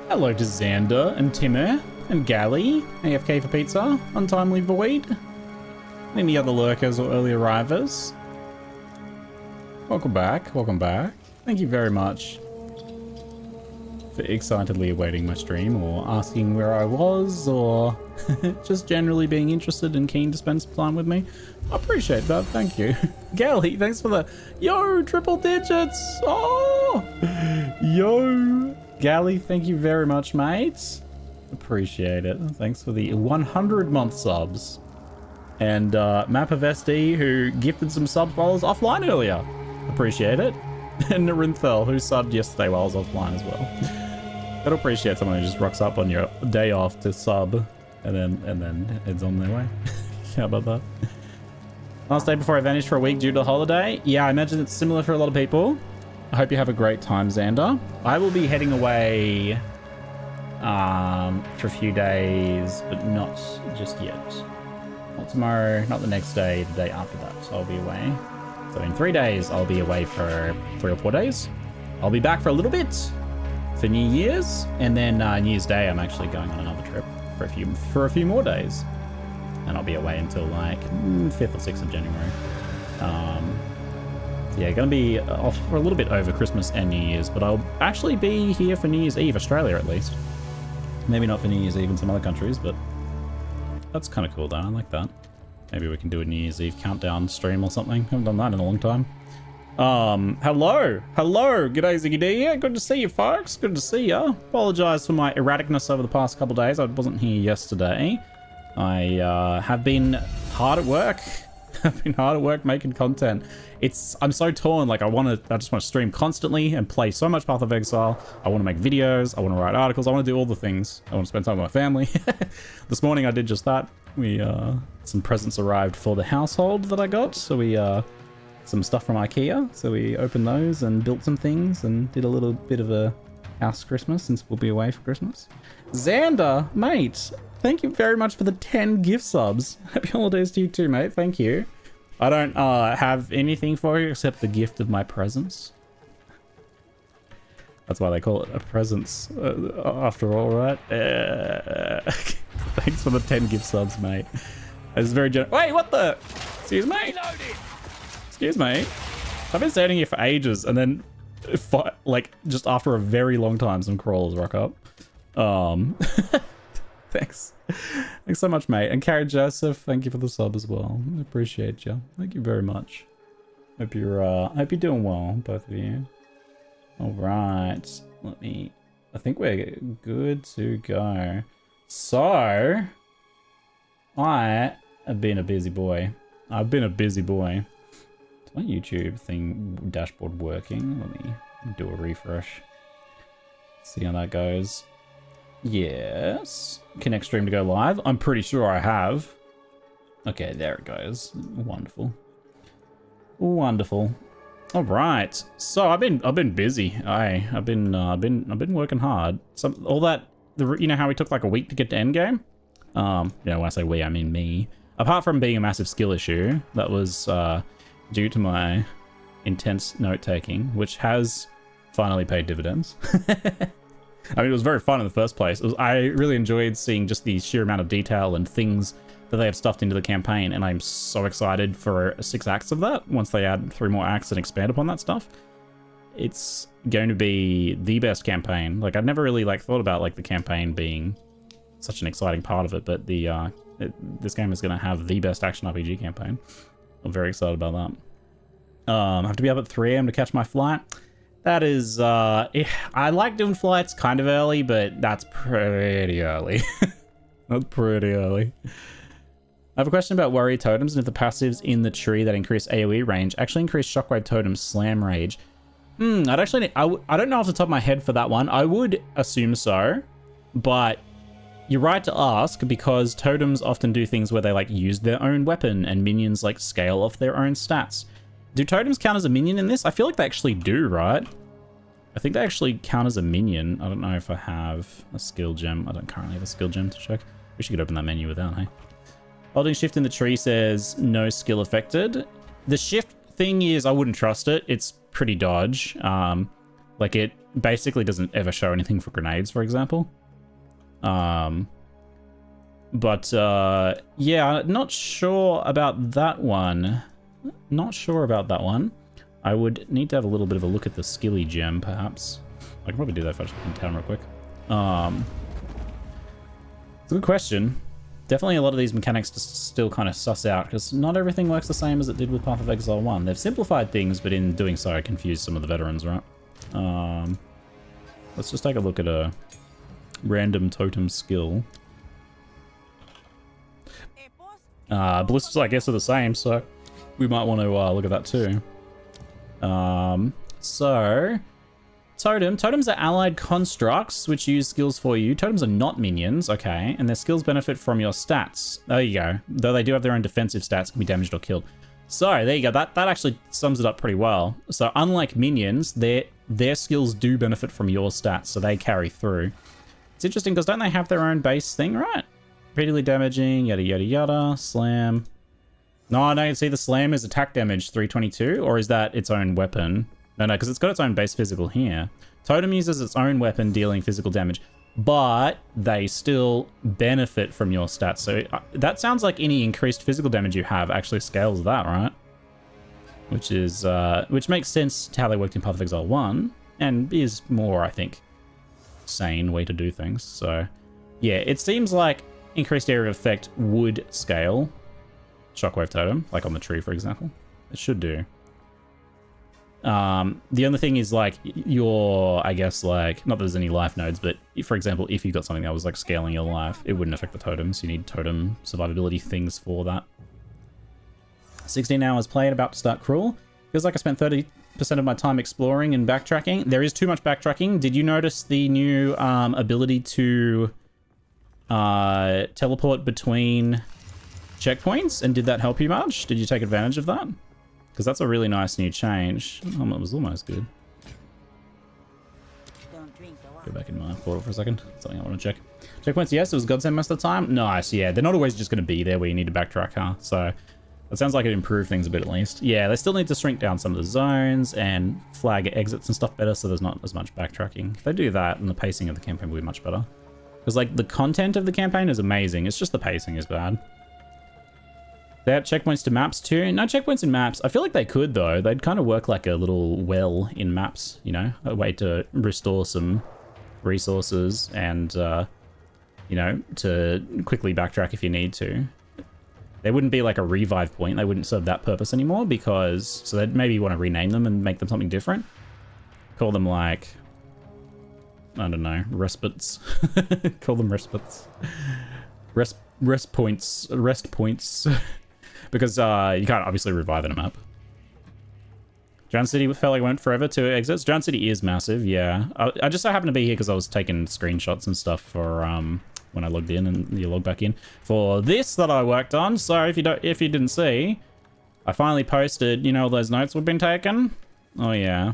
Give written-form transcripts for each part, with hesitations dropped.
Hello to Xander and Timmer and Galley, AFK for Pizza, Untimely Void, and any other lurkers or early arrivers. Welcome back, welcome back. Thank you very much for excitedly awaiting my stream or asking where I was or just generally being interested and keen to spend some time with me. I appreciate that, thank you. Galley, thanks for the yo triple digits. Oh, yo. Galley, thank you very much, mate. Appreciate it. Thanks for the 100-month subs. And Map of SD, who gifted some subs while I was offline earlier. Appreciate it. And Narinthel, who subbed yesterday while I was offline as well. I'd appreciate someone who just rocks up on your day off to sub and then heads on their way. How about that? Last day before I vanish for a week due to the holiday. Yeah, I imagine it's similar for a lot of people. I hope you have a great time, Xander. I will be heading away for a few days, but not just yet. Not tomorrow, not the next day, the day after that. So I'll be away. So in 3 days, I'll be away for 3 or 4 days. I'll be back for a little bit for New Year's, and then New Year's Day, I'm actually going on another trip for a few more days, and I'll be away until like 5th or 6th of January. Yeah, gonna be off for a little bit over Christmas and New Year's, but I'll actually be here for New Year's Eve, Australia at least. Maybe not for New Year's Eve in some other countries, but that's kind of cool though. I like that. Maybe we can do a New Year's Eve countdown stream or something. Haven't done that in a long time. Hello, g'day Ziggy D. Yeah, good to see you folks. Good to see ya. Apologize for my erraticness over the past couple days. I wasn't here yesterday. I have been hard at work. I've been hard at work making content. I'm so torn. Like I just want to stream constantly and play so much Path of Exile. I want to make videos. I want to write articles. I want to do all the things. I want to spend time with my family. This morning I did just that. Some presents arrived for the household that I got. So some stuff from IKEA. So we opened those and built some things and did a little bit of a house Christmas since we'll be away for Christmas. Xander, mate, thank you very much for the 10 gift subs. Happy holidays to you too, mate. Thank you. I don't have anything for you except the gift of my presence. That's why they call it a presence, after all, right? Thanks for the 10 gift subs, mate. This is very generous. Wait, what the? Excuse me? Excuse me. I've been standing here for ages, and then, like, just after a very long time, some crawlers rock up. Thanks. Thanks so much, mate. And Carrie Joseph, thank you for the sub as well. I appreciate you. Thank you very much. Hope you're doing well, both of you. All right. I think we're good to go. So, I have been a busy boy. Is my YouTube thing dashboard working? Let me do a refresh. See how that goes. Yes. Connect stream to go live. I'm pretty sure I have. Okay, there it goes. Wonderful. Wonderful. All right. So I've been busy. I've been working hard. You know how we took like a week to get to Endgame? When I say we, I mean me. Apart from being a massive skill issue, that was due to my intense note taking, which has finally paid dividends. I mean, it was very fun in the first place. I really enjoyed seeing just the sheer amount of detail and things that they have stuffed into the campaign, and I'm so excited for 6 acts of that. Once they add 3 more acts and expand upon that stuff, it's going to be the best campaign. Like, I'd never really thought about the campaign being such an exciting part of it, but this game is going to have the best action RPG campaign. I'm very excited about that. I have to be up at 3 AM to catch my flight. That is, I like doing flights kind of early, but that's pretty early. That's pretty early. I have a question about warrior totems and if the passives in the tree that increase AoE range actually increase shockwave totem slam rage. I don't know off the top of my head for that one. I would assume so, but you're right to ask because totems often do things where they use their own weapon and minions scale off their own stats. Do totems count as a minion in this? I feel like they actually do, right? I think they actually count as a minion. I don't know if I have a skill gem. I don't currently have a skill gem to check. Wish you could open that menu without, hey? Holding shift in the tree says no skill affected. The shift thing is I wouldn't trust it. It's pretty dodge. Like, it basically doesn't ever show anything for grenades, for example. Yeah, not sure about that one. Not sure about that one. I would need to have a little bit of a look at the skilly gem, perhaps. I can probably do that if I just put in town real quick. It's a good question. Definitely a lot of these mechanics to still kind of suss out, because not everything works the same as it did with Path of Exile 1. They've simplified things, but in doing so, I confused some of the veterans, right? Let's just take a look at a random totem skill. Ballistics, I guess, are the same, so we might want to look at that too. So, Totems are allied constructs which use skills for you. Totems are not minions, okay, and their skills benefit from your stats. There you go. Though they do have their own defensive stats, can be damaged or killed. So, there you go. That actually sums it up pretty well. So, unlike minions, their skills do benefit from your stats, so they carry through. It's interesting because don't they have their own base thing, right? Repeatedly damaging, yada yada yada, slam. No, see, the slam is attack damage 322, or is that its own weapon? No, because it's got its own base physical here. Totem uses its own weapon dealing physical damage, but they still benefit from your stats. So that sounds like any increased physical damage you have actually scales that, right? Which makes sense to how they worked in Path of Exile 1, and is more, I think, sane way to do things. So yeah, it seems like increased area of effect would scale Shockwave Totem, like on the tree, for example. It should do. The other thing is, like, I guess, like, not that there's any life nodes, but if, for example, if you got something that was, like, scaling your life, it wouldn't affect the totems. You need totem survivability things for that. 16 hours played, about to start cruel. Feels like I spent 30% of my time exploring and backtracking. There is too much backtracking. Did you notice the new ability to teleport between checkpoints, and did that help you much? Did you take advantage of that? Because that's a really nice new change. Oh, it was almost good. Go back in my portal for a second. Something I want to check. Checkpoints, yes, it was godsend most of the time. Nice, yeah. They're not always just going to be there where you need to backtrack, huh? So that sounds like it improved things a bit at least. Yeah, they still need to shrink down some of the zones and flag exits and stuff better, so there's not as much backtracking. If they do that, then the pacing of the campaign will be much better. Because, like, the content of the campaign is amazing. It's just the pacing is bad. They have checkpoints to maps too. No checkpoints in maps. I feel like they could, though. They'd kind of work like a little well in maps, you know? A way to restore some resources and, you know, to quickly backtrack if you need to. They wouldn't be like a revive point. They wouldn't serve that purpose anymore because... So they'd maybe want to rename them and make them something different. Call them like... I don't know. Respites. Call them respites. Rest points. Because you can't obviously revive in a map. Giant City felt like went forever to exits. Giant City is massive, yeah. I just so happened to be here because I was taking screenshots and stuff for when I logged in, and you log back in for this that I worked on. So if you didn't see, I finally posted, you know, all those notes we've been taking. Oh yeah,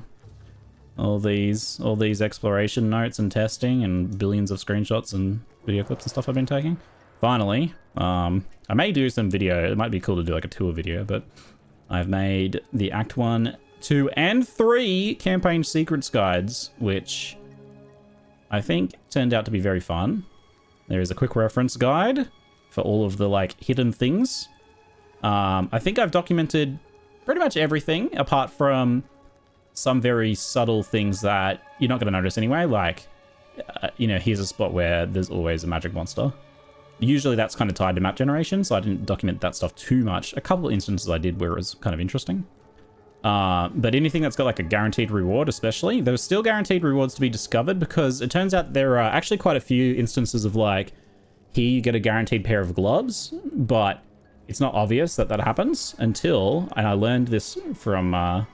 all these exploration notes and testing and billions of screenshots and video clips and stuff I've been taking. Finally, I may do some video. It might be cool to do like a tour video, but I've made the Act 1, 2, and 3 campaign secrets guides, which I think turned out to be very fun. There is a quick reference guide for all of the like hidden things. I think I've documented pretty much everything apart from some very subtle things that you're not going to notice anyway. Like, you know, here's a spot where there's always a magic monster. Usually that's kind of tied to map generation, so I didn't document that stuff too much. A couple of instances I did where it was kind of interesting. But anything that's got like a guaranteed reward especially, there's still guaranteed rewards to be discovered because it turns out there are actually quite a few instances of like, here you get a guaranteed pair of gloves, but it's not obvious that that happens until, and I learned this from Havoc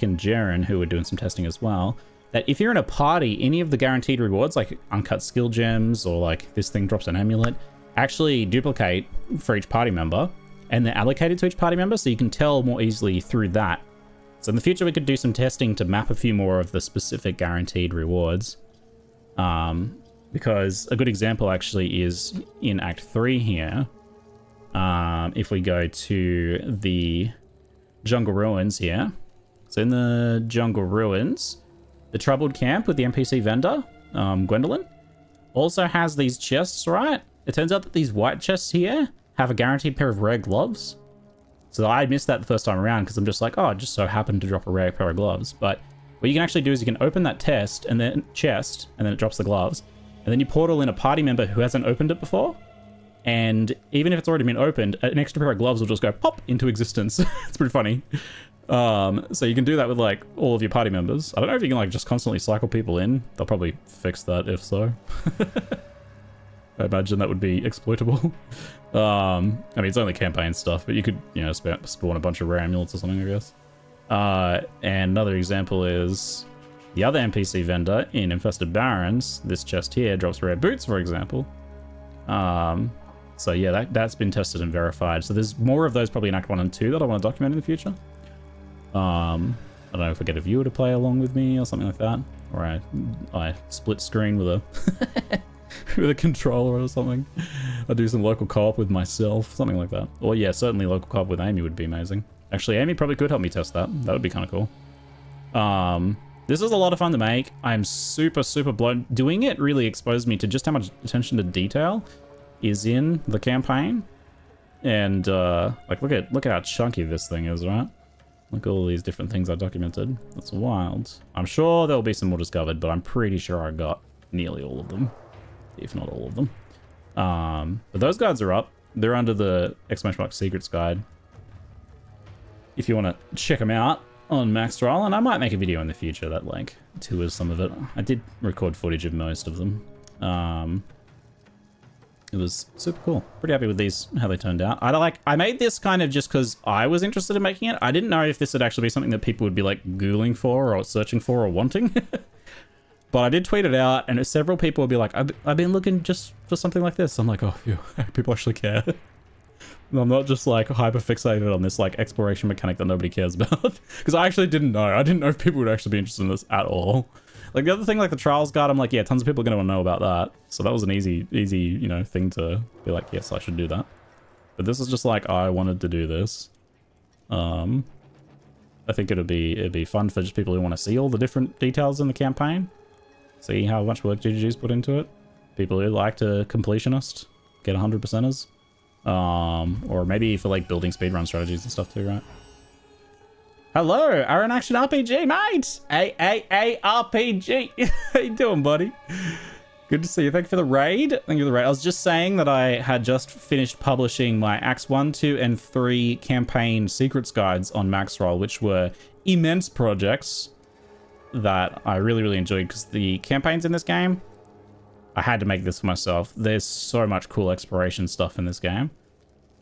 and Jaren, who were doing some testing as well, that if you're in a party, any of the guaranteed rewards, like uncut skill gems or like this thing drops an amulet, actually duplicate for each party member, and they're allocated to each party member, so you can tell more easily through that. So in the future, we could do some testing to map a few more of the specific guaranteed rewards. Because a good example actually is in Act 3 here. If we go to the Jungle Ruins here. So in the jungle ruins, the troubled camp with the NPC vendor, Gwendolyn, also has these chests, right? It turns out that these white chests here have a guaranteed pair of rare gloves. So I missed that the first time around because I'm just like, oh, it just so happened to drop a rare pair of gloves. But what you can actually do is you can open that chest and then it drops the gloves. And then you portal in a party member who hasn't opened it before. And even if it's already been opened, an extra pair of gloves will just go pop into existence. It's pretty funny. So you can do that with like all of your party members. I don't know if you can like just constantly cycle people in. They'll probably fix that if so. I imagine that would be exploitable. I mean, it's only campaign stuff, but you could, you know, spawn a bunch of rare amulets or something, I guess. And another example is the other NPC vendor in Infested Barrens. This chest here drops rare boots, for example. So yeah, that's been tested and verified. So there's more of those probably in Act 1 and 2 that I want to document in the future. I don't know if I get a viewer to play along with me or something like that. Or I split screen with a with a controller or something. I do some local co-op with myself, something like that. Or yeah, certainly local co-op with Amy would be amazing. Actually, Amy probably could help me test that. That would be kind of cool. This is a lot of fun to make. I'm super blown. Doing it really exposed me to just how much attention to detail is in the campaign. And like look at how chunky this thing is, right? Look at all these different things I documented. That's wild. I'm sure there'll be some more discovered, but I'm pretty sure I got nearly all of them, if not all of them. But those guides are up. They're under the !secrets guide. If you want to check them out on Maxroll, and I might make a video in the future that like tours some of it. I did record footage of most of them. It was super cool. Pretty happy with these, how they turned out. I made this kind of just because I was interested in making it. I didn't know if this would actually be something that people would be like Googling for or searching for or wanting. But I did tweet it out, and several people would be like, I've been looking just for something like this. I'm like, oh, phew, people actually care. I'm not just like hyper fixated on this like exploration mechanic that nobody cares about. Because I actually didn't know. I didn't know if people would actually be interested in this at all. Like the other thing, like the trials guide, I'm like, yeah, tons of people are going to want to know about that. So that was an easy, you know, thing to be like, yes, I should do that. But this is just like, I wanted to do this. I think it'd be fun for just people who want to see all the different details in the campaign. See how much work GGG's put into it. People who like to completionist, get 100%ers. Or maybe for like building speedrun strategies and stuff too, right? Hello, Aaron Action RPG, mate! AAARPG! How you doing, buddy? Good to see you. Thank you for the raid. Thank you for the raid. I was just saying that I had just finished publishing my Acts 1, 2, and 3 campaign secrets guides on Maxroll, which were immense projects that I really enjoyed, because the campaigns in this game, I had to make this for myself. There's so much cool exploration stuff in this game.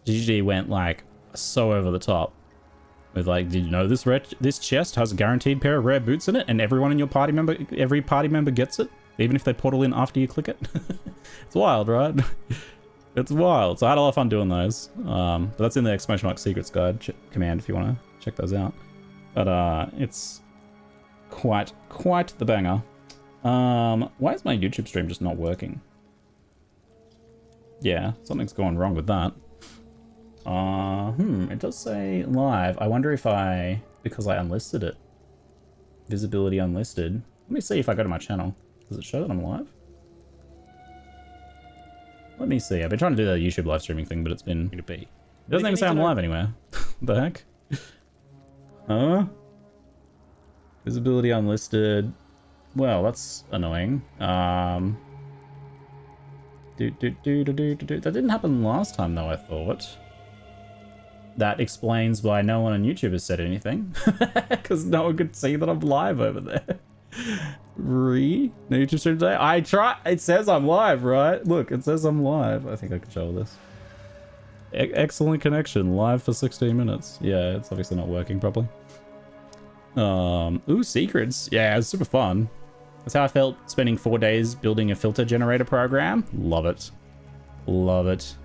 GG went like so over the top. With like, did you know this chest has a guaranteed pair of rare boots in it, and every party member gets it, even if they portal in after you click it? It's wild, right? It's wild. So I had a lot of fun doing those. But that's in the !secrets guide command if you want to check those out. But it's quite the banger. Why is my YouTube stream just not working? Yeah, something's going wrong with that. It does say live. I wonder if because I unlisted it. Visibility unlisted. Let me see if I go to my channel. Does it show that I'm live? Let me see. I've been trying to do the YouTube live streaming thing, but it's been It doesn't even say I'm live anywhere. What the heck? Huh? Visibility unlisted. Well, that's annoying. That didn't happen last time though, I thought. That explains why no one on YouTube has said anything. Because no one could see that I'm live over there. No YouTube stream today? I try. It says I'm live, right? Look, it says I'm live. I think I can show this. Excellent connection. Live for 16 minutes. Yeah, it's obviously not working properly. Ooh, secrets. Yeah, it's super fun. That's how I felt spending 4 days building a filter generator program. Love it. Love it.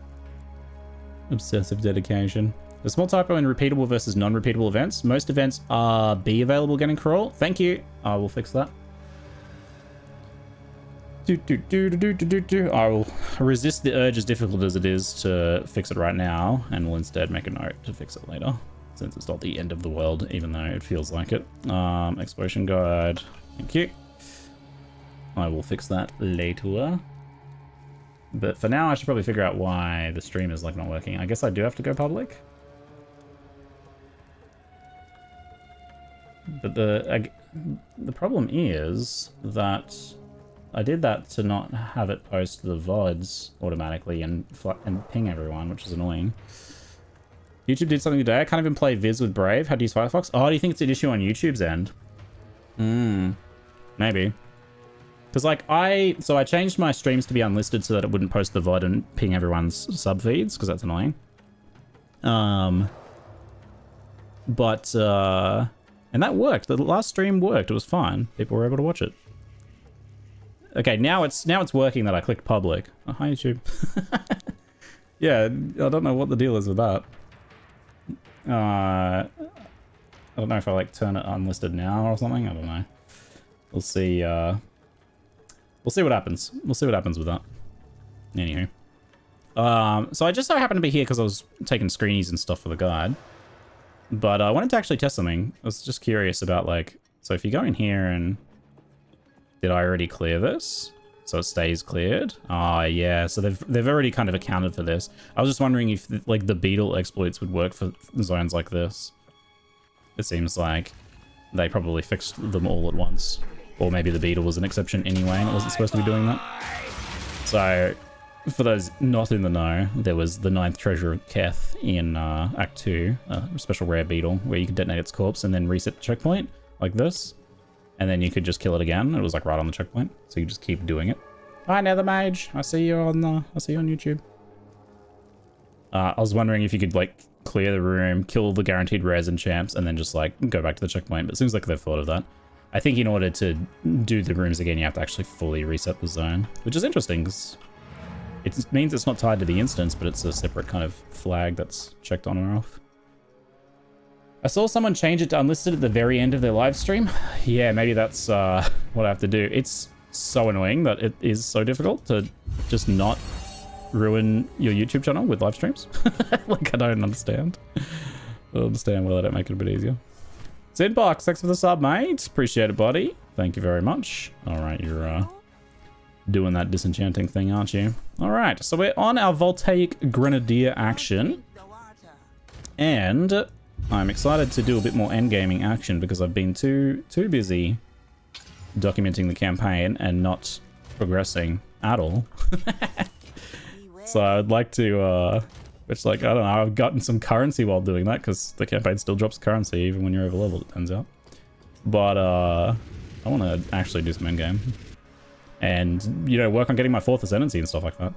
Obsessive dedication. A small typo in repeatable versus non-repeatable events. Most events are be available getting crawl. Thank you. I will fix that. I will resist the urge, as difficult as it is to fix it right now, and will instead make a note to fix it later. since it's not the end of the world, even though it feels like it. Exploration guide. Thank you. I will fix that later. But for now, I should probably figure out why the stream is like not working. I guess I do have to go public. But the problem is that I did that to not have it post the VODs automatically and ping everyone, which is annoying. YouTube did something today. I can't even play Viz with Brave. How to use Firefox? Oh, do you think it's an issue on YouTube's end? Maybe. Because like I changed my streams to be unlisted so that it wouldn't post the VOD and ping everyone's sub feeds, because that's annoying. And that worked. The last stream worked. It was fine. People were able to watch it. Okay, now it's working that I clicked public. Oh, hi YouTube. Yeah, I don't know what the deal is with that. I don't know if I like turn it unlisted now or something. I don't know. We'll see. We'll see what happens. We'll see what happens with that. Anywho. So I just so happened to be here because I was taking screenies and stuff for the guide. But I wanted to actually test something. I was just curious about like, so if you go in here and did I already clear this? So it stays cleared? Oh yeah, so they've already kind of accounted for this. I was just wondering if like the beetle exploits would work for zones like this. It seems like they probably fixed them all at once. Or maybe the beetle was an exception anyway and it wasn't supposed to be doing that. So for those not in the know, there was the 9th treasure of Keth in Act 2, a special rare beetle, where you could detonate its corpse and then reset the checkpoint, like this. And then you could just kill it again. It was like right on the checkpoint, so you just keep doing it. Hi, Nether Mage. I see you on YouTube. I was wondering if you could like clear the room, kill the guaranteed rares and champs, and then just like go back to the checkpoint. But it seems like they've thought of that. I think in order to do the rooms again, you have to actually fully reset the zone, which is interesting because it means it's not tied to the instance, but it's a separate kind of flag that's checked on or off. I saw someone change it to unlisted at the very end of their live stream. Yeah, maybe that's what I have to do. It's so annoying that it is so difficult to just not ruin your YouTube channel with live streams. Like, I don't understand. I understand why they don't make it a bit easier. Zedbox, thanks for the sub, mate. Appreciate it, buddy. Thank you very much. All right, you're doing that disenchanting thing, aren't you? All right, so we're on our Voltaic Grenadier action. And I'm excited to do a bit more endgaming action because I've been too busy documenting the campaign and not progressing at all. So I'd like to, which like, I don't know, I've gotten some currency while doing that because the campaign still drops currency even when you're over leveled, it turns out. But I want to actually do some endgame. And, you know, work on getting my 4th Ascendancy and stuff like that.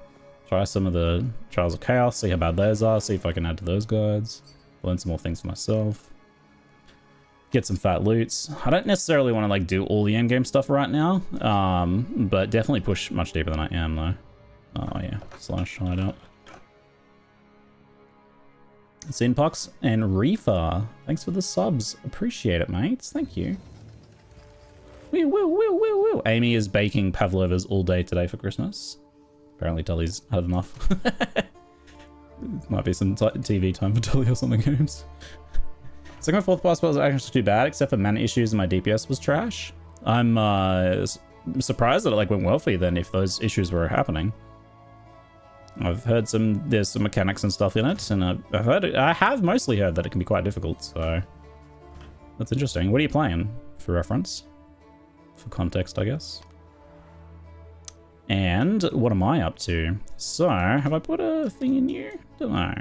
Try some of the Trials of Chaos, see how bad those are, see if I can add to those guides. Learn some more things for myself. Get some fat loots. I don't necessarily want to like do all the endgame stuff right now, but definitely push much deeper than I am though. Oh yeah, slash hideout. Sinpox and Reefer, thanks for the subs. Appreciate it, mates. Thank you. Woo, woo, woo, woo, woo. Amy is baking pavlovas all day today for Christmas. Apparently Tully's had enough. Might be some TV time for Tully or something, games. Second and 4th boss was actually too bad, except for mana issues and my DPS was trash. I'm surprised that it like went well for you then if those issues were happening. I've heard there's some mechanics and stuff in it, and I have mostly heard that it can be quite difficult, so that's interesting. What are you playing, for reference? For context, I guess. And what am I up to? So, have I put a thing in you? Don't know.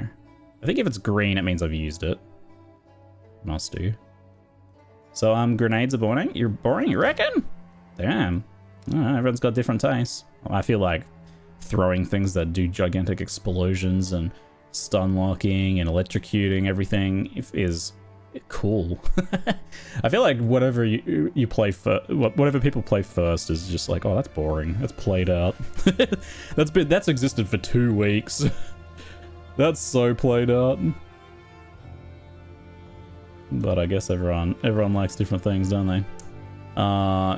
I think if it's green, it means I've used it. Must do. So, grenades are boring? You're boring, you reckon? Damn. Oh, everyone's got different tastes. Well, I feel like throwing things that do gigantic explosions and stun locking and electrocuting everything is cool. I feel like whatever you play for, whatever people play first is just like, oh, that's boring. That's played out. that's existed for 2 weeks. That's so played out. But I guess everyone likes different things, don't they?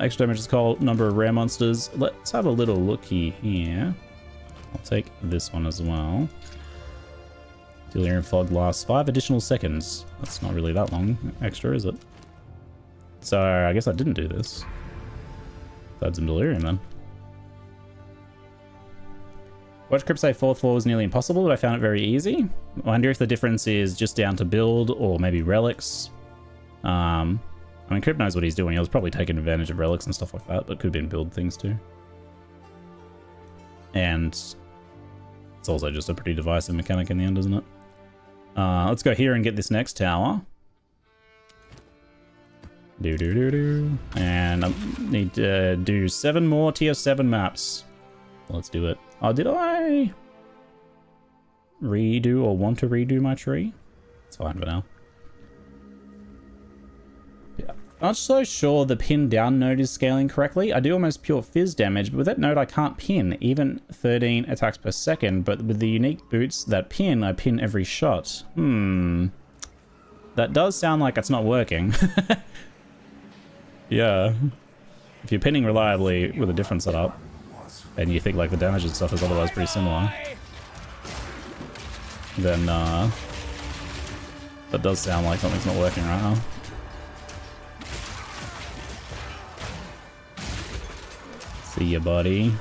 Extra damage is called number of rare monsters. Let's have a little looky here. I'll take this one as well. Delirium fog lasts 5 additional seconds. That's not really that long extra, is it? So I guess I didn't do this. Add some delirium then. Watch Crypt say 4th floor was nearly impossible, but I found it very easy. I wonder if the difference is just down to build or maybe relics. I mean, Crypt knows what he's doing. He was probably taking advantage of relics and stuff like that, but could have been build things too. And it's also just a pretty divisive mechanic in the end, isn't it? Let's go here and get this next tower. And I need to do 7 more tier 7 maps. Let's do it. Oh, did I redo or want to redo my tree? It's fine for now. Yeah. I'm not so sure the pin down node is scaling correctly. I do almost pure fizz damage, but with that node I can't pin, even 13 attacks per second. But with the unique boots that pin, I pin every shot. That does sound like it's not working. Yeah. If you're pinning reliably with a different setup, and you think like the damage and stuff is otherwise pretty similar, then that does sound like something's not working right now. See ya, buddy.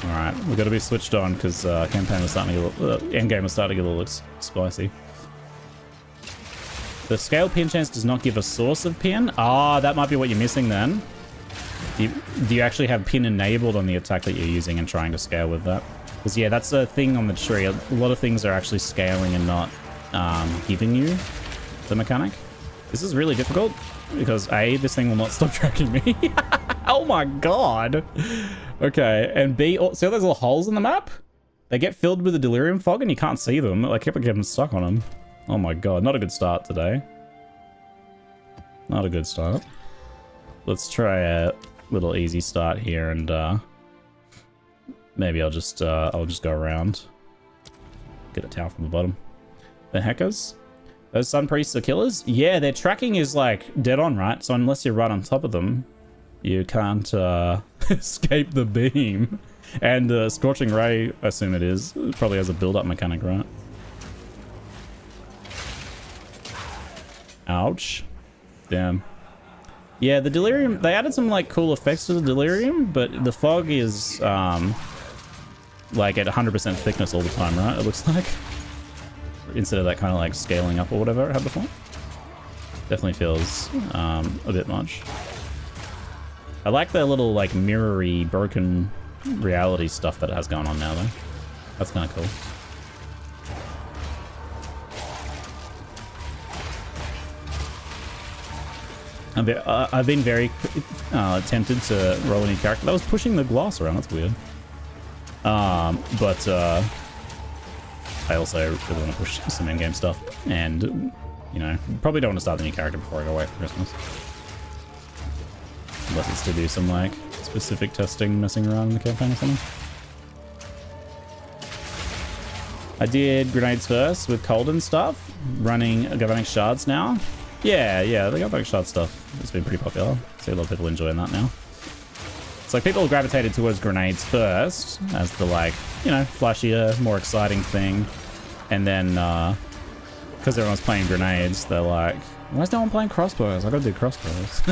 Alright, we've got to be switched on because campaign was starting to get a little, endgame was starting to get a little spicy. The scale pin chance does not give a source of pin. Ah, that might be what you're missing then. Do you actually have pin enabled on the attack that you're using and trying to scale with that? Because yeah, that's a thing on the tree. A lot of things are actually scaling and not giving you the mechanic. This is really difficult because A, this thing will not stop tracking me. Oh my god. Okay, and B, see those little holes in the map? They get filled with a delirium fog and you can't see them. I kept getting stuck on them. Oh my god, not a good start today. Not a good start. Let's try a little easy start here and maybe I'll just go around. Get a tower from the bottom. The hackers? Those sun priests are killers? Yeah, their tracking is like dead on, right? So unless you're right on top of them, you can't escape the beam. And Scorching Ray, I assume it is, probably has a build-up mechanic, right? Ouch. Damn. Yeah, the delirium, they added some like cool effects to the delirium, but the fog is like at 100% thickness all the time, right? It looks like. Instead of that kind of like scaling up or whatever it had before. Definitely feels a bit much. I like the little like mirrory broken reality stuff that it has going on now though. That's kind of cool. I've been very tempted to roll a new character. That was pushing the glass around, that's weird. But I also really want to push some in-game stuff. And, you know, probably don't want to start the new character before I go away for Christmas. Unless it's to do some, like, specific testing, messing around in the campaign or something. I did grenades first with cold and stuff. Running galvanic shards now. Yeah, the galvanic shard stuff has been pretty popular. I see a lot of people enjoying that now. It's like people gravitated towards grenades first as the, like, you know, flashier, more exciting thing. And then, because everyone's playing grenades, they're like, why is no one playing crossbows? I gotta do crossbows.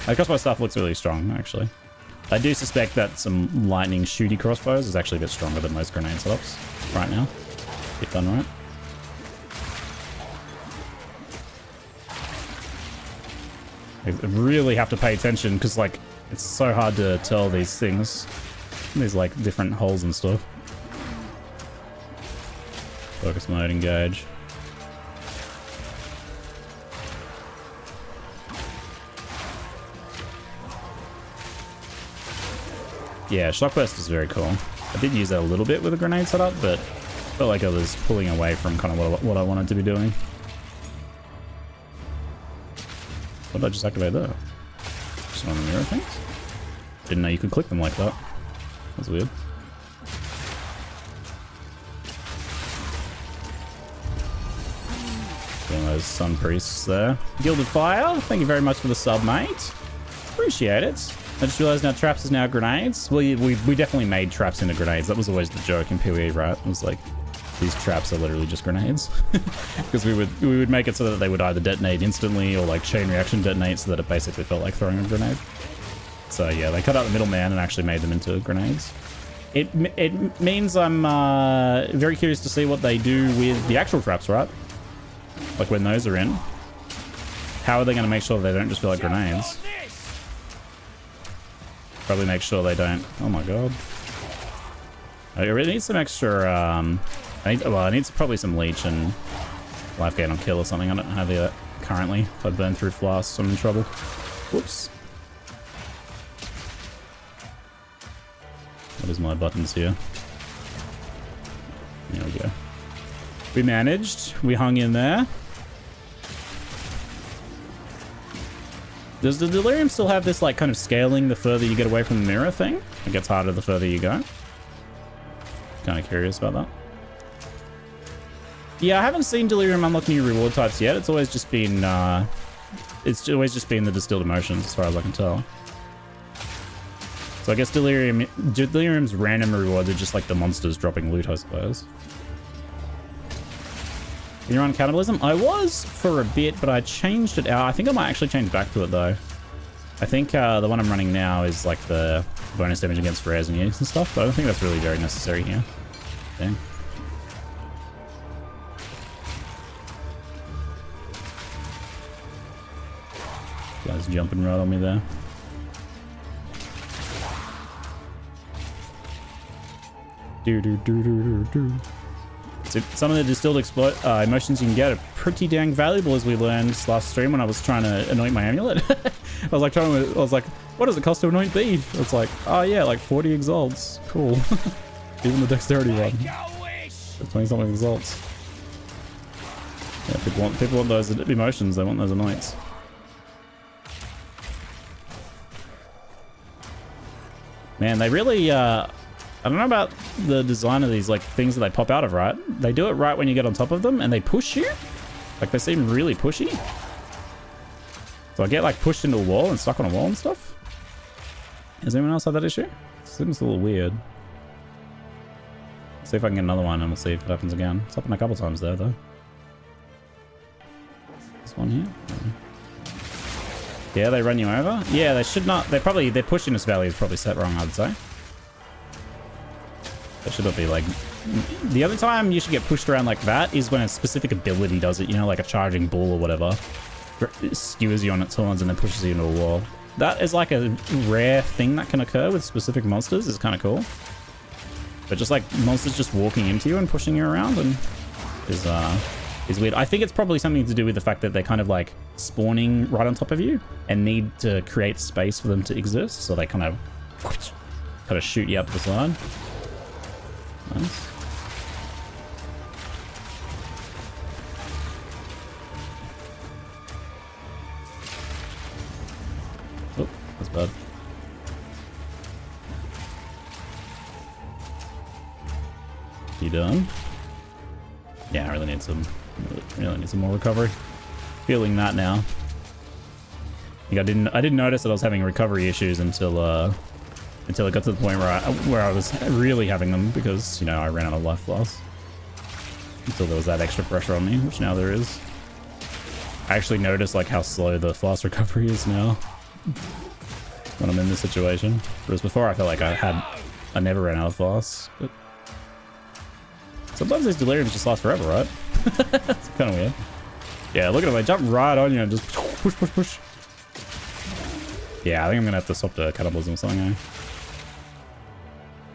The crossbow stuff looks really strong, actually. I do suspect that some lightning shooty crossbows is actually a bit stronger than most grenade setups right now, if done right. I really have to pay attention because, like, it's so hard to tell these things. These, like, different holes and stuff. Focus mode, engage. Yeah, shock burst is very cool. I did use that a little bit with a grenade setup, but I felt like I was pulling away from kind of what I wanted to be doing. What did I just activate there? Just one of the mirror things? Didn't know you could click them like that. That's weird. Doing those sun priests there. Gilded Fire, thank you very much for the sub, mate. Appreciate it. I just realized now traps is now grenades. Well, we definitely made traps into grenades. That was always the joke in PoE, right? It was like, these traps are literally just grenades. Because we would make it so that they would either detonate instantly or like chain reaction detonate, so that it basically felt like throwing a grenade. So yeah, they cut out the middleman and actually made them into grenades. It means I'm very curious to see what they do with the actual traps, right? Like when those are in. How are they going to make sure they don't just feel like grenades? Probably make sure they don't. Oh my god. I really need some extra. I need probably some leech and life gain on kill or something. I don't have that currently. If I burn through flasks, I'm in trouble. Whoops. What is my buttons here? There we go. We managed. We hung in there. Does the delirium still have this like kind of scaling the further you get away from the mirror thing? It gets harder the further you go. Kind of curious about that. Yeah, I haven't seen delirium unlock new reward types yet. It's always just been the distilled emotions, as far as I can tell. So I guess delirium's random rewards are just like the monsters dropping loot, I suppose. You're on cannibalism? I was for a bit, but I changed it out. I think I might actually change back to it though. I think the one I'm running now is like the bonus damage against rares and units and stuff, but I don't think that's really very necessary here. Dang. Guy's jumping right on me there. Do. So some of the distilled emotions you can get are pretty dang valuable, as we learned last stream when I was trying to anoint my amulet. I was like, what does it cost to anoint bead? It's like, oh yeah, like 40 exalts. Cool. Even the dexterity one. 20 something exalts. Yeah, people want those emotions. They want those anoints. Man, they really. I don't know about the design of these like things that they pop out of, right? They do it right when you get on top of them and they push you. Like they seem really pushy. So I get like pushed into a wall and stuck on a wall and stuff. Has anyone else had that issue? It seems a little weird. See if I can get another one and we'll see if it happens again. It's happened a couple times there though. This one here. Yeah, they run you over. Yeah, they should not. Their pushiness value is probably set wrong, I'd say. That should not be like... The other time you should get pushed around like that is when a specific ability does it, you know, like a charging bull or whatever. It skewers you on its horns and then pushes you into a wall. That is like a rare thing that can occur with specific monsters. It's kind of cool. But just like monsters just walking into you and pushing you around and is weird. I think it's probably something to do with the fact that they're kind of like spawning right on top of you and need to create space for them to exist. So they kind of shoot you up the side. Nice. Oh, that's bad. You done? Yeah, I really need some more recovery. Feeling that now. I didn't notice that I was having recovery issues until it got to the point where I was really having them because, you know, I ran out of life flasks. Until there was that extra pressure on me, which now there is. I actually noticed like how slow the flask recovery is now when I'm in this situation. Whereas before I felt like I never ran out of flasks. But sometimes these deliriums just last forever, right? It's kind of weird. Yeah, look at him, they jump right on you and just push. Yeah, I think I'm gonna have to stop the cannibalism or something, eh?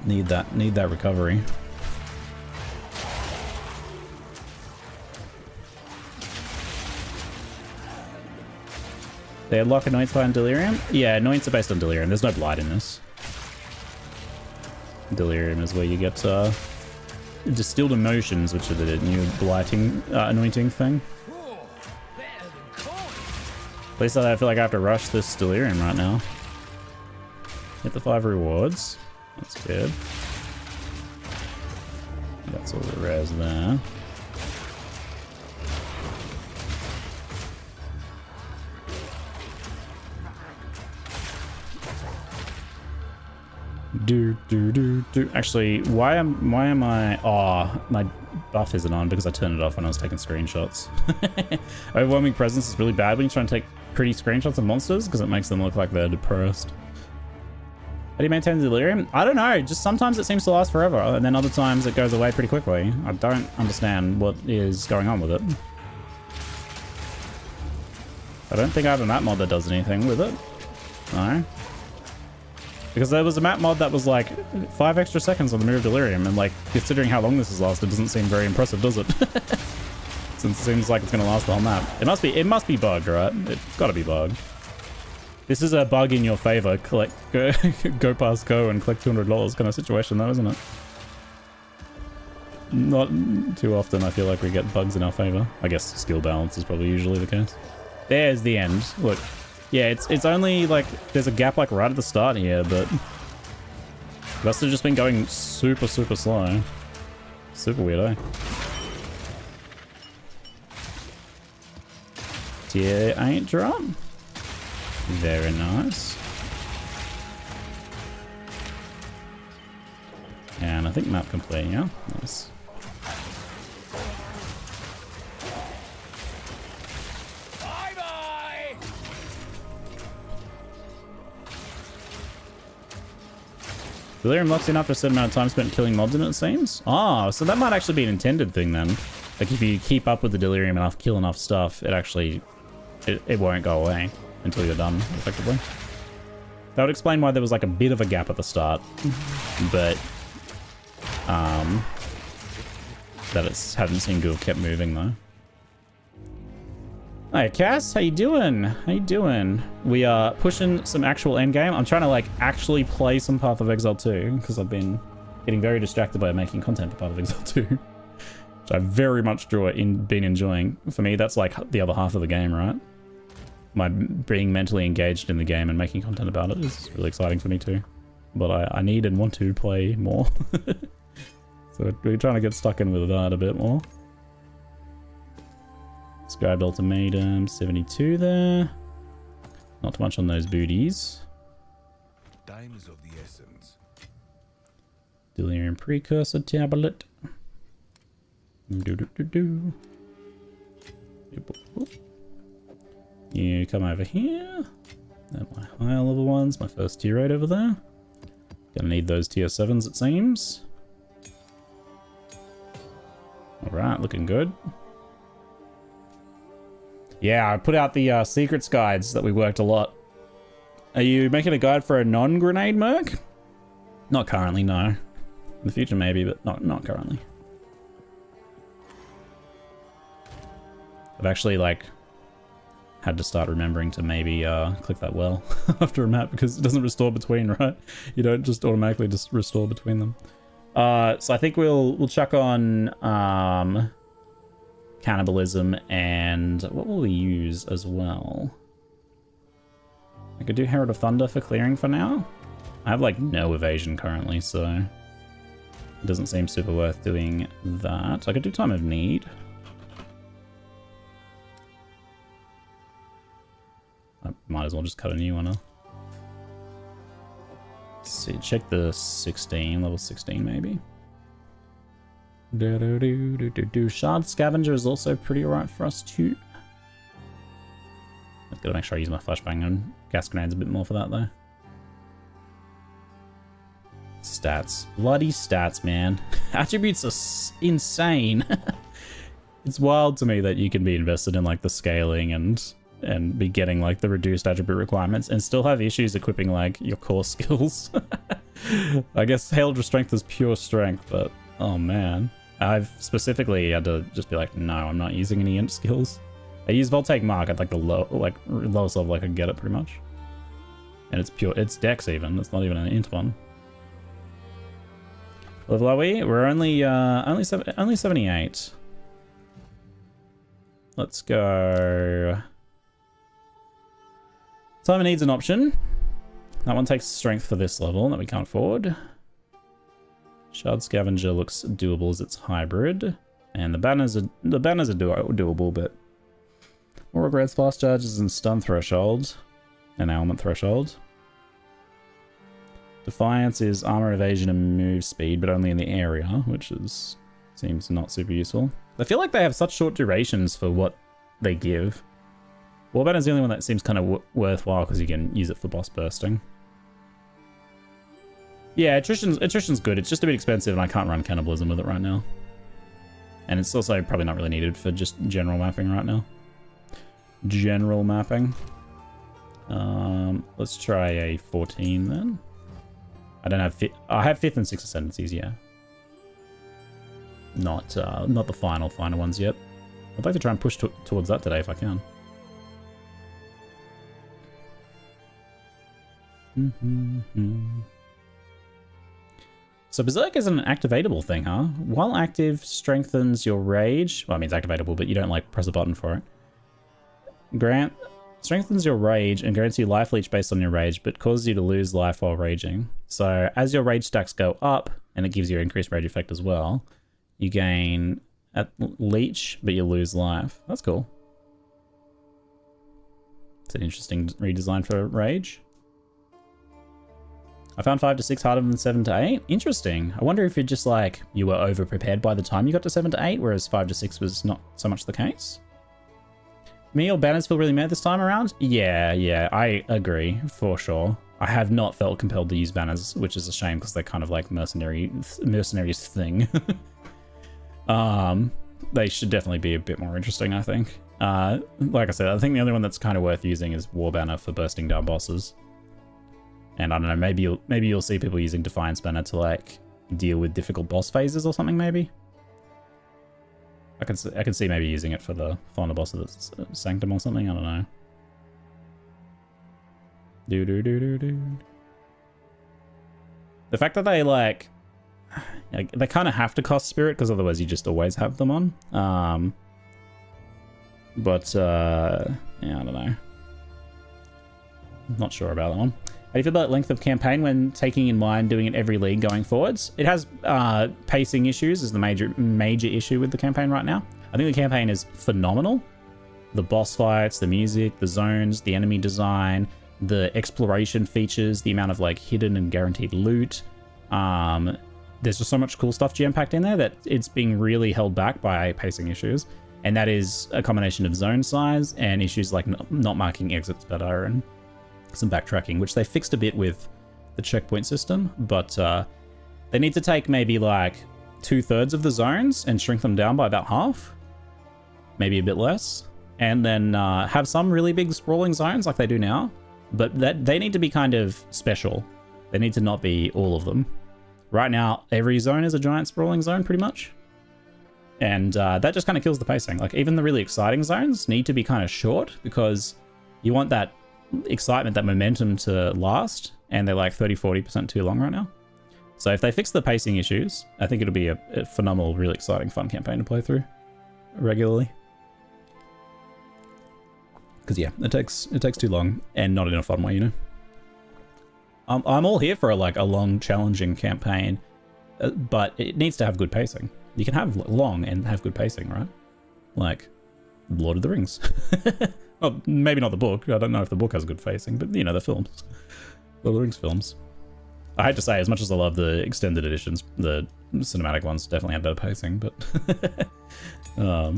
Need that recovery. They unlock anoints by delirium? Yeah, anoints are based on delirium. There's no blight in this. Delirium is where you get distilled emotions, which are the new blighting anointing thing. At least I feel like I have to rush this delirium right now. Hit the 5 rewards. That's good. That's all the rares there. Actually, why am I... Oh, my buff isn't on because I turned it off when I was taking screenshots. Overwhelming presence is really bad when you're trying to take pretty screenshots of monsters because it makes them look like they're depressed. How do you maintain delirium? I don't know. Just sometimes it seems to last forever, and then other times it goes away pretty quickly. I don't understand what is going on with it. I don't think I have a map mod that does anything with it. No. Because there was a map mod that was like 5 extra seconds on the Mirror of Delirium, and like, considering how long this has lasted, doesn't seem very impressive, does it? Since it seems like it's going to last the whole map. It must be bugged, right? It's got to be bugged. This is a bug in your favor. Go past go and collect $200 kind of situation though, isn't it? Not too often I feel like we get bugs in our favor. I guess skill balance is probably usually the case. There's the end. Look. Yeah, it's only like there's a gap like right at the start here, but must have just been going super slow. Super weird, eh? Tier 8 drop. Very nice. And I think map complete, yeah? Nice. Delirium locks in after a certain amount of time spent killing mobs in it, seems. Oh, so that might actually be an intended thing then. Like if you keep up with the delirium enough, kill enough stuff, it actually... It won't go away until you're done, effectively. That would explain why there was like a bit of a gap at the start. But... that it hadn't seemed to have kept moving though. Hey Cass, how you doing? How you doing? We are pushing some actual endgame. I'm trying to like actually play some Path of Exile 2 because I've been getting very distracted by making content for Path of Exile 2. Which I very much been enjoying. For me, that's like the other half of the game, right? My being mentally engaged in the game and making content about it is really exciting for me too. But I need and want to play more. So we're trying to get stuck in with that a bit more. Scribed ultimatum, 72 there. Not too much on those booties. Time is of the essence. Delirium precursor tablet. You come over here. And my higher level ones, my first tier 8 over there. Gonna need those tier 7s, it seems. Alright, looking good. Yeah, I put out the secrets guides that we worked a lot. Are you making a guide for a non-grenade merc? Not currently, no. In the future maybe, but not currently. I've actually like had to start remembering to maybe click that well after a map because it doesn't restore between, right? You don't just automatically just restore between them. So I think we'll chuck on cannibalism, and what will we use as well? I could do Herald of Thunder for clearing for now. I have like no evasion currently, so it doesn't seem super worth doing that. I could do Time of Need. I might as well just cut a new one. Let's see, check the 16, level 16 maybe. Shard Scavenger is also pretty alright for us too. I've got to make sure I use my flashbang and gas grenades a bit more for that though. Stats. Bloody stats, man. Attributes are insane. It's wild to me that you can be invested in like the scaling and be getting like the reduced attribute requirements and still have issues equipping like your core skills. I guess Hail to Strength is pure strength, but oh man. I've specifically had to just be like, no, I'm not using any int skills. I use Voltaic Mark at like the lowest level I could get it pretty much. And it's pure, it's dex even, it's not even an int one. Level are we? We're only 78. Let's go. Time needs an option. That one takes strength for this level that we can't afford. Shard Scavenger looks doable as it's hybrid. And the banners are doable, but more regrets, fast charges and stun threshold. And ailment threshold. Defiance is armor, evasion, and move speed, but only in the area, which seems not super useful. I feel like they have such short durations for what they give. Warbanner is the only one that seems kind of worthwhile because you can use it for boss bursting. Yeah, attrition's good. It's just a bit expensive and I can't run cannibalism with it right now. And it's also probably not really needed for just general mapping right now. General mapping. Let's try a 14 then. I don't have I have 5th and 6th Ascendancies, yeah. Not the final ones yet. I'd like to try and push towards that today if I can. So Berserk isn't an activatable thing, huh? While active, strengthens your rage. Well, it means activatable, but you don't like press a button for it. Strengthens your rage and grants you life leech based on your rage, but causes you to lose life while raging. So as your rage stacks go up, and it gives you increased rage effect as well, you gain a leech, but you lose life. That's cool. It's an interesting redesign for rage. I found 5 to 6 harder than 7 to 8. Interesting. I wonder if you're just like, you were over-prepared by the time you got to 7 to 8, whereas 5 to 6 was not so much the case. Me or banners feel really mad this time around? Yeah, I agree, for sure. I have not felt compelled to use banners, which is a shame because they're kind of like mercenaries thing. They should definitely be a bit more interesting, I think. Like I said, I think the only one that's kind of worth using is War Banner for bursting down bosses. And I don't know, maybe you'll see people using Defiance Banner to like deal with difficult boss phases or something. Maybe I can see maybe using it for the final boss of the Sanctum or something. I don't know. The fact that they like they kind of have to cost spirit because otherwise you just always have them on. Yeah, I don't know. Not sure about that one. How do you feel about length of campaign when taking in mind doing it every league going forwards? It has pacing issues is the major issue with the campaign right now. I think the campaign is phenomenal. The boss fights, the music, the zones, the enemy design, the exploration features, the amount of like hidden and guaranteed loot. There's just so much cool stuff jam-packed in there that it's being really held back by pacing issues. And that is a combination of zone size and issues like not marking exits better and some backtracking, which they fixed a bit with the checkpoint system, but they need to take maybe like 2/3 of the zones and shrink them down by about half, maybe a bit less, and then have some really big sprawling zones like they do now, but that they need to be kind of special. They need to not be all of them. Right now, every zone is a giant sprawling zone pretty much, and that just kind of kills the pacing. Like even the really exciting zones need to be kind of short because you want that excitement, that momentum to last, and they're like 30-40% too long right now. So if they fix the pacing issues, I think it'll be a phenomenal, really exciting, fun campaign to play through regularly. Because yeah, it takes too long and not in a fun way, you know. I'm all here for a long, challenging campaign, but it needs to have good pacing. You can have long and have good pacing, right? Like Lord of the Rings. Well, maybe not the book. I don't know if the book has good pacing, but you know, the films. Lord of the Rings films. I hate to say, as much as I love the extended editions, the cinematic ones definitely have better pacing, but oh,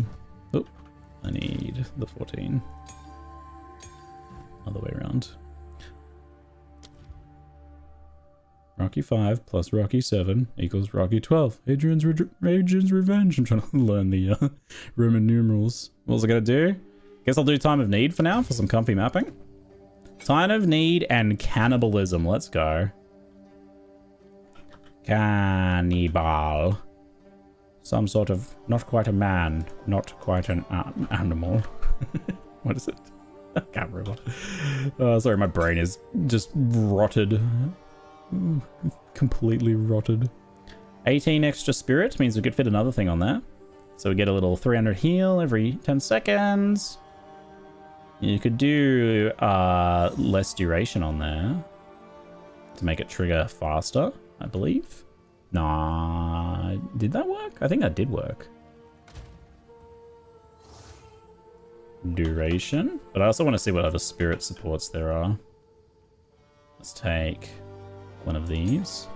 I need the 14. Other way around. Rocky 5 plus Rocky 7 equals Rocky 12. Adrian's Revenge. I'm trying to learn the Roman numerals. What was I going to do? Guess I'll do Time of Need for now for some comfy mapping. Time of Need and Cannibalism. Let's go. Cannibal. Some sort of, not quite a man, not quite an animal. What is it? I can't remember. Sorry, my brain is just rotted. Completely rotted. 18 extra spirit means we could fit another thing on there. So we get a little 300 heal every 10 seconds. You could do less duration on there to make it trigger faster, I believe. Nah, did that work? I think that did work. Duration, but I also want to see what other spirit supports there are. Let's take one of these.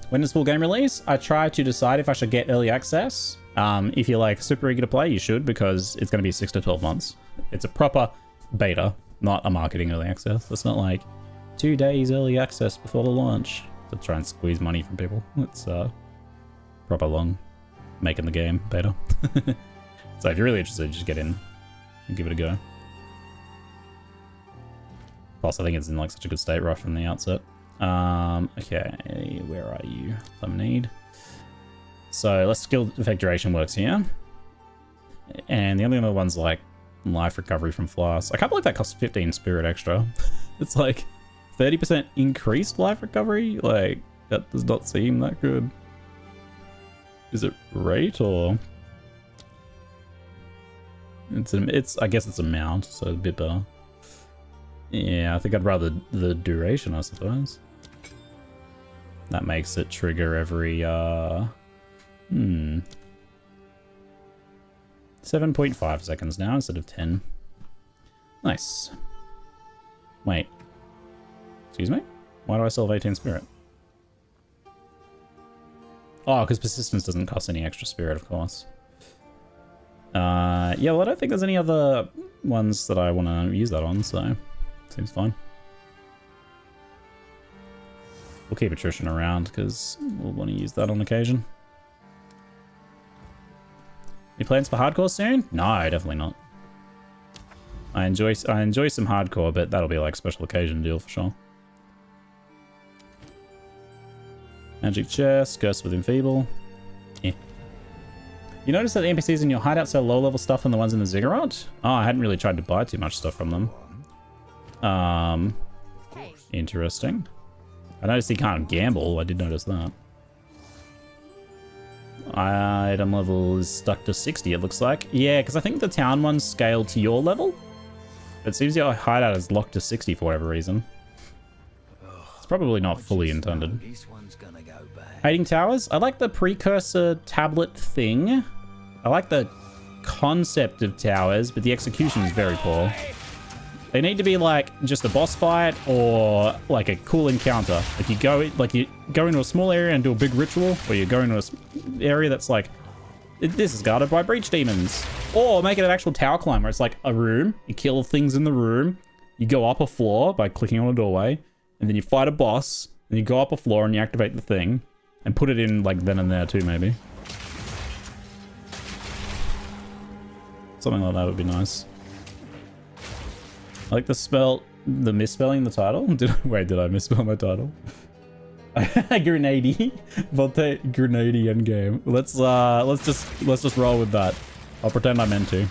When does full game release? I try to decide if I should get early access. If you're like super eager to play, you should, because it's going to be 6 to 12 months. It's a proper beta, not a marketing early access. It's not like 2 days early access before the launch to try and squeeze money from people. It's proper long making the game beta. So if you're really interested, just get in and give it a go. Plus, I think it's in like such a good state right from the outset. Okay, where are you? Some need. So less skill effect duration works here. And the only other one's like life recovery from flasks. I can't believe that costs 15 spirit extra. It's like 30% increased life recovery. Like, that does not seem that good. Is it rate or? It's I guess it's amount, so a bit better. Yeah, I think I'd rather the duration, I suppose. That makes it trigger every 7.5 seconds now instead of 10. Nice. Wait. Excuse me? Why do I still have 18 spirit? Oh, because persistence doesn't cost any extra spirit, of course. Yeah, well, I don't think there's any other ones that I want to use that on, so seems fine. We'll keep attrition around because we'll want to use that on occasion. Any plans for hardcore soon? No, definitely not. I enjoy some hardcore, but that'll be like special occasion deal for sure. Magic chest, curse with enfeeble. Yeah. You notice that the NPCs in your hideout sell low level stuff than the ones in the ziggurat? Oh, I hadn't really tried to buy too much stuff from them. Interesting. I noticed he can't gamble. I did notice that. Item level is stuck to 60, it looks like. Yeah, because I think the town one's scaled to your level. It seems your hideout is locked to 60 for whatever reason. It's probably not fully intended. Hating towers? I like the precursor tablet thing. I like the concept of towers, but the execution is very poor. They need to be like just a boss fight or like a cool encounter. Like you go into a small area and do a big ritual, or you go into an area that's like, this is guarded by breach demons. Or make it an actual tower climb where it's like a room, you kill things in the room, you go up a floor by clicking on a doorway, and then you fight a boss, and you go up a floor and you activate the thing, and put it in like then and there too, maybe. Something like that would be nice. I like the misspelling the title. Did I misspell my title? Grenadier. Voltaic Grenadier Endgame. Let's just roll with that. I'll pretend I meant to.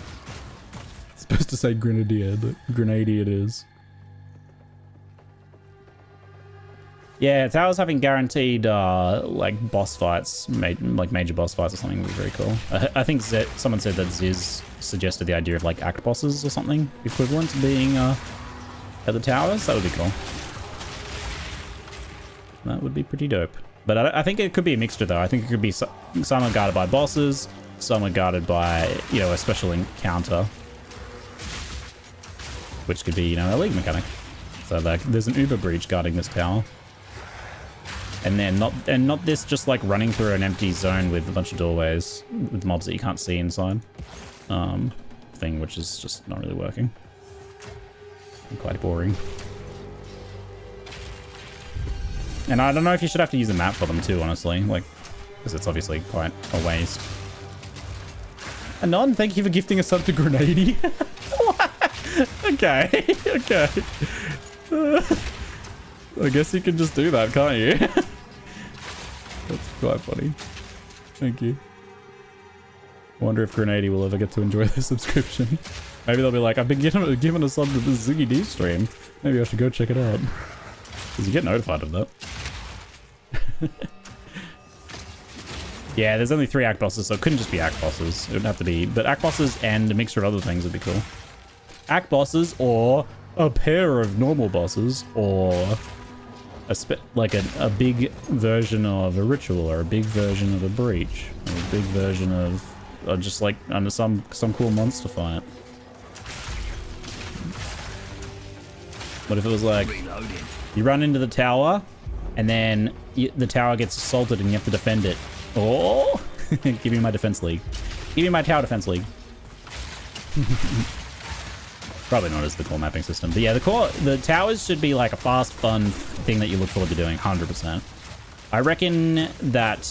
It's supposed to say Grenadier, but Grenadier it is. Yeah, Towers having guaranteed like boss fights, like major boss fights or something would be very cool. I think someone said that Ziz suggested the idea of like act bosses or something equivalent to being at the towers. That would be cool. That would be pretty dope. But I think it could be a mixture though. I think it could be some are guarded by bosses, some are guarded by, you know, a special encounter, which could be, you know, a league mechanic. So like there's an Uber breach guarding this tower. And then not this just like running through an empty zone with a bunch of doorways with mobs that you can't see inside. Thing which is just not really working. And quite boring. And I don't know if you should have to use a map for them too, honestly. Like, because it's obviously quite a waste. Anon, thank you for gifting a sub to Grenadier. Okay, okay. I guess you can just do that, can't you? That's quite funny. Thank you. I wonder if Grenadier will ever get to enjoy the subscription. Maybe they'll be like, I've been given a sub to this Ziggy D stream. Maybe I should go check it out. Because you get notified of that. Yeah, there's only 3 act bosses, so it couldn't just be act bosses. It would have to be, but act bosses and a mixture of other things would be cool. Act bosses, or a pair of normal bosses, or a big version of a ritual, or a big version of a breach, or a big version of just like under some cool monster fight. What if it was like, you run into the tower, and then the tower gets assaulted and you have to defend it. Oh! Give me my defense league. Give me my tower defense league. Probably not as the core mapping system. But yeah, the towers should be like a fast, fun thing that you look forward to doing, 100%. I reckon that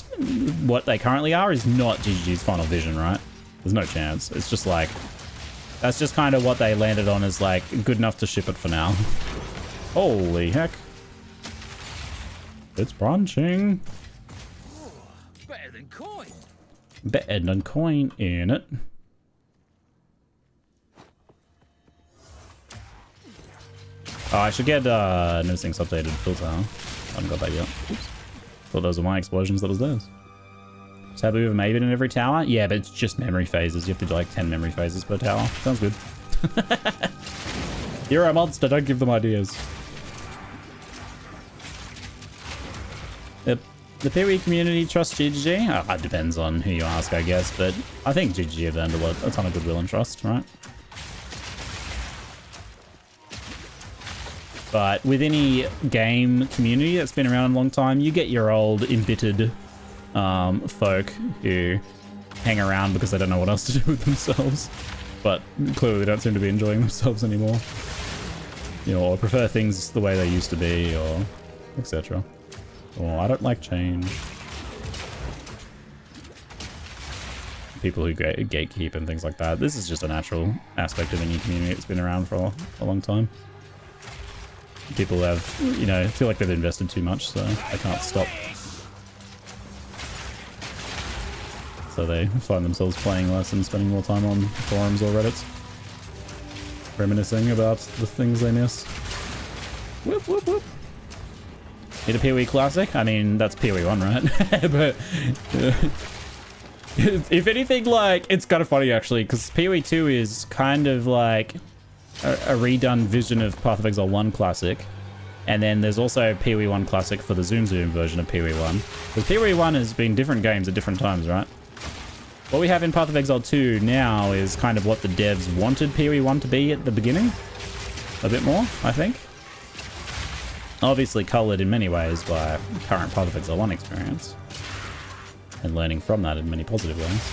what they currently are is not GGG's final vision, right? There's no chance. It's just like, that's just kind of what they landed on as like good enough to ship it for now. Holy heck. It's brunching. Better than coin. Better than coin in it. Oh, I should get no things updated filter. I haven't got that yet. Oops. Thought those were my explosions, that was theirs. Just have we have a Maven in every tower? Yeah, but it's just memory phases. You have to do like 10 memory phases per tower. Sounds good. You're a monster, don't give them ideas. Yep. The PoE community trusts GGG? Oh, it depends on who you ask, I guess, but I think GGG have earned a ton of goodwill and trust, right? But with any game community that's been around a long time, you get your old embittered folk who hang around because they don't know what else to do with themselves. But clearly they don't seem to be enjoying themselves anymore. You know, or prefer things the way they used to be, or etc. Or I don't like change. People who gatekeep and things like that. This is just a natural aspect of any community that's been around for a long time. People have, you know, feel like they've invested too much, so they can't stop. So they find themselves playing less and spending more time on forums or Reddits. Reminiscing about the things they miss. Whoop, whoop, whoop. Need a PoE Classic? I mean, that's PoE 1, right? But if anything, like, it's kind of funny, actually, because PoE 2 is kind of like a redone vision of Path of Exile 1 Classic, and then there's also PoE 1 Classic for the Zoom version of PoE 1. Because PoE 1 has been different games at different times, right? What we have in Path of Exile 2 now is kind of what the devs wanted PoE 1 to be at the beginning. A bit more, I think. Obviously coloured in many ways by current Path of Exile 1 experience. And learning from that in many positive ways.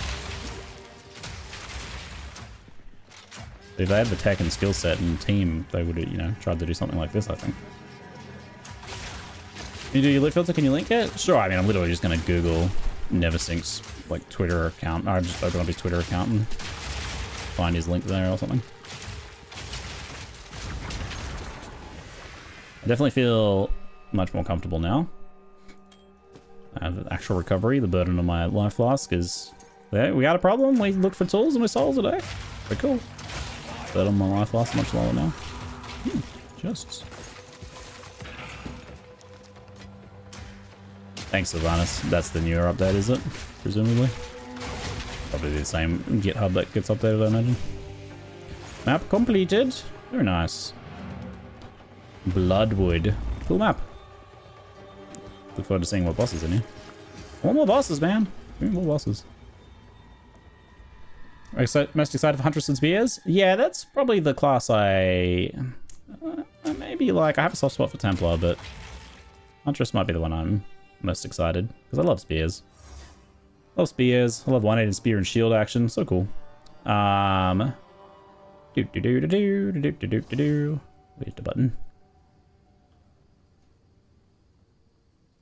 If they had the tech and skill set and team, they would have, you know, tried to do something like this, I think. You do your lit filter, can you link it? Sure, I mean, I'm literally just going to Google Neversink's, like, Twitter account. I'll just open up his Twitter account and find his link there or something. I definitely feel much more comfortable now. I have actual recovery. The burden on my life flask is there. We got a problem. We look for tools and we solve today. Very cool. Burden on my life flask much lower now. Just. Thanks, Sylvanus. That's the newer update, is it? Presumably. Probably the same GitHub that gets updated, I imagine. Map completed. Very nice. Bloodwood. Cool map. Look forward to seeing what bosses in here. More bosses, man. More bosses. Most excited for Huntress and Spears? Yeah, that's probably the class I maybe like. I have a soft spot for Templar, but Huntress might be the one I'm most excited because I love Spears. Love Spears. I love one-handed spear and shield action. So cool. Where's the button?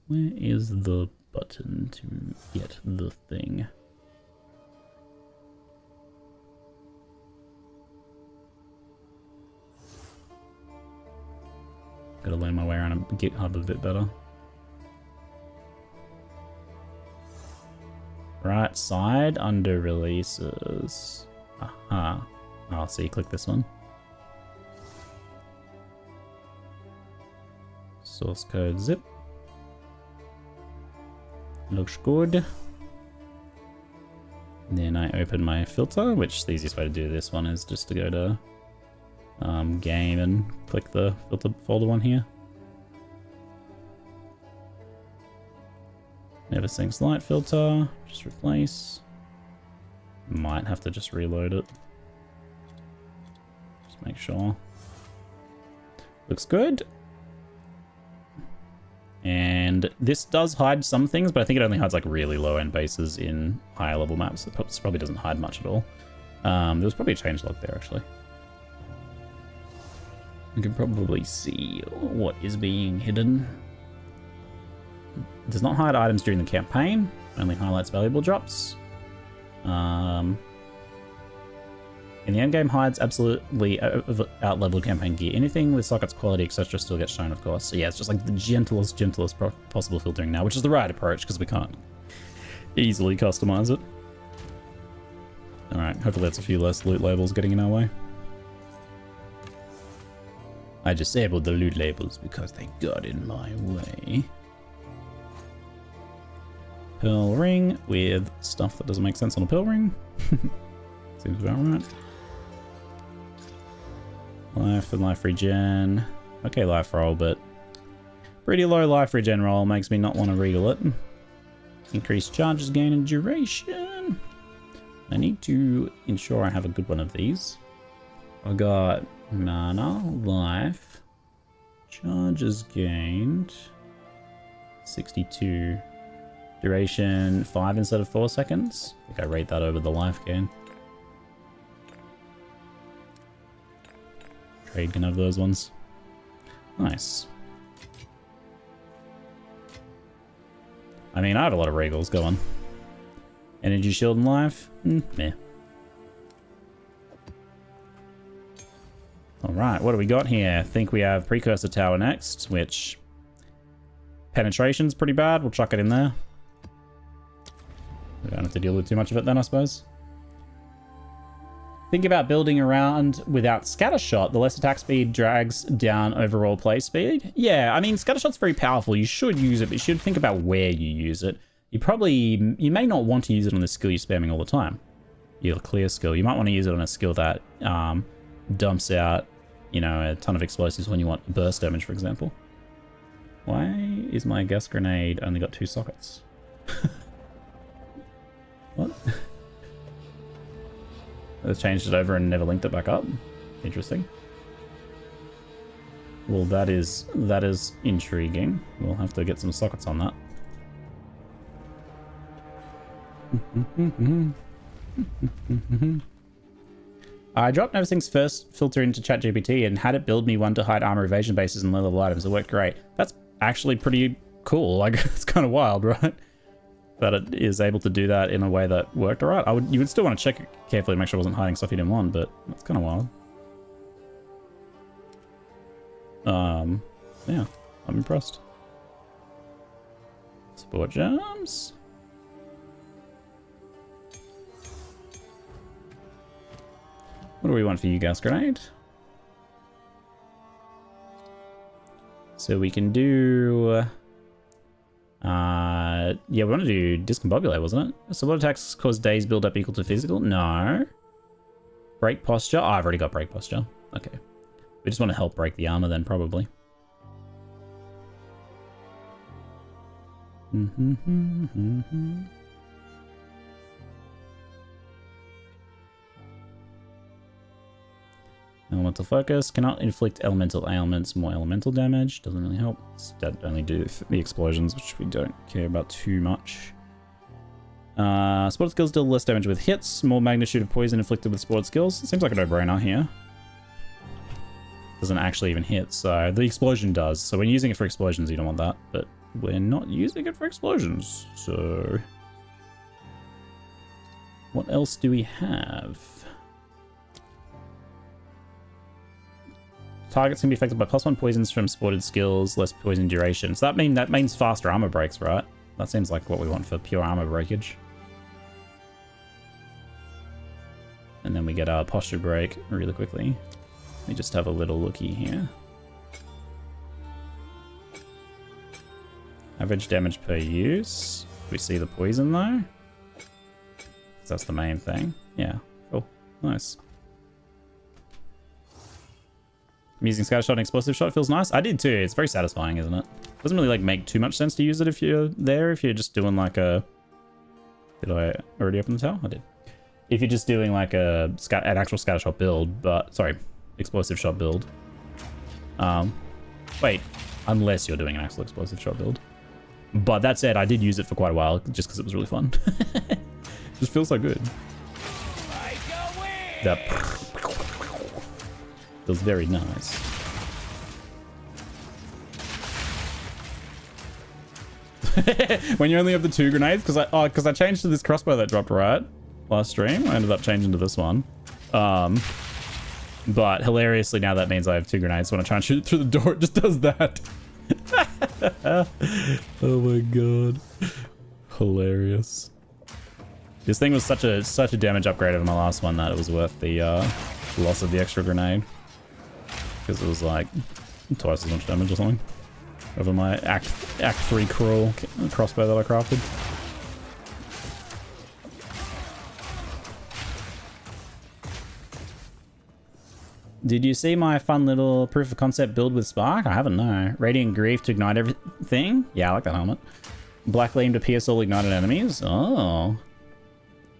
Where is the button to get the thing? Gotta learn my way around a GitHub a bit better. Right side under releases. Aha. Oh, so you click this one. Source code zip. Looks good. Then I open my filter, which the easiest way to do this one is just to go to game and click the filter folder one here. Neversink's light filter, just replace. Might have to just reload it. Just make sure. Looks good. And this does hide some things, but I think it only hides like really low-end bases in higher level maps. It probably doesn't hide much at all. There was probably a changelog there, actually. You can probably see what is being hidden. It does not hide items during the campaign. Only highlights valuable drops. In the endgame, hides absolutely out-leveled campaign gear. Anything with sockets, quality, etc. still gets shown, of course. So yeah, it's just like the gentlest possible filtering now, which is the right approach because we can't easily customize it. Alright, hopefully that's a few less loot labels getting in our way. I disabled the loot labels because they got in my way. Pearl ring with stuff that doesn't make sense on a pearl ring. Seems about right. Life and life regen. Okay, life roll, but pretty low life regen roll makes me not want to regal it. Increased charges, gain, and duration. I need to ensure I have a good one of these. I got mana, life, charges gained, 62, duration 5 instead of 4 seconds. I think I rate that over the life gain. Trade can have those ones. Nice. I mean, I have a lot of regals. Go on. Energy shield and life? Meh. Alright, what do we got here? I think we have Precursor Tower next, which... penetration's pretty bad. We'll chuck it in there. We don't have to deal with too much of it then, I suppose. Think about building around without Scattershot. The less attack speed drags down overall play speed. Yeah, I mean, Scattershot's very powerful. You should use it, but you should think about where you use it. You may not want to use it on the skill you're spamming all the time. Your clear skill. You might want to use it on a skill that dumps out, you know, a ton of explosives when you want burst damage, for example. Why is my gas grenade only got 2 sockets? What? They changed it over and never linked it back up. Interesting. Well, that is intriguing. We'll have to get some sockets on that. I dropped everything's first filter into ChatGPT and had it build me one to hide armor evasion bases and low-level items. It worked great. That's actually pretty cool. Like, it's kind of wild, right? That it is able to do that in a way that worked alright. You would still want to check it carefully to make sure it wasn't hiding stuff you didn't want, but that's kind of wild. Yeah, I'm impressed. Sport gems. What do we want for you, gas grenade? So we can do... yeah, we want to do discombobulate, wasn't it? So what attacks cause days build up equal to physical? No. Break posture? Oh, I've already got break posture. Okay. We just want to help break the armor then, probably. Elemental focus. Cannot inflict elemental ailments. More elemental damage. Doesn't really help. Instead, only do the explosions, which we don't care about too much. Sport skills deal less damage with hits. More magnitude of poison inflicted with sport skills. It seems like a no-brainer here. Doesn't actually even hit, so the explosion does. So when you're using it for explosions, you don't want that. But we're not using it for explosions, so... what else do we have? Targets can be affected by +1 poisons from sported skills, less poison duration. So that means faster armor breaks, right? That seems like what we want for pure armor breakage. And then we get our posture break really quickly. Let me just have a little looky here. Average damage per use. We see the poison though. That's the main thing. Yeah. Cool. Nice. I'm using Scattershot and Explosive Shot. Feels nice. I did too. It's very satisfying, isn't it? Doesn't really like make too much sense to use it if you're there. If you're just doing like a... Did I already open the tower? I did. If you're just doing like an actual Scattershot build, but... Sorry, Explosive Shot build. Wait, unless you're doing an actual explosive shot build. But that said, I did use it for quite a while just because it was really fun. Just feels so good. That feels very nice. When you only have the 2 grenades, because I changed to this crossbow that dropped right last stream. I ended up changing to this one. But hilariously now that means I have 2 grenades. So when I try and shoot it through the door, it just does that. Oh my god, hilarious. This thing was such a damage upgrade over my last one that it was worth the loss of the extra grenade, because it was like twice as much damage or something over my act 3 crawl crossbow that I crafted. Did you see my fun little proof of concept build with Spark? I haven't, no. Radiant Grief to ignite everything? Yeah, I like that helmet. Black Gleam to pierce all ignited enemies? Oh.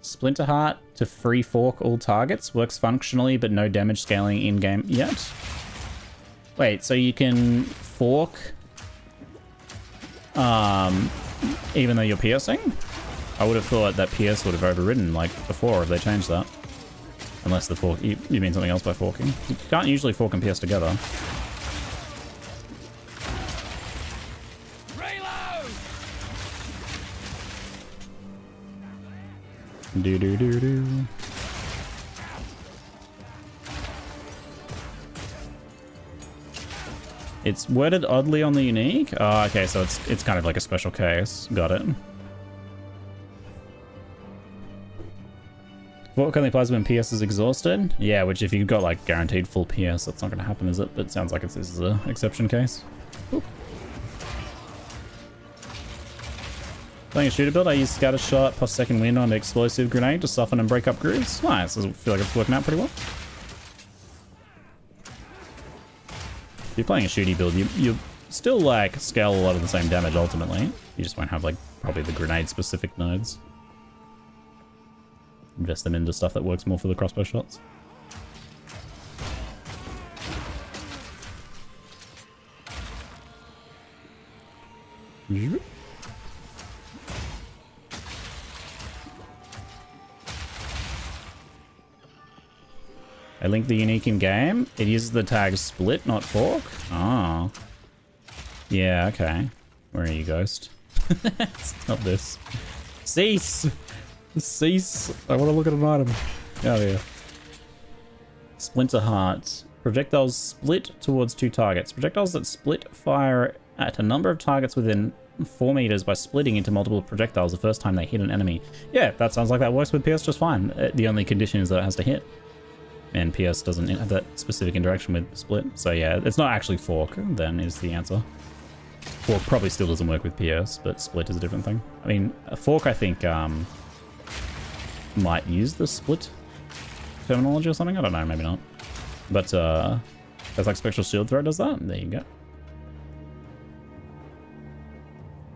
Splinter Heart to free fork all targets. Works functionally, but no damage scaling in-game yet. Wait, so you can fork even though you're piercing? I would have thought that pierce would have overridden like before if they changed that. Unless the fork, you mean something else by forking. You can't usually fork and pierce together. Reload! Do. It's worded oddly on the unique. Oh, okay, so it's kind of like a special case. Got it. Fork only applies when PS is exhausted. Yeah, which if you've got like guaranteed full PS, that's not going to happen, is it? But it sounds like this is an exception case. Ooh. Playing a shooter build, I use scatter shot plus second wind on explosive grenade to soften and break up grooves. Nice, I feel like it's working out pretty well. If you're playing a shooty build, you still like scale a lot of the same damage ultimately. You just won't have like probably the grenade specific nodes. Invest them into stuff that works more for the crossbow shots. I linked the unique in game. It uses the tag split, not fork. Oh. Yeah, okay. Where are you, Ghost? It's not this. Cease! Cease! I want to look at an item. Oh, yeah. Splinter Heart. Projectiles split towards 2 targets. Projectiles that split fire at a number of targets within 4 meters by splitting into multiple projectiles the first time they hit an enemy. Yeah, that sounds like that works with PS just fine. The only condition is that it has to hit. And PS doesn't have that specific interaction with split. So yeah, it's not actually fork, then is the answer. Fork probably still doesn't work with PS, but split is a different thing. I mean, a fork I think might use the split terminology or something. I don't know, maybe not. But that's like Spectral Shield Throw does that. There you go.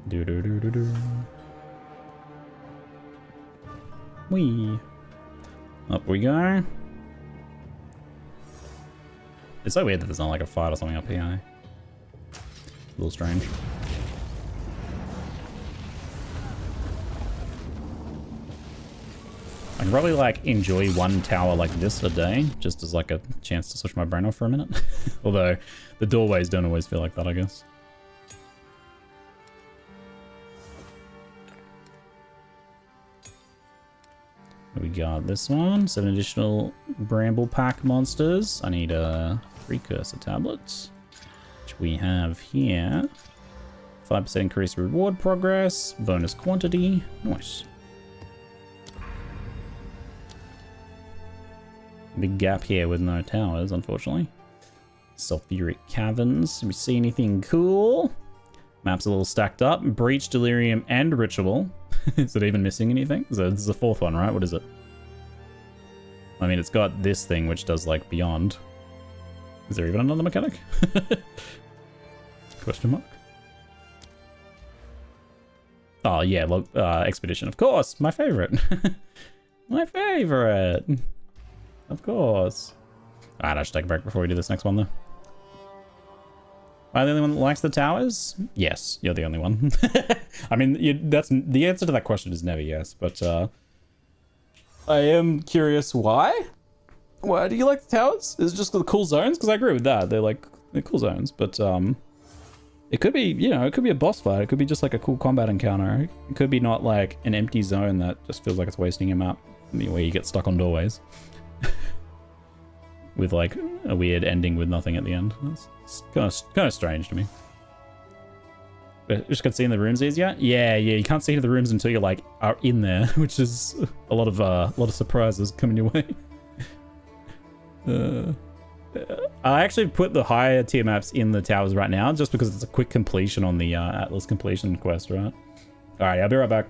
Do. Whee. Up we go. It's so weird that there's not like a fight or something up here. A little strange. I can probably like enjoy one tower like this a day, just as like a chance to switch my brain off for a minute. Although the doorways don't always feel like that, I guess. We got this one, 7 additional Bramble Pack monsters. I need a precursor tablet, which we have here. 5% increased reward progress, bonus quantity. Nice. Big gap here with no towers, unfortunately. Sulfuric Caverns. Do we see anything cool? Map's a little stacked up. Breach, Delirium, and Ritual. Is it even missing anything? So this is the 4th one, right? What is it? I mean, it's got this thing, which does, like, Beyond. Is there even another mechanic? Question mark? Oh, yeah, look, Expedition. Of course, my favorite. My favorite. Of course. Alright, I should take a break before we do this next one, though. Am I the only one that likes the towers? Yes, you're the only one. I mean, that's the answer to that question is never yes, but I am curious why. Why do you like the towers? Is it just the cool zones? Because I agree with that. They're cool zones, but it could be, you know, it could be a boss fight. It could be just like a cool combat encounter. It could be not like an empty zone that just feels like it's wasting your map, where you get stuck on doorways. With like a weird ending with nothing at the end. It's kind of strange to me. But just got see in the rooms easier. Yeah, you can't see into the rooms until you're like are in there, which is a lot of surprises coming your way. I actually put the higher tier maps in the towers right now, just because it's a quick completion on the Atlas completion quest, right? All right, I'll be right back.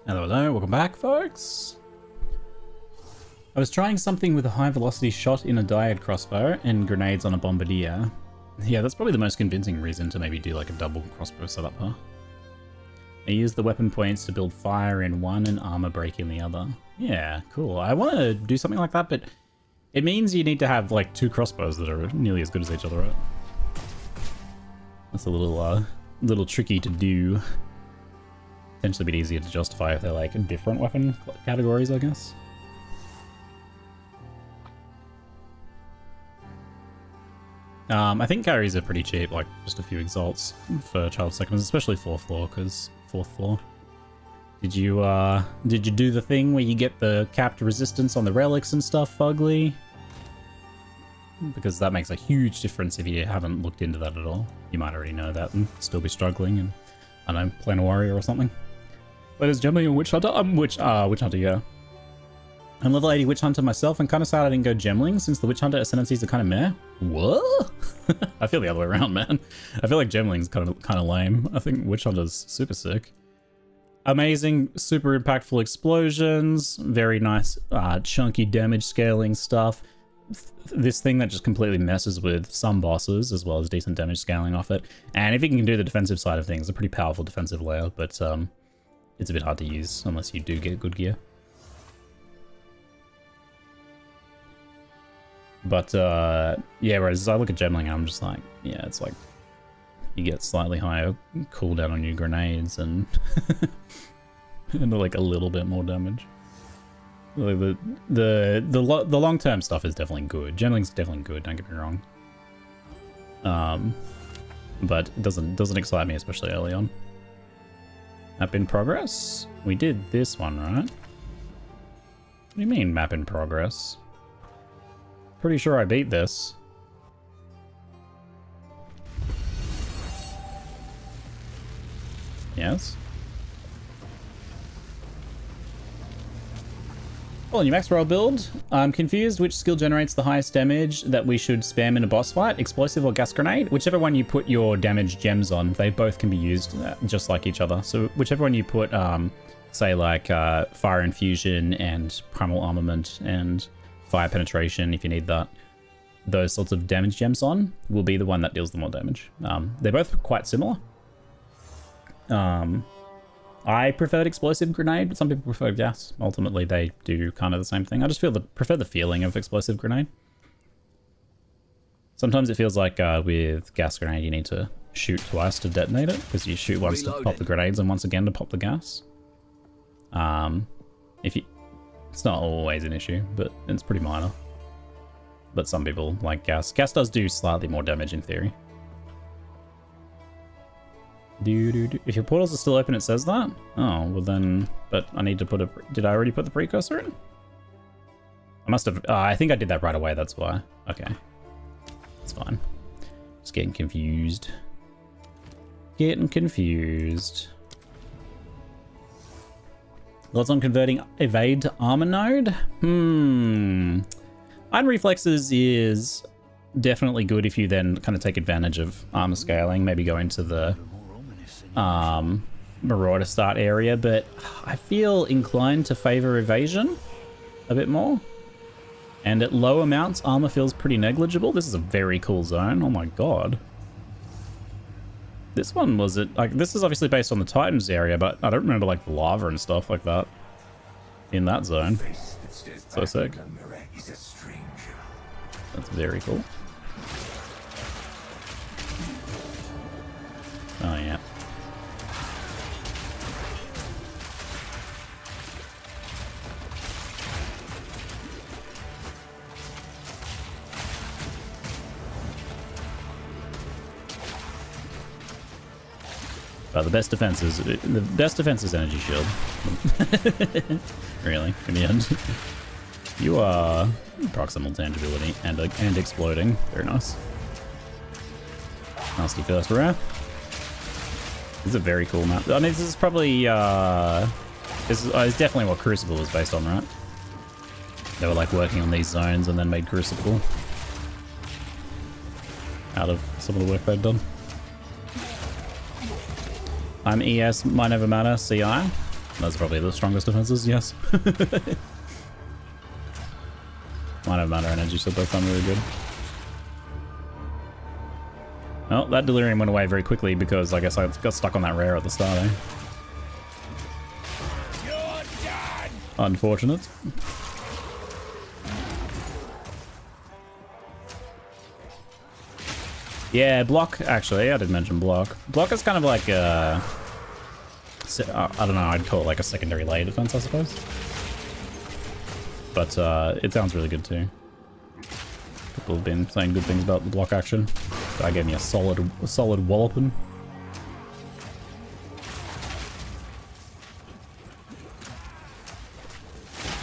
Hello, welcome back, folks. I was trying something with a high velocity shot in a diode crossbow and grenades on a bombardier. Yeah, that's probably the most convincing reason to maybe do like a double crossbow setup, huh? I used the weapon points to build fire in one and armor break in the other. Yeah, cool. I want to do something like that, but it means you need to have like two crossbows that are nearly as good as each other, right? That's a little tricky to do. Potentially a bit easier to justify if they're like different weapon categories, I guess. I think carries are pretty cheap, like just a few exalts for child seconds, especially 4th floor, because 4th floor. Did you do the thing where you get the capped resistance on the relics and stuff, Fugly? Because that makes a huge difference if you haven't looked into that at all. You might already know that and still be struggling and, I don't know, playing a warrior or something. Ladies and gentlemen, Witch Hunter? Witch Hunter, yeah. I'm level 80 Witch Hunter myself and kind of sad I didn't go Gemling since the Witch Hunter Ascendancies are kind of meh. What? I feel the other way around, man. I feel like Gemling's kind of lame. I think Witch Hunter's super sick. Amazing, super impactful explosions, very nice chunky damage scaling stuff. This thing that just completely messes with some bosses as well as decent damage scaling off it. And if you can do the defensive side of things, a pretty powerful defensive layer, but it's a bit hard to use unless you do get good gear. But yeah, whereas I look at Gemling and I'm just like, yeah, it's like you get slightly higher cooldown on your grenades and and like a little bit more damage. Like the long term stuff is definitely good. Gemling's definitely good. Don't get me wrong. But it doesn't excite me, especially early on. Map in progress. We did this one, right? What do you mean map in progress? Pretty sure I beat this. Yes. Well, new Maxroll build. I'm confused which skill generates the highest damage that we should spam in a boss fight, explosive or gas grenade. Whichever one you put your damage gems on, they both can be used just like each other. So whichever one you put, say like fire infusion and primal armament and fire penetration, if you need that, those sorts of damage gems on, will be the one that deals the more damage. They're both quite similar. I preferred explosive grenade, but some people prefer gas. Ultimately, they do kind of the same thing. I just prefer the feeling of explosive grenade. Sometimes it feels like with gas grenade, you need to shoot twice to detonate it, because you shoot once to pop the grenades and once again to pop the gas. It's not always an issue, but it's pretty minor. But some people like gas. Gas does do slightly more damage in theory. If your portals are still open, it says that? Oh, well then, but I need to put did I already put the precursor in? I must have, I think I did that right away, that's why. Okay. It's fine. Just getting confused. Getting confused. Thoughts on converting evade to armor node? Iron reflexes is definitely good if you then kind of take advantage of armor scaling, maybe go into the Marauder start area, but I feel inclined to favor evasion a bit more. And at low amounts, armor feels pretty negligible. This is a very cool zone. Oh my god. This one was it like this is obviously based on the Titans area, but I don't remember like the lava and stuff like that in that zone. So sick. That's very cool. Oh yeah. But the best defense is energy shield. Really, in the end. You are proximal tangibility and exploding. Very nice. Nasty first rare. This is a very cool map. I mean, this is probably this is definitely what Crucible was based on, right? They were like working on these zones and then made Crucible out of some of the work they've done. I'm ES, Mind Over Matter, CI. Those are probably the strongest defenses, yes. Mind Over Matter Energy Shield both done really good. Oh, that delirium went away very quickly because I guess I got stuck on that rare at the start, eh? Unfortunate. Yeah, block, actually, I did mention block. Block is kind of like a, I don't know, I'd call it like a secondary layer defense, I suppose. But it sounds really good too. People have been saying good things about the block action. That gave me a solid walloping.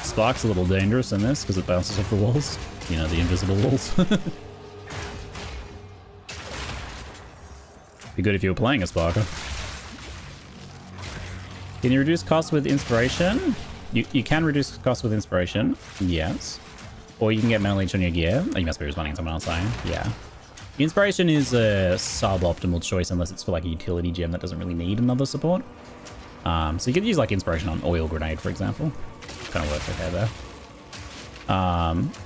Spark's a little dangerous in this because it bounces off the walls. You know, the invisible walls. Be good if you were playing a Sparker. Can you reduce cost with inspiration? You can reduce cost with inspiration, yes. Or you can get Mana Leech on your gear. Oh, you must be responding to someone else saying, yeah. Inspiration is a suboptimal choice unless it's for like a utility gem that doesn't really need another support. So you could use like inspiration on Oil Grenade, for example. Kind of works okay there.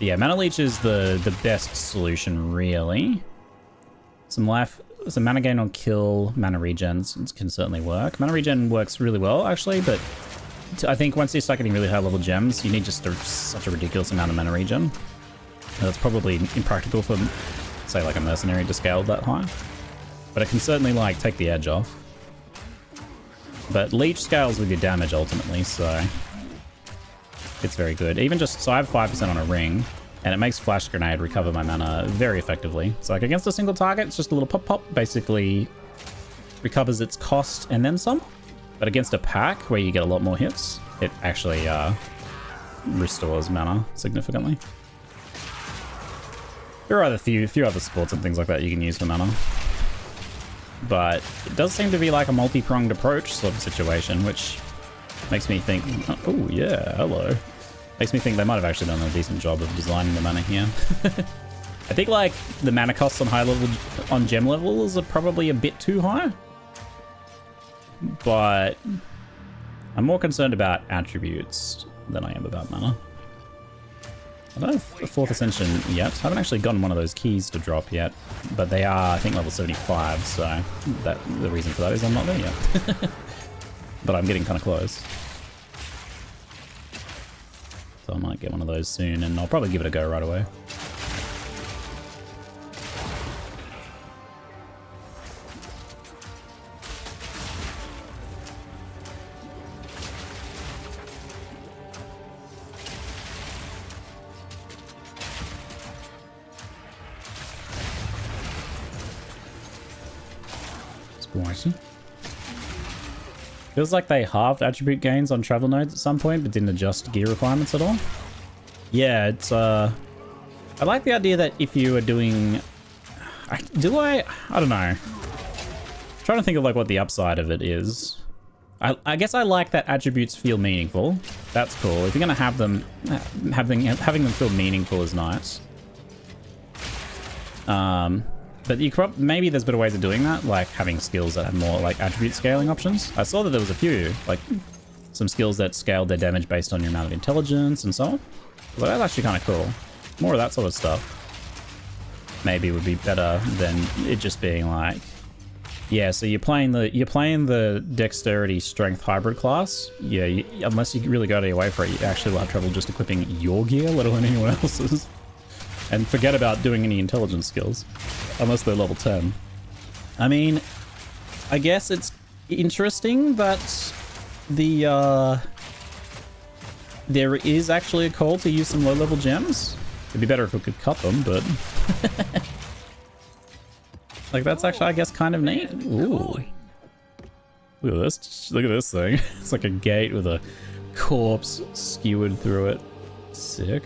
Yeah, Mana Leech is the best solution, really. Some mana gain on kill, mana regens can certainly work. Mana regen works really well, actually, but I think once you start getting really high level gems, you need just such a ridiculous amount of mana regen. That's probably impractical for, say, like a mercenary to scale that high. But it can certainly, like, take the edge off. But Leech scales with your damage, ultimately, so it's very good. Even just, so I have 5% on a ring, and it makes Flash Grenade recover my mana very effectively. So, like, against a single target, it's just a little pop-pop, basically recovers its cost and then some. But against a pack, where you get a lot more hits, it actually restores mana significantly. There are a few other supports and things like that you can use for mana. But it does seem to be like a multi-pronged approach sort of situation, which makes me think, oh yeah, hello. Makes me think they might have actually done a decent job of designing the mana here. I think like the mana costs on high level, on gem levels are probably a bit too high. But I'm more concerned about attributes than I am about mana. I don't have a 4th Ascension yet. I haven't actually gotten one of those keys to drop yet, but they are, I think, level 75, so the reason for that is I'm not there yet. But I'm getting kind of close. So I might get one of those soon, and I'll probably give it a go right away. Spicy. Feels like they halved attribute gains on travel nodes at some point, but didn't adjust gear requirements at all. Yeah, it's I like the idea that if you are doing, I don't know. I'm trying to think of like what the upside of it is. I guess I like that attributes feel meaningful. That's cool. If you're gonna have them, having them feel meaningful is nice. But you could maybe there's better ways of doing that, like having skills that have more like attribute scaling options. I saw that there was a few, like some skills that scaled their damage based on your amount of intelligence and so on. But that's actually kind of cool. More of that sort of stuff maybe would be better than it just being like, yeah. So you're playing the dexterity strength hybrid class. Yeah, unless you really go out of your way for it, you actually will have trouble just equipping your gear, let alone anyone else's. And forget about doing any intelligence skills, unless they're level 10. I mean, I guess it's interesting that there is actually a call to use some low-level gems. It'd be better if we could cut them, but like that's actually, I guess, kind of neat. Ooh, look at this! Look at this thing. It's like a gate with a corpse skewered through it. Sick.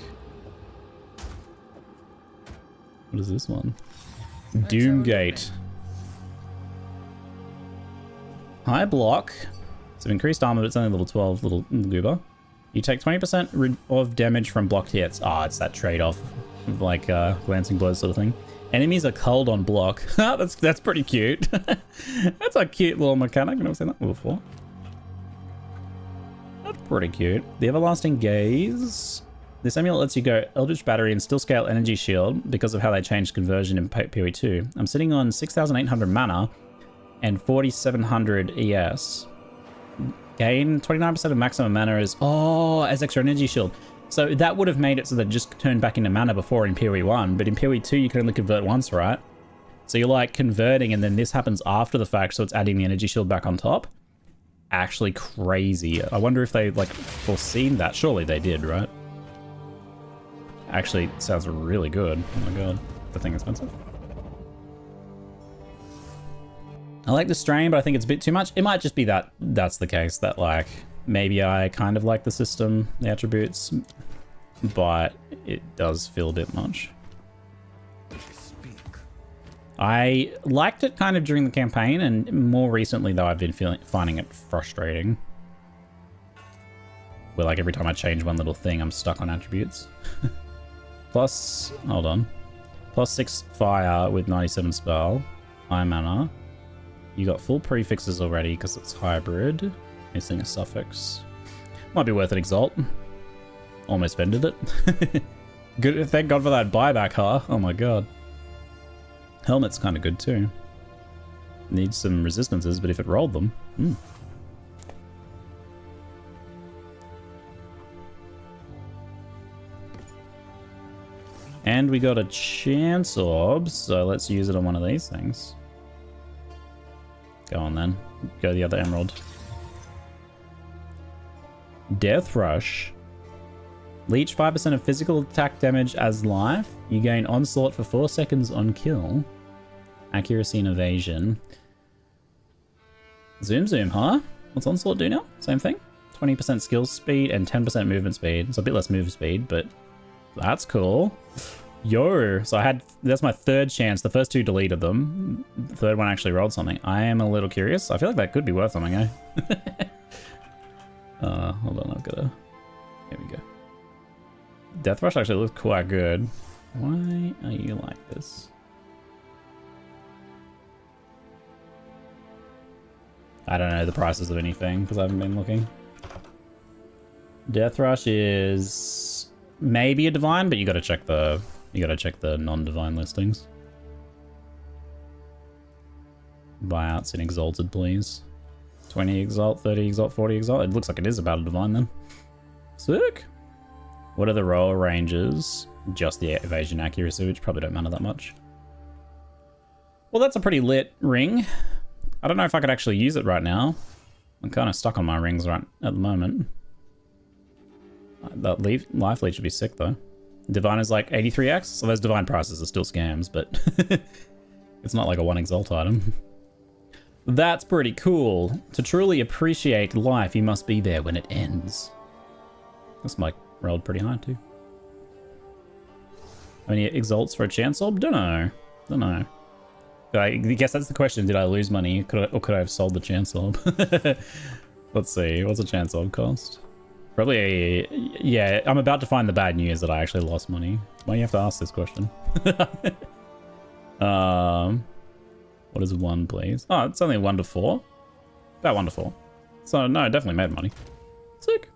What is this one? Doomgate. High block. So increased armor, but it's only level 12, little goober. You take 20% of damage from blocked hits. Ah, it's that trade-off of like glancing blows sort of thing. Enemies are culled on block. that's pretty cute. That's a cute little mechanic. I've never seen that before. That's pretty cute. The Everlasting Gaze. This amulet lets you go Eldritch Battery and still scale Energy Shield because of how they changed conversion in PoE2. I'm sitting on 6,800 mana and 4,700 ES. Gain 29% of maximum mana as extra Energy Shield. So that would have made it so that it just turned back into mana before in PoE1, but in PoE2 you can only convert once, right? So you're like converting and then this happens after the fact, so it's adding the Energy Shield back on top. Actually crazy. I wonder if they like foreseen that. Surely they did, right? Actually, sounds really good. Oh my god. The thing expensive. I like the strain, but I think it's a bit too much. It might just be that that's the case, that like maybe I kind of like the system, the attributes, but it does feel a bit much. I liked it kind of during the campaign, and more recently though I've been finding it frustrating. where like every time I change one little thing, I'm stuck on attributes. Plus, hold on. Plus 6 fire with 97 spell. High mana. You got full prefixes already because it's hybrid. Missing a suffix. Might be worth an exalt. Almost vended it. Good. Thank God for that buyback, huh? Oh my god. Helmet's kind of good too. Needs some resistances, but if it rolled them. And we got a chance orb, so let's use it on one of these things. Go on then. Go the other emerald. Death Rush. Leech 5% of physical attack damage as life. You gain onslaught for 4 seconds on kill. Accuracy and evasion. Zoom zoom, huh? What's onslaught do now? Same thing? 20% skill speed and 10% movement speed. It's a bit less move speed, but that's cool. Yo, so that's my third chance. The first two deleted them. The third one actually rolled something. I am a little curious. I feel like that could be worth something, eh? Hold on, I've got to... Here we go. Death Rush actually looks quite good. Why are you like this? I don't know the prices of anything because I haven't been looking. Death Rush is maybe a divine, but you gotta check the non-divine listings. Buyouts in Exalted, please. 20 Exalt, 30 Exalt, 40 Exalt. It looks like it is about a divine then. Sick. What are the roll ranges? Just the evasion accuracy, which probably don't matter that much. Well, that's a pretty lit ring. I don't know if I could actually use it right now. I'm kind of stuck on my rings right at the moment. That life leech would be sick though. Divine is like 83x, so those divine prices are still scams, but it's not like a 1 exalt item. That's pretty cool. To truly appreciate life, you must be there when it ends. This mic rolled pretty high too. How many exalts for a chance orb? Don't know. I guess that's the question. Did I lose money? Or could I have sold the chance orb? Let's see. What's a chance orb cost? Probably yeah, I'm about to find the bad news that I actually lost money. Why do you have to ask this question? What is 1, please? Oh, it's only 1 to 4. About 1 to 4. So no, I definitely made money. Sick.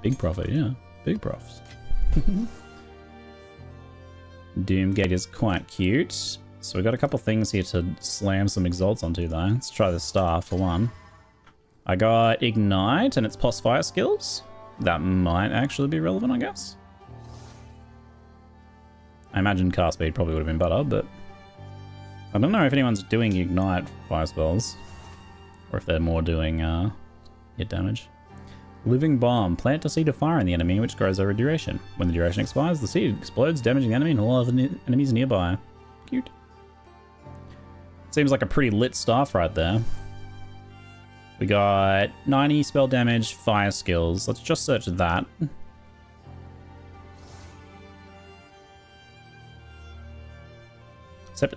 Big profit, yeah. Big profits. Doomgate is quite cute. So we've got a couple things here to slam some exalts onto though. Let's try the star for one. I got Ignite and its plus fire skills. That might actually be relevant, I guess. I imagine cast speed probably would have been better, but I don't know if anyone's doing Ignite fire spells. Or if they're more doing hit damage. Living Bomb. Plant a seed of fire in the enemy, which grows over duration. When the duration expires, the seed explodes, damaging the enemy and all other enemies nearby. Cute. Seems like a pretty lit staff right there. We got 90 spell damage, fire skills. Let's just search that.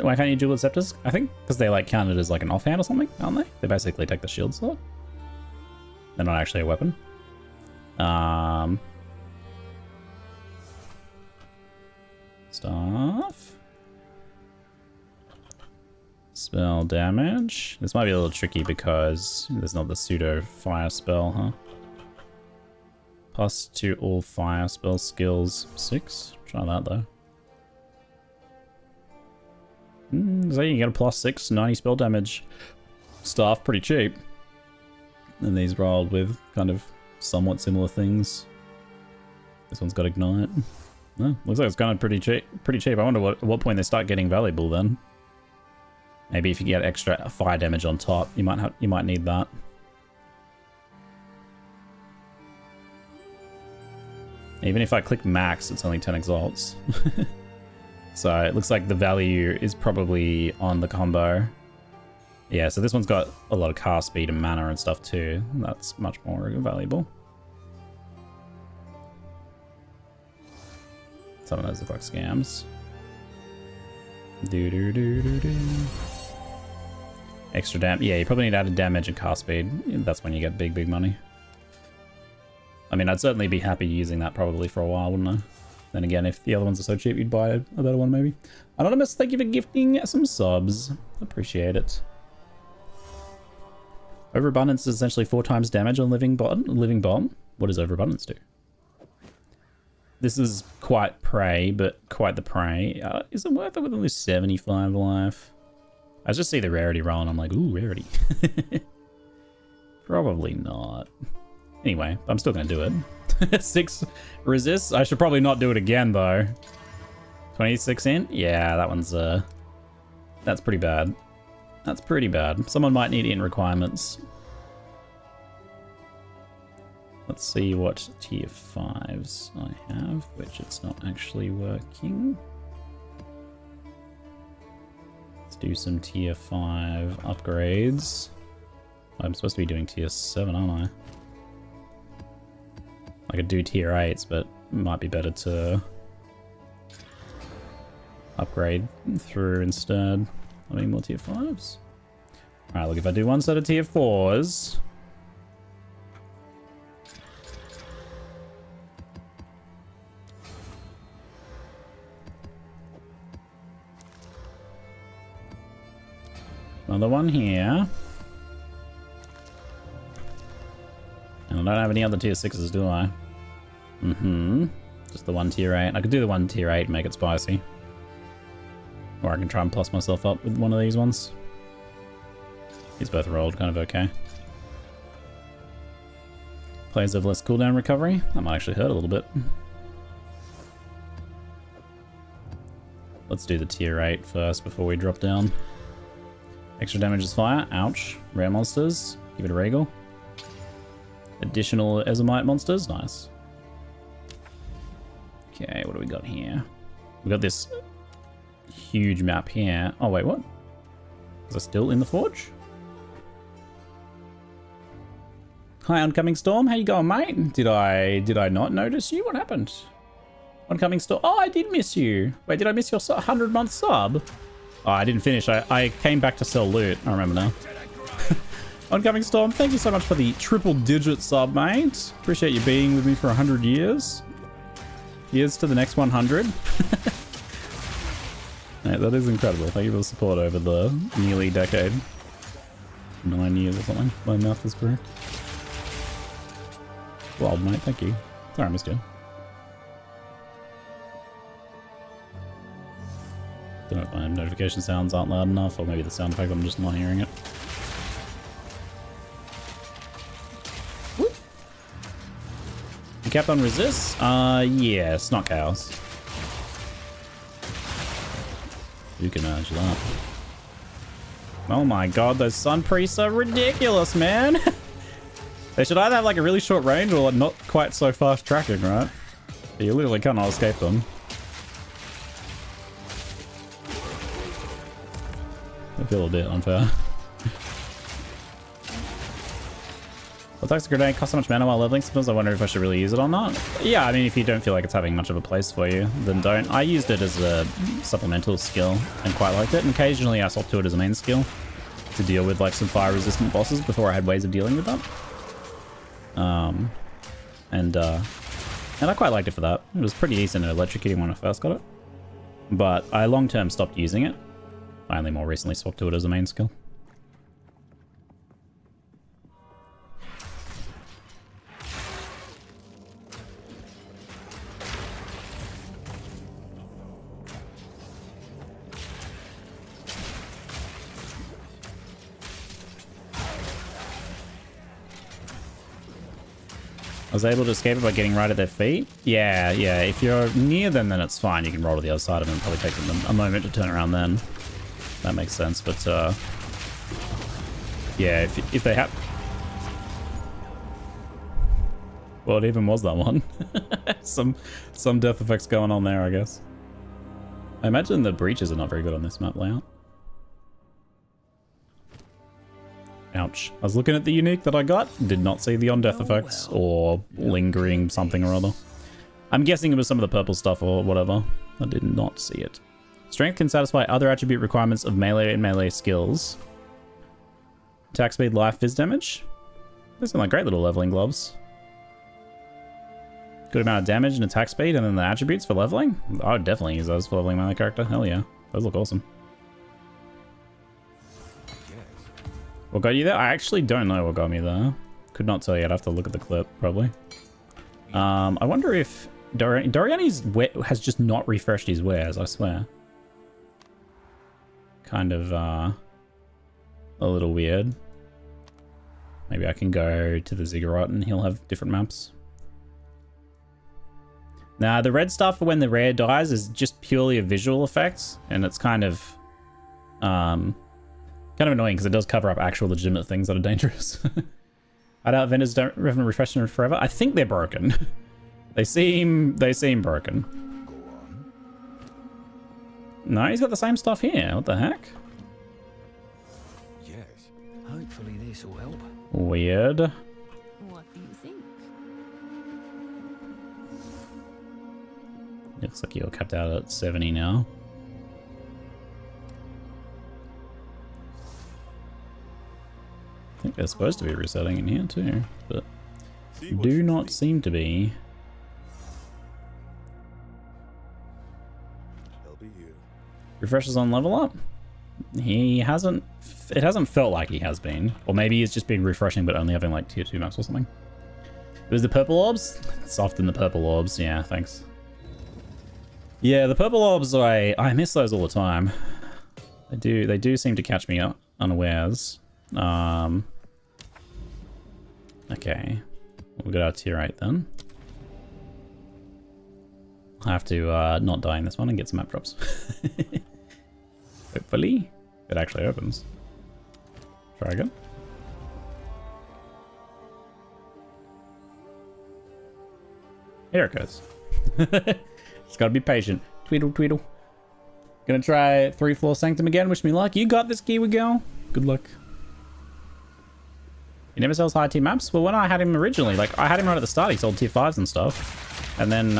Why can't you dual scepters? I think because they like counted as like an offhand or something, aren't they? They basically take the shield slot. They're not actually a weapon. Stuff. Spell damage. This might be a little tricky because there's not the pseudo fire spell, huh? Plus to all fire spell skills 6. Try that though. So you get a plus 6, 90 spell damage. Staff pretty cheap. And these rolled with kind of somewhat similar things. This one's got Ignite. Oh, looks like it's kind of pretty cheap. I wonder at what point they start getting valuable then. Maybe if you get extra fire damage on top, you might need that. Even if I click max, it's only 10 exalts. So it looks like the value is probably on the combo. Yeah, so this one's got a lot of cast speed and mana and stuff too. That's much more valuable. Some of those look like scams. Extra damage. Yeah, you probably need added damage and cast speed. That's when you get big money. I mean, I'd certainly be happy using that probably for a while, wouldn't I? Then again, if the other ones are so cheap, you'd buy a better one maybe. Anonymous, thank you for gifting some subs. Appreciate it. Overabundance is essentially 4 times damage on living bomb. What does overabundance do? This is quite prey, but quite the prey. Is it worth it with only 75 life? I just see the rarity roll and I'm like, ooh, rarity. Probably not. Anyway, I'm still gonna do it. 6 resists. I should probably not do it again though. 26 in? Yeah, that one's that's pretty bad. That's pretty bad. Someone might need in requirements. Let's see what tier 5s I have, which it's not actually working. Let's do some tier 5 upgrades. I'm supposed to be doing tier 7, aren't I? I could do tier 8s, but it might be better to upgrade through instead. I mean, more tier 5s. Alright, look, if I do one set of tier 4s... Another one here. And I don't have any other tier 6s, do I? Just the one tier 8. I could do the one tier 8 and make it spicy. Or I can try and plus myself up with one of these ones. These both rolled kind of okay. Players have less cooldown recovery. That might actually hurt a little bit. Let's do the tier 8 first before we drop down. Extra damage is fire. Ouch. Rare monsters. Give it a regal. Additional Ezomite monsters. Nice. Okay, what do we got here? We got this huge map here. Oh, wait, what? Is I still in the forge? Hi, Oncoming Storm. How you going, mate? Did I not notice you? What happened? Oncoming Storm. Oh, I did miss you. Wait, did I miss your 100-month sub? Oh, I didn't finish. I came back to sell loot. I remember now. Oncoming Storm, thank you so much for the triple-digit sub, mate. Appreciate you being with me for 100 years. Here's to the next 100. Mate, that is incredible. Thank you for the support over the nearly decade. 9 years or something. My math is correct. Wild, mate. Thank you. Sorry I missed you. Don't know if my notification sounds aren't loud enough, or maybe the sound effect, I'm just not hearing it. Whoop. You kept on resist? Yeah, it's not chaos. You can manage that. Oh my god, those sun priests are ridiculous, man! They should either have like a really short range or not quite so fast tracking, right? You literally cannot escape them. I feel a bit unfair. Voltaic Grenadier costs so much mana while leveling. Sometimes I wonder if I should really use it or not. Yeah, I mean, if you don't feel like it's having much of a place for you, then don't. I used it as a supplemental skill and quite liked it. And occasionally I swapped to it as a main skill to deal with like some fire-resistant bosses before I had ways of dealing with that. And I quite liked it for that. It was pretty decent at electrocuting when I first got it. But I long-term stopped using it. I only more recently swapped to it as a main skill. I was able to escape it by getting right at their feet. Yeah. If you're near them, then it's fine. You can roll to the other side of them. It probably takes them a moment to turn around then. That makes sense, but yeah, if they have... What even was that one? some death effects going on there, I guess. I imagine the breaches are not very good on this map layout. Ouch. I was looking at the unique that I got, did not see the on-death effects or lingering something or other. I'm guessing it was some of the purple stuff or whatever. I did not see it. Strength can satisfy other attribute requirements of melee and melee skills. Attack speed, life, phys damage. Those sound like great little leveling gloves. Good amount of damage and attack speed, and then the attributes for leveling. I would definitely use those for leveling my character. Hell yeah. Those look awesome. What got you there? I actually don't know what got me there. Could not tell you. I'd have to look at the clip, probably. I wonder if Doriani's has just not refreshed his wares, I swear. Kind of, a little weird. Maybe I can go to the Ziggurat and he'll have different maps. Now, the red stuff for when the rare dies is just purely a visual effect, and it's kind of annoying because it does cover up actual legitimate things that are dangerous. I doubt vendors don't haven't refreshed them forever. I think they're broken. They seem broken. No, he's got the same stuff here. What the heck? Yes. Hopefully this will help. Weird. What do you think? Looks like you're capped out at 70 now. I think they're supposed to be resetting in here too, but do not seem to be. Refreshes on level up. He hasn't. It hasn't felt like he has been, or maybe he's just been refreshing, but only having like tier 2 maps or something. It was the purple orbs. It's often the purple orbs. Yeah, thanks. Yeah, the purple orbs. I miss those all the time. They do seem to catch me up unawares. Okay, we'll get our tier 8 then. I have to not die in this one and get some map drops. Hopefully it actually opens. Try again. Here it goes. Just gotta be patient. Tweedle tweedle. Gonna try 3 floor sanctum again. Wish me luck. You got this, Kiwi girl. Good luck. He never sells high tier maps? Well, when I had him originally, like I had him right at the start, he sold tier 5s and stuff. And then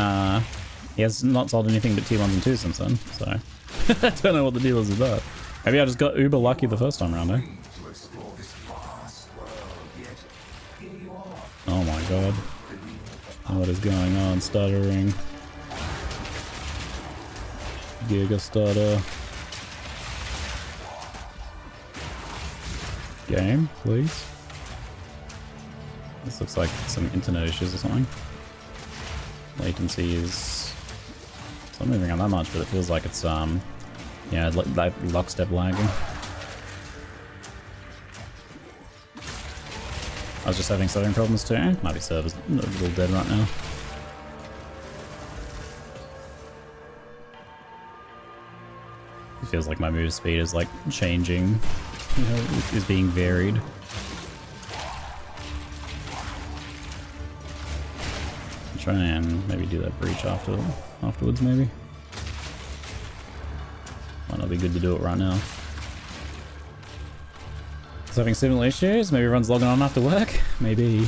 he has not sold anything but tier 1s and 2s since then, so I don't know what the deal is with that. Maybe I just got uber lucky the first time around, eh? Oh my god. What is going on? Stuttering. Giga stutter. Game, please. This looks like some internet issues or something. Latency is... It's not moving on that much, but it feels like it's, yeah, like lockstep lagging. I was just having serving problems too. Might be servers a little dead right now. It feels like my move speed is like changing, you know, is being varied. Try and maybe do that breach afterwards maybe. Might not be good to do it right now. It's having similar issues. Maybe everyone's logging on after work. Maybe.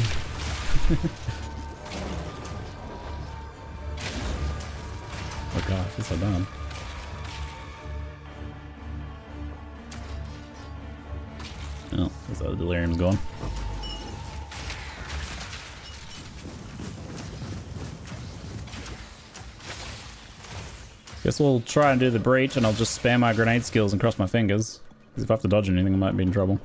Oh gosh, it's so bad. Oh, looks like the delirium's gone. Guess we'll try and do the breach, and I'll just spam my grenade skills and cross my fingers. Because if I have to dodge anything, I might be in trouble.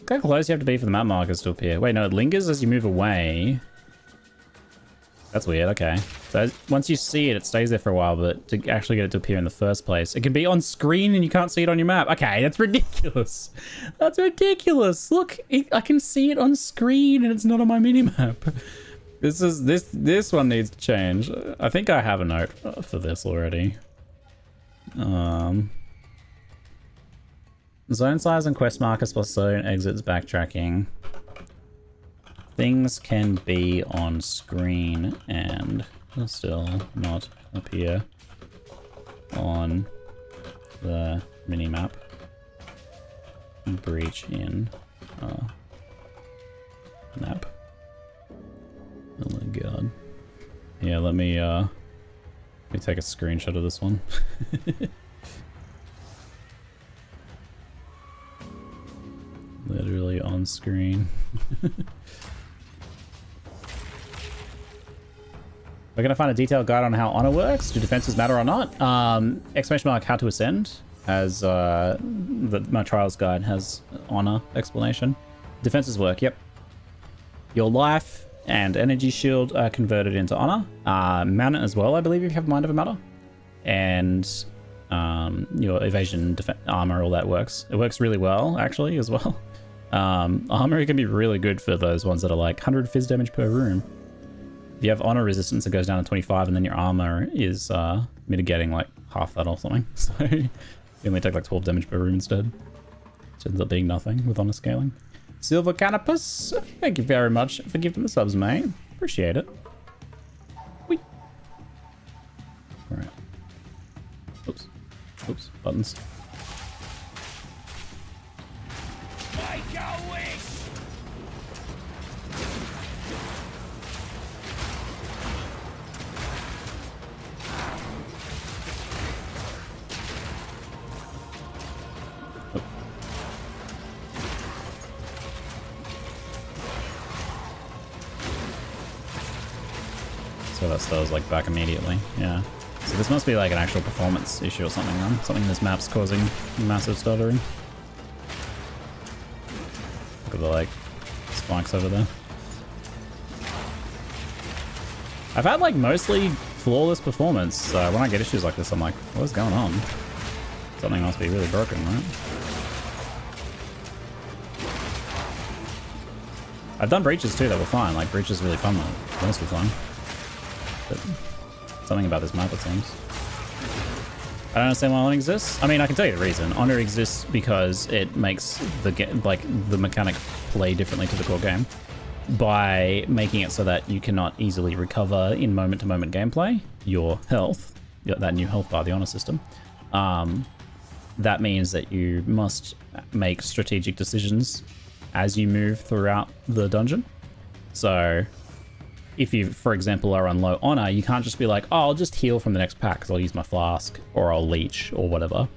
Look how close you have to be for the map markers to appear. Wait, no, it lingers as you move away. That's weird, okay. So once you see it, it stays there for a while, but to actually get it to appear in the first place, it can be on screen and you can't see it on your map. Okay, that's ridiculous. That's ridiculous. Look, I can see it on screen and it's not on my minimap. This one needs to change. I think I have a note for this already. Zone size and quest markers plus zone exits backtracking. Things can be on screen and still not appear on the minimap. Breach in map. Oh my god. Yeah, let me Let me take a screenshot of this one. Literally on screen. We're going to find a detailed guide on how honor works. Do defenses matter or not? Exclamation mark how to ascend has my trials guide has honor explanation. Defenses work, yep. Your life and energy shield are converted into honor. Mana as well, I believe, if you have Mind of a Matter. And your evasion, armor, all that works. It works really well, actually, as well. Armor can be really good for those ones that are like 100 fizz damage per room. If you have honor resistance, it goes down to 25, and then your armor is mitigating like half that or something. So you only take like 12 damage per room instead. Which ends up being nothing with honor scaling. Silver Canopus, thank you very much for giving the subs, mate. Appreciate it. Whee. Alright. Oops. Oops. Buttons. So that stars like back immediately, yeah. So this must be like an actual performance issue or something then. Something in this map's causing massive stuttering. Look at the like spikes over there. I've had like mostly flawless performance. When I get issues like this, I'm like, what's going on? Something must be really broken, right? I've done breaches too that were fine. Like breach is really fun though. Mostly fun. But something about this map, it seems. I don't understand why honor exists. I mean, I can tell you the reason. Honor exists because it makes the mechanic play differently to the core game by making it so that you cannot easily recover in moment-to-moment gameplay your health, that new health bar, the honor system. That means that you must make strategic decisions as you move throughout the dungeon. So if you, for example, are on low honor, you can't just be like, oh, I'll just heal from the next pack because I'll use my flask or I'll leech or whatever.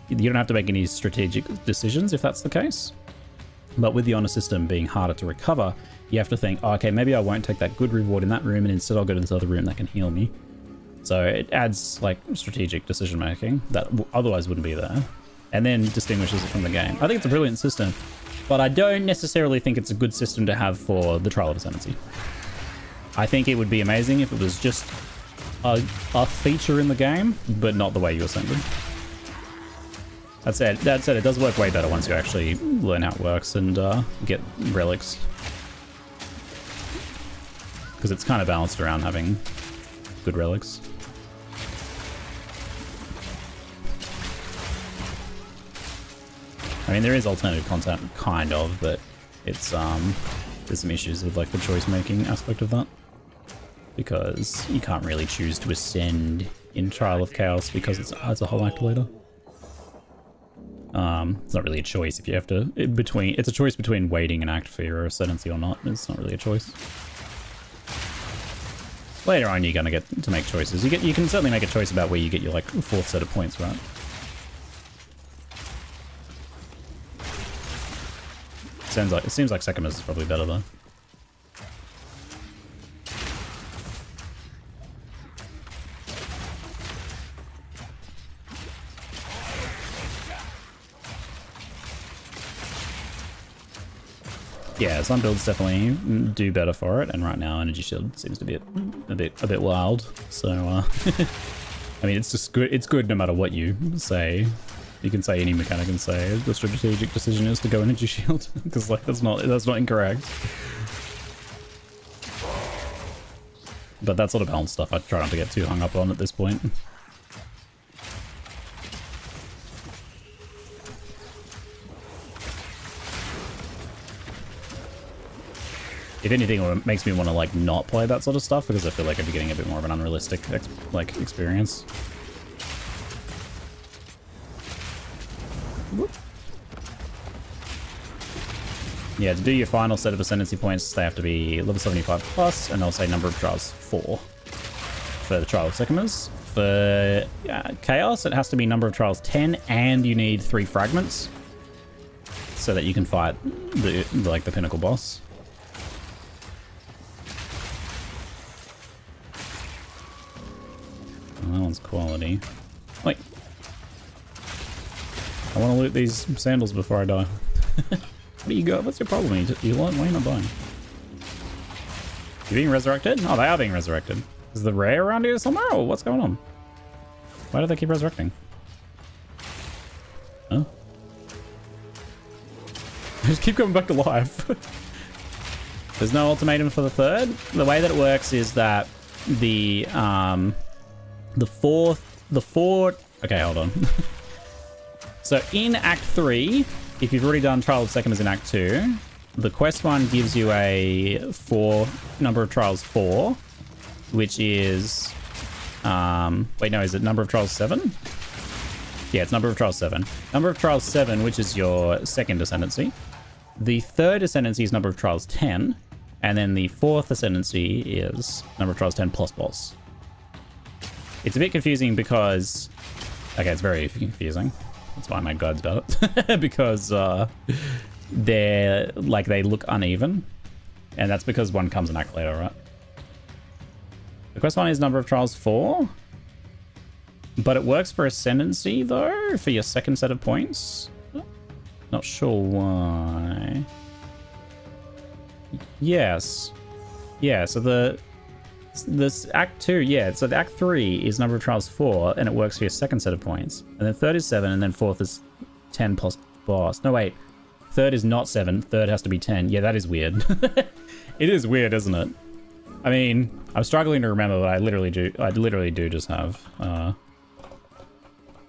You don't have to make any strategic decisions if that's the case. But with the honor system being harder to recover, you have to think, oh, okay, maybe I won't take that good reward in that room and instead I'll go to this other room that can heal me. So it adds like strategic decision making that otherwise wouldn't be there, and then distinguishes it from the game. I think it's a brilliant system, but I don't necessarily think it's a good system to have for the Trial of Ascendancy. I think it would be amazing if it was just a feature in the game, but not the way you ascended. That said, it does work way better once you actually learn how it works and get relics. Because it's kind of balanced around having good relics. I mean, there is alternative content, kind of, but it's there's some issues with like the choice making aspect of that. Because you can't really choose to ascend in Trial of Chaos because it's a whole act later. It's not really a choice if you have to it's a choice between waiting an act for your ascendancy or not. It's not really a choice. Later on you're gonna get to make choices. You can certainly make a choice about where you get your like fourth set of points, right? It seems like Sekima's is probably better though. Yeah, some builds definitely do better for it, and right now Energy Shield seems to be a bit wild. So, I mean, it's just good. It's good no matter what you say. You can say any mechanic and say the strategic decision is to go Energy Shield, because like that's not incorrect. But that sort of balance stuff I try not to get too hung up on at this point. If anything, it makes me want to like not play that sort of stuff because I feel like I'd be getting a bit more of an unrealistic experience. Whoop. Yeah, to do your final set of Ascendancy points, they have to be level 75 plus, and they'll say number of trials 4 for the Trial of Sekima's. For Chaos, it has to be number of trials 10, and you need 3 fragments so that you can fight the pinnacle boss. Oh, that one's quality. Wait. I want to loot these sandals before I die. What do you got? What's your problem? Why are you not dying? You being resurrected? Oh, they are being resurrected. Is the rare around here somewhere, or what's going on? Why do they keep resurrecting? Huh? They just keep coming back to life. There's no ultimatum for the third. The way that it works is that the fourth. Okay, hold on. So in Act 3, if you've already done Trial of Sekhmet in Act 2, the quest one gives you a number of trials 4, which is wait, no, is it number of trials 7? Yeah, it's number of trials 7. Number of trials 7, which is your second ascendancy. The third ascendancy is number of trials 10, and then the fourth ascendancy is number of trials 10 plus boss. It's a bit confusing because it's very confusing. That's why I made guides about it. Because they look uneven. And that's because one comes in Act later, right? The quest one is number of trials 4. But it works for Ascendancy, though, for your second set of points. Not sure why. Yes. Yeah, so this Act 2, yeah, so the Act 3 is number of trials 4, and it works for your second set of points. And then third is 7, and then fourth is 10 plus boss. No, wait. Third is not 7. Third has to be 10. Yeah, that is weird. It is weird, isn't it? I mean, I'm struggling to remember, but I literally do just have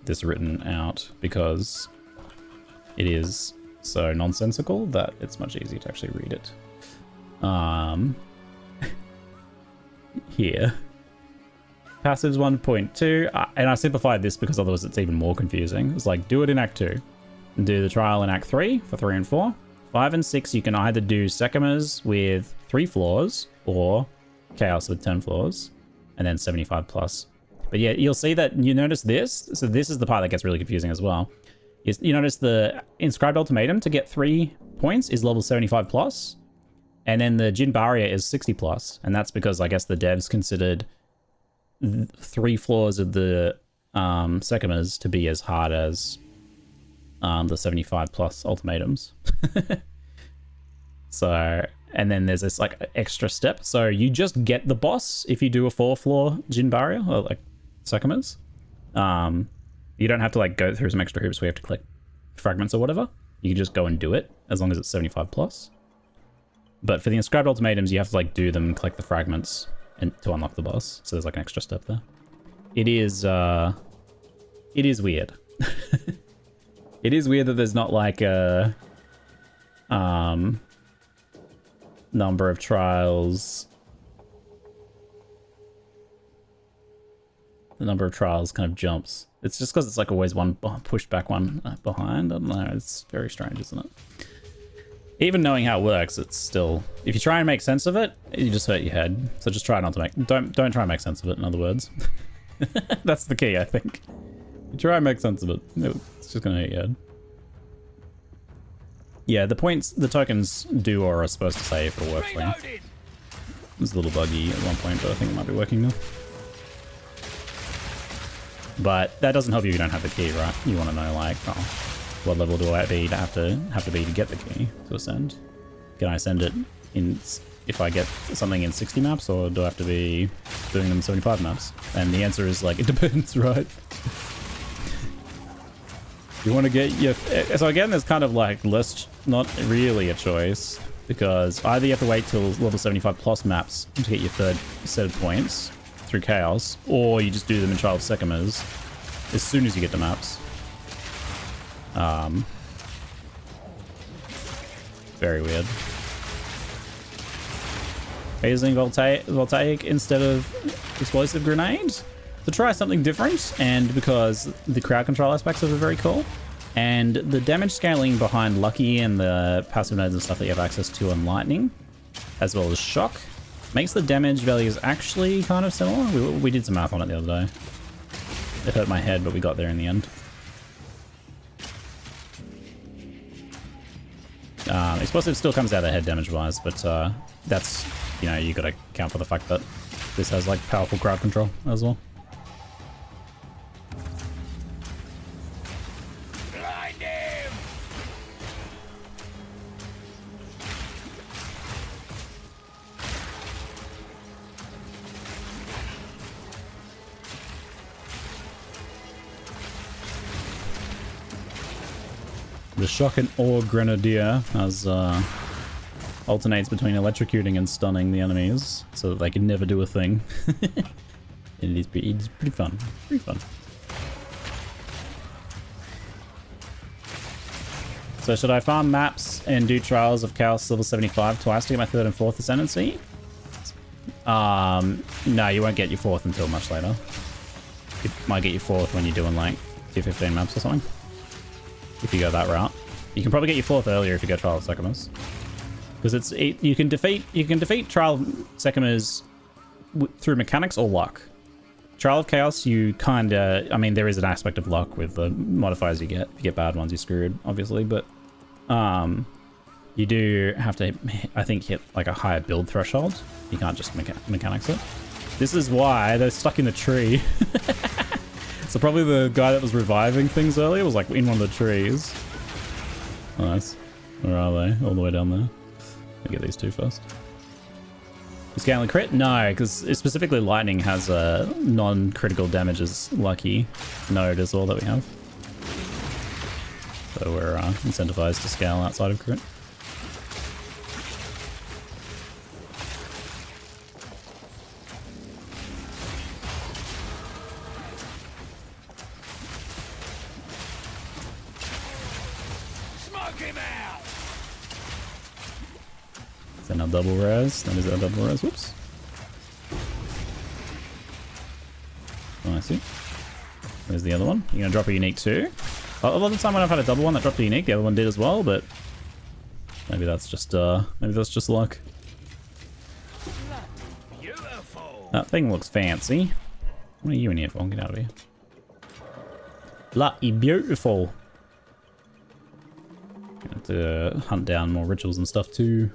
this written out because it is so nonsensical that it's much easier to actually read it. Here. Passives 1.2, and I simplified this because otherwise it's even more confusing. It's like, do it in Act 2. And do the trial in Act 3 for 3 and 4. 5 and 6, you can either do Sekhmet with 3 floors or Chaos with 10 floors, and then 75 plus. But yeah, you'll see that you notice this. So this is the part that gets really confusing as well. You notice the Inscribed Ultimatum to get 3 points is level 75 plus. And then the Jin Barrier is 60 plus. And that's because I guess the devs considered 3 floors of the Sekhmet to be as hard as the 75 plus ultimatums. So, and then there's this like extra step. So you just get the boss if you do a 4-floor Jin Barrier or like Sekhmet. You don't have to like go through some extra hoops where you have to collect fragments or whatever. You can just go and do it as long as it's 75 plus. But for the Inscribed Ultimatums, you have to like do them and collect the fragments and to unlock the boss. So there's like an extra step there. It is weird. It is weird that there's not like a number of trials. The number of trials kind of jumps. It's just because it's like always one pushed back, one behind. I don't know. It's very strange, isn't it? Even knowing how it works, it's still... If you try and make sense of it, you just hurt your head. So just try not to make... Don't try and make sense of it, in other words. That's the key, I think. You try and make sense of it. It's just going to hurt your head. Yeah, the points, the tokens do or are supposed to say if it'll work for you. It was a little buggy at one point, but I think it might be working now. But that doesn't help you if you don't have the key, right? You want to know, like, oh, what level do I have to be to get the key to ascend? Can I ascend it in if I get something in 60 maps, or do I have to be doing them 75 maps? And the answer is like, it depends, right? You want to get your... So again, there's kind of like less, not really a choice, because either you have to wait till level 75 plus maps to get your third set of points through Chaos, or you just do them in Trial of Sekhmet as soon as you get the maps. Very weird. Using Voltaic instead of Explosive Grenade to try something different, and because the crowd control aspects of it are very cool, and the damage scaling behind Lucky and the passive nodes and stuff that you have access to on Lightning, as well as Shock, makes the damage values actually kind of similar. We did some math on it the other day. It hurt my head, but we got there in the end. Explosive still comes out of head damage-wise, but that's, you know, you gotta account for the fact that this has, like, powerful crowd control as well. The Shock and Awe Grenadier has alternates between electrocuting and stunning the enemies so that they can never do a thing. It's pretty fun. Pretty fun. So should I farm maps and do Trials of Chaos level 75 twice to get my 3rd and 4th Ascendancy? No, you won't get your 4th until much later. You might get your 4th when you're doing like 215 maps or something. If you go that route, you can probably get your 4th earlier if you go Trial of Sekimus, because you can defeat Trial of Sekimus through mechanics or luck. Trial of Chaos, you kinda, I mean, there is an aspect of luck with the modifiers you get. If you get bad ones, you're screwed, obviously, but you do have to, I think, hit like a higher build threshold. You can't just mechanics it. This is why they're stuck in the tree. So probably the guy that was reviving things earlier was like in one of the trees. Nice. Where are they? All the way down there. I'll get these two first. Is scaling crit? No, because specifically lightning has a non-critical damages lucky node as well that we have. So we're incentivized to scale outside of crit. Then our double res. That is our double res. Whoops. Oh, I see. There's the other one. You're gonna drop a unique too. A lot of the time when I've had a double one that dropped a unique, the other one did as well, but maybe that's just luck. Beautiful. That thing looks fancy. What are you in here for? Get out of here. Bloody beautiful. Have to hunt down more rituals and stuff too.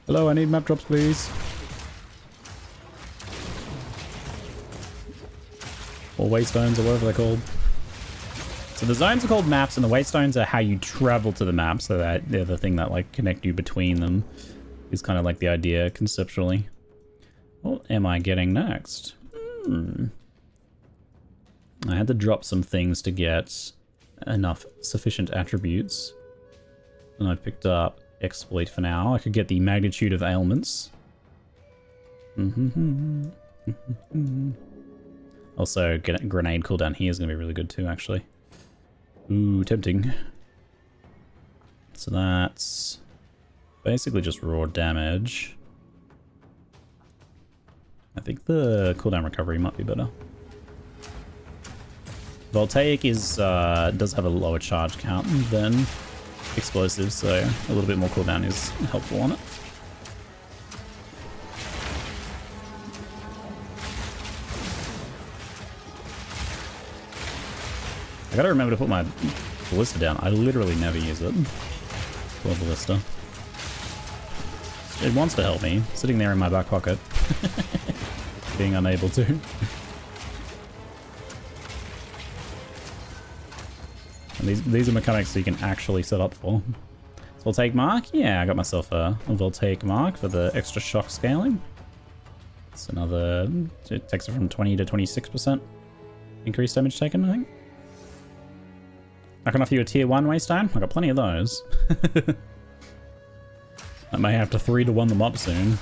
Hello, I need map drops, please. Or waystones, or whatever they're called. So the zones are called maps, and the waystones are how you travel to the map, so that they're the thing that like connect you between them. Is kind of like the idea conceptually. What am I getting next? I had to drop some things to get enough sufficient attributes. And I picked up Exploit for now. I could get the Magnitude of Ailments. Also, get a grenade cooldown here is going to be really good too, actually. Ooh, tempting. So that's basically just raw damage. I think the cooldown recovery might be better. Voltaic is does have a lower charge count than explosives, so a little bit more cooldown is helpful on it. I gotta remember to put my ballista down. I literally never use it. Poor ballista. It wants to help me, sitting there in my back pocket. Being unable to. And these are mechanics that you can actually set up for. Voltaic Mark? Yeah, I got myself a Voltaic Mark for the extra shock scaling. It's another... It takes it from 20 to 26% increased damage taken, I think. I can offer you a tier 1 waystone. I got plenty of those. I may have to 3-to-1 them up soon.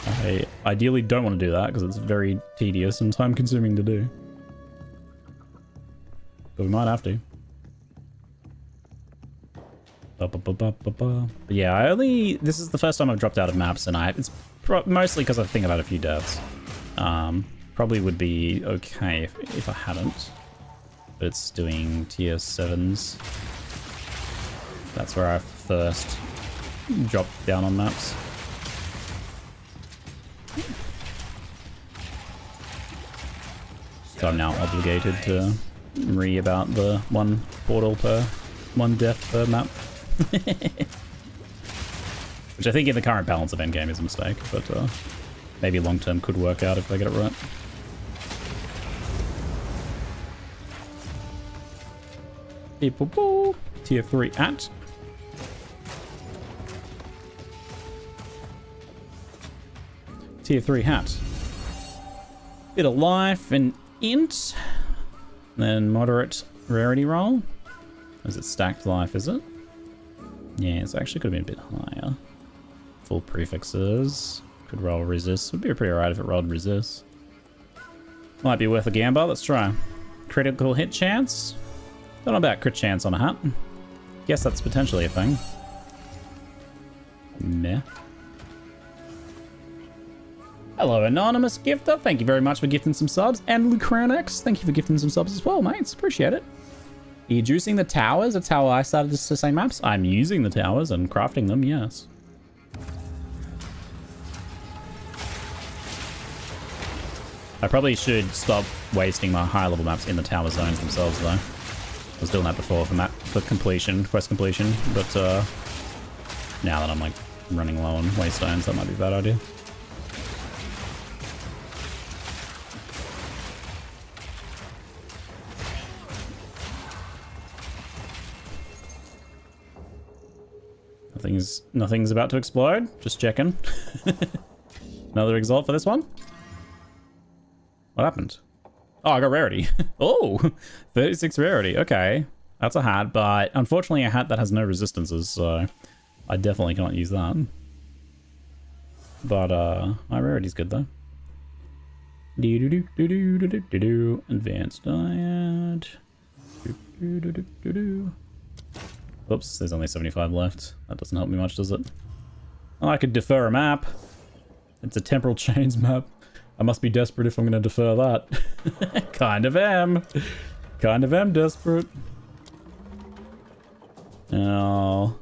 I ideally don't want to do that because it's very tedious and time consuming to do. But we might have to. But yeah, this is the first time I've dropped out of maps, and it's mostly because I think I've had a few deaths. Probably would be okay if I hadn't. but it's doing tier 7s. That's where I first dropped down on maps. So I'm now obligated to read about the one portal per one death per map. Which I think in the current balance of Endgame is a mistake, but maybe long term could work out if they get it right. Tier 3 at. Tier 3 hat. Bit of life and int. Then moderate rarity roll. Is it stacked life, is it? Yeah, it's actually could have been a bit higher. Full prefixes. Could roll resist. Would be pretty alright if it rolled resist. Might be worth a gamble. Let's try. Critical hit chance. Don't know about crit chance on a hat. Guess that's potentially a thing. Meh. Hello, Anonymous Gifter. Thank you very much for gifting some subs. And Lucranex, thank you for gifting some subs as well, mates. Appreciate it. Are you juicing the towers? That's how I started to say maps. I'm using the towers and crafting them, yes. I probably should stop wasting my high level maps in the tower zones themselves, though. I was doing that before for completion, quest completion, but now that I'm like running low on waystones, that might be a bad idea. Nothing's about to explode. Just checking. Another exalt for this one. What happened? Oh, I got rarity. Oh, 36 rarity. Okay. That's a hat, but unfortunately a hat that has no resistances, so I definitely cannot use that. But my rarity's good though. Advanced diet. Oops, there's only 75 left. That doesn't help me much, does it? Oh, I could defer a map. It's a temporal chains map. I must be desperate if I'm going to defer that. Kind of am. Kind of am desperate. Oh,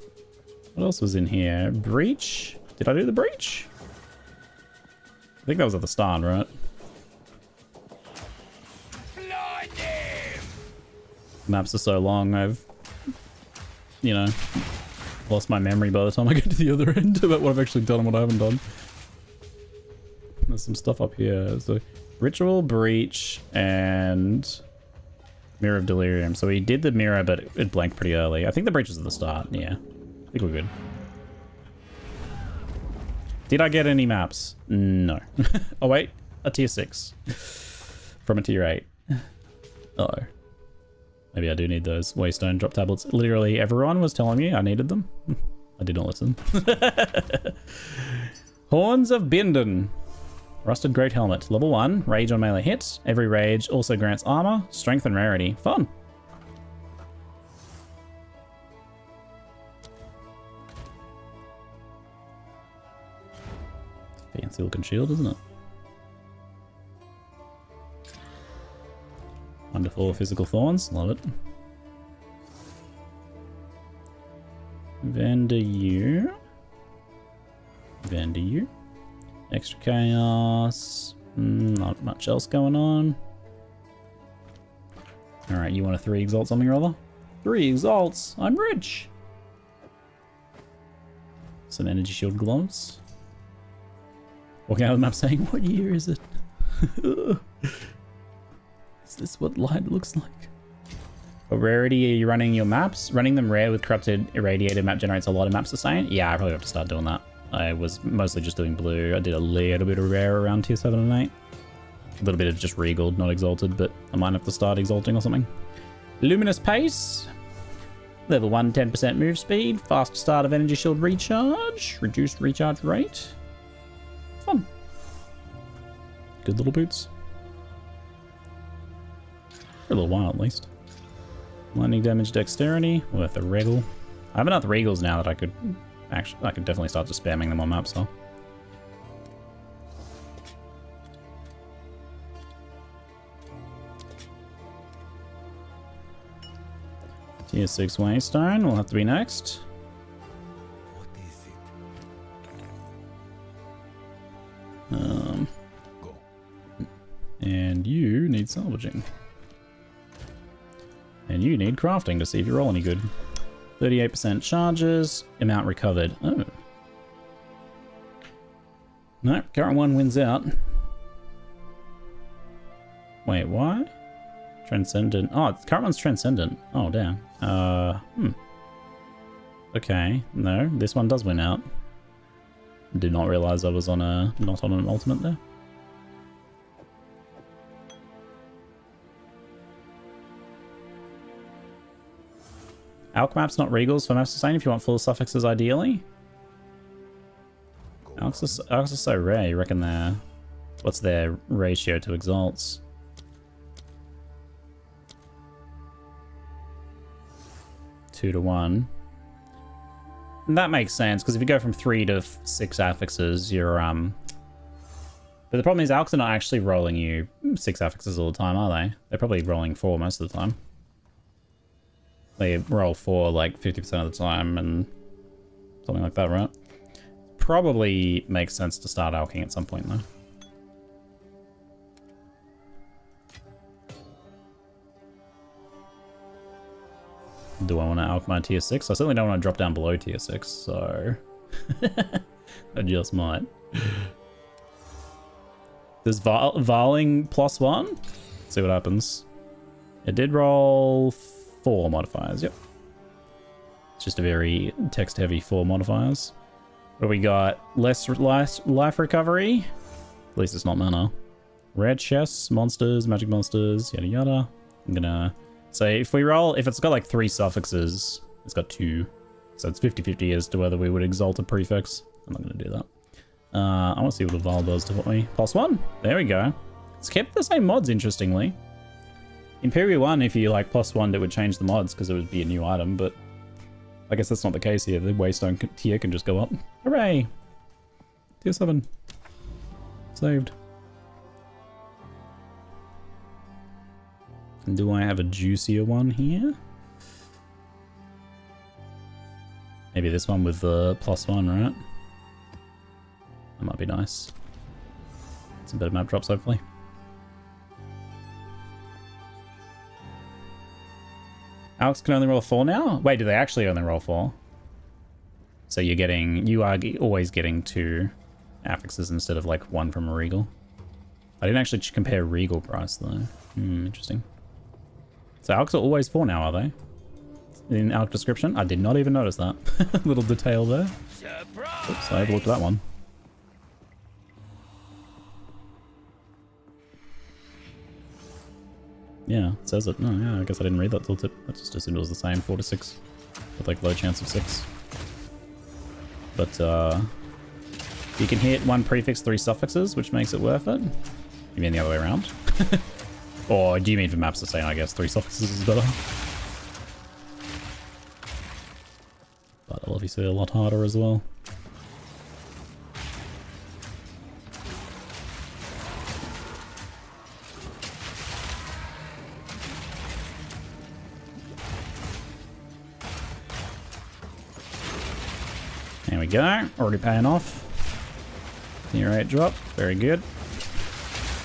what else was in here? Breach? Did I do the breach? I think that was at the start, right? Maps are so long, I've, you know, lost my memory by the time I get to the other end about what I've actually done and what I haven't done. There's some stuff up here. So, Ritual, Breach, and Mirror of Delirium. So we did the mirror, but it blanked pretty early. I think the breach was at the start. Yeah, I think we're good. Did I get any maps? No. Oh wait, a tier 6 from a tier 8. Uh-oh. Maybe I do need those Waystone drop tablets. Literally everyone was telling me I needed them. I did not listen. Horns of Bindon. Rusted Great Helmet. Level 1. Rage on melee hit. Every rage also grants armor, strength, and rarity. Fun. Fancy looking shield, isn't it? Wonderful physical thorns. Love it. Vandeyu. Vandeyu. Extra chaos. Not much else going on. Alright, you want a 3 exalt something or other? 3 exalts! I'm rich! Some energy shield gloves. Walking out of the map saying, what year is it? Is this what light looks like? What rarity are you running your maps? Running them rare with corrupted irradiated map generates a lot of maps to sustain? Yeah, I probably have to start doing that. I was mostly just doing blue. I did a little bit of rare around tier 7 and 8. A little bit of just regaled, not exalted, but I might have to start exalting or something. Luminous Pace. Level 1, 10% move speed. Fast start of energy shield recharge. Reduced recharge rate. Fun. Good little boots. For a little while at least. Lightning damage dexterity. Worth a regal. I have enough regals now that I could definitely start just spamming them on maps though. Tier 6 Waystone will have to be next. What is Um, it? Go. and you need salvaging. And you need crafting to see if you roll any good. 38% charges, amount recovered. Oh. No, current one wins out. Wait, what? Transcendent. Oh, current one's transcendent. Oh, damn. Okay, no, this one does win out. Did not realize I was on a not on an ultimate there. Alch maps, not regals for maps sustain if you want full suffixes ideally. Alchs are so rare, you reckon they're... What's their ratio to exalts? Two to 1. And that makes sense, because if you go from 3 to 6 affixes, you're... But the problem is Alchs are not actually rolling you 6 affixes all the time, are they? They're probably rolling 4 most of the time. They roll 4 like 50% of the time and something like that, right? Probably makes sense to start alching at some point though. Do I want to alch my tier 6? I certainly don't want to drop down below tier 6, so... I just might. Does Varling +1? Let's see what happens. It did roll 4 modifiers, yep. It's just a very text-heavy 4 modifiers. What do we got? Less life recovery? At least it's not mana. Rare chests, monsters, magic monsters, yada yada. I'm gonna... So if we roll... If it's got like 3 suffixes, it's got 2. So it's 50-50 as to whether we would exalt a prefix. I'm not gonna do that. I want to see what the Val does to me. +1. There we go. It's kept the same mods, interestingly. Imperial 1, if you like +1, it would change the mods because it would be a new item, but I guess that's not the case here. The Waystone tier can just go up. Hooray! Tier 7. Saved. And do I have a juicier one here? Maybe this one with the +1, right? That might be nice. Some better map drops, hopefully. Alex can only roll 4 now? Wait, do they actually only roll 4? So you're getting... You are always getting 2 affixes instead of like 1 from a regal. I didn't actually compare regal price though. Interesting. So Alex are always 4 now, are they? In Alex description? I did not even notice that. Little detail there. Oops, I overlooked that one. Yeah, it says it. Oh, yeah, I guess I didn't read that tooltip. I just assumed it was the same, 4 to 6. With like low chance of 6. But, you can hit 1 prefix, 3 suffixes, which makes it worth it. You mean the other way around? Or do you mean for maps to say, I guess, 3 suffixes is better? But obviously a lot harder as well. There we go, already paying off. Tier 8 drop, very good.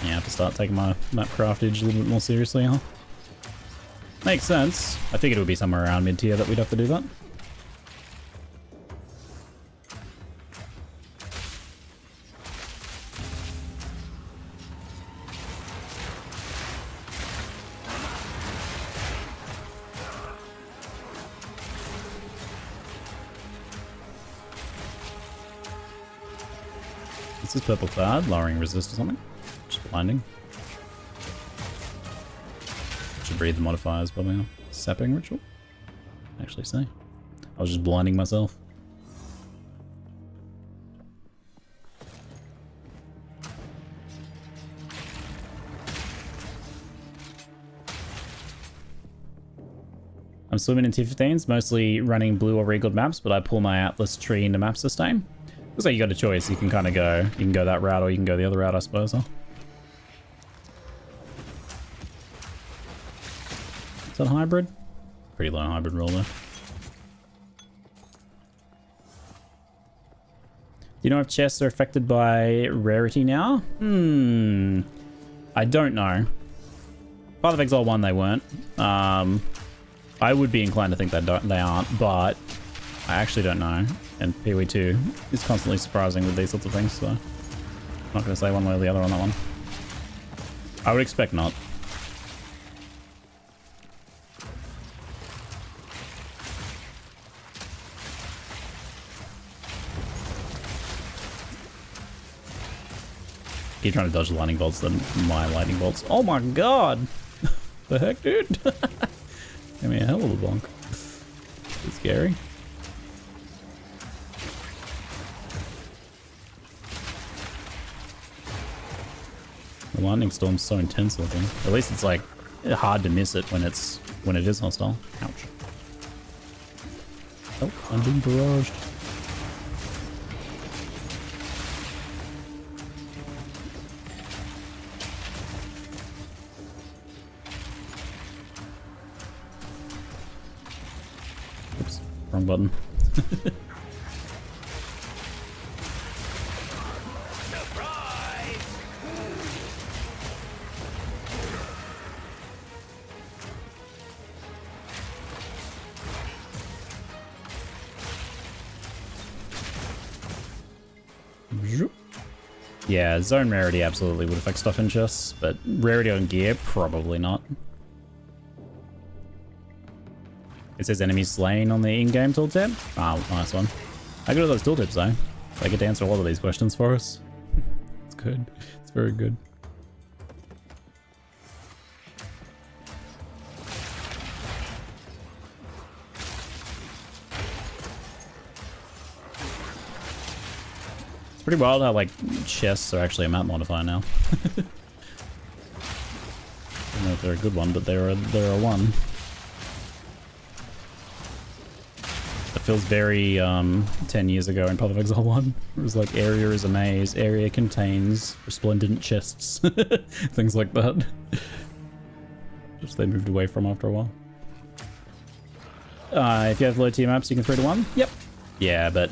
Yeah, I have to start taking my map craftage a little bit more seriously, huh? Makes sense. I figured it would be somewhere around mid-tier that we'd have to do that. This is purple cloud, lowering resist or something. Just blinding. Should breathe the modifiers probably now. Sapping ritual? Actually say. I was just blinding myself. I'm swimming in tier 15s, mostly running blue or regal maps, but I pull my Atlas tree into map sustain. Looks like you got a choice. You can kind of go, you can go that route or you can go the other route, I suppose, huh? Is that a hybrid? pretty low hybrid roll though. Do you know if chests are affected by rarity now? I don't know. Path of Exile 1 they weren't. I would be inclined to think that they aren't, but I actually don't know. And PoE 2 is constantly surprising with these sorts of things, so I'm not going to say one way or the other on that one. I would expect not. Keep trying to dodge the lightning bolts than my lightning bolts. Oh my god! The heck, dude? Give me a hell of a bonk. It's scary. The lightning storm's so intense looking. At least it's like hard to miss it when it is hostile. Ouch. Oh, I'm being barraged. Oops, wrong button. Yeah, zone rarity absolutely would affect stuff in chests, but rarity on gear, probably not. It says enemies slain on the in-game tooltip. Oh, nice one. How good are those tooltips though? They get to answer a lot of these questions for us. It's good. It's very good. It's pretty wild how like chests are actually a map modifier now. I don't know if they're a good one, but they're a one. It feels very 10 years ago in Path of Exile 1. It was like area is a maze, area contains resplendent chests, things like that. Which they moved away from after a while. If you have low tier maps, you can 3-to-1. Yep. Yeah, but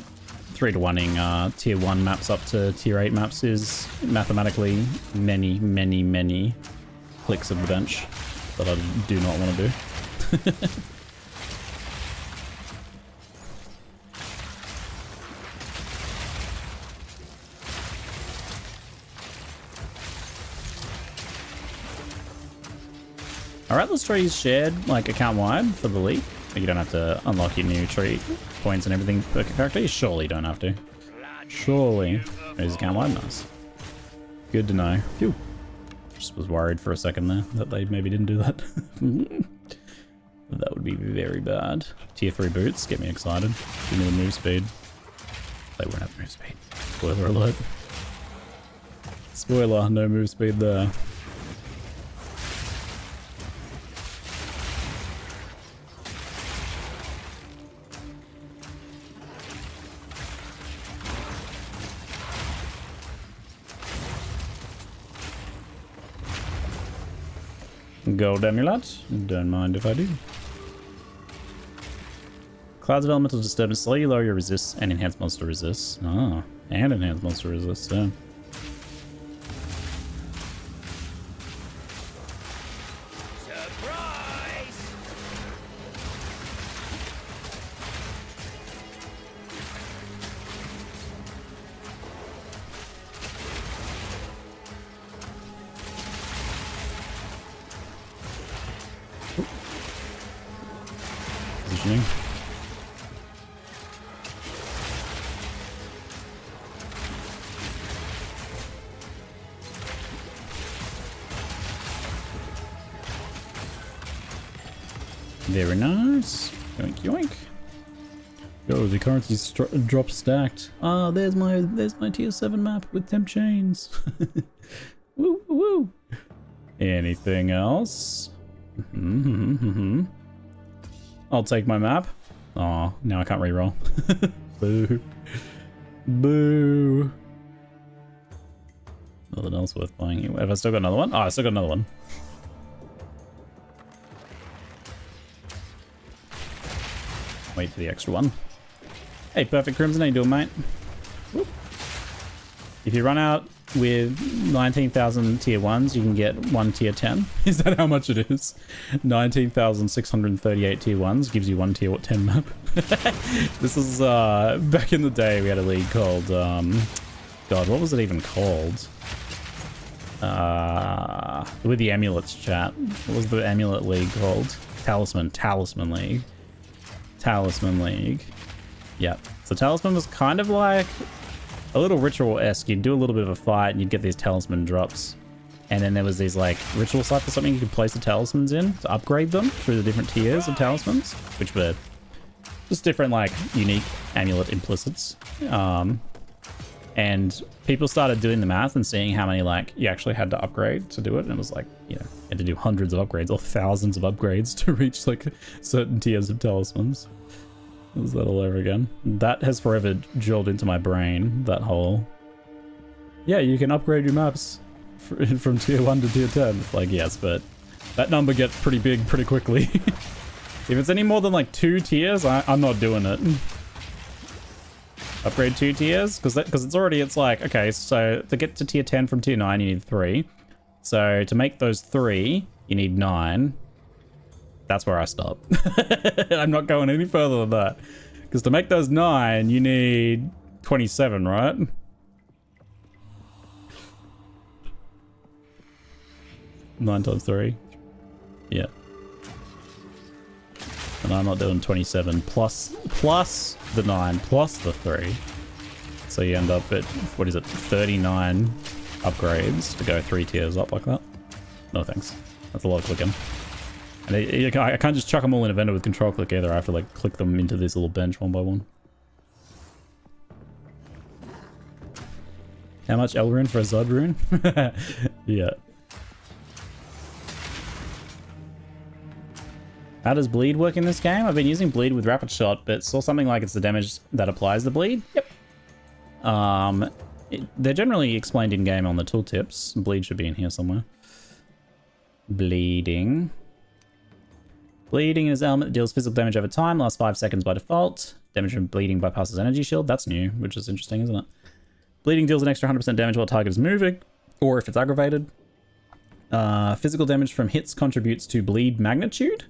3-to-1ing tier 1 maps up to tier 8 maps is mathematically many clicks of the bench that I do not want to do. Are Atlas trees shared, like, account-wide for the league? Like, you don't have to unlock your new tree points and everything per character? You surely don't have to. Surely. Is account-wide? Nice. Good to know. Phew. Just was worried for a second there that they maybe didn't do that. That would be very bad. Tier 3 boots, get me excited. Give me the move speed. They won't have move speed. Spoiler alert. Spoiler, no move speed there. Gold amulet. Don't mind if I do. Clouds of elemental disturbance slowly lower your resist and enhance monster resist. Ah, and enhance monster resist, yeah. Positioning. Very nice. Yoink yoink. Oh, the currency's drop stacked. Ah, there's my tier 7 map with temp chains. Woo woo woo. Anything else? I'll take my map. Oh, now I can't reroll. Boo. Boo. Nothing else worth playing. Have I still got another one? Oh, I still got another one. Wait for the extra one. Hey, Perfect Crimson, how you doing, mate? Whoop. If you run out with 19,000 tier 1s, you can get one tier 10. Is that how much it is? 19,638 tier 1s gives you one tier 10 map. This is, back in the day, we had a league called, God, what was it even called? With the amulets chat. What was the amulet league called? Talisman League. Talisman League. Yep. So Talisman was kind of like a little ritual-esque. You'd do a little bit of a fight and you'd get these talisman drops. And then there was these like ritual sites or something you could place the talismans in to upgrade them through the different tiers of talismans, which were just different like unique amulet implicits. And people started doing the math and seeing how many like you actually had to upgrade to do it. And it was like, you know, you had to do hundreds of upgrades or thousands of upgrades to reach like certain tiers of talismans. It was that all over again. That has forever drilled into my brain, that whole, yeah, you can upgrade your maps from tier 1 to tier 10. It's like, yes, but that number gets pretty big pretty quickly. If it's any more than like 2 tiers, I'm not doing it. Upgrade 2 tiers? Because it's already, it's like, okay, so to get to tier 10 from tier 9, you need 3. So to make those 3, you need 9. That's where I stop. I'm not going any further than that. Because to make those 9, you need 27, right? Nine times 3. Yeah. And I'm not doing 27 plus the 9 plus the 3. So you end up at, what is it, 39 upgrades to go 3 tiers up like that. No thanks. That's a lot of clicking. And I can't just chuck them all in a vendor with control click either. I have to like click them into this little bench one by one. How much L rune for a Zod rune? Yeah. How does bleed work in this game? I've been using bleed with rapid shot, but saw something like it's the damage that applies the bleed. Yep. They're generally explained in game on the tooltips. Bleed should be in here somewhere. Bleeding. Bleeding is an element that deals physical damage over time, lasts 5 seconds by default. Damage from bleeding bypasses energy shield. That's new, which is interesting, isn't it? Bleeding deals an extra 100% damage while target is moving, or if it's aggravated. Physical damage from hits contributes to bleed magnitude.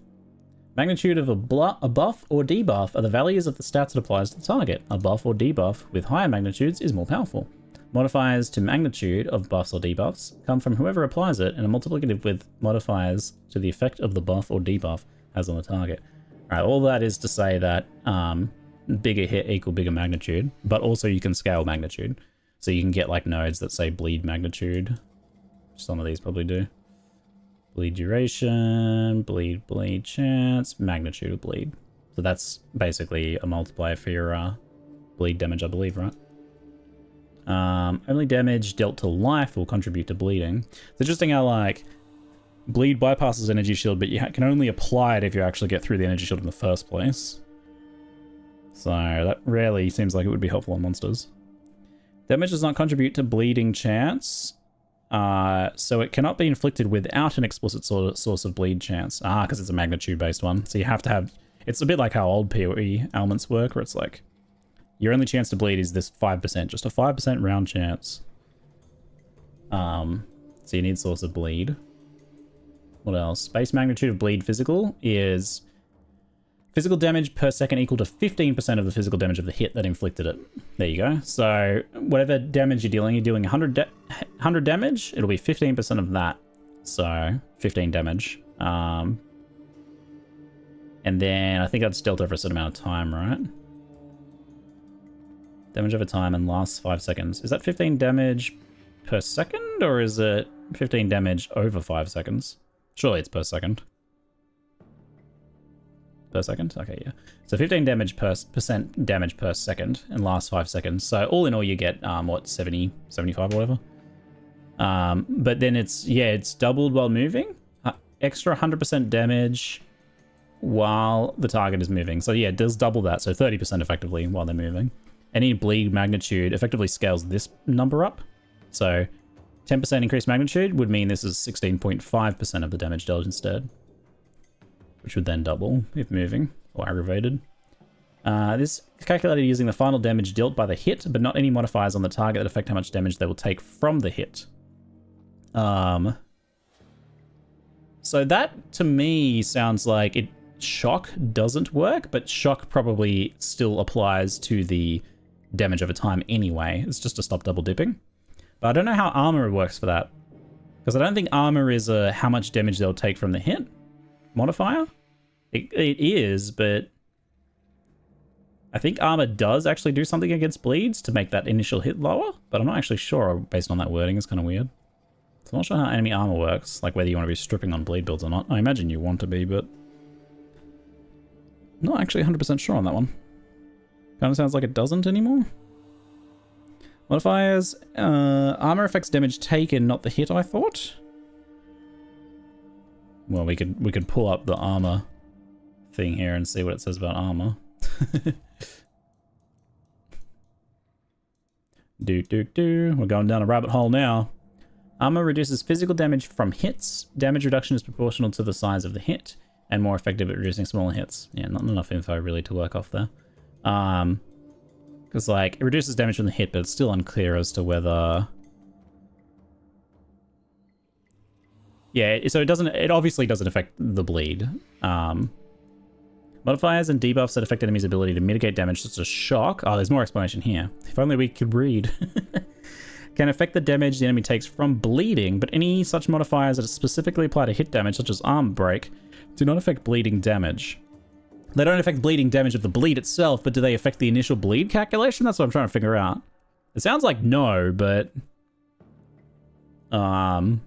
Magnitude of a buff or debuff are the values of the stats it applies to the target. A buff or debuff with higher magnitudes is more powerful. Modifiers to magnitude of buffs or debuffs come from whoever applies it, and are multiplicative with modifiers to the effect of the buff or debuff has on the target. Alright, all that is to say that bigger hit equal bigger magnitude, but also you can scale magnitude. So you can get like nodes that say bleed magnitude. Some of these probably do. Bleed duration, bleed chance, magnitude of bleed. So that's basically a multiplier for your bleed damage, I believe, right? Only damage dealt to life will contribute to bleeding. It's interesting how like bleed bypasses energy shield, but you can only apply it if you actually get through the energy shield in the first place. So that rarely seems like it would be helpful on monsters. Damage does not contribute to bleeding chance. So it cannot be inflicted without an explicit source of bleed chance. Because it's a magnitude based one. So you have to have, it's a bit like how old PoE elements work, where it's like, your only chance to bleed is this 5%, just a 5% round chance. So you need source of bleed. What else? Base magnitude of bleed physical is physical damage per second equal to 15% of the physical damage of the hit that inflicted it. There you go. So whatever damage you're dealing 100 damage, it'll be 15% of that. So 15 damage. And then I think that's dealt over a certain amount of time, right? Damage over time and lasts 5 seconds. Is that 15 damage per second, or is it 15 damage over 5 seconds? Surely it's per second. Per second? Okay, yeah. So 15 damage percent damage per second and lasts 5 seconds. So all in all you get, what, 70, 75 or whatever? But then it's doubled while moving. Extra 100% damage while the target is moving. So yeah, it does double that. So 30% effectively while they're moving. Any bleed magnitude effectively scales this number up. So 10% increased magnitude would mean this is 16.5% of the damage dealt instead. Which would then double if moving or aggravated. This is calculated using the final damage dealt by the hit, but not any modifiers on the target that affect how much damage they will take from the hit. So that, to me, sounds like shock doesn't work, but shock probably still applies to the damage over time anyway. It's just to stop double dipping. But I don't know how armor works for that. Because I don't think armor is a how much damage they'll take from the hit modifier. It is, but I think armor does actually do something against bleeds to make that initial hit lower, but I'm not actually sure based on that wording. It's kind of weird. So I'm not sure how enemy armor works, like whether you want to be stripping on bleed builds or not. I imagine you want to be, but not actually 100% sure on that one. Kind of sounds like it doesn't anymore. Modifiers, armor affects damage taken, not the hit, I thought. Well, we could pull up the armor thing here and see what it says about armor. We're going down a rabbit hole now. Armor reduces physical damage from hits. Damage reduction is proportional to the size of the hit, and more effective at reducing smaller hits. Yeah, not enough info really to work off there. Because like it reduces damage from the hit, but it's still unclear as to whether. Yeah, so it obviously doesn't affect the bleed. Modifiers and debuffs that affect enemies' ability to mitigate damage such as shock. Oh, there's more explanation here. If only we could read. Can affect the damage the enemy takes from bleeding, but any such modifiers that specifically apply to hit damage, such as armor break, do not affect bleeding damage. They don't affect bleeding damage of the bleed itself, but do they affect the initial bleed calculation? That's what I'm trying to figure out. It sounds like no, but I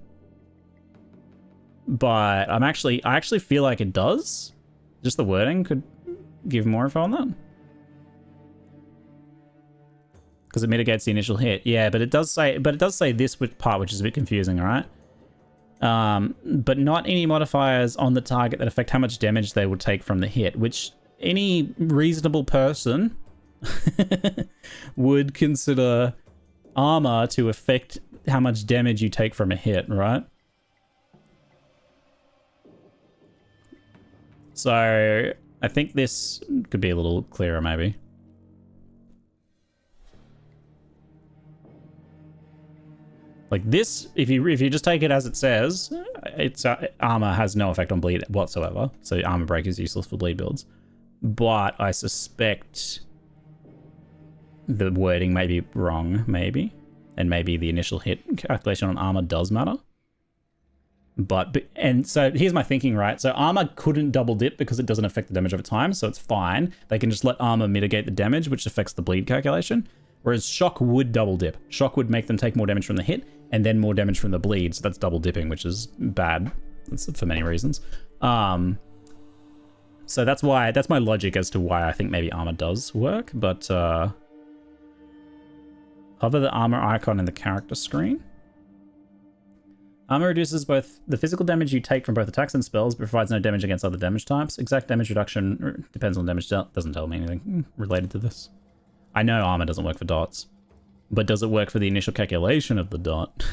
actually feel like it does. Just the wording could give more info on that. Because it mitigates the initial hit. Yeah, but it does say this part, which is a bit confusing, all right? But not any modifiers on the target that affect how much damage they will take from the hit, which any reasonable person would consider armor to affect how much damage you take from a hit, right? So I think this could be a little clearer, maybe. Like this, if you just take it as it says, it's armor has no effect on bleed whatsoever. So armor break is useless for bleed builds. But I suspect the wording may be wrong, maybe. And maybe the initial hit calculation on armor does matter. And so here's my thinking, right? So armor couldn't double dip because it doesn't affect the damage over time, so it's fine. They can just let armor mitigate the damage, which affects the bleed calculation. Whereas shock would double dip. Shock would make them take more damage from the hit and then more damage from the bleed. So that's double dipping, which is bad. That's for many reasons. So that's my logic as to why I think maybe armor does work. But hover the armor icon in the character screen. Armor reduces both the physical damage you take from both attacks and spells, but provides no damage against other damage types. Exact damage reduction depends on damage dealt. Doesn't tell me anything related to this. I know armor doesn't work for dots, but does it work for the initial calculation of the dot?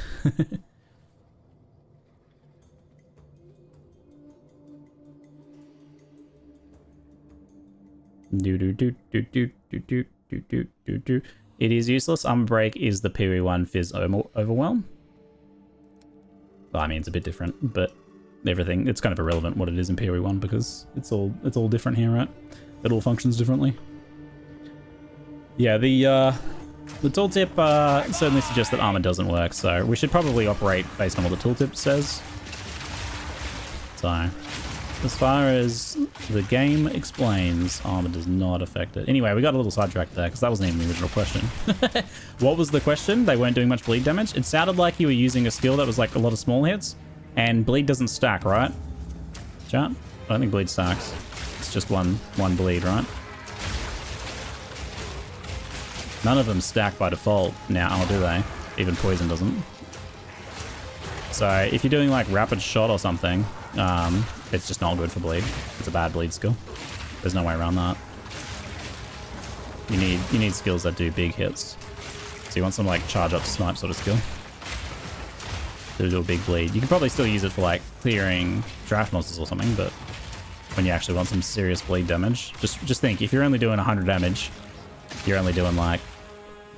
It is useless. Armor break is the PoE1 Fizz overwhelm. Well, I mean, it's a bit different, but everything, it's kind of irrelevant what it is in PoE1 because it's all different here, right? It all functions differently. Yeah, the tooltip certainly suggests that armor doesn't work, so we should probably operate based on what the tooltip says. So, as far as the game explains, armor does not affect it. Anyway, we got a little sidetracked there because that wasn't even the original question. What was the question? They weren't doing much bleed damage? It sounded like you were using a skill that was like a lot of small hits, and bleed doesn't stack, right? Chat? I don't think bleed stacks. It's just one bleed, right? None of them stack by default now, do they? Even poison doesn't. So if you're doing like rapid shot or something, it's just not good for bleed. It's a bad bleed skill. There's no way around that. You need skills that do big hits. So you want some like charge up snipe sort of skill to do a big bleed. You can probably still use it for like clearing draft monsters or something, but when you actually want some serious bleed damage. Just think, if you're only doing 100 damage, you're only doing like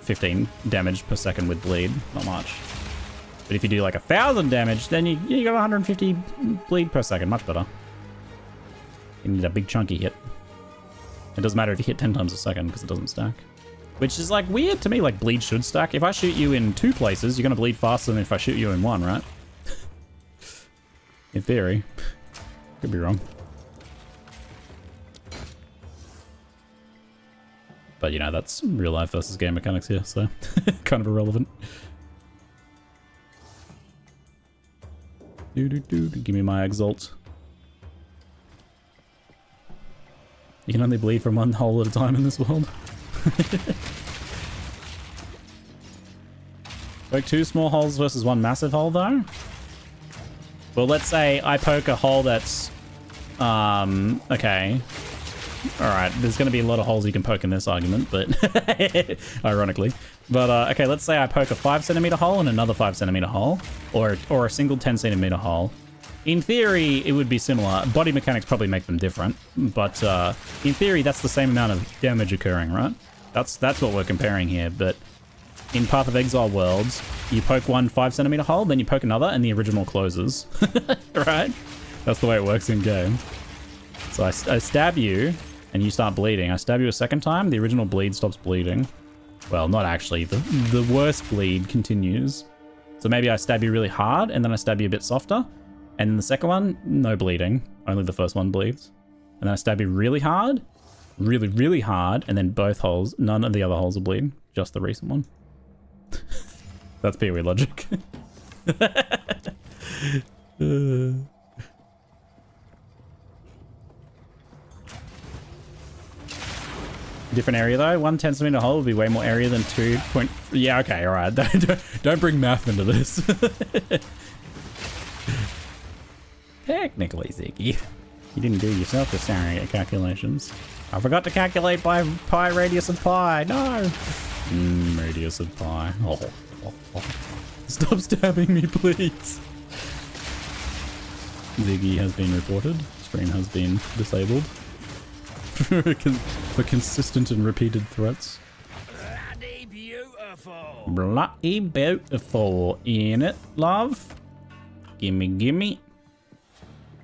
15 damage per second with bleed, not much. But if you do like 1,000 damage, then you got 150 bleed per second, much better. You need a big chunky hit. It doesn't matter if you hit 10 times a second because it doesn't stack. Which is like weird to me, like bleed should stack. If I shoot you in 2 places, you're gonna bleed faster than if I shoot you in 1, right? In theory. Could be wrong. But you know, that's real life versus game mechanics here, so kind of irrelevant. Give me my exalt. You can only bleed from 1 hole at a time in this world. Poke 2 small holes versus 1 massive hole though? Well, let's say I poke a hole that's... okay. Alright, there's going to be a lot of holes you can poke in this argument, but... ironically. But, okay, let's say I poke a 5cm hole and another 5cm hole. Or a single 10cm hole. In theory, it would be similar. Body mechanics probably make them different. But, in theory, that's the same amount of damage occurring, right? That's what we're comparing here, but... In Path of Exile worlds, you poke 1 5cm hole, then you poke another, and the original closes. Right? That's the way it works in game. So I stab you, and you start bleeding. I stab you a second time, the original bleed stops bleeding. Well, not actually. The worst bleed continues. So maybe I stab you really hard, and then I stab you a bit softer. And then the second one, no bleeding. Only the first one bleeds. And then I stab you really hard, really, really hard, and then both holes, none of the other holes will bleed. Just the recent one. That's PoE logic. Different area though. 1 10cm hole would be way more area than 2 point. Yeah, okay, all right. Don't bring math into this. Technically, Ziggy, you didn't do yourself the surrogate calculations. I forgot to calculate by pi radius of pi. No. Radius of pi. Oh. Stop stabbing me, please. Ziggy has been reported. Stream has been disabled. For consistent and repeated threats. Bloody beautiful. Bloody beautiful, ain't it, love? Gimme, gimme.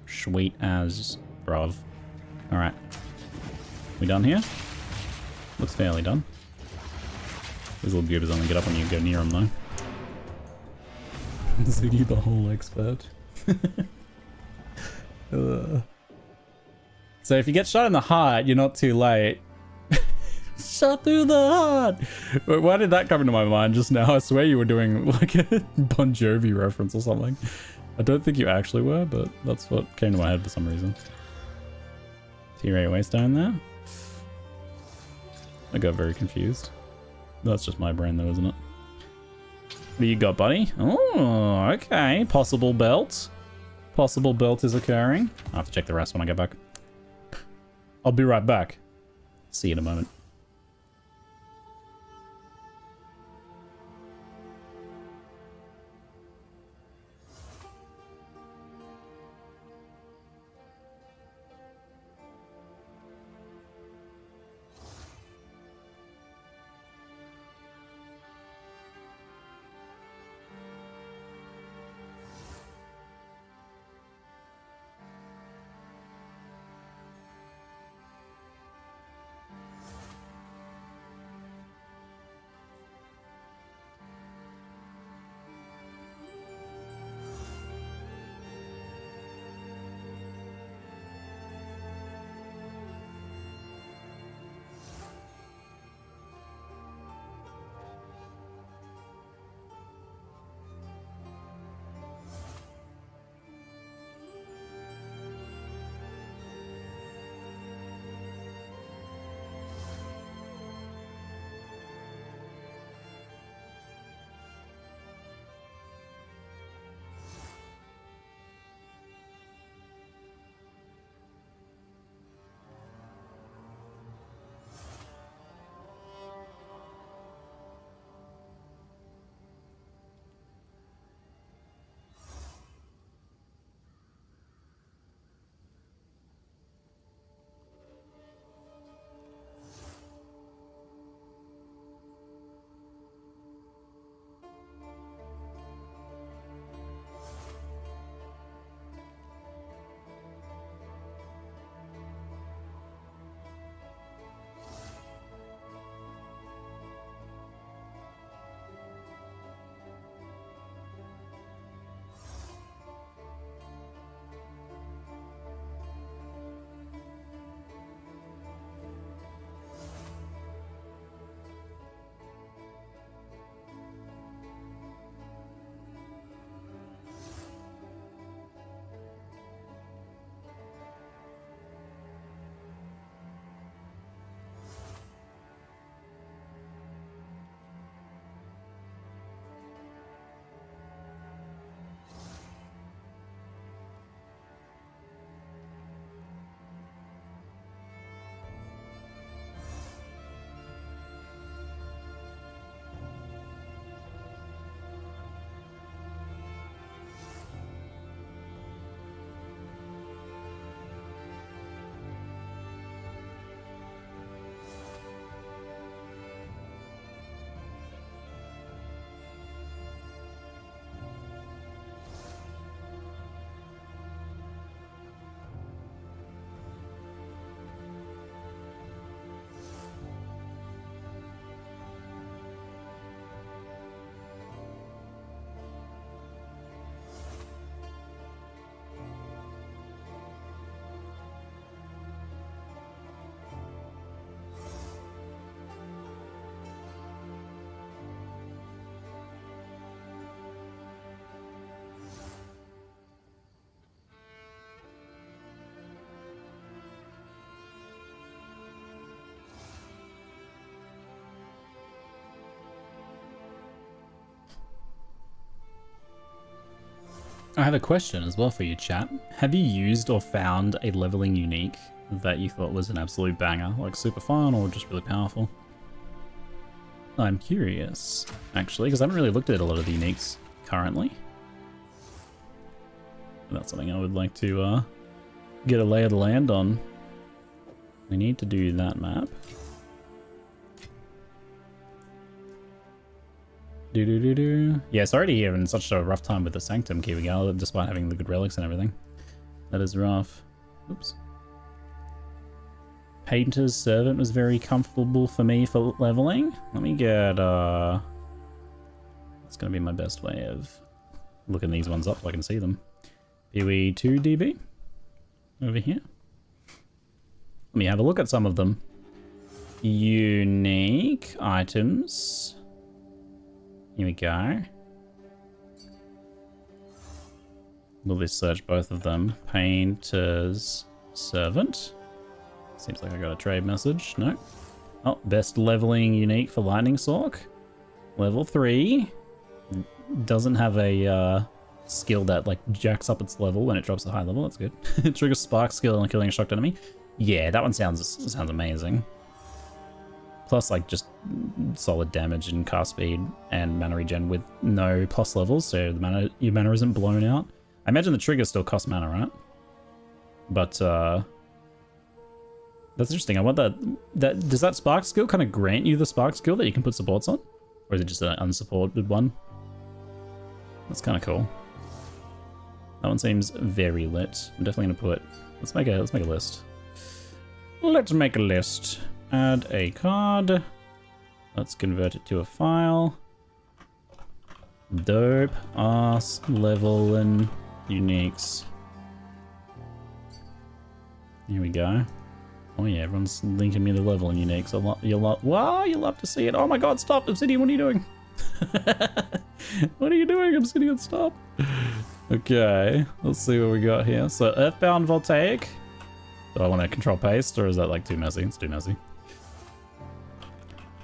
Sweet as bruv. Alright. We done here? Looks fairly done. These little goobers only get up when you go near them, though. Ziggy the whole expert. So if you get shot in the heart, you're not too late. Shot through the heart! Wait, why did that come into my mind just now? I swear you were doing like a Bon Jovi reference or something. I don't think you actually were, but that's what came to my head for some reason. T-Ray Waystone there. I got very confused. That's just my brain though, isn't it? What do you got, buddy? Oh, okay. Possible belt. Possible belt is occurring. I'll have to check the rest when I get back. I'll be right back. See you in a moment. I have a question as well for you, chat. Have you used or found a leveling unique that you thought was an absolute banger, like super fun or just really powerful? I'm curious, actually, because I haven't really looked at a lot of the uniques currently. That's something I would like to get a lay of the land on. We need to do that map. Yeah, it's already having such a rough time with the Sanctum keeping out, despite having the good relics and everything. That is rough. Oops. Painter's Servant was very comfortable for me for leveling. Let me get, that's gonna be my best way of looking these ones up so I can see them. PoE 2 DB over here. Let me have a look at some of them. Unique items. Here we go. Will this search both of them? Painter's Servant. Seems like I got a trade message. No. Oh, best leveling unique for Lightning Sork. Level 3. Doesn't have a skill that like jacks up its level when it drops a high level. That's good. Triggers Spark skill on killing a shocked enemy. Yeah, that one sounds amazing. Plus, like, just solid damage and cast speed and mana regen with no plus levels, so the your mana isn't blown out. I imagine the triggers still cost mana, right? But that's interesting. I want that. Does that spark skill kind of grant you the spark skill that you can put supports on, or is it just an unsupported one? That's kind of cool. That one seems very lit. I'm definitely gonna put. Let's make a list. Let's make a list. Add a card. Let's convert it to a file. Dope ass level and uniques. Here we go. Oh yeah, everyone's linking me to level and uniques. Wow, you love to see it. Oh my god, stop, Obsidian, what are you doing? What are you doing, Obsidian, stop. Okay, let's see what we got here. So Earthbound Voltaic. Do I want to control paste, or is that like too messy? It's too messy.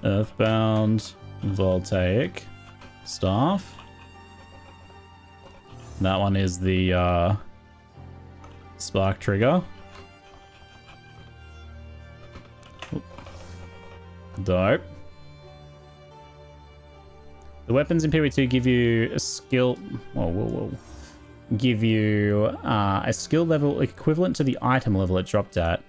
Earthbound Voltaic Staff. That one is the spark trigger. Dope. The weapons in PoE2 give you a skill. Whoa. Give you a skill level equivalent to the item level it dropped at.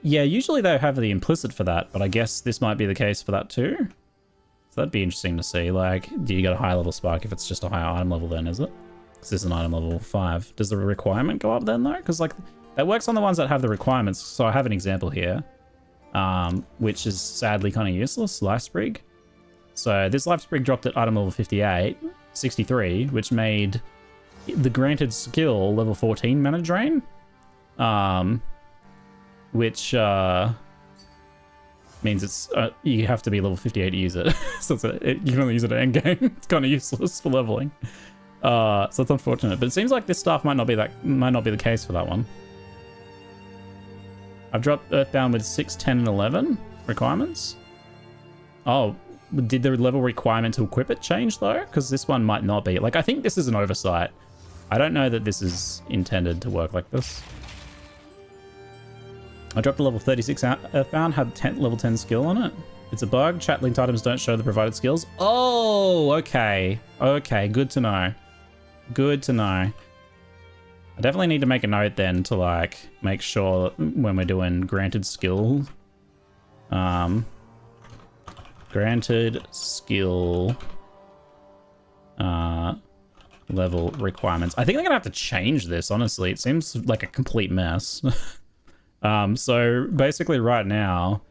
Yeah, usually they have the implicit for that, but I guess this might be the case for that too. So that'd be interesting to see. Like, do you get a high level spark if it's just a higher item level then, is it? Because this is an item level 5. Does the requirement go up then though? Because like, that works on the ones that have the requirements. So I have an example here, which is sadly kind of useless. Lifesprig. So this Lifesprig dropped at item level 63, which made the granted skill level 14 mana drain. Which means it's you have to be level 58 to use it. So you can only use it at endgame. It's kind of useless for leveling. So it's unfortunate, but it seems like this stuff might not be the case for that one. I've dropped Earthbound with 6, 10, and 11 requirements. Oh, did the level requirement to equip it change though? Because this one might not be. Like, I think this is an oversight. I don't know that this is intended to work like this. I dropped a level 36 Earthbound, had level 10 skill on it. It's a bug. Chat linked items don't show the provided skills. Oh, okay. Okay, good to know. Good to know. I definitely need to make a note then to like make sure when we're doing granted skill, granted skill level requirements. I think I'm gonna have to change this, honestly. It seems like a complete mess. So basically right now,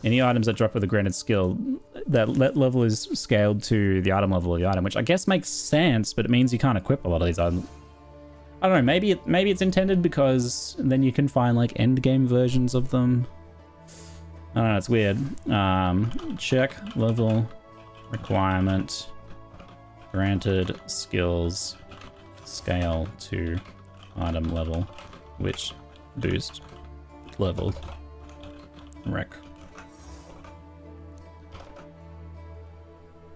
any items that drop with a granted skill, that level is scaled to the item level of the item, which I guess makes sense, but it means you can't equip a lot of these items. I don't know, maybe it's intended because then you can find like end game versions of them. I don't know, it's weird. Check level requirement, granted skills, scale to item level, which boost level rec.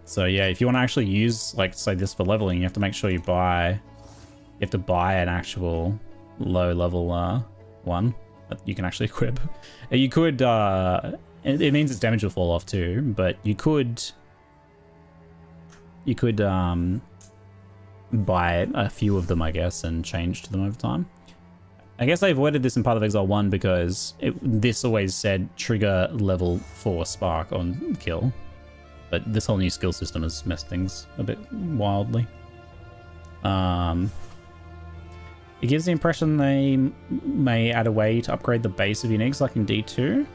So yeah, if you want to actually use, like, say this for leveling, you have to make sure you buy You have to buy an actual low level one that you can actually equip. You could, it means its damage will fall off too, but you could buy a few of them, I guess, and change to them over time. I guess I avoided this in Path of Exile 1 because this always said trigger level 4 spark on kill. But this whole new skill system has messed things a bit wildly. It gives the impression they may add a way to upgrade the base of uniques like in D2.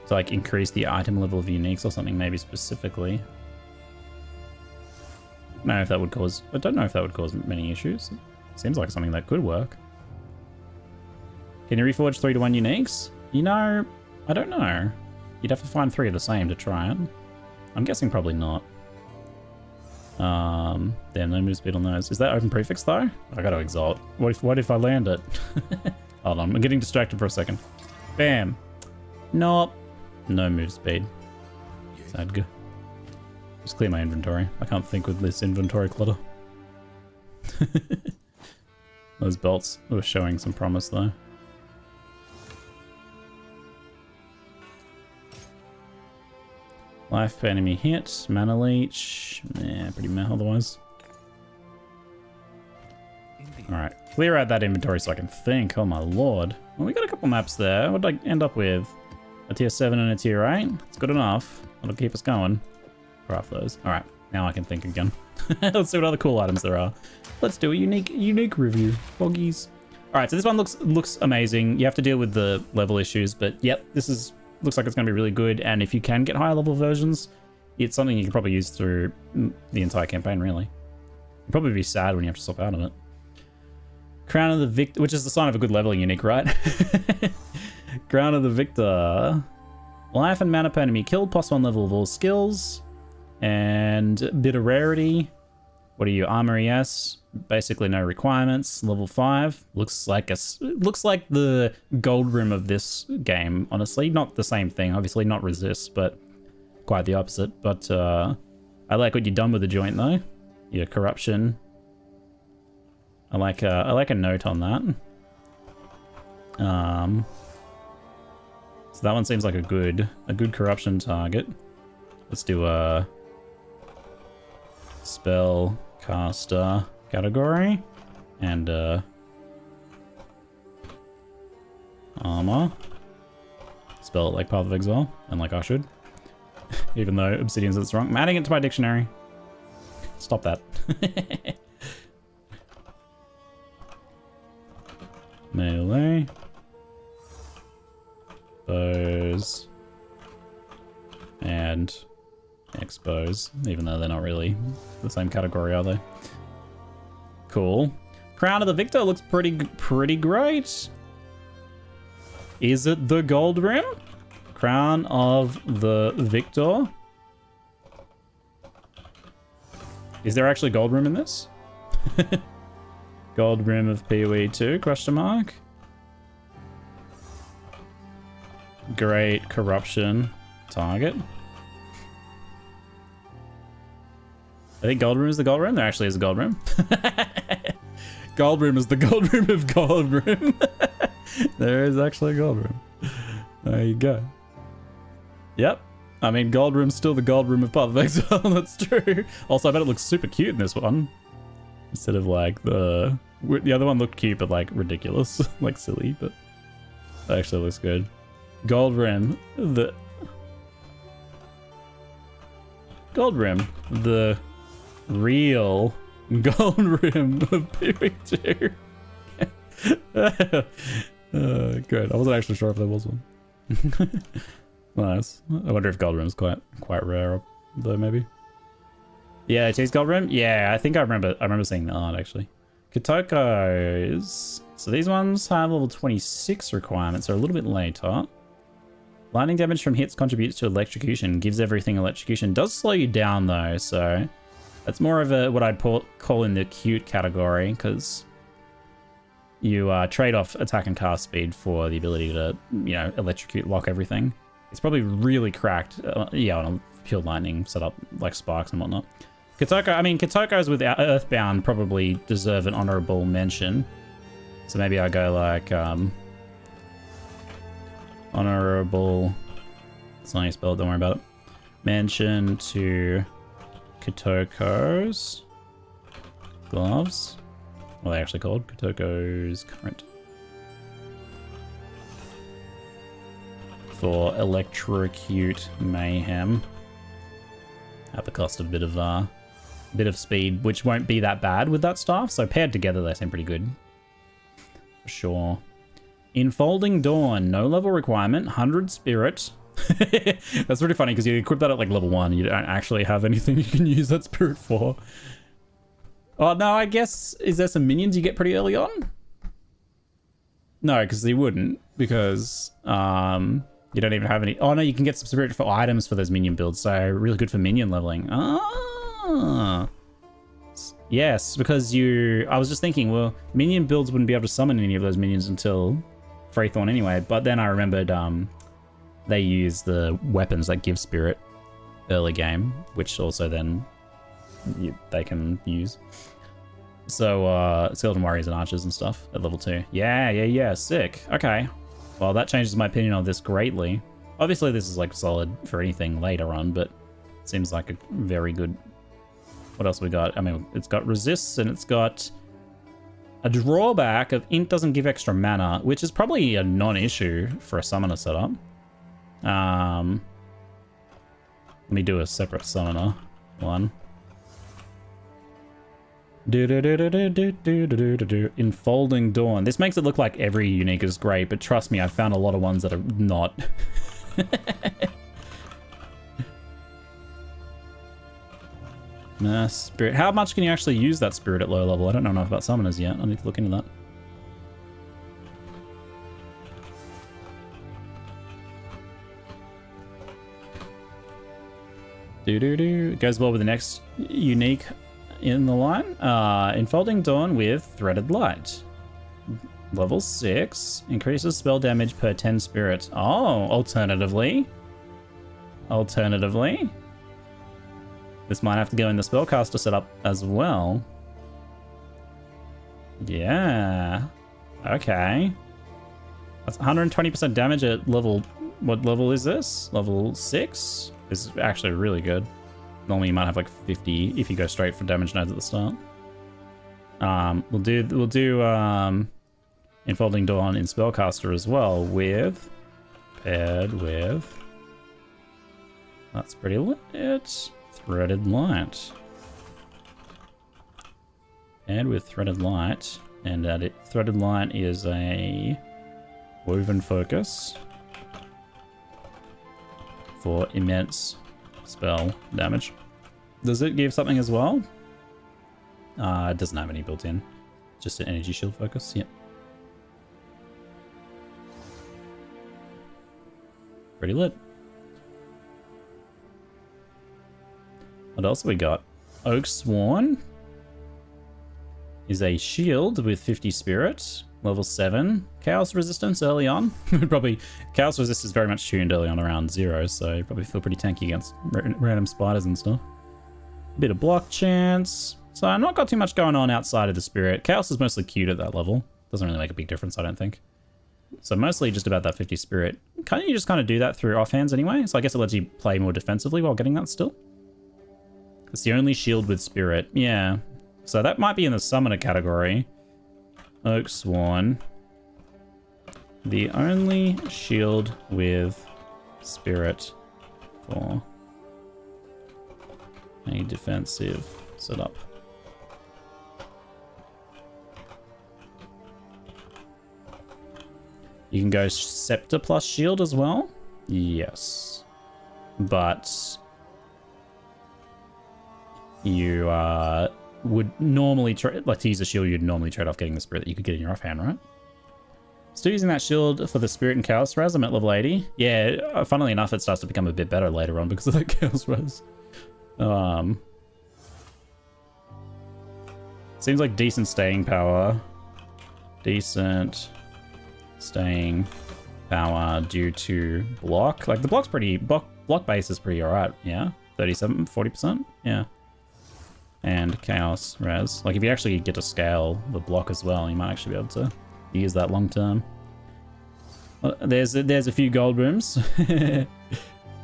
To like increase the item level of uniques or something maybe specifically. I don't know if that would cause... I don't know if that would cause many issues. It seems like something that could work. Can you reforge 3 to 1 uniques? You know, I don't know. You'd have to find 3 of the same to try it. I'm guessing probably not. Damn, no move speed on those. Is that open prefix though? I gotta exalt. What if I land it? Hold on, I'm getting distracted for a second. Bam. Nope. No move speed. Sad good. Just clear my inventory. I can't think with this inventory clutter. Those belts were showing some promise though. Life per enemy hit, mana leech. Yeah, pretty meh otherwise. Alright, clear out that inventory so I can think. Oh my lord. Well, we got a couple maps there. What did I end up with? A tier 7 and a tier 8? It's good enough. That'll keep us going. Craft those. Alright, now I can think again. Let's see what other cool items there are. Let's do a unique review. Boggies. Alright, so this one looks amazing. You have to deal with the level issues, but yep, looks like it's going to be really good. And if you can get higher level versions, it's something you can probably use through the entire campaign, really. You'll probably be sad when you have to stop out of it. Crown of the Victor, which is the sign of a good leveling unique, right? Crown of the Victor. Life and mana per enemy killed, +1 level of all skills. And bit of rarity. What are you? Armory S. Basically no requirements. Level 5. Looks like the gold rim of this game, honestly. Not the same thing, obviously not resist, but quite the opposite. But I like what you've done with the joint though. Your corruption. I like a note on that. So that one seems like a good corruption target. Let's do a spell caster category and armor. Spell it like Path of Exile, and like I should. Even though Obsidian's it's wrong. I'm adding it to my dictionary. Stop that. Melee. Bows. And expose, even though they're not really the same category, are they? Cool. Crown of the Victor looks pretty great. Is it the gold rim? Crown of the Victor. Is there actually gold rim in this? Gold rim of PoE 2, question mark. Great corruption target. I think gold rim is the gold rim. There actually is a gold rim. Gold rim is the gold rim of gold rim. There is actually a gold rim. There you go. Yep. I mean, gold rim's still the gold rim of Path of Exile. That's true. Also, I bet it looks super cute in this one. Instead of like the other one looked cute, but like ridiculous, like silly, but that actually looks good. Gold rim, the gold rim, the real gold rim of PoE 2. Good. I wasn't actually sure if there was one. Nice. I wonder if gold rim's quite rare though, maybe. Yeah, it is gold rim. Yeah, I think I remember seeing the art actually. Kotokos. So these ones have level 26 requirements, so a little bit later. Lightning damage from hits contributes to electrocution, gives everything electrocution. Does slow you down though, so that's more of a what I'd call in the cute category, because you trade off attack and cast speed for the ability to, you know, electrocute, lock everything. It's probably really cracked, yeah, on a pure lightning setup like sparks and whatnot. Kotoko, I mean, Kotoko's with Earthbound probably deserve an honorable mention. So maybe I go like, honorable, it's not how you spell it, don't worry about it. Mention to Kotoko's gloves. What are they actually called? Kotoko's current. For electrocute mayhem. At the cost of a bit of speed, which won't be that bad with that stuff. So paired together, they seem pretty good. For sure. Enfolding Dawn, no level requirement, 100 spirit. That's pretty funny because you equip that at like level 1. You don't actually have anything you can use that spirit for. Oh, no, I guess, is there some minions you get pretty early on? No, because they wouldn't, because you don't even have any. Oh, no, you can get some spirit for items for those minion builds, so really good for minion leveling. Ah. Yes, because I was just thinking, well, minion builds wouldn't be able to summon any of those minions until Freythorn anyway, but then I remembered they use the weapons that give spirit early game, which also then they can use. So, Skeleton Warriors and Archers and stuff at level 2. Yeah, sick. Okay. Well, that changes my opinion on this greatly. Obviously, this is, like, solid for anything later on, but it seems like a very good... What else we got? I mean, it's got resists, and it's got a drawback of Int doesn't give extra mana, which is probably a non-issue for a summoner setup. Let me do a separate summoner one. Enfolding Dawn. This makes it look like every unique is great, but trust me, I've found a lot of ones that are not. Spirit. How much can you actually use that spirit at low level? I don't know enough about summoners yet. I need to look into that. It goes well with the next unique in the line. Enfolding Dawn with Threaded Light. Level 6. Increases spell damage per 10 spirit. Oh, alternatively. This might have to go in the spellcaster setup as well. Yeah. Okay. That's 120% damage at level... What level is this? Level 6? This is actually really good. Normally you might have like 50 if you go straight for damage nodes at the start. We'll do Enfolding Dawn in spellcaster as well paired with... That's pretty lit. Threaded Light. Paired with Threaded Light. And Threaded Light is a Woven Focus for immense spell damage. Does it give something as well? It doesn't have any built in. Just an energy shield focus, yep. Pretty lit. What else have we got? Oak Sworn is a shield with 50 spirit, level 7. Chaos resistance early on. Probably chaos resist is very much tuned early on around 0, so you probably feel pretty tanky against random spiders and stuff. Bit of block chance. So I've not got too much going on outside of the spirit. Chaos is mostly cute at that level. Doesn't really make a big difference, I don't think. So mostly just about that 50 spirit. Can't you just kind of do that through offhands anyway? So I guess it lets you play more defensively while getting that still. It's the only shield with spirit. Yeah. So that might be in the summoner category. Oak Sworn. The only shield with spirit for a defensive setup. You can go Scepter plus shield as well. Yes. But you would normally trade, like to use a shield, you'd normally trade off getting the spirit that you could get in your offhand, right? Still using that shield for the spirit and chaos res. I'm at level 80. Yeah, funnily enough, it starts to become a bit better later on because of that chaos res. Seems like decent staying power. Decent staying power due to block. Like the block's pretty, block base is pretty alright. Yeah, 37, 40%. Yeah. and chaos res. Like if you actually get to scale the block as well, you might actually be able to use that long term. Well, there's a few gold rooms.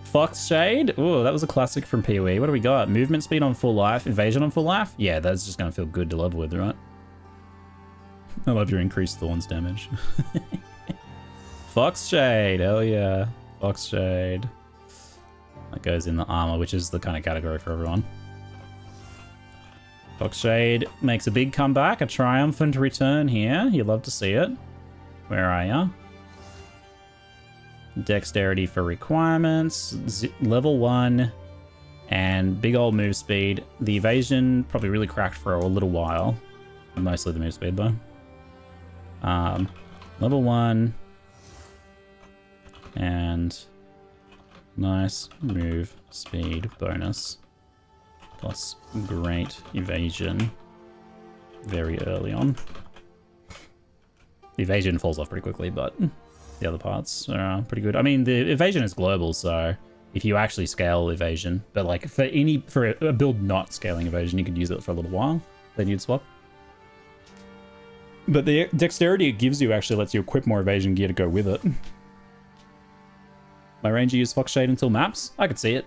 Fox Shade. Oh, that was a classic from PoE. What do we got? Movement speed on full life, evasion on full life. Yeah, that's just gonna feel good to level with, right? I love your increased thorns damage. Fox Shade. Hell yeah, Fox Shade. That goes in the armor, which is the kind of category for everyone. Fox Shade makes a big comeback, a triumphant return here. You love to see it. Where are ya? Dexterity for requirements, level 1, and big old move speed. The evasion probably really cracked for a little while. Mostly the move speed though. Level 1, and nice move speed bonus. Plus great evasion very early on. The evasion falls off pretty quickly, but the other parts are pretty good. I mean, the evasion is global, so if you actually scale evasion, but like for a build not scaling evasion, you could use it for a little while, then you'd swap. But the dexterity it gives you actually lets you equip more evasion gear to go with it. My ranger use Fox Shade until maps? I could see it.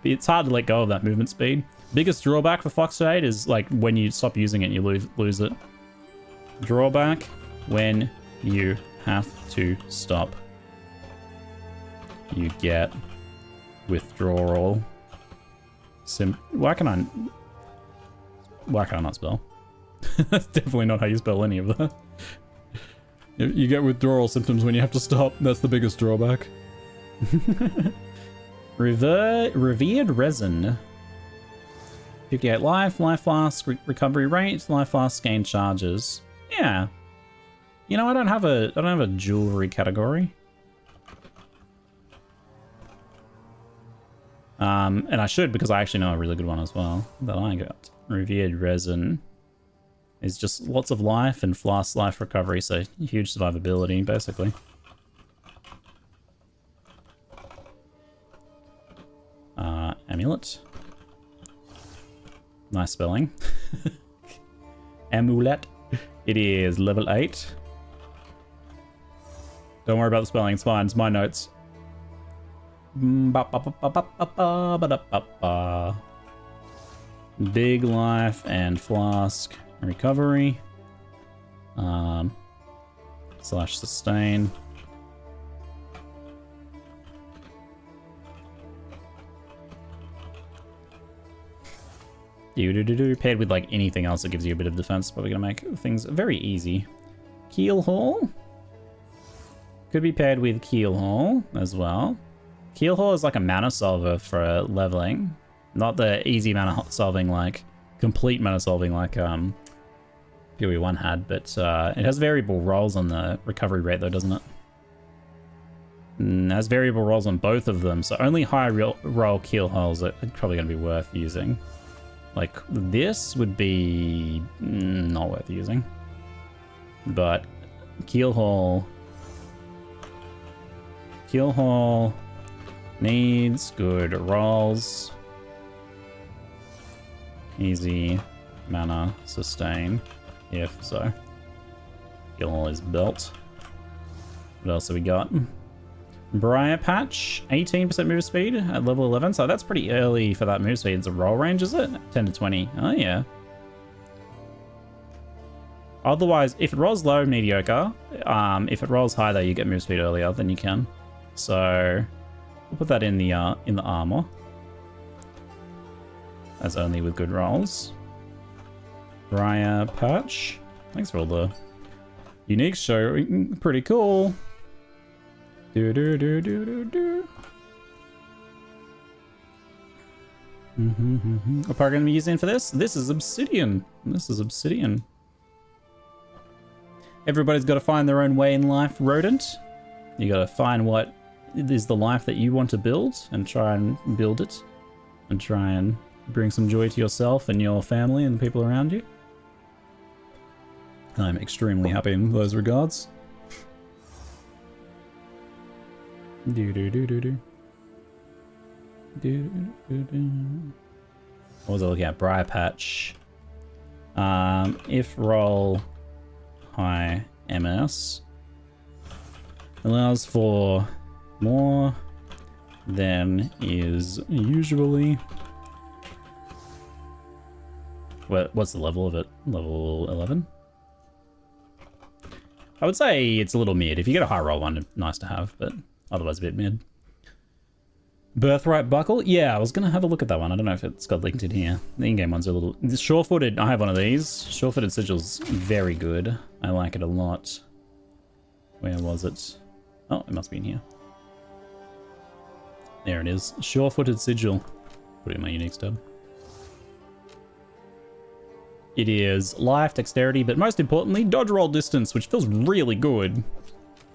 It's hard to let go of that movement speed. Biggest drawback for Fox Shade is like when you stop using it, you lose it. Drawback when you have to stop. You get withdrawal. Why can I not spell? That's definitely not how you spell any of that. You get withdrawal symptoms when you have to stop. That's the biggest drawback. Revered Resin. 58 life, life flask, recovery rate, life flask gain charges. Yeah. You know, I don't have a jewelry category. And I should, because I actually know a really good one as well that I got. Revered Resin is just lots of life and flask life recovery, so huge survivability basically. Amulet. Nice spelling. Amulet. It is level 8. Don't worry about the spelling, it's fine, it's my notes. Big life and flask recovery. Slash sustain. Paired with like anything else that gives you a bit of defense, probably gonna make things very easy. Keel Haul. Could be paired with Keel Haul as well. Keel Haul is like a mana solver for leveling. Not the easy mana solving, like complete mana solving like PoE 1 had, but it has variable rolls on the recovery rate though, doesn't it? It has variable rolls on both of them, so only high roll Keel Hauls are probably going to be worth using. Like this would be not worth using. But Keel Haul needs good rolls. Easy mana sustain, if so. Keel Haul is built. What else have we got? Briar Patch, 18% move speed at level 11, so that's pretty early for that move speed. It's a roll range, is it? 10 to 20. Oh yeah. Otherwise, if it rolls low, mediocre. If it rolls high though, you get move speed earlier than you can. So we'll put that in the armor. As only with good rolls. Briar Patch. Thanks for all the unique show. Pretty cool. What part are going to be using for this? This is obsidian. Everybody's got to find their own way in life, rodent. You got to find what is the life that you want to build and try and build it. And try and bring some joy to yourself and your family and the people around you. I'm extremely happy in those regards. What was I looking at? Briar Patch. If roll high MS allows for more than is usually. What's the level of it? Level 11? I would say it's a little mid. If you get a high roll one, nice to have, but otherwise a bit mid. Birthright Buckle? Yeah, I was going to have a look at that one. I don't know if it's got linked in here. The in-game ones are a little... Sure-footed, I have one of these. Sure-footed Sigil's very good. I like it a lot. Where was it? Oh, it must be in here. There it is. Sure-footed Sigil. Put it in my unique tab. It is life, dexterity, but most importantly, dodge roll distance, which feels really good.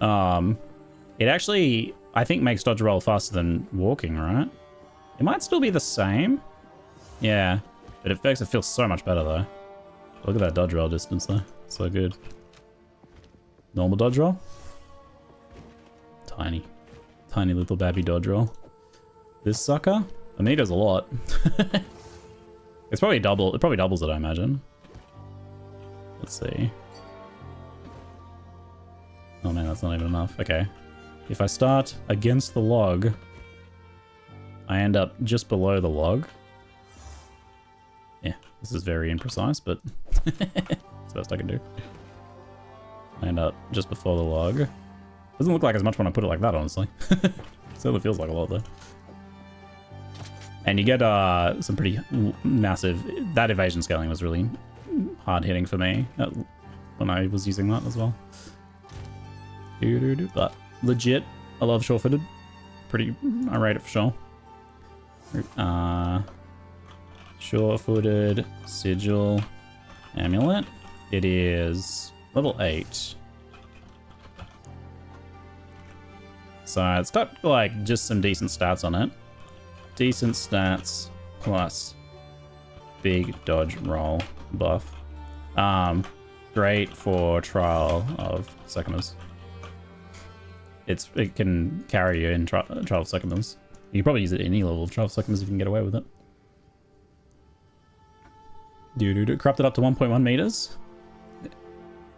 It actually, I think, makes dodge roll faster than walking, right? It might still be the same. Yeah, but it makes it feel so much better, though. Look at that dodge roll distance, though. So good. Normal dodge roll. Tiny. Tiny little babby dodge roll. This sucker? I mean, it does a lot. It's probably double. It probably doubles it, I imagine. Let's see. Oh man, that's not even enough. Okay. If I start against the log, I end up just below the log. Yeah, this is very imprecise, but it's the best I can do. I end up just before the log. Doesn't look like as much when I put it like that, honestly. Certainly feels like a lot, though. And you get some pretty massive... That evasion scaling was really hard hitting for me when I was using that as well. But legit, I love sure-footed. Pretty... I rate it for sure. Sure-footed Sigil Amulet. It is level 8. So it's got like just some decent stats on it. Decent stats plus big dodge roll buff. Great for Trial of Seconders. It can carry you in Trial of Seconders. You can probably use it at any level of Trial of Seconders if you can get away with it. Corrupted up to 1.1 meters.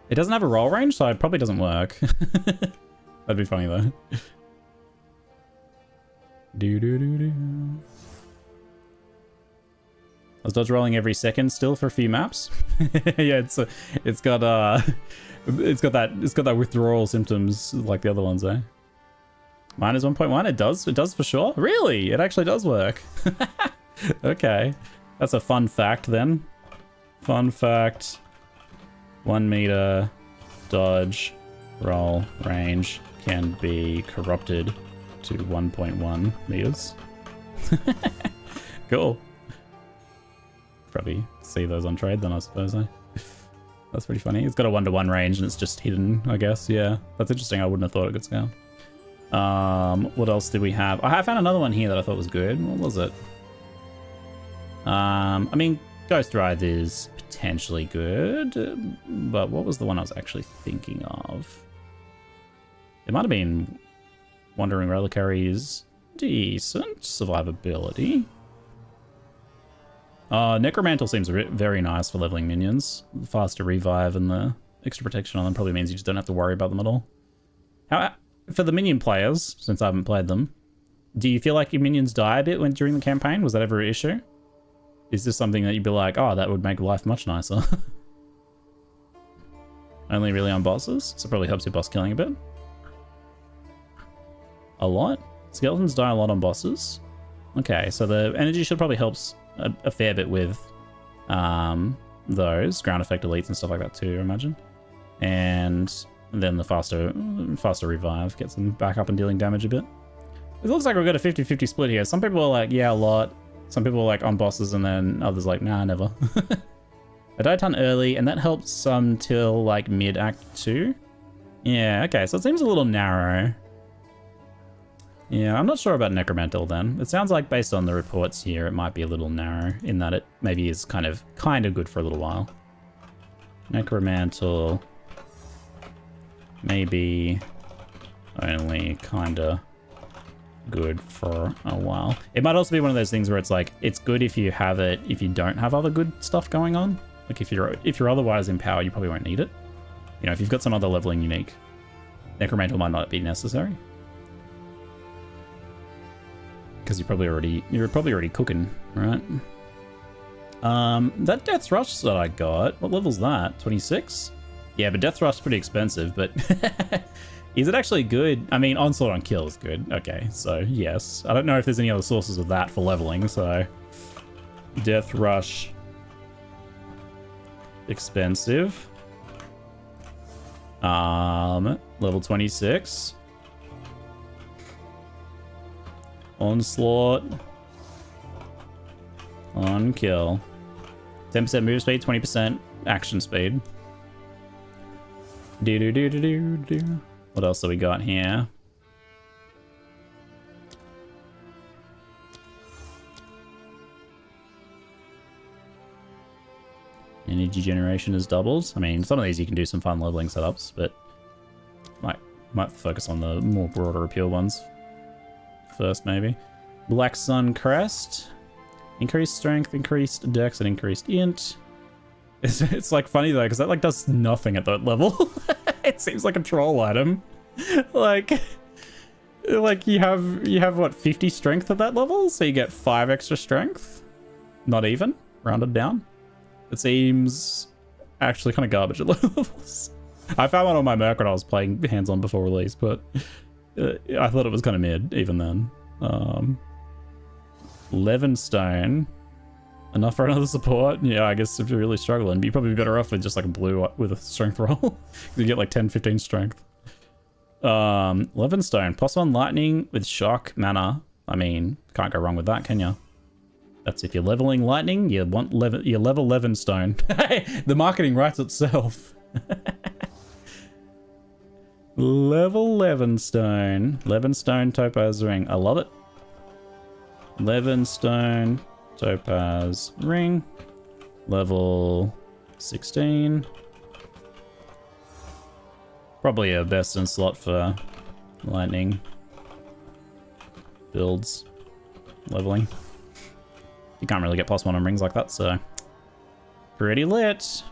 It doesn't have a roll range, so it probably doesn't work. That'd be funny though. I was dodge rolling every second still for a few maps. Yeah, it's got that withdrawal symptoms like the other ones, eh? Mine is 1.1. It does for sure. Really, it actually does work. Okay, that's a fun fact then. Fun fact: 1 meter dodge roll range can be corrupted to 1.1 meters. Cool. Probably see those on trade then, I suppose. That's pretty funny. It's got a 1-to-1 range and it's just hidden, I guess. Yeah, that's interesting. I wouldn't have thought it could scale. What else did we have? I found another one here that I thought was good. What was it? I mean, Ghost Ride is potentially good, but what was the one I was actually thinking of? It might have been Wandering Reliquary is decent survivability. Necromantle seems very nice for leveling minions. The faster revive and the extra protection on them probably means you just don't have to worry about them at all. For the minion players, since I haven't played them, do you feel like your minions die a bit during the campaign? Was that ever an issue? Is this something that you'd be like, oh, that would make life much nicer? Only really on bosses, so it probably helps your boss killing a bit. A lot? Skeletons die a lot on bosses. Okay, so the energy shield probably helps a fair bit with those ground effect elites and stuff like that too, I imagine. And then the faster revive gets them back up and dealing damage a bit. It looks like we've got a 50-50 split here. Some people are like, yeah, a lot. Some people are like on bosses, and then others like, nah, never. I die a ton early, and that helps some till like mid Act 2. Yeah, okay, so it seems a little narrow. Yeah, I'm not sure about Necromantle then. It sounds like based on the reports here, it might be a little narrow in that it maybe is kind of good for a little while. Necromantle, maybe only kinda good for a while. It might also be one of those things where it's like, it's good if you have it, if you don't have other good stuff going on. Like if you're otherwise in power, you probably won't need it. You know, if you've got some other leveling unique, Necromantle might not be necessary. Because you're probably already cooking, right? That Death Rush that I got, what level's that? 26? Yeah, but Death Rush's pretty expensive, but is it actually good? I mean, Onslaught on Kill is good. Okay, so yes. I don't know if there's any other sources of that for leveling, so Death Rush expensive. Level 26. Onslaught on Kill. 10% move speed, 20% action speed. Do. What else do we got here? Energy generation is doubled. I mean, some of these you can do some fun leveling setups, but might focus on the more broader appeal ones first, maybe. Black Sun Crest. Increased strength, increased dex, and increased int. It's like funny though, because that like does nothing at that level. It seems like a troll item. like you have what, 50 strength at that level, so you get 5 extra strength. Not even rounded down. It seems actually kind of garbage at levels. I found one on my Merc when I was playing hands-on before release, but I thought it was kind of mid even then. Levinstone. Enough for another support? Yeah, I guess if you're really struggling, you'd probably be better off with just like a blue with a strength roll. You get like 10, 15 strength. Levinstone. +1 lightning with shock mana. I mean, can't go wrong with that, can you? That's if you're leveling lightning, you want you level Levinstone. The marketing writes itself. Level Levinstone. Levinstone Topaz Ring. I love it. Levinstone Topaz Ring. Level 16. Probably a best in slot for lightning builds. Leveling. You can't really get +1 on rings like that, so pretty lit.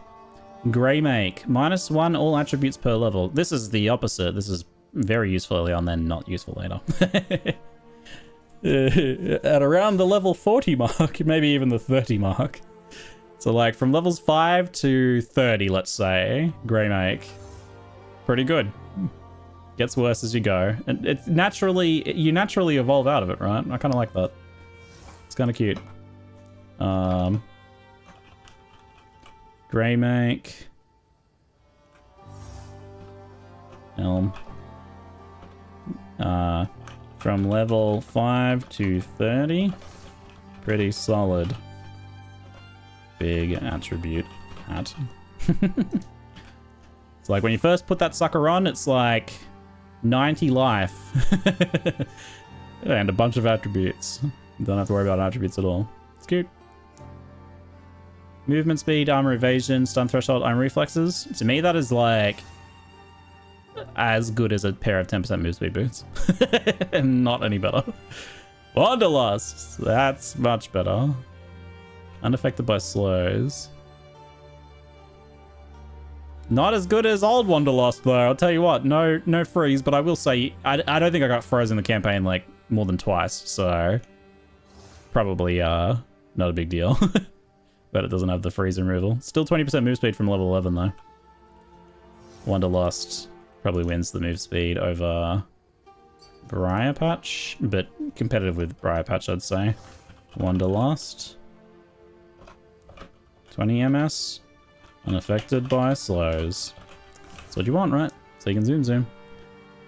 Grey Make. -1 all attributes per level. This is the opposite. This is very useful early on, then not useful later. At around the level 40 mark, maybe even the 30 mark. So like from levels 5 to 30, let's say, Grey Make. Pretty good. Gets worse as you go. And it's you naturally evolve out of it, right? I kind of like that. It's kind of cute. Grey Make. Elm. From level 5 to 30. Pretty solid. Big attribute hat. It's like when you first put that sucker on, it's like 90 life. And a bunch of attributes. Don't have to worry about attributes at all. It's cute. Movement speed, armor evasion, stun threshold, armor reflexes. To me, that is like as good as a pair of 10% move speed boots. And not any better. Wanderlust. That's much better. Unaffected by slows. Not as good as old Wanderlust though. I'll tell you what, no freeze, but I will say I don't think I got froze in the campaign like more than twice, so probably not a big deal. But it doesn't have the freeze removal. Still 20% move speed from level 11 though. Wanderlust probably wins the move speed over Briar Patch, but competitive with Briar Patch, I'd say. Wanderlust. 20 MS. Unaffected by slows. That's what you want, right? So you can zoom.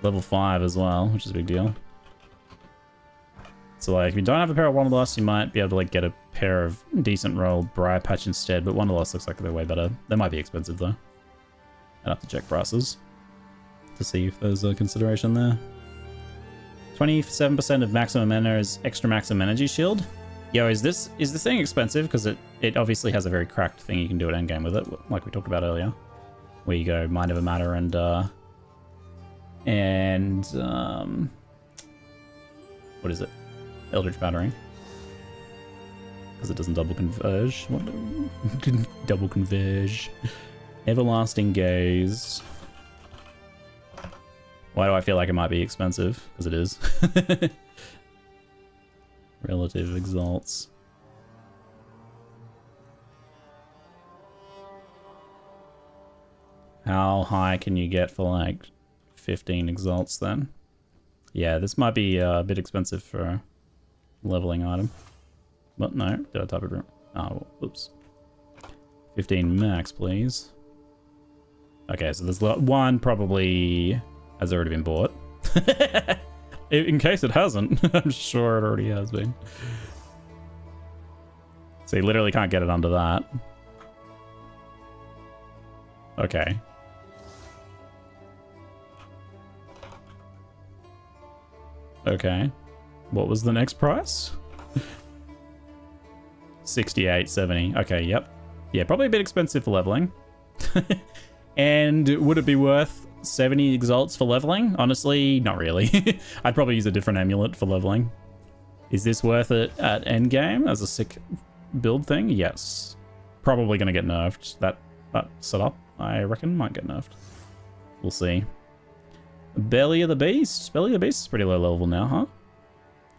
Level 5 as well, which is a big deal. So like, if you don't have a pair of Wanderlust, you might be able to like get a pair of decent rolled Briar Patch instead, but Wanderlust looks like they're way better. They might be expensive though. I'd have to check prices to see if there's a consideration there. 27% of maximum mana is extra maximum energy shield. Yo, is this thing expensive? Because it obviously has a very cracked thing you can do at endgame with it, like we talked about earlier. Where you go Mind Over Matter and What is it? Eldritch Battering. Because it doesn't double converge. What? Double converge. Everlasting Gaze. Why do I feel like it might be expensive? Because it is. Relative Exalts. How high can you get for like 15 Exalts then? Yeah, this might be a bit expensive for a leveling item. But no, did I type it wrong? Oh, oops. 15 max, please. Okay, so there's one probably has already been bought. In case it hasn't, I'm sure it already has been. So you literally can't get it under that. Okay. Okay. What was the next price? 68.70. Okay, yep. Yeah, probably a bit expensive for leveling. And would it be worth 70 exalts for leveling? Honestly, not really. I'd probably use a different amulet for leveling. Is this worth it at endgame as a sick build thing? Yes. Probably going to get nerfed. That setup, I reckon, might get nerfed. We'll see. Belly of the Beast. Belly of the Beast is pretty low level now, huh?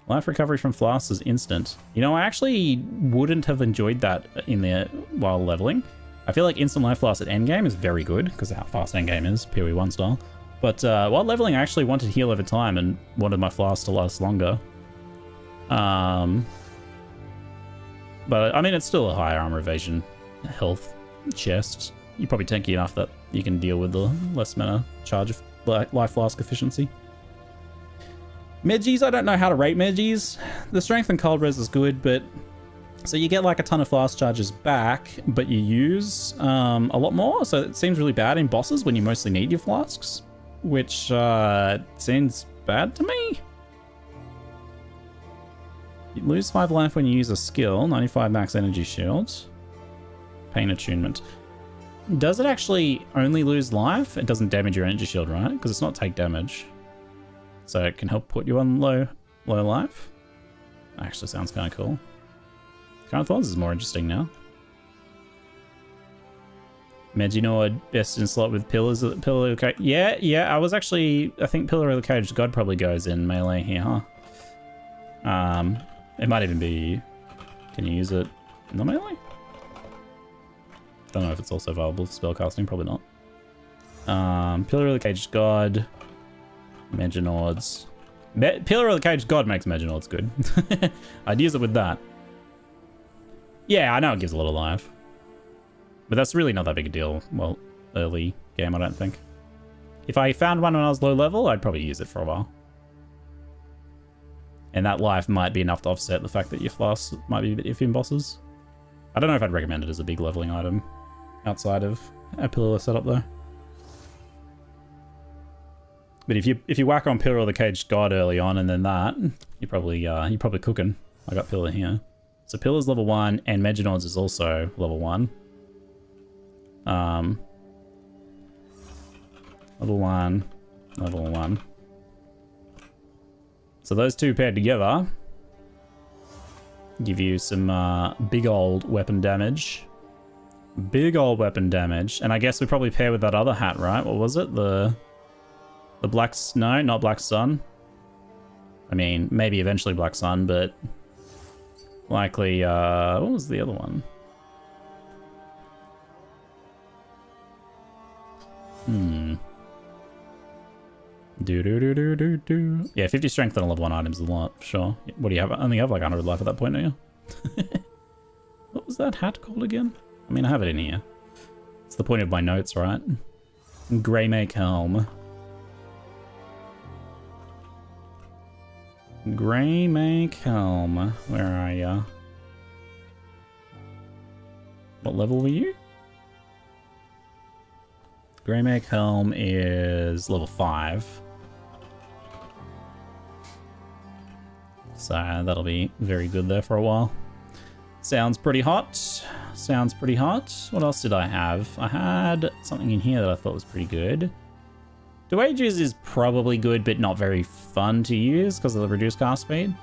Life recovery from flasks is instant. You know, I actually wouldn't have enjoyed that in there while leveling. I feel like instant life flask at endgame is very good because of how fast endgame is, PoE1 style. But while leveling, I actually wanted to heal over time and wanted my flask to last longer. But I mean, it's still a higher armor evasion health chest. You're probably tanky enough that you can deal with the less mana charge of life flask efficiency. Medgies, I don't know how to rate Medgies. The strength and cold res is good, but so you get like a ton of flask charges back, but you use a lot more. So it seems really bad in bosses when you mostly need your flasks, which seems bad to me. You lose 5 life when you use a skill, 95 max energy shields. Pain attunement. Does it actually only lose life? It doesn't damage your energy shield, right? Because it's not take damage. So it can help put you on low life. Actually sounds kind of cool. Kind of thought this is more interesting now. Meginord best in slot with Pillar of the Cage. Yeah, I was actually, I think Pillar of the Cage God probably goes in melee here, huh? It might even be, can you use it in the melee? Don't know if it's also viable for spellcasting, probably not. Pillar of the Cage God. Meginords. Pillar of the Cage God makes Meginords good. I'd use it with that. Yeah, I know it gives a lot of life. But that's really not that big a deal. Well, early game, I don't think. If I found one when I was low level, I'd probably use it for a while. And that life might be enough to offset the fact that your flasks might be a bit iffy in bosses. I don't know if I'd recommend it as a big leveling item outside of a pillar setup though. But if you whack on Pillar of the Cage God early on and then that, you're probably cooking. I got Pillar here. So Pillar's level 1 and Meginord's is also level 1. Level 1, level 1. So those two paired together give you some big old weapon damage. Big old weapon damage. And I guess we probably pair with that other hat, right? What was it? The Black... No, not Black Sun. I mean, maybe eventually Black Sun, but likely... what was the other one? Yeah, 50 strength on a level 1 item is a lot, for sure. What do you have? I only have like 100 life at that point, don't you? What was that hat called again? I mean, I have it in here. It's the point of my notes, right? Greymake Helm. Greymake Helm. Where are ya? What level were you? Greymake Helm is level 5. So that'll be very good there for a while. Sounds pretty hot. Sounds pretty hot. What else did I have? I had something in here that I thought was pretty good. Duages is probably good, but not very fun to use because of the reduced cast speed.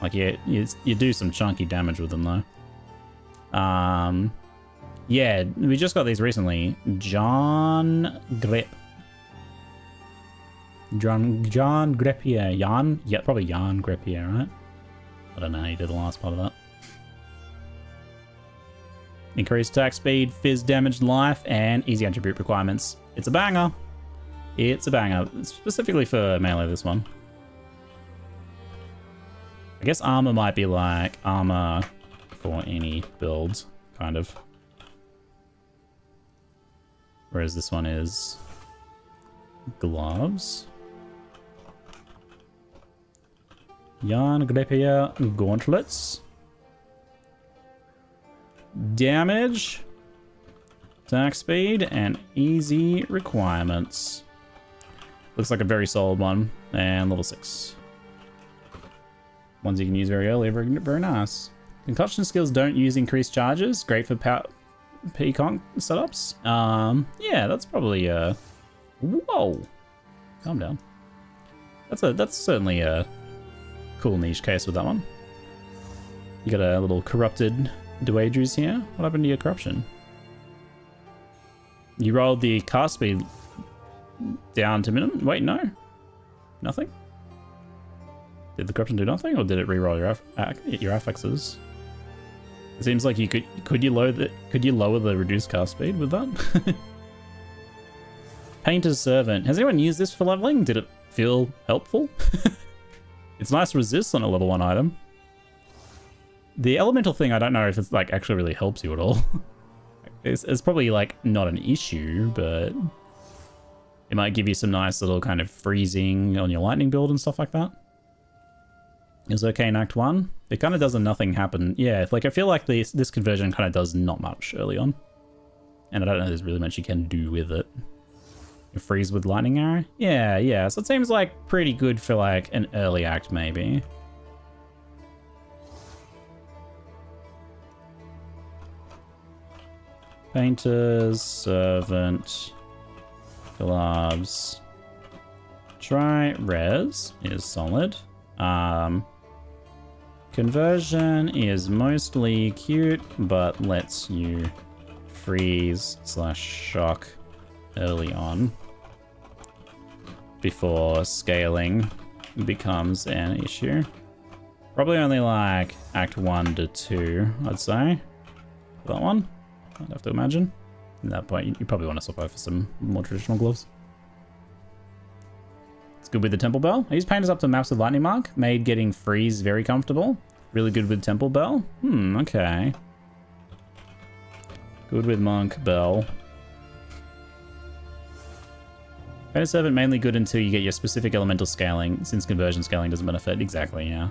Like, yeah, you do some chunky damage with them, though. Yeah, we just got these recently. John Grip. John Grippier. Jan? Yeah, probably Jan Grippier, right? I don't know how you did the last part of that. Increased attack speed, fizz damage, life, and easy attribute requirements. It's a banger. It's a banger. Specifically for melee, this one. I guess armor might be like armor for any build, kind of. Whereas this one is gloves. Jan Grippier gauntlets. Damage, attack speed, and easy requirements. Looks like a very solid one. And level 6. Ones you can use very early, very nice. Concussion skills don't use increased charges. Great for P-Conk setups. Yeah, that's probably whoa. Calm down. That's certainly a cool niche case with that one. You got a little corrupted Duages here. What happened to your corruption? You rolled the cast speed down to minimum? Wait, no. Nothing? Did the corruption do nothing, or did it re-roll your affixes? It seems like you could you lower the reduced cast speed with that? Painter's Servant. Has anyone used this for leveling? Did it feel helpful? It's nice resist on a level 1 item. The elemental thing, I don't know if it's like actually really helps you at all. It's probably like not an issue, but it might give you some nice little kind of freezing on your lightning build and stuff like that. It was okay in Act 1. It kind of does a nothing happen. Yeah, like I feel like this conversion kind of does not much early on. And I don't know if there's really much you can do with it. You freeze with lightning arrow? Yeah. So it seems like pretty good for like an early act maybe. Painter's Servant. Gloves. Try res is solid. Conversion is mostly cute, but lets you freeze/shock early on before scaling becomes an issue. Probably only like Act 1 to 2, I'd say. That one, I'd have to imagine. At that point, you probably want to swap over for some more traditional gloves. It's good with the Temple Bell. I use Painters up to maps with Lightning Mark. Made getting freeze very comfortable. Really good with Temple Bell. Okay. Good with Monk Bell. Painter's Servant mainly good until you get your specific elemental scaling, since conversion scaling doesn't benefit. Exactly, yeah.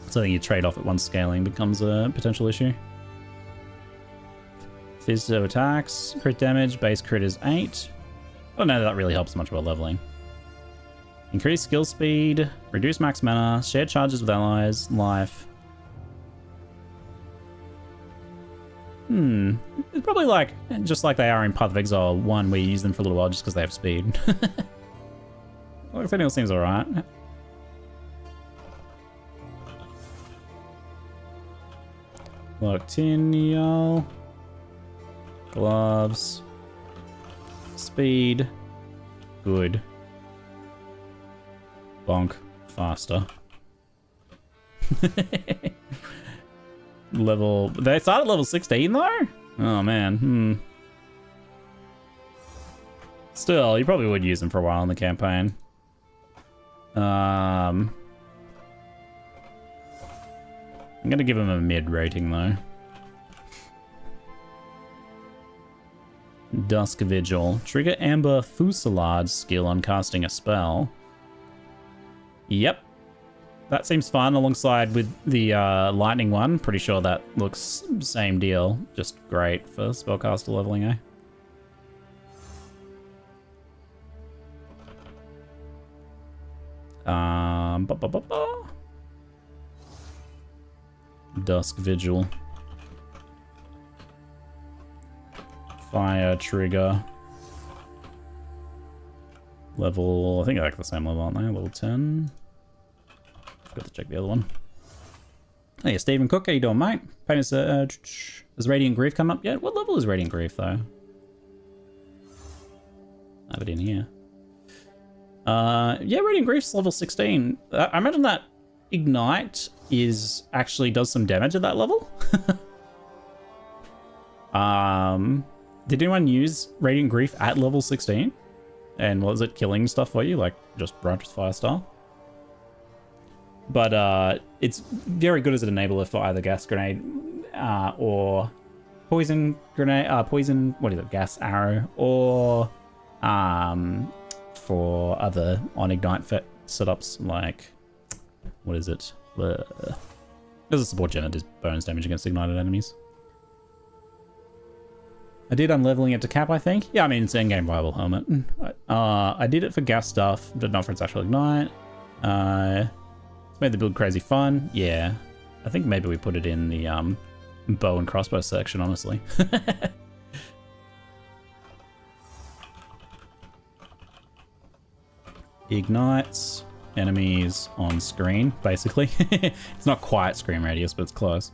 Something you trade off at once scaling becomes a potential issue. Fizz to attacks, crit damage, base crit is 8. I don't know that really helps much while leveling. Increase skill speed, reduce max mana, shared charges with allies, life. It's probably like, just like they are in Path of Exile 1, where you use them for a little while just because they have speed. Well, everything else seems alright. Loctinial. Gloves. Speed. Good. Bonk. Faster. Level... They start at level 16 though? Oh man. Still, you probably would use them for a while in the campaign. I'm gonna give him a mid rating though. Dusk Vigil. Trigger Amber Fusillade skill on casting a spell. Yep. That seems fun alongside with the lightning one. Pretty sure that looks same deal. Just great for spellcaster leveling, eh? Dusk Vigil. Fire Trigger. Level, I think they're like the same level, aren't they? Level 10. Forgot to check the other one. Oh yeah, Stephen Cook, how you doing, mate? Pain is, has Radiant Grief come up yet? What level is Radiant Grief, though? I have it in here. Yeah, Radiant Grief's level 16. I imagine that Ignite actually does some damage at that level. Did anyone use Radiant Grief at level 16? And was it killing stuff for you, like just Branch with Fire style? But it's very good as an enabler for either Gas Grenade or Poison Grenade, what is it, Gas Arrow, or for other on Ignite setups like, what is it? There's a support gen that does bonus damage against ignited enemies. I did unleveling it to cap, I think. Yeah, I mean, it's an in-game viable helmet. I did it for gas stuff, but not for its actual ignite. It's made the build crazy fun. Yeah, I think maybe we put it in the bow and crossbow section, honestly. Ignites enemies on screen, basically. It's not quite screen radius, but it's close.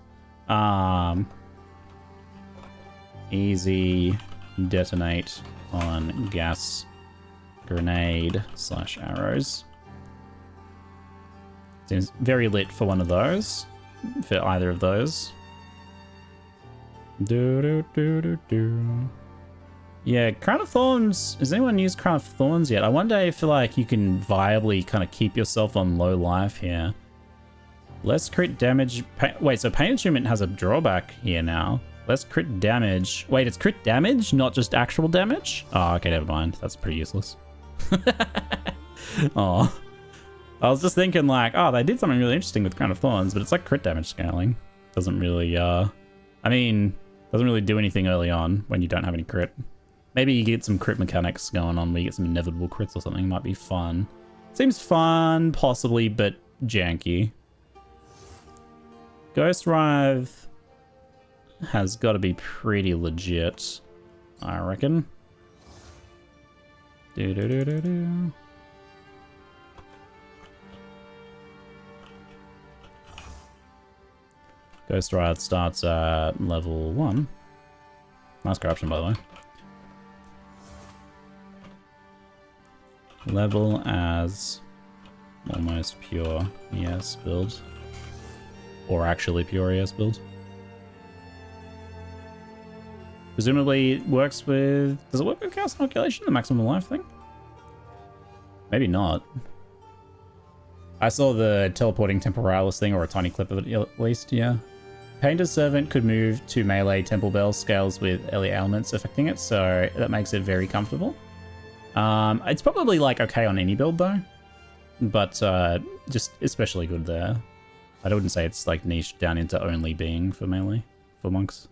Easy detonate on gas grenade / arrows. Seems very lit for one of those, for either of those. Yeah, Crown of Thorns. Has anyone used Crown of Thorns yet? I wonder if like you can viably kind of keep yourself on low life here. Less crit damage. Wait, so Pain Attunement has a drawback here now. Less crit damage. Wait, it's crit damage, not just actual damage? Oh, okay, never mind. That's pretty useless. Oh, I was just thinking like, oh, they did something really interesting with Crown of Thorns, but it's like crit damage scaling. Doesn't really, I mean, doesn't really do anything early on when you don't have any crit. Maybe you get some crit mechanics going on where you get some inevitable crits or something. Might be fun. Seems fun, possibly, but janky. Ghost Rive has got to be pretty legit, I reckon. Ghost Rive starts at level 1. Nice corruption, by the way. Level as almost pure ES build. Or actually pure ES build. Presumably it works with... Does it work with Chaos Inoculation, the maximum life thing? Maybe not. I saw the teleporting temporalis thing, or a tiny clip of it at least, yeah. Painter's Servant could move to melee Temple Bell scales with early ailments affecting it, so that makes it very comfortable. It's probably like okay on any build though, but just especially good there. I wouldn't say it's like niche down into only being for melee, for monks.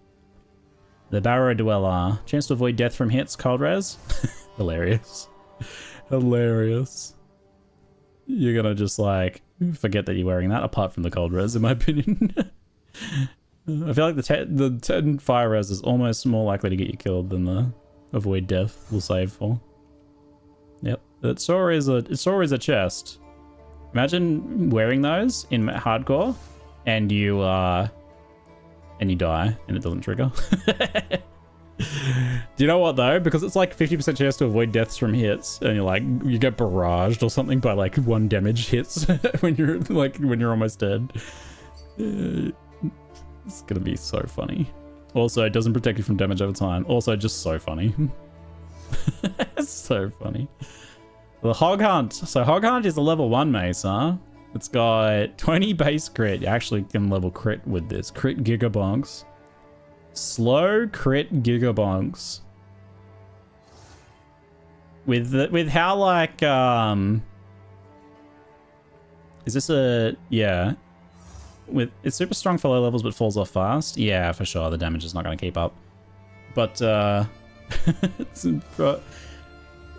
The Barrow Dweller. Chance to avoid death from hits, cold res. Hilarious. Hilarious. You're gonna just like forget that you're wearing that, apart from the cold res, in my opinion. I feel like the 10 fire res is almost more likely to get you killed than the avoid death will save for. Yep, it's always a chest. Imagine wearing those in hardcore, and you die, and it doesn't trigger. Do you know what though? Because it's like 50% chance to avoid deaths from hits, and you get barraged or something by like 1 damage hits when you're almost dead. It's gonna be so funny. Also, it doesn't protect you from damage over time. Also, just so funny. It's so funny. The Hog Hunt. So Hog Hunt is a level 1 mace, huh? It's got 20 base crit. You actually can level crit with this. Crit Gigabonks. Slow crit Gigabonks. With how like is this a yeah? It's super strong for low levels but falls off fast. Yeah, for sure. The damage is not going to keep up. But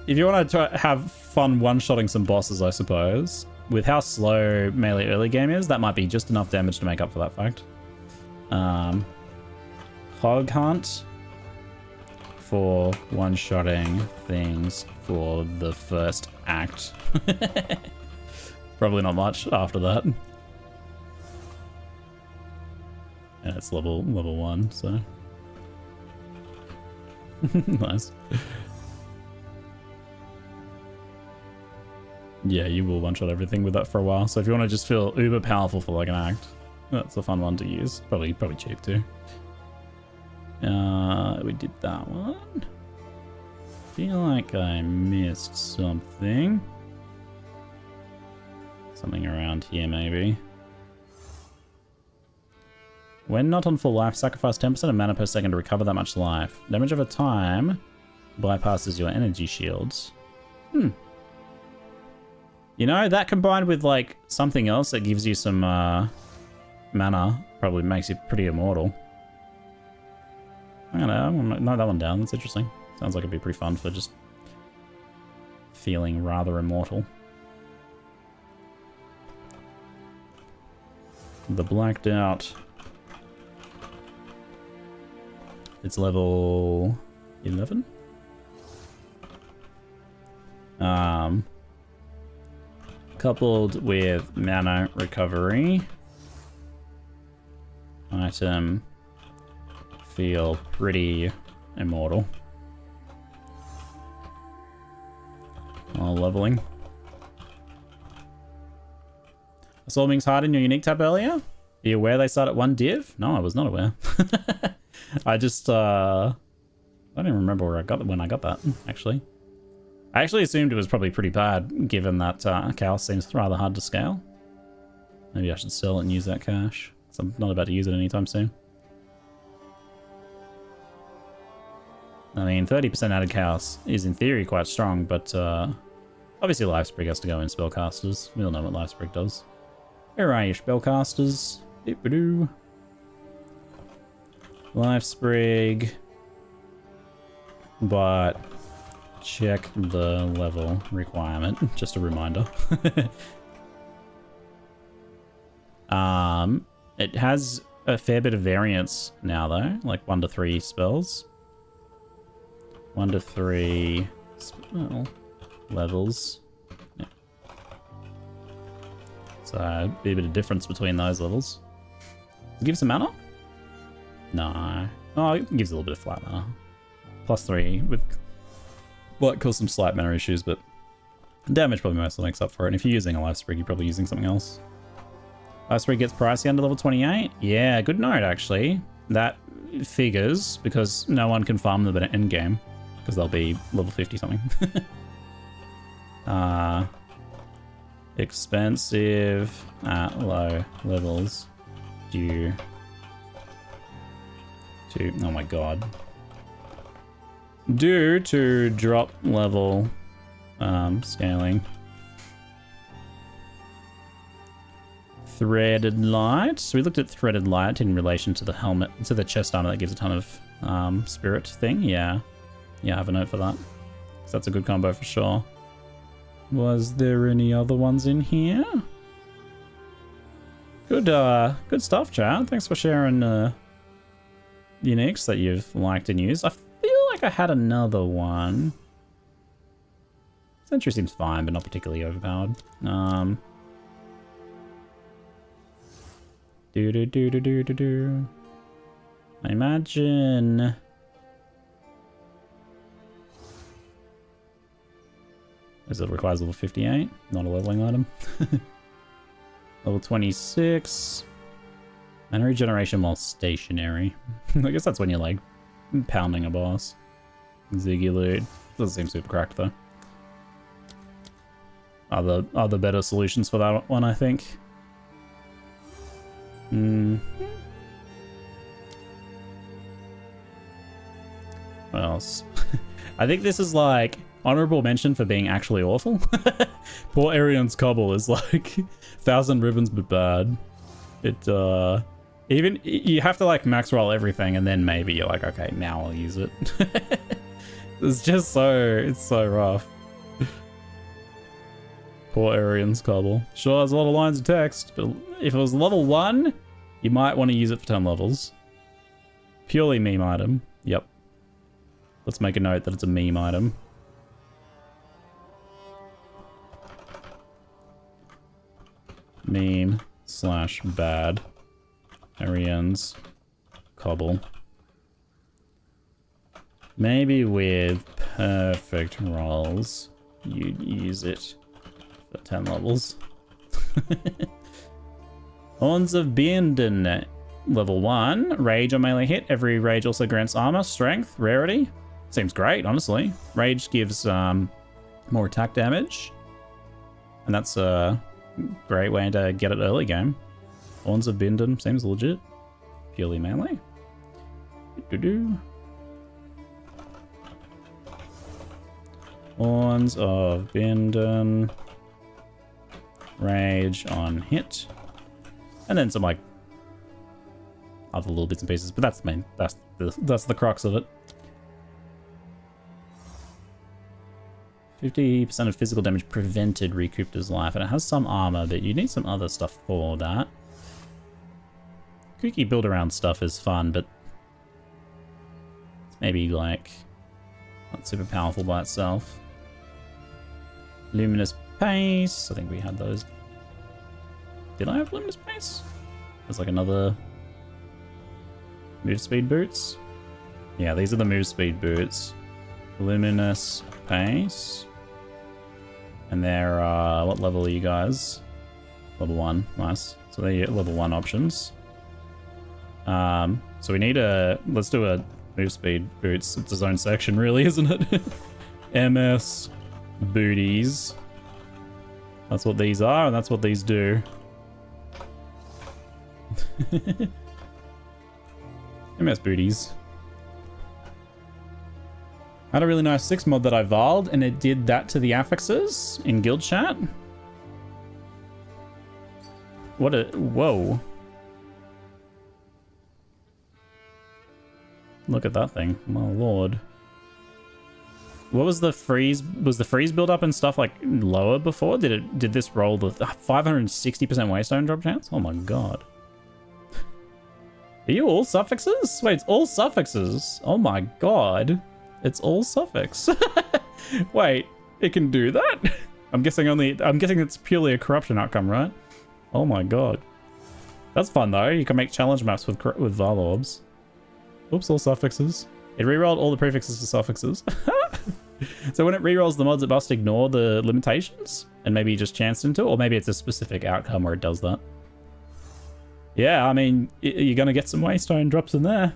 if you want to have fun one-shotting some bosses, I suppose, with how slow melee early game is, that might be just enough damage to make up for that fact. Hog Hunt for one-shotting things for the first act. Probably not much after that. And it's level 1, so nice. Yeah, you will one-shot everything with that for a while. So if you want to just feel uber powerful for like an act, that's a fun one to use. Probably cheap too. We did that one. Feel like I missed something. Something around here maybe. When not on full life, sacrifice 10% of mana per second to recover that much life. Damage over time bypasses your energy shields. You know, that combined with like something else that gives you some mana probably makes you pretty immortal. I don't know, I'm gonna note that one down. That's interesting. Sounds like it'd be pretty fun for just feeling rather immortal. The blacked out. It's level 11. Coupled with mana recovery, item feel pretty immortal while leveling. I saw Ming's Heart in your unique tab earlier. Are you aware they start at 1 div? No, I was not aware. I just I don't even remember where I got when I got that, actually. I actually assumed it was probably pretty bad, given that Chaos seems rather hard to scale. Maybe I should sell it and use that cash, so I'm not about to use it anytime soon. I mean, 30% added Chaos is in theory quite strong, but obviously Livesprig has to go in spellcasters. We all know what Livesprig does. Where are you, spellcasters? Dip-a-doo. Livesprig. But check the level requirement. Just a reminder. It has a fair bit of variance now though, like 1 to 3 spells. 1 to 3 spell levels. Yeah. So be a bit of difference between those levels. Does it give some mana? No. Oh, it gives a little bit of flat mana. +3 with what cause some slight mana issues, but damage probably mostly makes up for it. And if you're using a Livesprig, you're probably using something else. Livesprig gets pricey under level 28. Yeah, good note actually. That figures because no one can farm them at endgame because they'll be level 50 something. Expensive at low levels due to, oh my god, due to drop level scaling. Threaded light. So we looked at threaded light in relation to the helmet, to the chest armor that gives a ton of spirit thing. Yeah, I have a note for that. So that's a good combo for sure. Was there any other ones in here? Good, good stuff, Chad. Thanks for sharing uniques that you've liked and used. I feel like I had another one. Sentry seems fine, but not particularly overpowered. I imagine. As it requires level 58, not a leveling item. Level 26. Mana regeneration while stationary. I guess that's when you're like pounding a boss. Ziggy loot. Doesn't seem super cracked though. Other better solutions for that one, I think. What else? I think this is like honorable mention for being actually awful. Poor Arion's Cobble is like 1,000 ribbons but bad. It even you have to like max roll everything and then maybe you're like, okay, now I'll use it. It's just it's so rough. Poor Arion's Cobble. Sure, there's a lot of lines of text, but if it was level 1, you might want to use it for 10 levels. Purely meme item. Yep. Let's make a note that it's a meme item. meme / bad. Arians. Cobble. Maybe with perfect rolls, you'd use it for 10 levels. Horns of Binden. Level 1. Rage on melee hit. Every rage also grants armor, strength, rarity. Seems great, honestly. Rage gives more attack damage. And that's a great way to get it early game. Horns of Binden seems legit. Purely melee. Horns of Binden. Rage on hit. And then some like other little bits and pieces, but that's the main, that's the crux of it. 50% of physical damage prevented recouped his life, and it has some armor, but you need some other stuff for that. Kooky build around stuff is fun, but it's maybe like not super powerful by itself. Luminous Pace, I think we had those. Did I have Luminous Pace? There's like another move speed boots. Yeah, these are the move speed boots. Luminous Pace. And they're, what level are you guys? Level 1, nice. So they're your level 1 options. So we need let's do a move speed boots. It's its own section really, isn't it? MS booties. That's what these are, and that's what these do. MS booties. I had a really nice 6 mod that I voled, and it did that to the affixes in guild chat. What a... Whoa. Look at that thing. My lord. What was the freeze? Was the freeze build up and stuff like lower before? Did this roll the 560% waystone drop chance? Oh my god. Are you all suffixes? Wait, it's all suffixes. Oh my god. It's all suffix. Wait, it can do that? I'm guessing it's purely a corruption outcome, right? Oh my god. That's fun though. You can make challenge maps with Val orbs. Oops, all suffixes. It rerolled all the prefixes to suffixes. So when it rerolls the mods, it must ignore the limitations and maybe just chance into it, or maybe it's a specific outcome where it does that. Yeah, I mean, you're gonna get some waystone drops in there.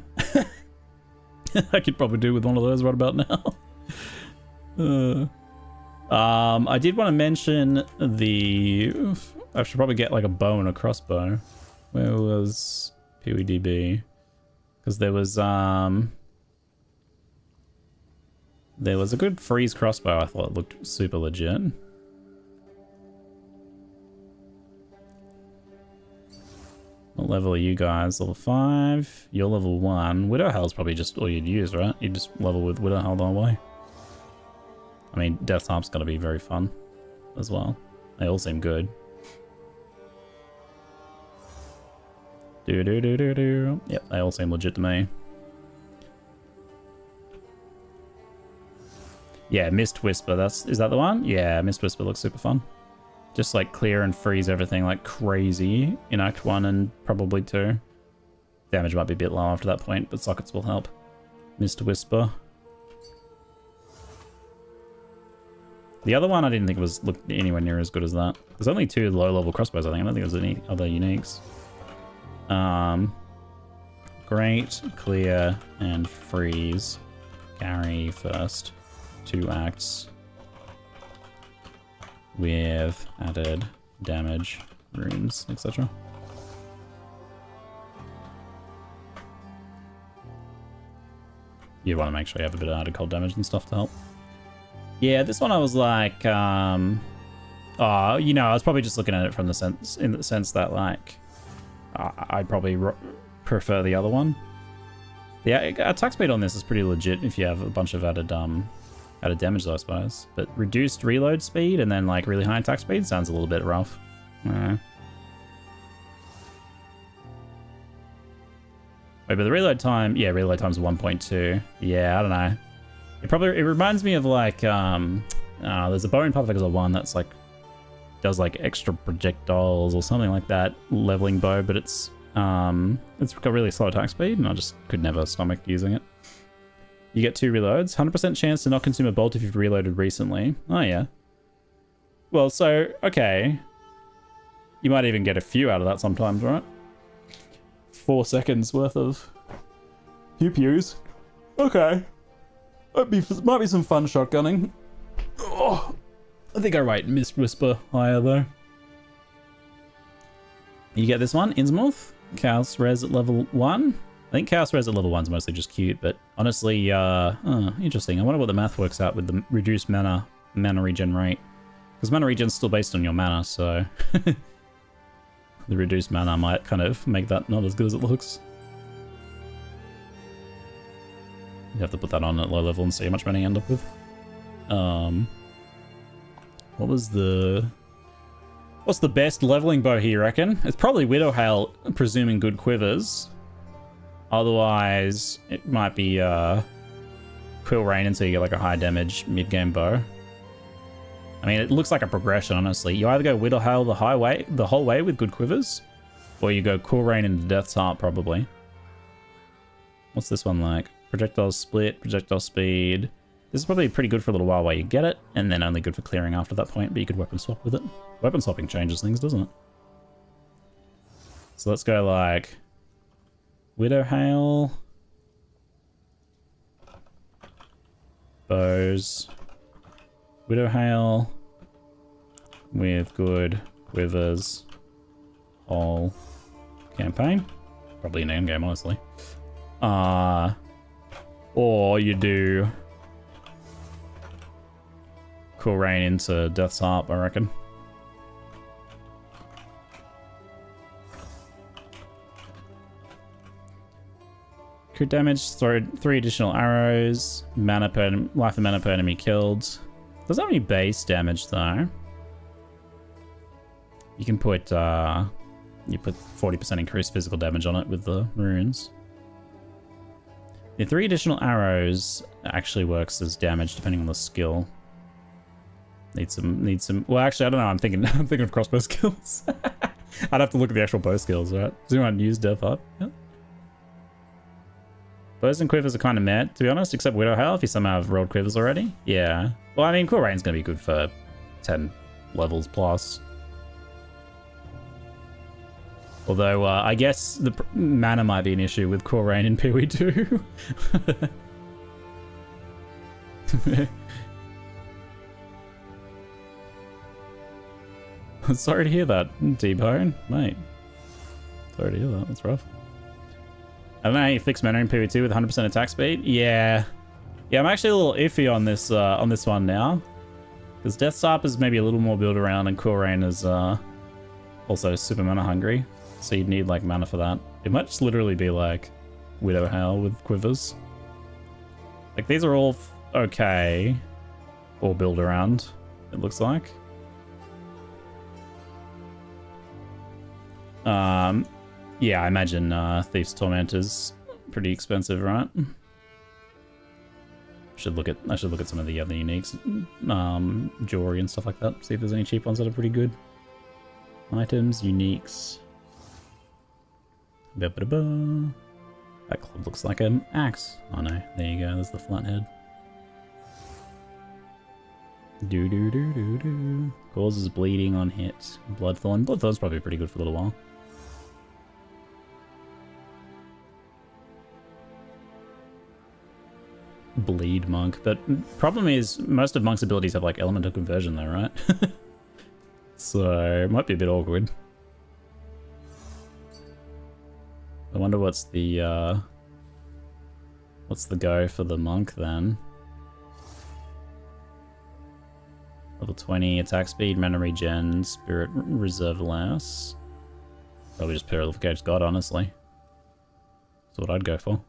I could probably do with one of those right about now. I did want to mention I should probably get like a bow and a crossbow. Where was PWDB? Because there was a good freeze crossbow. I thought it looked super legit. What level are you guys? Level 5. You're level 1. Widow Hell's probably just all you'd use, right? You'd just level with Widow Hell the whole way. I mean, Death Harp's gotta be very fun as well. They all seem good. Yep, they all seem legit to me. Yeah, Mist Whisper, is that the one? Yeah, Mist Whisper looks super fun. Just like clear and freeze everything like crazy in Act 1 and probably 2. Damage might be a bit low after that point, but sockets will help. Mist Whisper. The other one I didn't think looked anywhere near as good as that. There's only 2 low-level crossbows, I think. I don't think there's any other uniques. Great, clear, and freeze. Carry first. 2 acts. With added damage, runes, etc. You want to make sure you have a bit of added cold damage and stuff to help. Yeah, this one I was like, I was probably just looking at it from the sense that like, I probably prefer the other one. Yeah, attack speed on this is pretty legit if you have a bunch of added damage though, I suppose. But reduced reload speed and then like really high attack speed sounds a little bit rough. Wait, but the reload time, yeah, reload time's 1.2. Yeah, I don't know. It reminds me of like, there's a Bone Path Exile 1 that's like does like extra projectiles or something like that, leveling bow, but it's got really slow attack speed, and I just could never stomach using it. You get 2 reloads. 100% chance to not consume a bolt if you've reloaded recently. Oh yeah. Well, so, okay. You might even get a few out of that sometimes, right? 4 seconds worth of pew-pews. Okay. Might be some fun shotgunning. Oh, I think I rate Mist Whisper higher, though. You get this one, Innsmouth. Chaos Res at level 1. I think Chaos Res at level 1 is mostly just cute, but honestly, interesting. I wonder what the math works out with the reduced mana regen rate. Because mana regen's still based on your mana, so... the reduced mana might kind of make that not as good as it looks. You have to put that on at low level and see how much money you end up with. What's the best leveling bow here, you reckon? It's probably Widowhail, presuming good quivers. Otherwise, it might be Quill Rain until you get like a high damage mid-game bow. I mean, it looks like a progression, honestly. You either go Widowhail the whole way with good quivers, or you go Quill Rain into Death's Heart, probably. What's this one like? Projectile split, projectile speed. This is probably pretty good for a little while while you get it, and then only good for clearing after that point, but you could weapon swap with it. Weapon swapping changes things, doesn't it? So let's go like Widowhail, bows, Widowhail with good quivers, whole campaign. Probably an endgame, honestly. Or you do Cool Rain into Death's Heart, I reckon. Crit damage, throw 3 additional arrows, mana per life and mana per enemy killed. Doesn't have any base damage though. You can put you put 40% increased physical damage on it with the runes. The 3 additional arrows actually works as damage depending on the skill. Need some. Well, actually, I don't know. I'm thinking of crossbow skills. I'd have to look at the actual bow skills, right? Does anyone use Death Heart? Yeah. Bows and quivers are kind of meh, to be honest, except Widowhail if you somehow have rolled quivers already. Yeah. Well, I mean, Cool Rain's gonna be good for 10 levels plus. Although, I guess the mana might be an issue with Core Rain in PoE2. Sorry to hear that, T-Bone. Mate. Sorry to hear that, that's rough. I don't know how you fix mana in PoE2 with 100% attack speed. Yeah. Yeah, I'm actually a little iffy on this one now. Because Death's Harp is maybe a little more build around and Core Rain is also super mana hungry. So you'd need like mana for that. It might just literally be like Widowhail with quivers. Like these are all okay. Or build around, it looks like. Yeah, I imagine Thief's Torment is pretty expensive, right? I should look at some of the other uniques, jewelry and stuff like that. See if there's any cheap ones that are pretty good. Items, uniques. That club looks like an axe. Oh no, there you go, there's the flathead. Do. Causes bleeding on hit. Bloodthorn. Bloodthorn's probably pretty good for a little while. Bleed monk, but problem is most of monk's abilities have like elemental conversion though, right? So it might be a bit awkward. I wonder what's the go for the monk then? Level 20 attack speed, mana regen, spirit reserve less. Probably just Purificator's God, honestly. That's what I'd go for.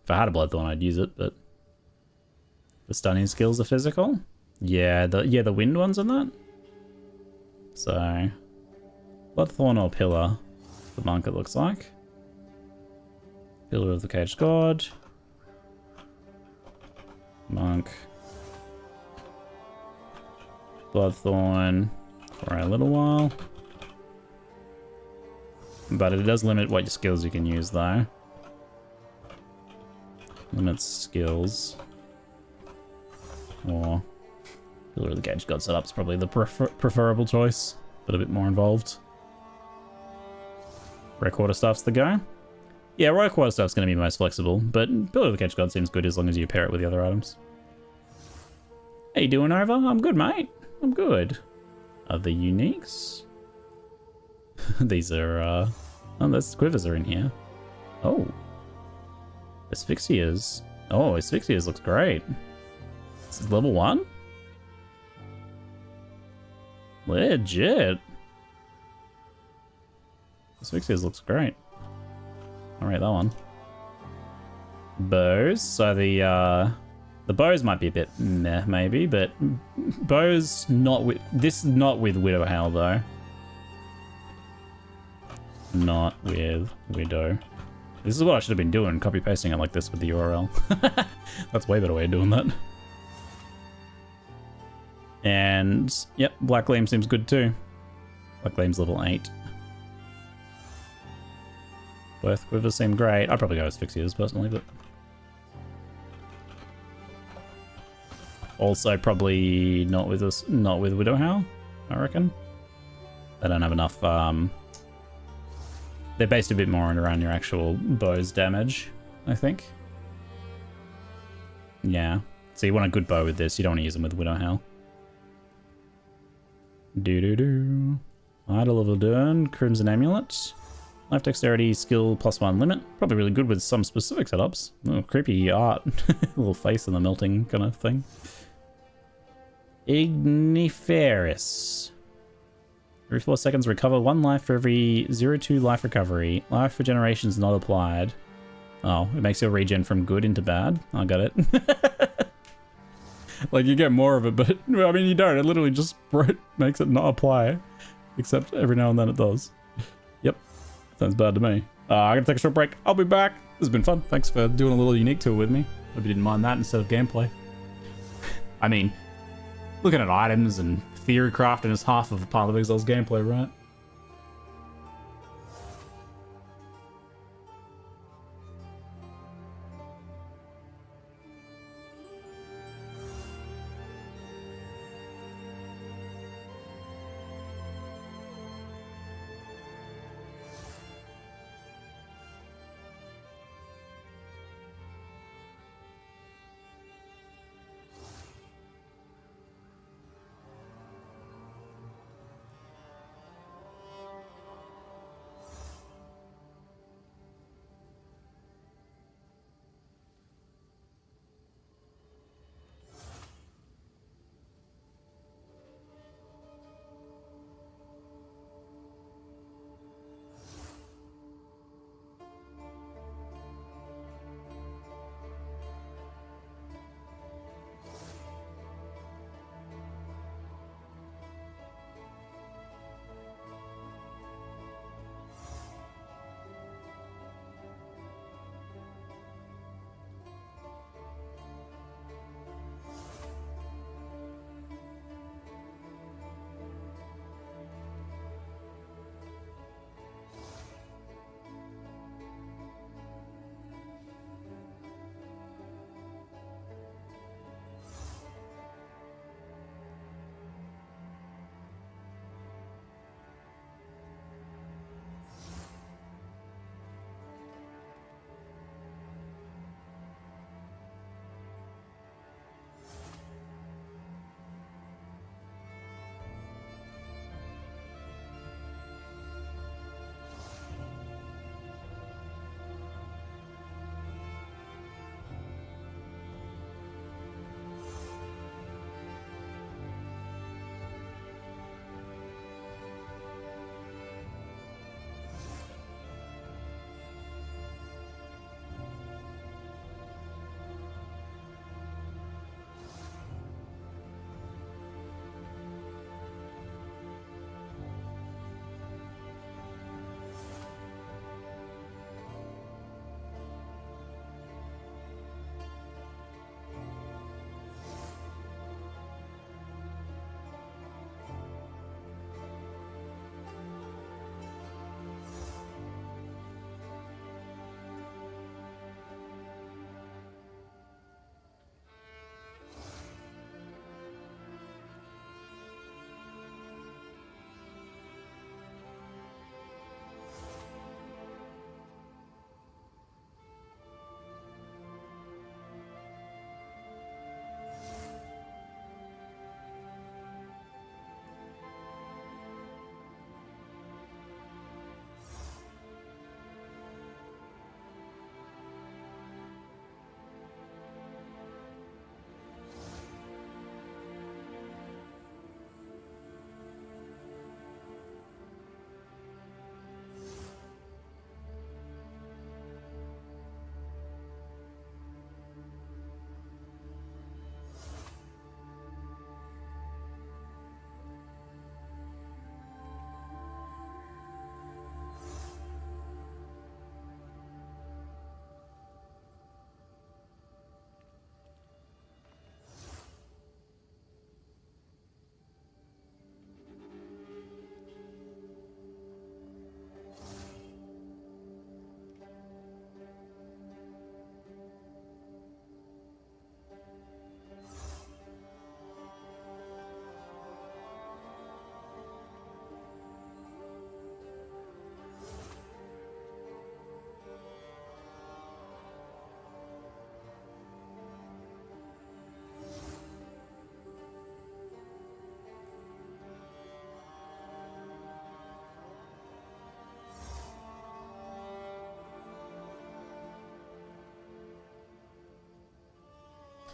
If I had a Bloodthorn, I'd use it, but the stunning skills are physical. Yeah, the wind ones and that. So Bloodthorn or Pillar, the monk it looks like. Pillar of the Caged God. Monk. Bloodthorn. for a little while. But it does limit what your skills you can use, though. Limits skills. Or Pillar of the Cage God setup's probably the preferable choice, but a bit more involved. Rare Quarter Staff's the go. Yeah, Rare Quarter Staff's going to be most flexible, but Pillar of the Cage God seems good as long as you pair it with the other items. How you doing, Over? I'm good, mate. I'm good. Other uniques? These are, oh, those quivers are in here. Oh. Asphyxias. Oh, Asphyxias looks great. This is level 1? Legit. Asphyxias looks great. Alright, that one. Bows. So the bows might be a bit meh, maybe, but bows not with this, not with Widow Howl though. Not with Widow. This is what I should have been doing, copy pasting it like this with the URL. That's way better way of doing that. And yep, Black Gleam seems good too. Black Gleam's level 8. Both quivers seem great. I'd probably go Asphyxias personally, but also probably not with us, not with Widow Howl, I reckon. They don't have enough. They're based a bit more around your actual bow's damage, I think. Yeah. So you want a good bow with this. You don't want to use them with Widow Howl. Doo-doo-doo. Idol of Adern, Crimson Amulet. Life Dexterity, Skill +1 limit. Probably really good with some specific setups. Oh, creepy art. Little face in the melting kind of thing. Igniferous. Every 4 seconds, recover 1 life for every 0-2 life recovery. Life regeneration is not applied. Oh, it makes your regen from good into bad. I got it. Like, you get more of it, but I mean, you don't. It literally just makes it not apply. Except every now and then it does. Yep. Sounds bad to me. I'm gonna take a short break. I'll be back. This has been fun. Thanks for doing a little unique tour with me. Hope you didn't mind that instead of gameplay. I mean, looking at items and theory crafting is half of Path of Exile's gameplay, right?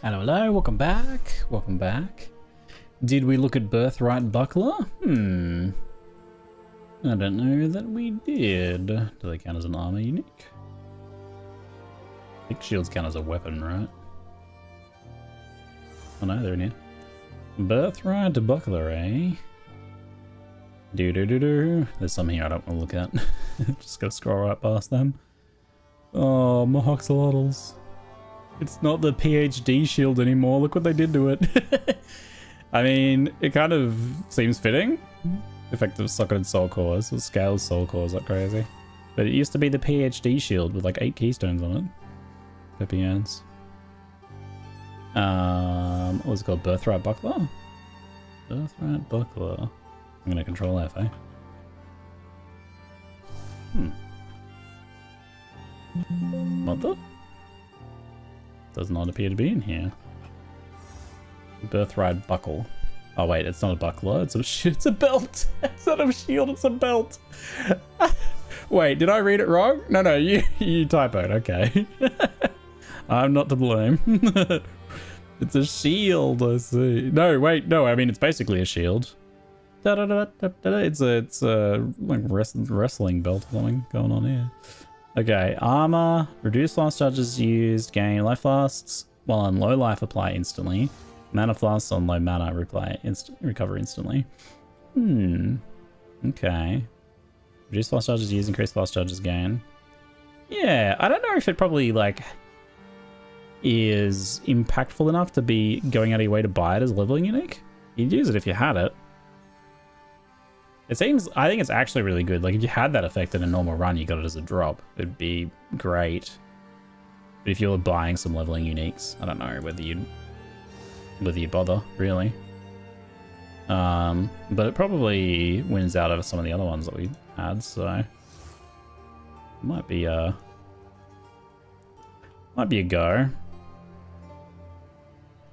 Hello, hello, welcome back. Welcome back. Did we look at Birthright Buckler? I don't know that we did. Do they count as an armor unique? I think shields count as a weapon, right? Oh no, they're in here. Birthright Buckler, eh? Do. There's some here I don't want to look at. Just gotta scroll right past them. Oh, Mohoxolotls. It's not the PhD shield anymore. Look what they did to it. I mean, it kind of seems fitting. Effective socketed soul cores, or scales soul cores, like crazy. But it used to be the PhD shield with like 8 keystones on it. Peppy ends. What was it called? Birthright Buckler? Birthright Buckler. I'm gonna control F, eh? Mother? Does not appear to be in here. Birthright Buckle. Oh wait, it's not a buckler, it's a belt! It's not a shield, it's a belt! Wait, did I read it wrong? No, you typoed, okay. I'm not to blame. It's a shield, I see. No, wait, no, I mean it's basically a shield. It's a like wrestling belt or something going on here. Okay, armor, reduce last charges used, gain life lasts, while on low life apply instantly. Mana flasks on low mana recover instantly. Okay. Reduce fast charges used, increase fast charges gain. Yeah, I don't know if it probably like is impactful enough to be going out of your way to buy it as leveling unique. You'd use it if you had it. It seems, I think it's actually really good. Like if you had that effect in a normal run, you got it as a drop, it'd be great. But if you were buying some leveling uniques, I don't know whether you bother really. But it probably wins out over some of the other ones that we had, so it might be a go.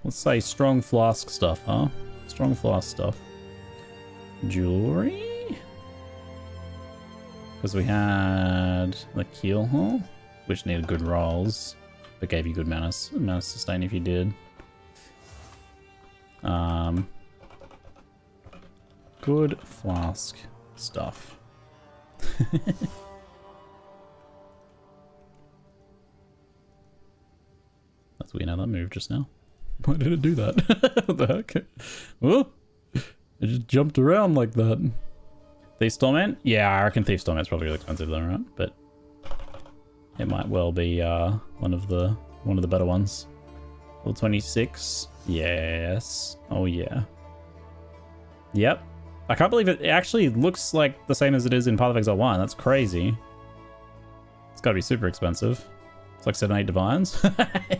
Let's say strong flask stuff, huh? Strong flask stuff. Jewelry? Because we had the keel hull, which needed good rolls, but gave you good mana sustain if you did. Good flask stuff. That's weird how that moved just now. Why did it do that? What the heck? Oh, it just jumped around like that. Thief's Torment? Yeah, I reckon Thief's Torment's probably really expensive though, right? But it might well be one of the better ones. Level 26. Yes. Oh yeah. Yep. I can't believe it actually looks like the same as it is in Path of Exile 1. That's crazy. It's gotta be super expensive. It's like 7-8 divines.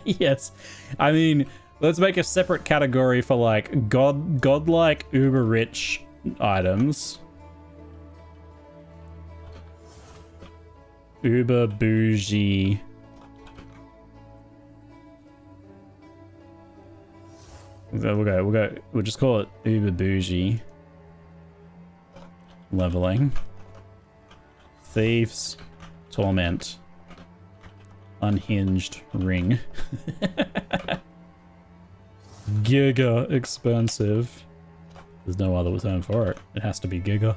Yes. I mean, let's make a separate category for like godlike uber rich items. Uber bougie. We'll just call it uber bougie. Leveling. Thieves. Torment. Unhinged ring. Giga expensive. There's no other term for it. It has to be giga.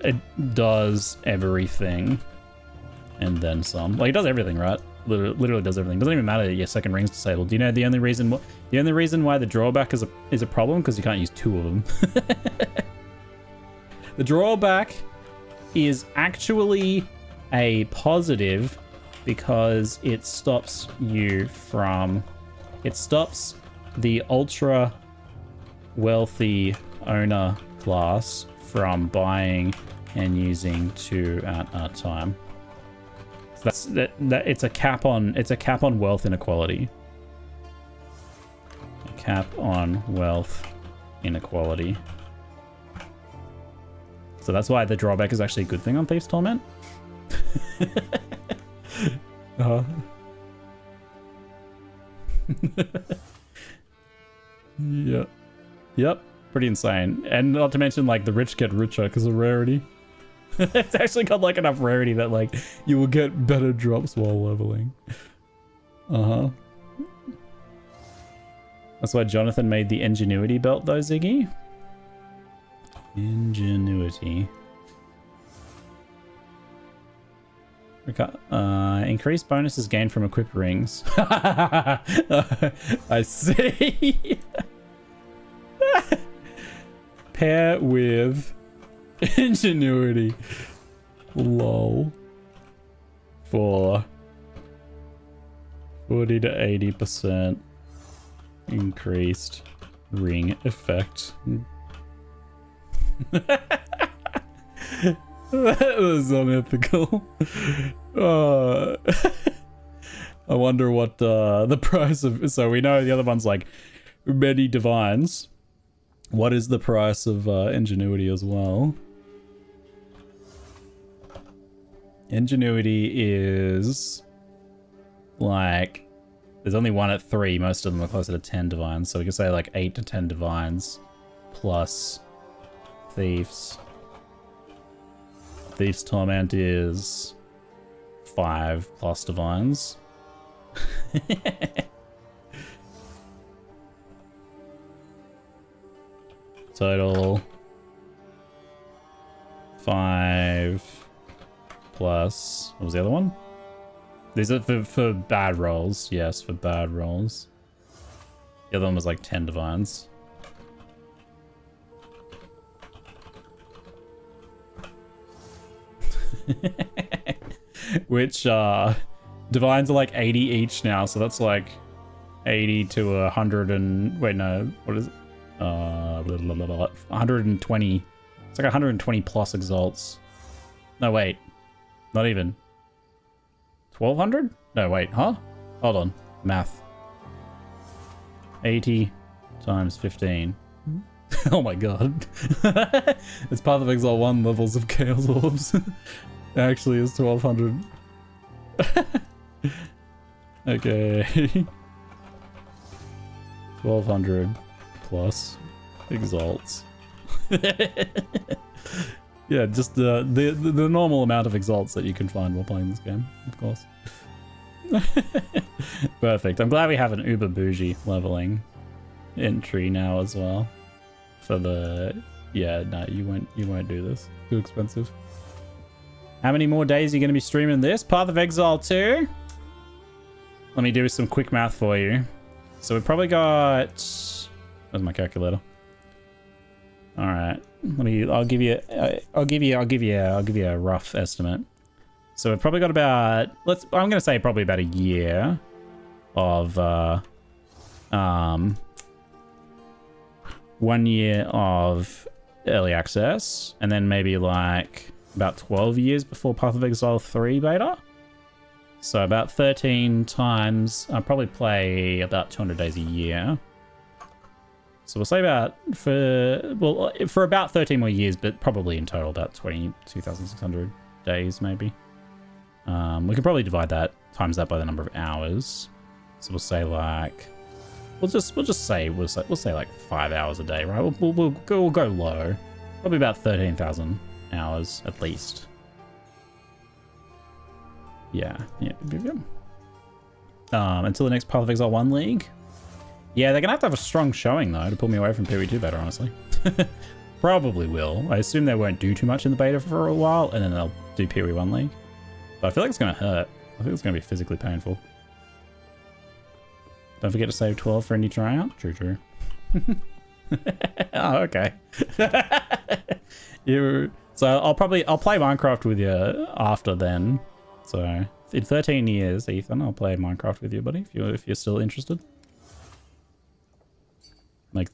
It does everything. And then some. Like, it does everything, right? Literally does everything. Doesn't even matter that your second ring's disabled. Do you know the only reason why the drawback is a problem? Because you can't use 2 of them. The drawback is actually a positive because it stops you from... It stops the ultra wealthy owner class from buying and using 2 at a time. So it's a cap on wealth inequality. A cap on wealth inequality. So that's why the drawback is actually a good thing on Thief's Torment. Yeah. Yep. Pretty insane. And not to mention, like, the rich get richer because of rarity. It's actually got, like, enough rarity that, like, you will get better drops while leveling. That's why Jonathan made the Ingenuity belt though, Ziggy. Ingenuity. Increased bonuses gained from equipped rings. I see. Pair with Ingenuity. Lol. For 40 to 80% increased ring effect. That was unethical. I wonder what the price of... So we know the other one's like many divines. What is the price of Ingenuity as well? Ingenuity is like... There's only one at 3. Most of them are closer to 10 divines. So we can say like 8 to 10 divines plus Thieves. Thieves Torment is 5 plus divines. Total 5 plus... What was the other one? These are for bad rolls. Yes, for bad rolls. The other one was like 10 divines. Which divines are like 80 each now, so that's like 80 to 100 and... Wait, no. What is it? 120. It's like 120 plus exalts. No, wait. Not even. 1200? No, wait, huh? Hold on. Math. 80 times 15. Oh my god. It's Path of Exile 1 levels of Chaos Orbs. It actually is 1200. Okay. 1200 plus exalts. Yeah, just the normal amount of exalts that you can find while playing this game, of course. Perfect. I'm glad we have an uber bougie leveling entry now as well. For the... Yeah, no, you won't do this. Too expensive. How many more days are you going to be streaming this? Path of Exile 2? Let me do some quick math for you. So we've probably got... Where's my calculator? All right. I'll give you a rough estimate. So we've probably got about... I'm going to say probably about a year of 1 year of early access, and then maybe like about 12 years before Path of Exile 3 beta. So about 13 times. I'll probably play about 200 days a year. So we'll say about for about 13 more years, but probably in total about 22,600 days maybe. We could probably divide that, times that by the number of hours. So we'll say like we'll say like 5 hours a day, right? We'll go low. Probably about 13,000 hours at least. Yeah. Until the next Path of Exile 1 League. Yeah, they're gonna have to have a strong showing though to pull me away from PoE2 beta, honestly. Probably will. I assume they won't do too much in the beta for a while, and then they'll do PoE1 League. But I feel like it's gonna hurt. I think it's gonna be physically painful. Don't forget to save 12 for any tryout. True. Oh, okay. So I'll play Minecraft with you after then. So in 13 years, Ethan, I'll play Minecraft with you, buddy, if you're still interested.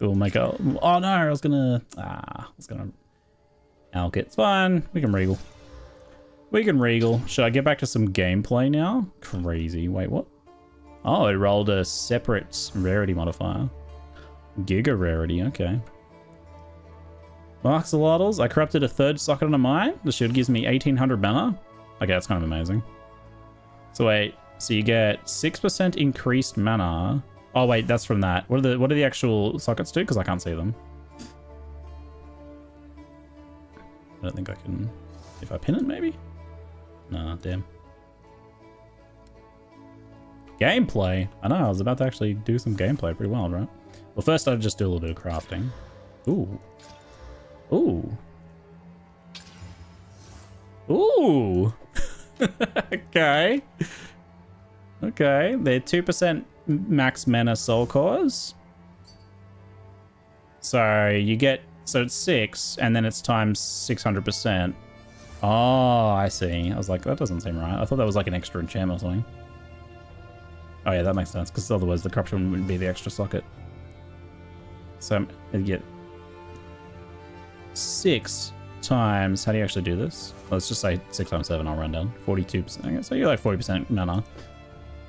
We'll make a... Oh no, I was gonna alk it. It's fine. We can regal. Should I get back to some gameplay now? Crazy. Wait, what? Oh, it rolled a separate rarity modifier. Giga rarity, okay. Maxroll. I corrupted a third socket on a mine. The shield gives me 1800 mana. Okay, that's kind of amazing. So wait, so you get 6% increased mana. Oh wait, that's from that. What do the actual sockets do? Because I can't see them. I don't think I can... If I pin it, maybe? Nah, damn. Gameplay. I know, I was about to actually do some gameplay pretty well, right? Well, first I'll just do a little bit of crafting. Ooh. Ooh. Ooh. Okay. Okay. They're 2% max mana soul cores. So you get, so it's 6, and then it's times 600%. Oh, I see. I was like, that doesn't seem right. I thought that was like an extra enchantment or something. Oh yeah, that makes sense, because otherwise the corruption wouldn't be the extra socket. So you get 6 times, how do you actually do this? Let's just say 6 times 7, I'll run down. 42%. Okay, so you're like 40% mana.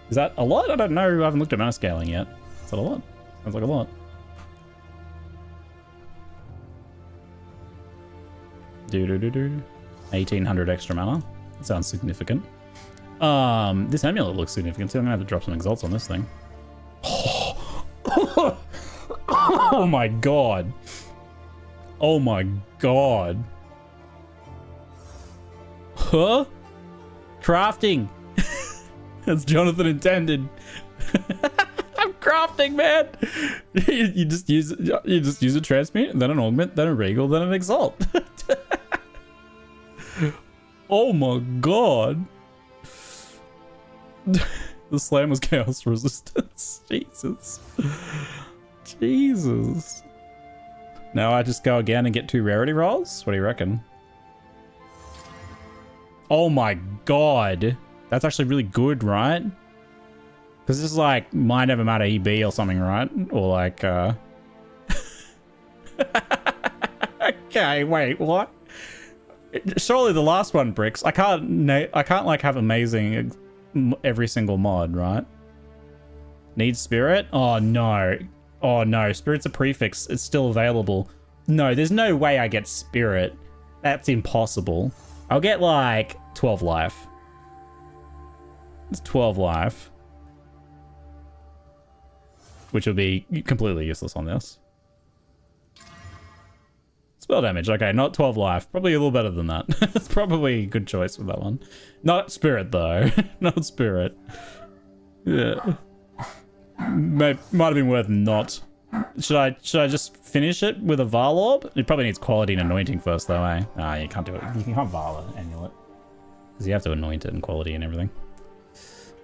Is that a lot? I don't know. I haven't looked at mana scaling yet. Is that a lot? Sounds like a lot. Do. 1800 extra mana. That sounds significant. This amulet looks significant, so I'm gonna have to drop some exalts on this thing. Oh my god. Oh my god. Huh? Crafting. As Jonathan intended. I'm crafting, man. You just use a transmute, then an augment, then a regal, then an exalt. Oh my god. The slam was chaos resistance. Jesus. Jesus. Now I just go again and get 2 rarity rolls? What do you reckon? Oh my god. That's actually really good, right? Because this is like Mind Over Matter EB or something, right? Or like, Okay, wait, what? Surely the last one, Bricks. I can't like have amazing every single mod, right? Need spirit? Oh no. Oh no, spirit's a prefix. It's still available. No, there's no way I get spirit. That's impossible. I'll get like 12 life. It's 12 life. Which will be completely useless on this. Spell damage, okay, not 12 life. Probably a little better than that. It's probably a good choice with that one. Not spirit though. Not spirit. Yeah. Might have been worth not. Should I just finish it with a Val Orb? It probably needs quality and anointing first though, eh? Ah, you can't do it. You can't Vala Amulet. Because you have to anoint it and quality and everything.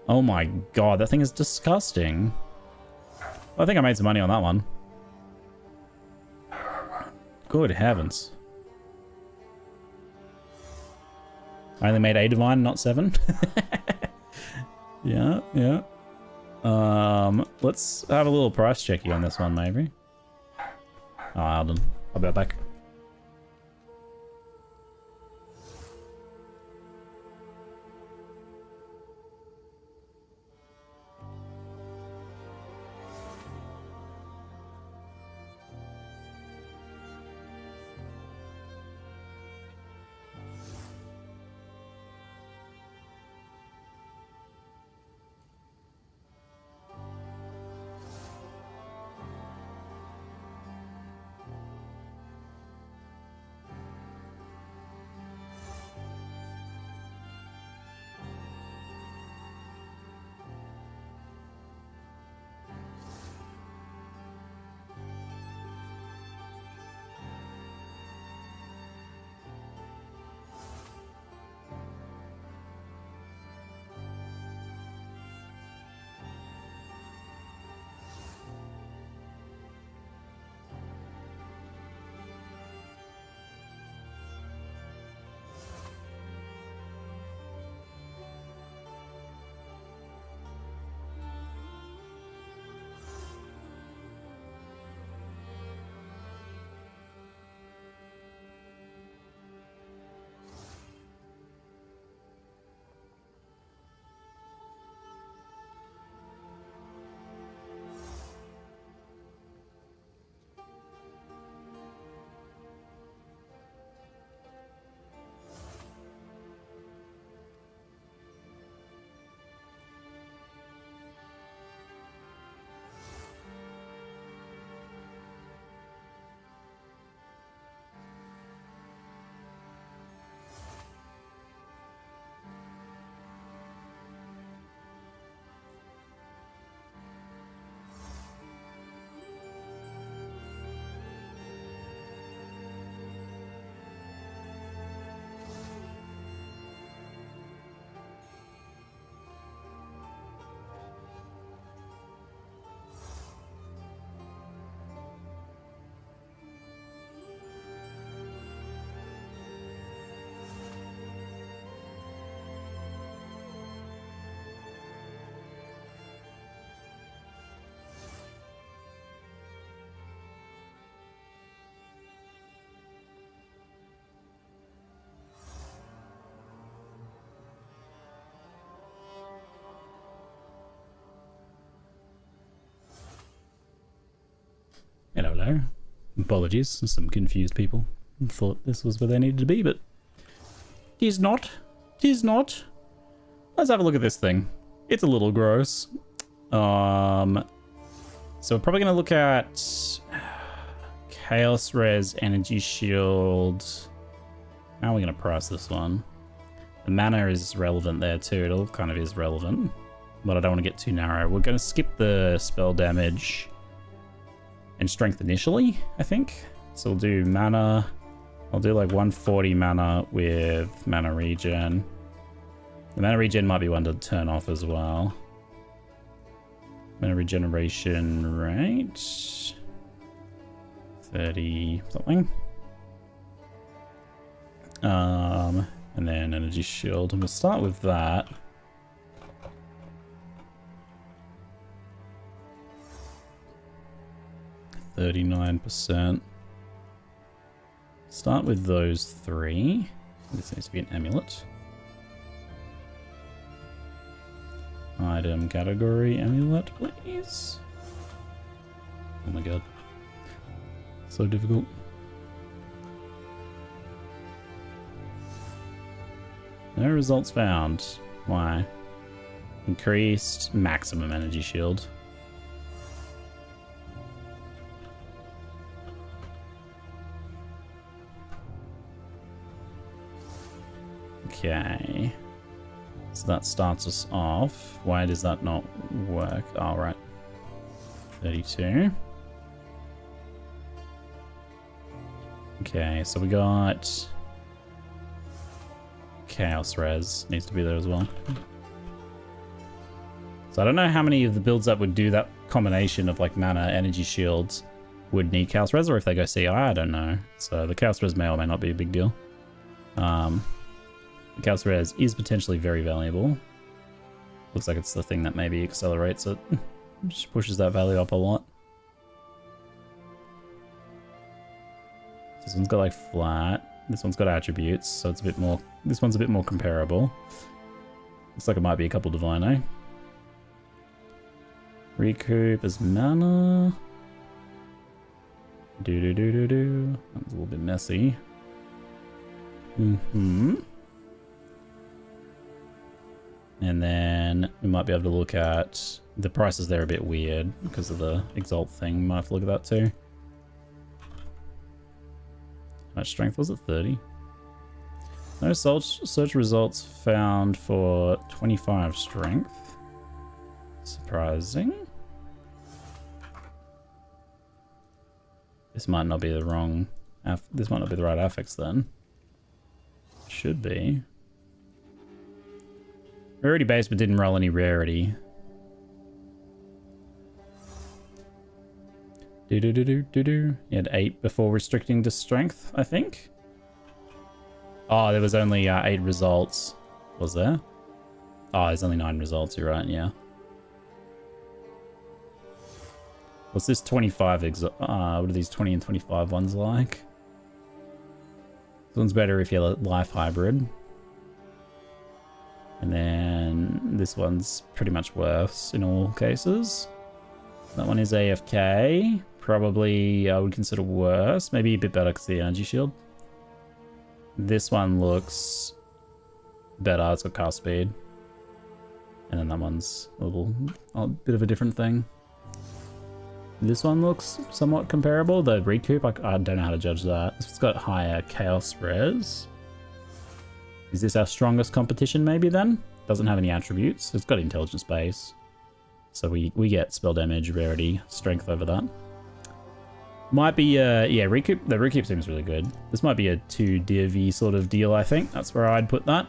Oh my god, that thing is disgusting. I think I made some money on that one. Good heavens. I only made a divine, not 7. Yeah. Let's have a little price checky on this one, maybe. Oh, I'll be right back. Apologies, some confused people thought this was where they needed to be, but it is not. It is not. Let's have a look at this thing. It's a little gross. So we're probably going to look at Chaos Res, Energy Shield. How are we going to price this one? The mana is relevant there too. It all kind of is relevant, but I don't want to get too narrow. We're going to skip the spell damage and strength initially, I think. So we'll do mana. I'll do like 140 mana with mana regen. The mana regen might be one to turn off as well. Mana regeneration rate 30 something. And then energy shield, and we'll start with that. %. Start with those 3. This needs to be an amulet. Item category amulet, please. Oh my god. So difficult. No results found. Why? Increased maximum energy shield. Okay. So that starts us off. Why does that not work? Oh, right. 32. Okay, so we got Chaos Res needs to be there as well. So I don't know how many of the builds that would do that combination of like mana, energy shields would need Chaos Res, or if they go CI, I don't know. So the Chaos Res may or may not be a big deal. The Chaos Res is potentially very valuable. Looks like it's the thing that maybe accelerates it. Just pushes that value up a lot. This one's got like flat. This one's got attributes, so it's a bit more. This one's a bit more comparable. Looks like it might be a couple Divino. Recoup as mana. Do. That's a little bit messy. And then we might be able to look at the prices. There are a bit weird because of the Exalt thing. Might have to look at that too. How much strength was it? 30. No search results found for 25 strength. Surprising. This might not be the wrong. This might not be the right affix then. Should be. Rarity based, but didn't roll any rarity. You had 8 before restricting to strength, I think. Oh, there was only 8 results. Was there? Oh, there's only 9 results. You're right. Yeah. What's this 25? What are these 20 and 25 ones like? This one's better if you're life hybrid. And then this one's pretty much worse in all cases. That one is AFK. Probably I would consider worse. Maybe a bit better because of the energy shield. This one looks better. It's got cast speed. And then that one's a bit of a different thing. This one looks somewhat comparable. The recoup, I don't know how to judge that. This one's got higher chaos res. Is this our strongest competition maybe then? Doesn't have any attributes. It's got intelligence base. So we get spell damage, rarity, strength over that. Might be, yeah, recoup. The recoup seems really good. This might be a 2 div sort of deal, I think. That's where I'd put that.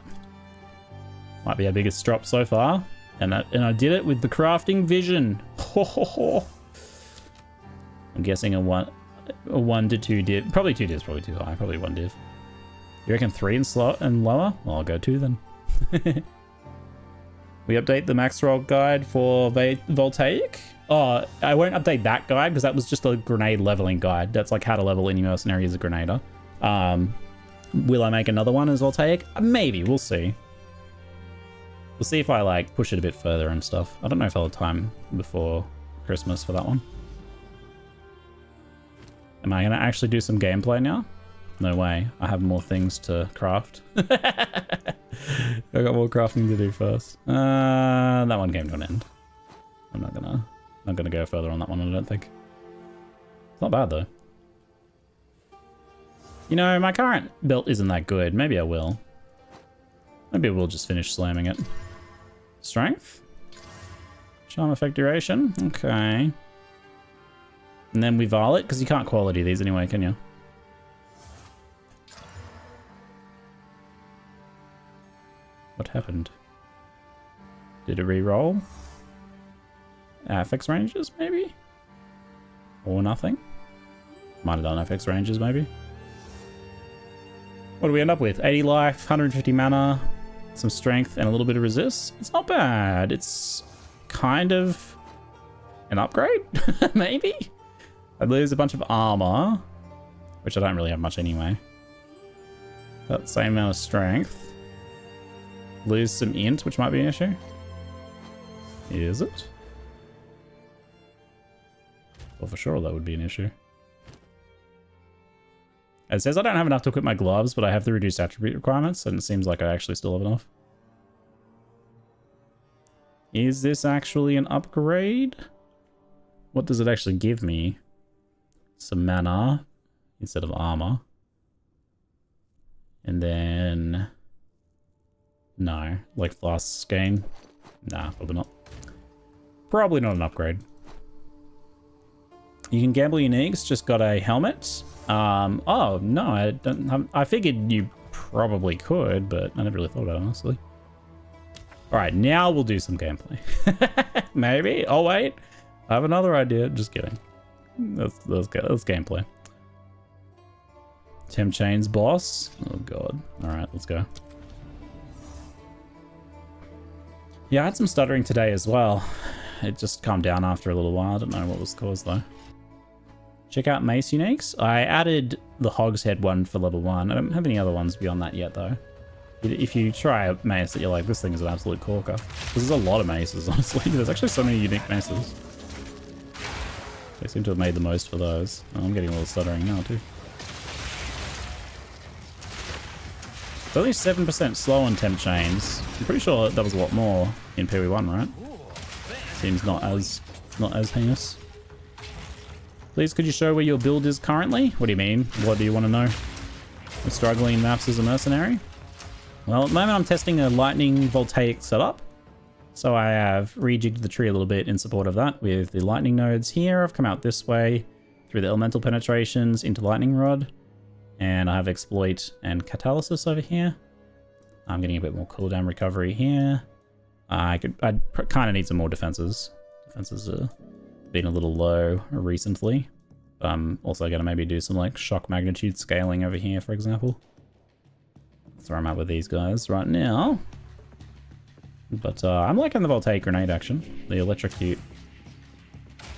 Might be our biggest drop so far. And I did it with the crafting vision. Ho ho ho. I'm guessing a 1 to 2 div. Probably 2 divs, probably too high. Probably 1 div. You reckon 3 and lower? Well, I'll go 2 then. We update the Maxroll guide for Voltaic. Oh, I won't update that guide because that was just a grenade leveling guide. That's like how to level any mercenary as a grenader. Will I make another one as Voltaic? Maybe, we'll see. We'll see if I like push it a bit further and stuff. I don't know if I'll have time before Christmas for that one. Am I going to actually do some gameplay now? No way. I have more things to craft. I got more crafting to do first. That one came to an end. I'm not gonna go further on that one, I don't think. It's not bad though. You know, my current build isn't that good. Maybe I will. Maybe we'll just finish slamming it. Strength? Charm effect duration? Okay. And then we varlet, because you can't quality these anyway, can you? What happened? Did it re-roll? FX ranges, maybe? Or nothing? Might have done FX ranges, maybe. What do we end up with? 80 life, 150 mana, some strength, and a little bit of resist. It's not bad. It's kind of an upgrade, maybe? I'd lose a bunch of armor, which I don't really have much anyway. Got the same amount of strength. Lose some int, which might be an issue. Is it? Well, for sure that would be an issue. It says I don't have enough to equip my gloves, but I have the reduced attribute requirements, and it seems like I actually still have enough. Is this actually an upgrade? What does it actually give me? Some mana instead of armor. And then... no. Like last game? Nah, probably not. Probably not an upgrade. You can gamble uniques, just got a helmet. Oh, no, I don't have... I figured you probably could, but I never really thought about it, honestly. Alright, now we'll do some gameplay. Maybe? Oh, wait. I have another idea. Just kidding. Let's gameplay. Temp Chains boss. Oh, God. Alright, let's go. Yeah, I had some stuttering today as well. It just calmed down after a little while. I don't know what was caused, though. Check out Mace Uniques. I added the Hogshead one for level 1. I don't have any other ones beyond that yet, though. If you try a mace that you're like, this thing is an absolute corker. Because there's a lot of maces, honestly. There's actually so many unique maces. They seem to have made the most for those. Oh, I'm getting a little stuttering now, too. It's only 7% slow on Temp Chains. I'm pretty sure that was a lot more in PW1, right? Seems not as heinous. Please, could you show where your build is currently? What do you mean? What do you want to know? I'm struggling in maps as a mercenary? Well, at the moment I'm testing a lightning voltaic setup. So I have rejigged the tree a little bit in support of that with the lightning nodes here. I've come out this way through the elemental penetrations into lightning rod. And I have exploit and catalysis over here. I'm getting a bit more cooldown recovery here. I kind of need some more defenses. Defenses are been a little low recently. I'm also going to maybe do some like shock magnitude scaling over here, for example. That's where I'm at with these guys right now. But I'm liking the Voltaic Grenade action. The Electrocute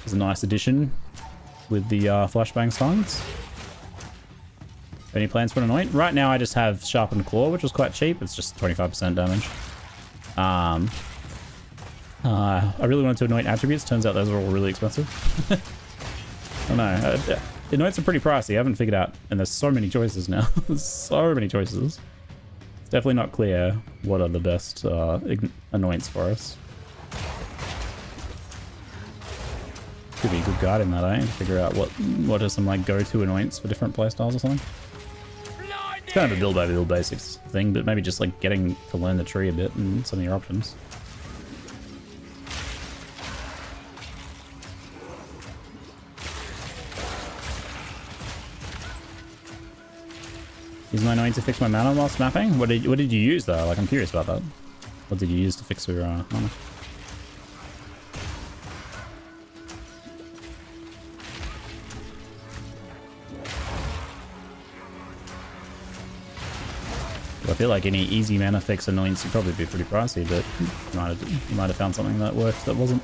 is a nice addition with the flashbang stuns. Any plans for an anoint? Right now I just have Sharpened Claw, which was quite cheap. It's just 25% damage. I really wanted to anoint attributes. Turns out those are all really expensive. I don't know. Anoints are pretty pricey. I haven't figured out. And there's so many choices now. There's so many choices. It's definitely not clear what are the best anoints for us. Could be a good guide in that, eh? Figure out what are some like go-to anoints for different playstyles or something. It's kind of a build by build basics thing, but maybe just like getting to learn the tree a bit and some of your options. Use my anoint to fix my mana while snapping? What did you use though? Like I'm curious about that. What did you use to fix your mana? I feel like any easy mana fix anoints would probably be pretty pricey, but you might have found something that worked that wasn't.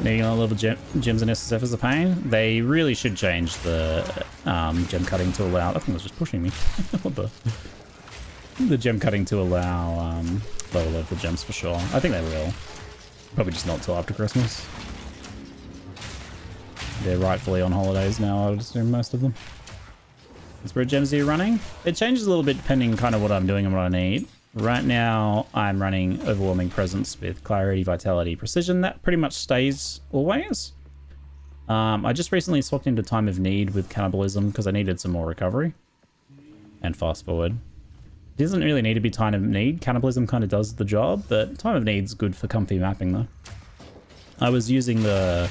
Needing a level gems and SSF is a pain. They really should change the gem cutting to allow. I think it was just pushing me. What the gem cutting to allow lower level gems for sure. I think they will. Probably just not till after Christmas. They're rightfully on holidays now, I would assume, most of them. Spirit gems are you running? It changes a little bit depending kind of what I'm doing and what I need. Right now, I'm running Overwhelming Presence with Clarity, Vitality, Precision. That pretty much stays always. I just recently swapped into Time of Need with Cannibalism because I needed some more recovery. And Fast Forward. It doesn't really need to be Time of Need. Cannibalism kind of does the job, but Time of Need's good for comfy mapping though. I was using the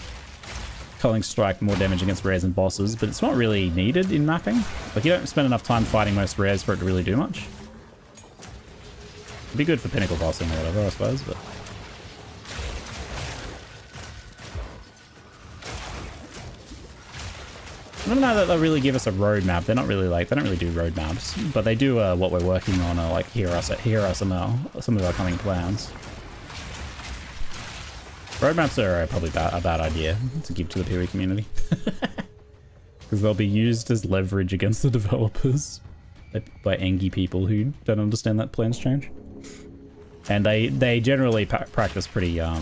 Culling Strike, more damage against rares and bosses, but it's not really needed in mapping. Like, you don't spend enough time fighting most rares for it to really do much. It'd be good for pinnacle bossing or whatever, I suppose, but... I don't know that they'll really give us a roadmap. They're not really like, they don't really do roadmaps, but they do what we're working on, like here are some of our coming plans. Roadmaps are probably a bad idea to give to the PoE community. Because they'll be used as leverage against the developers by angry people who don't understand that plans change. And they generally practice pretty, I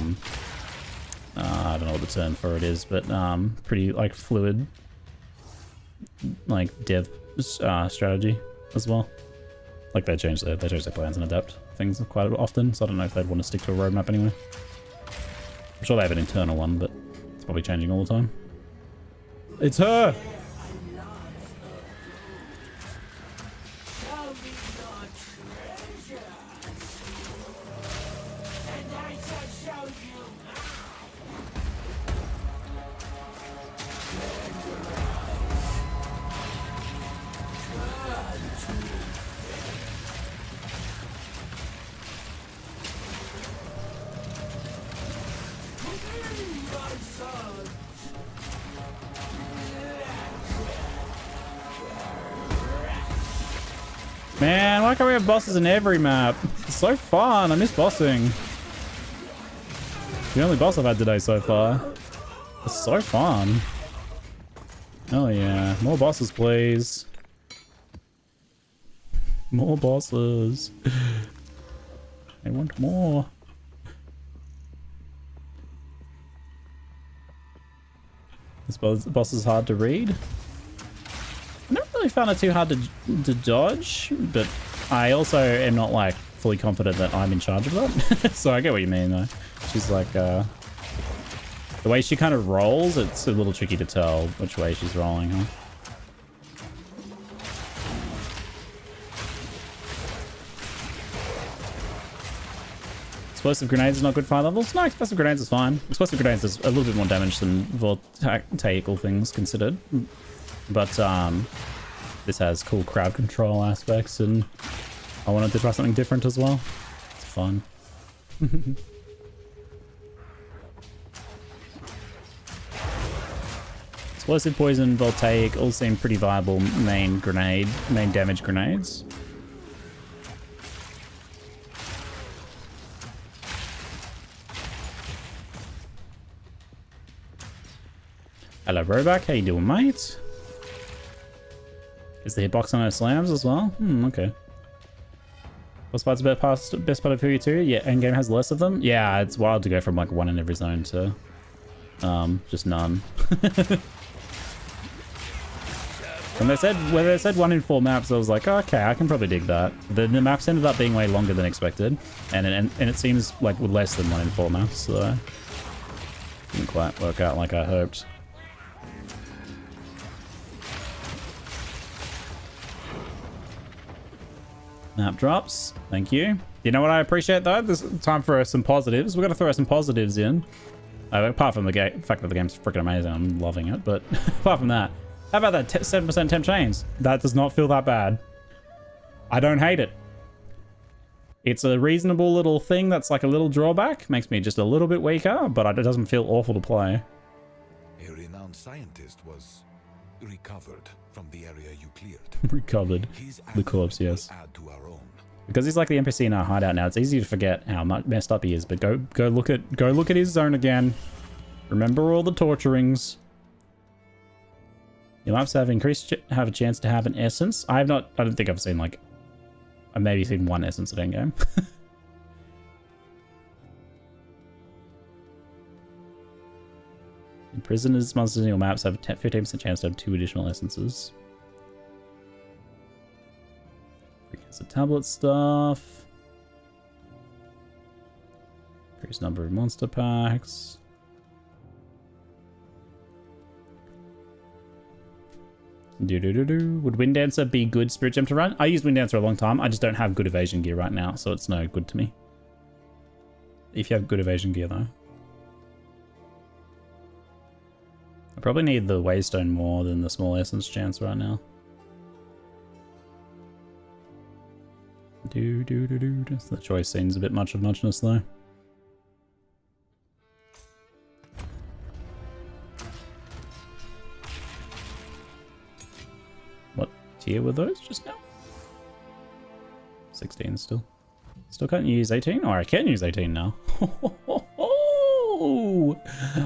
don't know what the term for it is, but pretty like fluid, like dev strategy as well. Like they change their plans and adapt things quite often, so I don't know if they'd want to stick to a roadmap anyway. I'm sure they have an internal one, but it's probably changing all the time. It's her! Man, why can't we have bosses in every map? It's so fun. I miss bossing. The only boss I've had today so far. It's so fun. Oh yeah. More bosses, please. More bosses. I want more. This boss is hard to read. I never really found it too hard to dodge, but I also am not like fully confident that I'm in charge of that. So I get what you mean though. She's like, the way she kind of rolls, it's a little tricky to tell which way she's rolling, huh? Explosive grenades is not good 5 levels? No, explosive grenades is fine. Explosive grenades is a little bit more damage than Voltaic things considered. But this has cool crowd control aspects, and I wanted to try something different as well. It's fun. Explosive, poison, voltaic all seem pretty viable main damage grenades. Hello, Roback. How you doing, mate? Is the hitbox on her slams as well? Okay. Boss fights best part of PoE 2? Yeah, Endgame has less of them. Yeah, it's wild to go from like 1 in every zone to just none. When they said 1 in 4 maps, I was like, oh, okay, I can probably dig that. The maps ended up being way longer than expected, and it seems like less than 1 in 4 maps, so didn't quite work out like I hoped. Map drops. Thank you. You know what I appreciate though? There's time for some positives. We're going to throw some positives in. Apart from the fact that the game's freaking amazing. I'm loving it. But apart from that, how about that 7% temp chains? That does not feel that bad. I don't hate it. It's a reasonable little thing that's like a little drawback. Makes me just a little bit weaker, but it doesn't feel awful to play. A renowned scientist was recovered from the area you cleared. Recovered. The corpse, yes. Because he's like the NPC in our hideout now, it's easy to forget how messed up he is. But go look at his zone again. Remember all the torturings. Your maps have a chance to have an essence. I don't think I've seen like, I've maybe seen 1 essence at Endgame. Prisoners, monsters in your maps have a 15% chance to have 2 additional essences. Here's the tablet stuff. Increase number of monster packs. Would Wind Dancer be good Spirit Gem to run? I used Wind Dancer a long time. I just don't have good evasion gear right now, so it's no good to me. If you have good evasion gear, though. I probably need the Waystone more than the small essence chance right now. The choice seems a bit much of muchness, though. What tier were those just now? 16 still. Still can't use 18? Or I can use 18 now.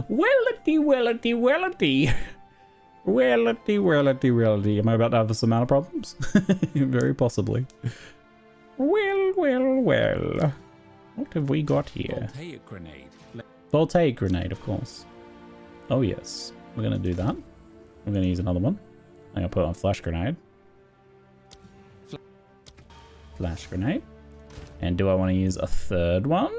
Wellity, wellity, wellity. Wellity, wellity, wellity. Am I about to have some amount of problems? Very possibly. Well, well, well. What have we got here? Voltaic Grenade. Voltaic Grenade, of course. Oh, yes. We're going to do that. We're going to use another one. I'm going to put on Flash Grenade. Flash Grenade. And do I want to use a third one?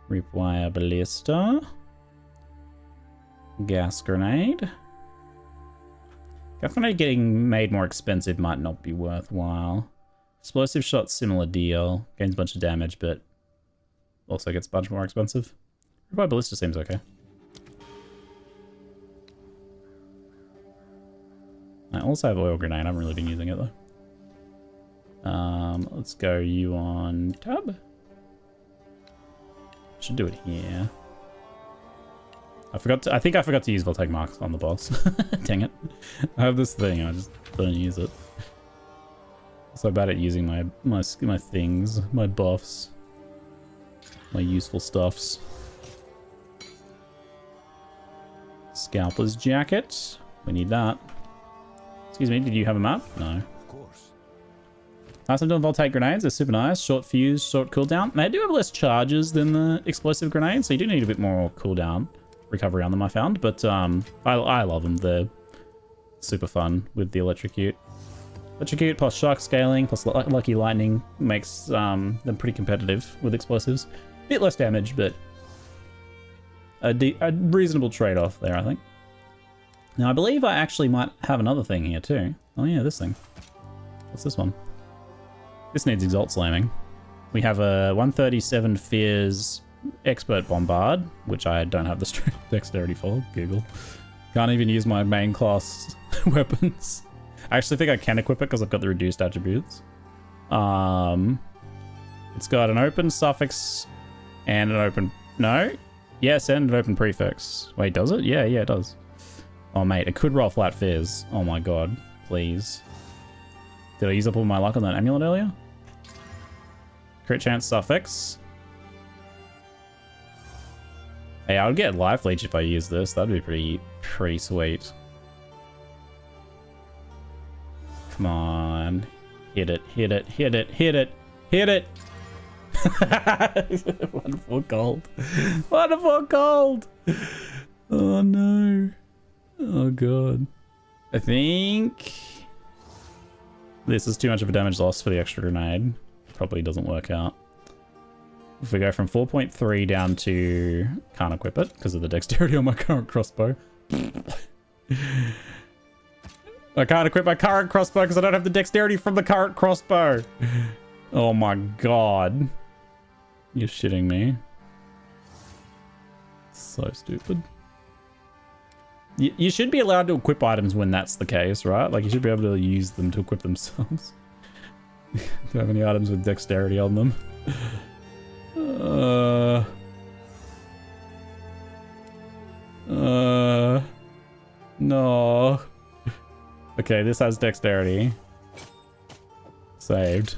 Ripwire Ballista. Gas Grenade. Gas Grenade getting made more expensive might not be worthwhile. Explosive Shot, similar deal. Gains a bunch of damage, but also gets a bunch more expensive. Ripwire Ballista seems okay. I also have Oil Grenade. I haven't really been using it, though. Let's go you on tab. Should do it here. I think I forgot to use Voltaic Marks on the boss. Dang it. I have this thing, I just don't use it. I'm so bad at using my things, my buffs. My useful stuffs. Scalper's Jacket. We need that. Excuse me, did you have a map? No. Of course. Nice, I'm doing Voltaic Grenades. They're super nice. Short fuse, short cooldown. They do have less charges than the explosive grenades, so you do need a bit more cooldown recovery on them, I found. But I love them. They're super fun with the electrocute. Electrocute plus shock scaling plus lucky lightning makes them pretty competitive with explosives. A bit less damage, but a reasonable trade-off there, I think. Now, I believe I actually might have another thing here, too. Oh, yeah, this thing. What's this one? This needs Exalt Slamming. We have a 137 Fears Expert Bombard, which I don't have the strength dexterity for. Google. Can't even use my main class weapons. I actually think I can equip it because I've got the reduced attributes. It's got an open suffix and an open... No? Yes, and an open prefix. Wait, does it? Yeah, it does. Oh, mate, it could roll flat Fears. Oh, my God. Please. Did I use up all my luck on that amulet earlier? Crit chance suffix. Hey, I would get life leech if I use this. That'd be pretty sweet. Come on. Hit it, hit it, hit it, hit it, hit it! Wonderful gold. Wonderful gold! Oh, no. Oh, God. I think this is too much of a damage loss for the extra grenade. Probably doesn't work out. If we go from 4.3 down to... Can't equip it because of the dexterity on my current crossbow. I can't equip my current crossbow because I don't have the dexterity from the current crossbow. Oh my God. You're shitting me. So stupid. You should be allowed to equip items when that's the case, right? Like, you should be able to use them to equip themselves. Do have any items with dexterity on them? No. Okay, this has dexterity. Saved.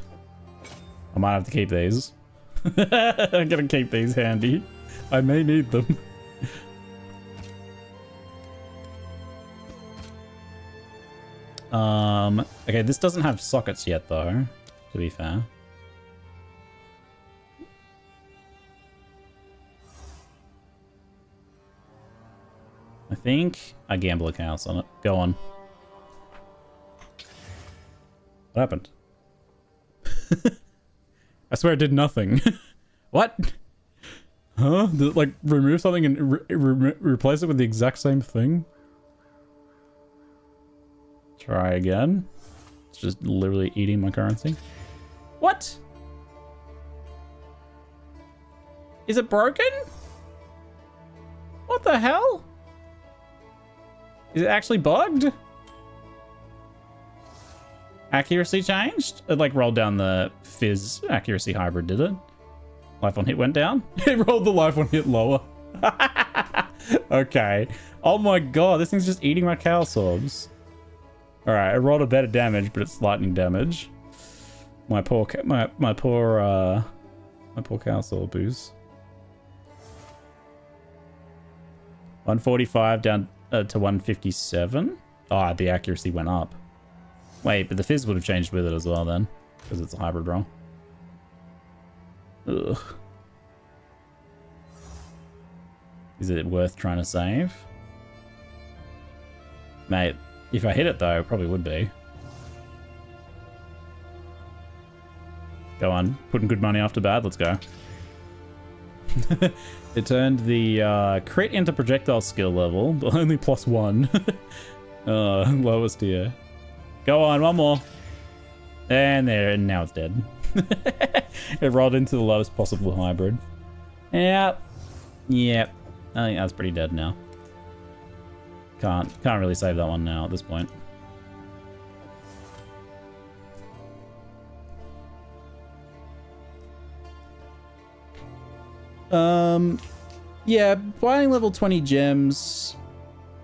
I might have to keep these. I'm gonna keep these handy. I may need them. Okay, this doesn't have sockets yet, though, to be fair. think I gamble a chaos on it. Go on. What happened? I swear it did nothing. What? Huh? Did it, like, remove something and replace it with the exact same thing? Try again. It's just literally eating my currency. What? Is it broken? What the hell? Is it actually bugged? Accuracy changed? It like rolled down the fizz accuracy hybrid, did it? Life on hit went down? It rolled the life on hit lower. Okay. Oh my god, this thing's just eating my chaos orbs. Alright, it rolled a better damage, but it's lightning damage. My poor chaos orb boost. 145 down to 157. Ah, the accuracy went up. Wait, but the fizz would have changed with it as well then, because it's a hybrid roll. Ugh. Is it worth trying to save? Mate, if I hit it though, it probably would be. Go on, putting good money after bad, let's go. It turned the crit into projectile skill level, but only +1. Lowest tier. Go on, one more. And there, and now it's dead. It rolled into the lowest possible hybrid. Yep. Yep. I think that's pretty dead now. Can't really save that one now at this point. Yeah, buying level 20 gems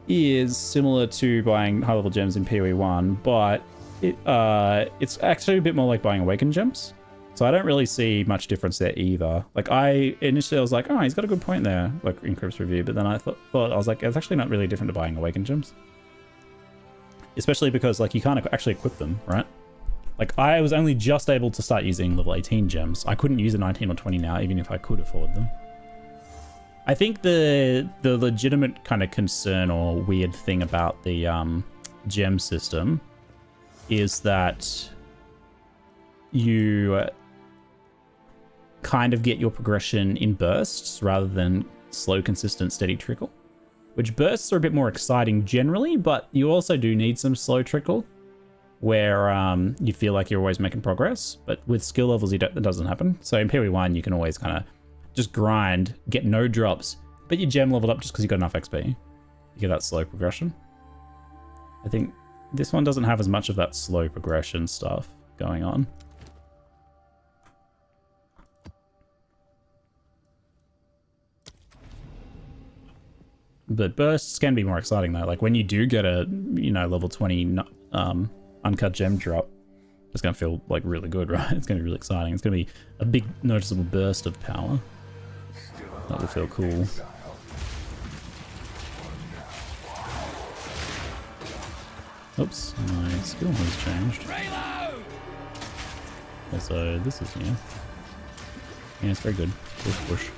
is similar to buying high level gems in PoE 1, but it's actually a bit more like buying awakened gems. So I don't really see much difference there either. Like initially I was like, oh, he's got a good point there, like in Crypt's review, but then I thought I was like, it's actually not really different to buying awakened gems. Especially because like you can't actually equip them, right? Like I was only just able to start using level 18 gems. I couldn't use a 19 or 20 now, even if I could afford them. I think the legitimate kind of concern or weird thing about the gem system is that you kind of get your progression in bursts rather than slow, consistent, steady trickle. Which bursts are a bit more exciting generally, but you also do need some slow trickle where you feel like you're always making progress. But with skill levels, that doesn't happen. So in PoE 1, you can always kind of just grind, get no drops, but you gem leveled up just because you got enough XP. You get that slow progression. I think this one doesn't have as much of that slow progression stuff going on. But bursts can be more exciting though. Like when you do get a, level 20 uncut gem drop, it's going to feel like really good, right? It's going to be really exciting. It's going to be a big noticeable burst of power. That will feel cool. Oops, my skill has changed. Also, this is new. Yeah, it's very good. Push, push.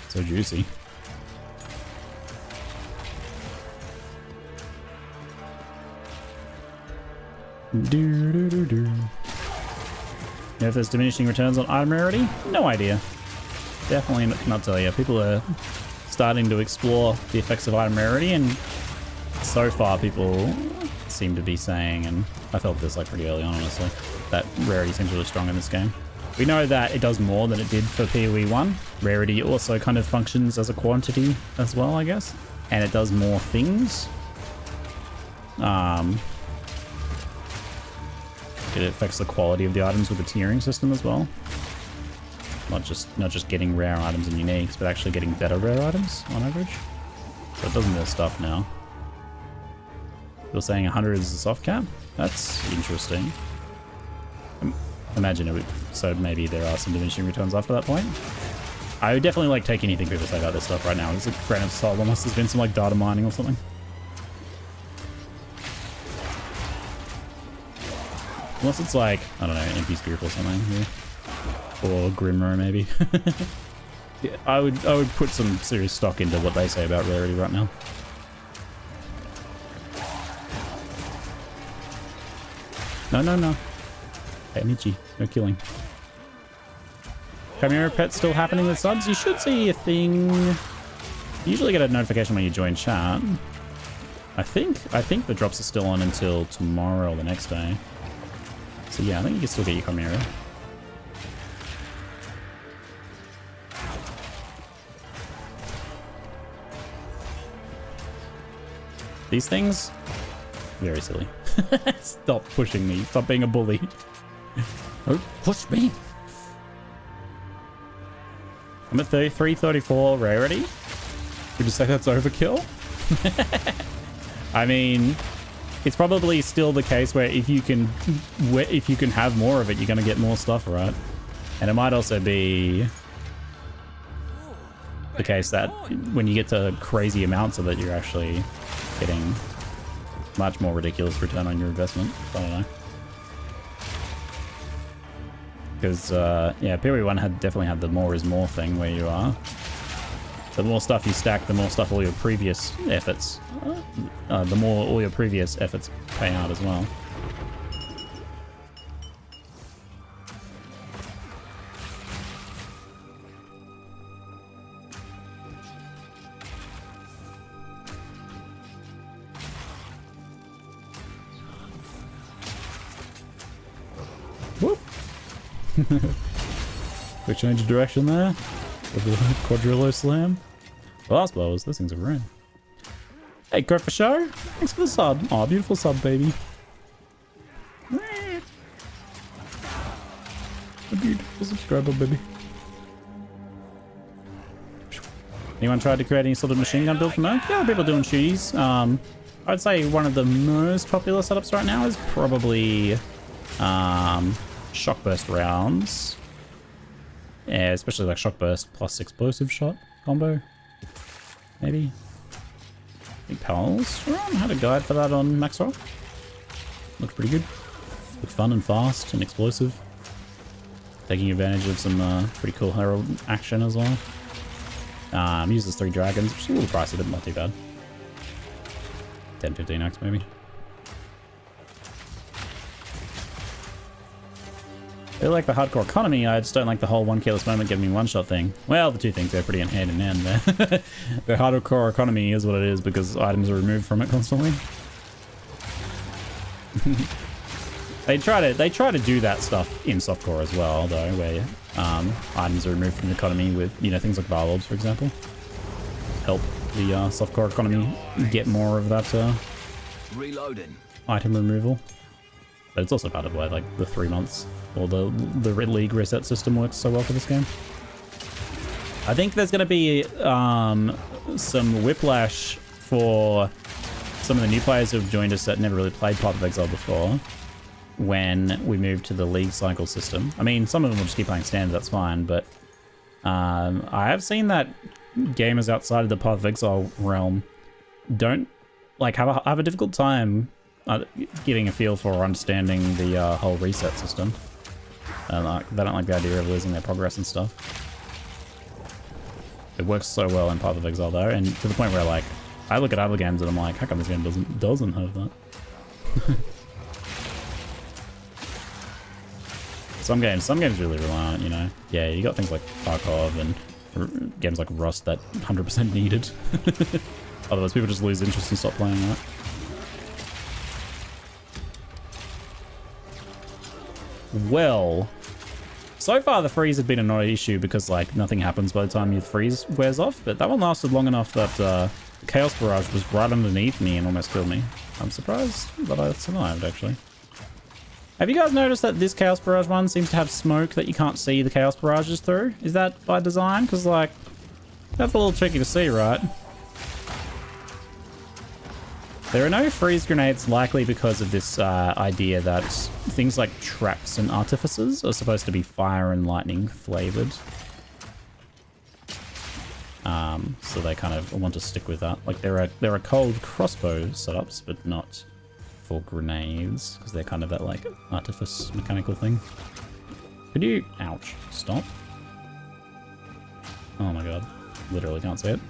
So juicy. If there's diminishing returns on item rarity? No idea. Definitely cannot tell you. People are starting to explore the effects of item rarity, and so far people seem to be saying, and I felt this like pretty early on honestly, that rarity seems really strong in this game. We know that it does more than it did for PoE 1. Rarity also kind of functions as a quantity as well, I guess. And it does more things. It affects the quality of the items with the tiering system as well. Not just getting rare items and uniques, but actually getting better rare items on average. So it does more stuff now. You're saying 100 is the soft cap? That's interesting. Imagine it would, so maybe there are some diminishing returns after that point. I would definitely like take anything people say about this stuff right now. It's a grain of salt unless there's been some like data mining or something. Unless it's like, I don't know, NP's group or something here. Or Grimro maybe. Yeah, I would put some serious stock into what they say about rarity right now. No. Hey, Michi, no killing. Chimera Pet's still happening with subs? You should see a thing. You usually get a notification when you join chat. I think the drops are still on until tomorrow or the next day. So yeah, I think you can still get your Chimera. These things, very silly. Stop pushing me. Stop being a bully. Don't push me. I'm at 334 rarity. Would you say that's overkill? I mean, it's probably still the case where if you can have more of it, you're gonna get more stuff, right? And it might also be the case that when you get to crazy amounts of it, you're actually getting much more ridiculous return on your investment. I don't know. Because, yeah, PoE1 definitely had the more is more thing where you are. The more stuff you stack, the more stuff all your previous efforts, the more all your previous efforts pay out as well. Whoop! Quick change of direction there. Quadrillo slam. Blast blowers, those things are ruined. Hey, go for show. Thanks for the sub. Oh, beautiful sub, baby. A beautiful subscriber, baby. Anyone tried to create any sort of machine gun build for Merc? Yeah, people doing shooties. I'd say one of the most popular setups right now is probably shock burst rounds. Yeah, especially like shock burst plus explosive shot combo. Maybe. I think Pals had a guide for that on Maxroll. Looked pretty good. Looked fun and fast and explosive. Taking advantage of some pretty cool Herald action as well. Uses 3 dragons, which is a little pricey, but not too bad. 10-15x maybe. I like the hardcore economy, I just don't like the whole one careless moment giving me one-shot thing. Well, the two things are pretty hand in hand there. The hardcore economy is what it is because items are removed from it constantly. They try to do that stuff in softcore as well, though, where items are removed from the economy with, you know, things like bar lobs, for example. Help the softcore economy get more of that Reloading. Item removal. But it's also part of why, like, the 3 months or the league reset system works so well for this game. I think there's going to be some whiplash for some of the new players who have joined us that never really played Path of Exile before when we move to the league cycle system. I mean, some of them will just keep playing standard, that's fine, but I have seen that gamers outside of the Path of Exile realm don't, like, have a difficult time getting a feel for or understanding the whole reset system. They don't like the idea of losing their progress and stuff. It works so well in Path of Exile though, and to the point where, like, I look at other games and I'm like, how come this game doesn't have that? Some games really rely on it, you know. Yeah, you got things like Tarkov and games like Rust that 100% needed. Otherwise, people just lose interest and stop playing that. Well, so far the freeze has been a not issue because, like, nothing happens by the time your freeze wears off, but that one lasted long enough that Chaos Barrage was right underneath me and almost killed me. I'm surprised that I survived, actually. Have you guys noticed that this Chaos Barrage one seems to have smoke that you can't see the Chaos Barrages through? Is that by design? Because, like, that's a little tricky to see, right? There are no freeze grenades, likely because of this idea that things like traps and artificers are supposed to be fire and lightning flavored. So they kind of want to stick with that. Like there are cold crossbow setups, but not for grenades, because they're kind of that like artifice mechanical thing. Could you... Ouch. Stop. Oh my god. Literally can't see it.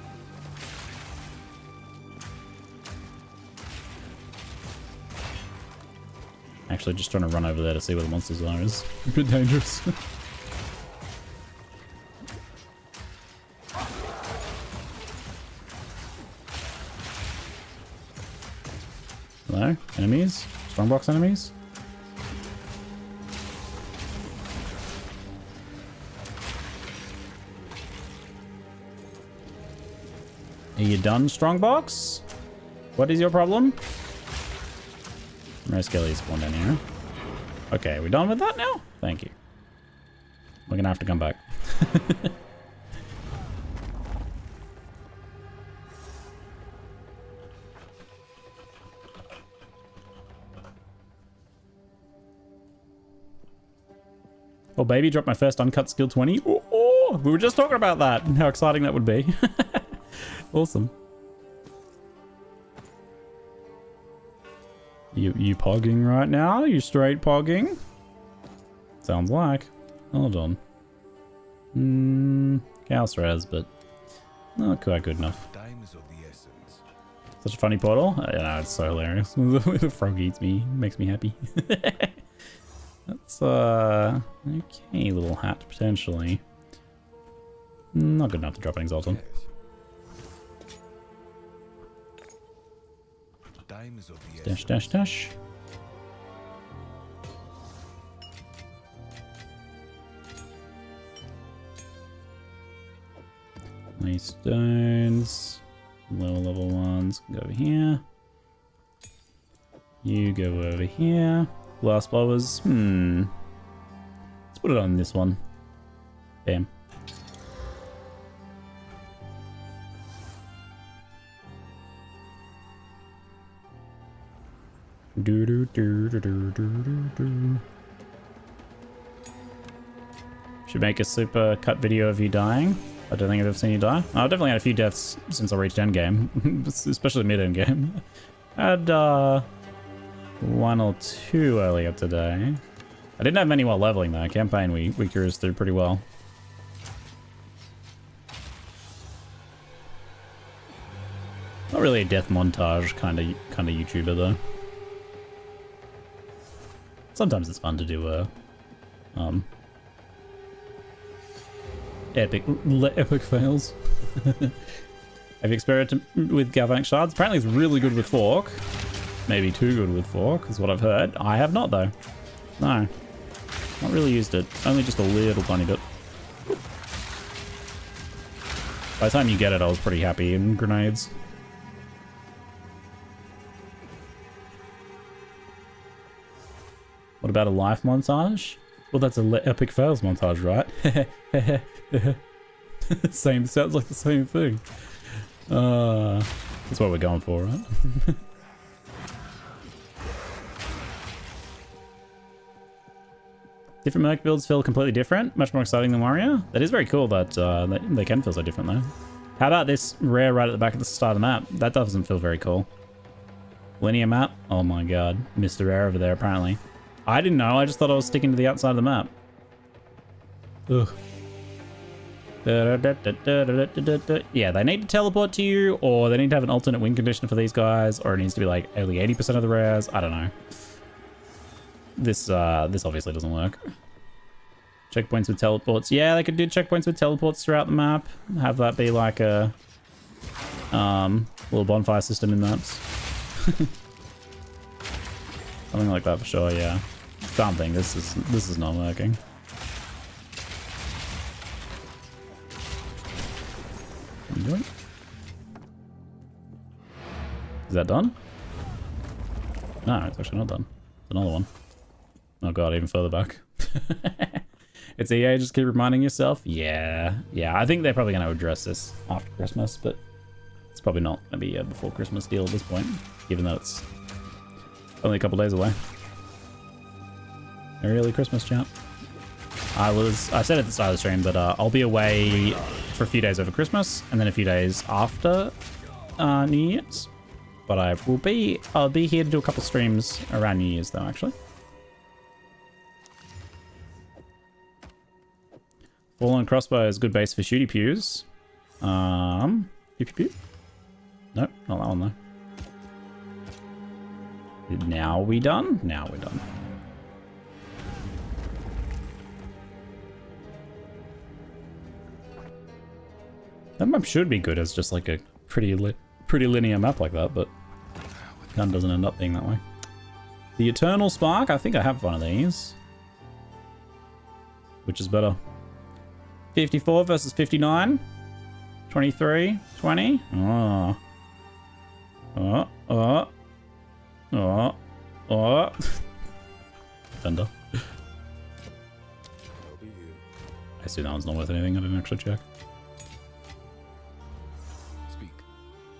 Actually, just trying to run over there to see where the monsters are is a bit dangerous. Hello? Enemies? Strongbox enemies? Are you done, Strongbox? What is your problem? Rare Skelly spawned in here. Okay, we done with that now? Thank you. We're gonna have to come back. Oh, baby, dropped my first uncut skill 20. Oh, we were just talking about that. How exciting that would be. Awesome. You pogging right now? You straight pogging? Sounds like. Hold on. Chaos res, but not quite good enough. Time is of the essence. Such a funny portal. I know, it's so hilarious. The frog eats me. Makes me happy. That's, okay, little hat, potentially. Not good enough to drop an Exalt on. Yes. Time is of the Dash, essence. dash, dash. Nice stones. Lower level ones can go over here. You go over here. Glass blowers. Let's put it on this one. Bam. Do do do do do do do. Should make a super cut video of you dying. I don't think I've ever seen you die. I've definitely had a few deaths since I reached endgame, especially mid-endgame. I had one or two earlier today. I didn't have many while leveling though. Campaign we cruised through pretty well. Not really a death montage kind of YouTuber though. Sometimes it's fun to do epic fails. Have you experimented with galvanic shards? Apparently it's really good with fork. Maybe too good with fork is what I've heard. I have not though. No. Not really used it. Only just a little tiny bit. By the time you get it, I was pretty happy in grenades. What about a life montage? Well, that's a epic fails montage, right? Same, sounds like the same thing. That's what we're going for, right? Different Merc builds feel completely different, much more exciting than Warrior. That is very cool that they can feel so different though. How about this rare right at the back of the start of the map? That doesn't feel very cool. Linear map? Oh my god. Mr. Rare over there apparently. I didn't know, I just thought I was sticking to the outside of the map. Ugh. Yeah, they need to teleport to you, or they need to have an alternate win condition for these guys, or it needs to be like only 80% of the rares. I don't know. This obviously doesn't work. Checkpoints with teleports. Yeah, they could do checkpoints with teleports throughout the map. Have that be like a little bonfire system in maps. Something like that for sure, yeah. Something. This is not working. What are you doing? Is that done? No, it's actually not done. It's another one. Oh god, even further back. It's EA, just keep reminding yourself. Yeah, I think they're probably going to address this after Christmas, but it's probably not going to be a before Christmas deal at this point, even though it's only a couple days away. Merry early Christmas, chat. I said at the start of the stream that I'll be away for a few days over Christmas and then a few days after New Year's. But I'll be here to do a couple streams around New Year's though, actually. Fallen crossbow is good base for shooty pews. Pew pew pew. Nope, not that one though. Now we done? Now we're done. That map should be good as just like a pretty linear map like that, but it kind of doesn't end up being that way. The Eternal Spark, I think I have one of these. Which is better? 54 versus 59? 23? 20? Oh. Oh. Oh. Oh. Oh. Thunder. I assume that one's not worth anything, I didn't actually check.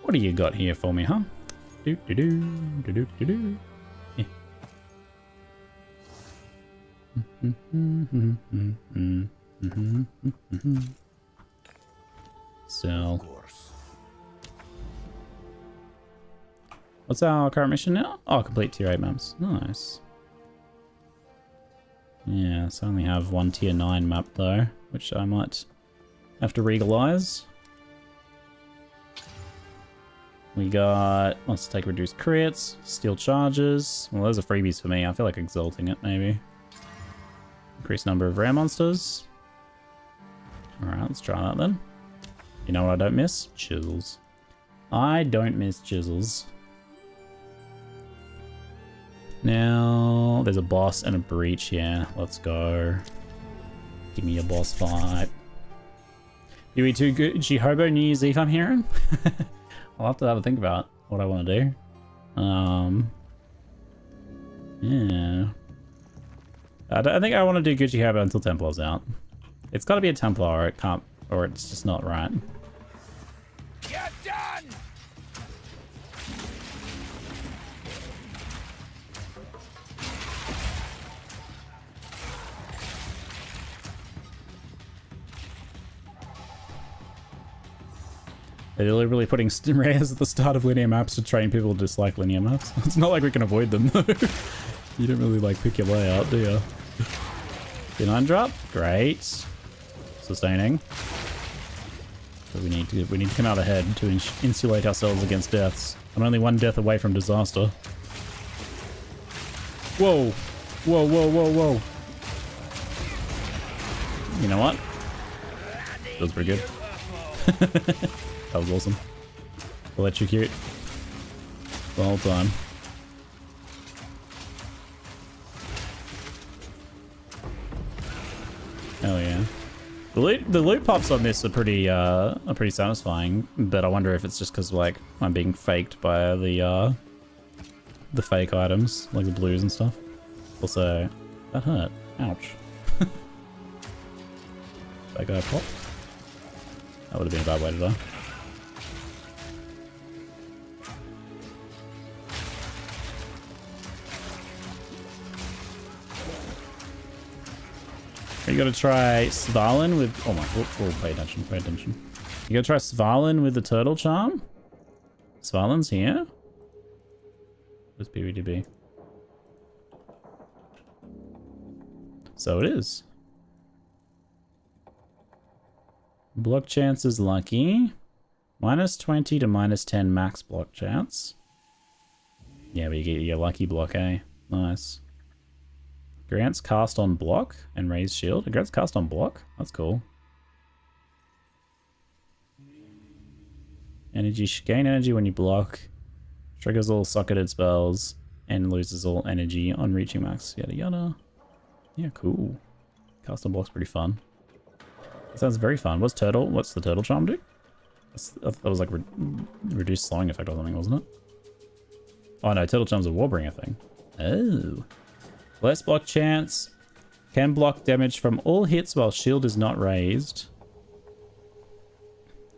What do you got here for me, huh? Do do do do do do do. Yeah. So, what's our current mission now? Oh, complete tier 8 maps. Nice. Yeah, so I only have one tier 9 map though, which I might have to regalize. We got, let's take reduced crits, steel charges. Well, those are freebies for me. I feel like exalting it, maybe. Increased number of rare monsters. Alright, let's try that then. You know what I don't miss? Chisels. I don't miss chisels. Now, there's a boss and a breach here. Let's go. Give me a boss fight. UE2 Gucci Hobo New Year's Eve, I'm hearing? I'll have to think about what I want to do. Yeah. I think I want to do Gucci Hobo until Templar's out. It's got to be a Templar or it can't, or it's just not right. Get done! They're really putting rares at the start of linear maps to train people to dislike linear maps. It's not like we can avoid them though. You don't really like pick your layout, do you? D9 drop, great. Sustaining. But we need to come out ahead to insulate ourselves against deaths. I'm only one death away from disaster. Whoa, whoa, whoa, whoa, whoa. You know what? That was pretty good. That was awesome. Electrocute the whole time. Hell yeah. The loot pops on this are pretty satisfying, but I wonder if it's just because like I'm being faked by the fake items, like the blues and stuff. Also, that hurt. Ouch. That guy popped. That would have been a bad way to die. You gotta try Svalin with... Oh my... Oh, pay attention, pay attention. You gotta try Svalin with the turtle charm? Svalin's here? Where's PvDB? So it is. Block chance is lucky. -20 to -10 max block chance. Yeah, but you get your lucky block, eh? Nice. Grants cast on block and raise shield. It grants cast on block? That's cool. Energy, gain energy when you block. Triggers all socketed spells and loses all energy on reaching max. Yada yada. Yeah, cool. Cast on block's pretty fun. That sounds very fun. What's the turtle charm do? That was like reduced slowing effect or something, wasn't it? Oh no, turtle charm's a warbringer thing. Oh. Less block chance. Can block damage from all hits while shield is not raised.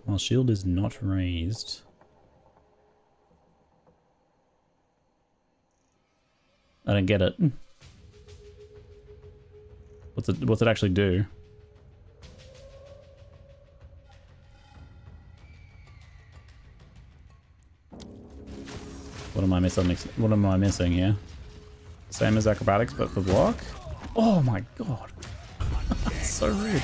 While shield is not raised. I don't get it. What's it actually do? What am I missing? What am I missing here? Same as acrobatics, but for block? Oh my god. So rude.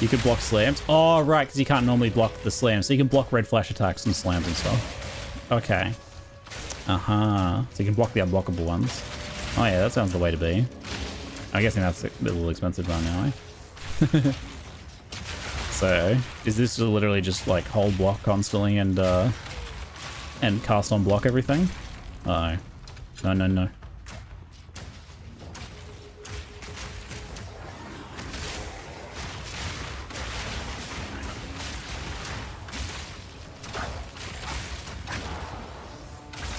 You could block slams. Oh, right, because you can't normally block the slams. So you can block red flash attacks and slams and stuff. Okay. Uh-huh. So you can block the unblockable ones. Oh yeah, that sounds the way to be. I'm guessing that's a little expensive right now, eh? So, is this literally just like hold block constantly and cast on block everything? Uh oh. No.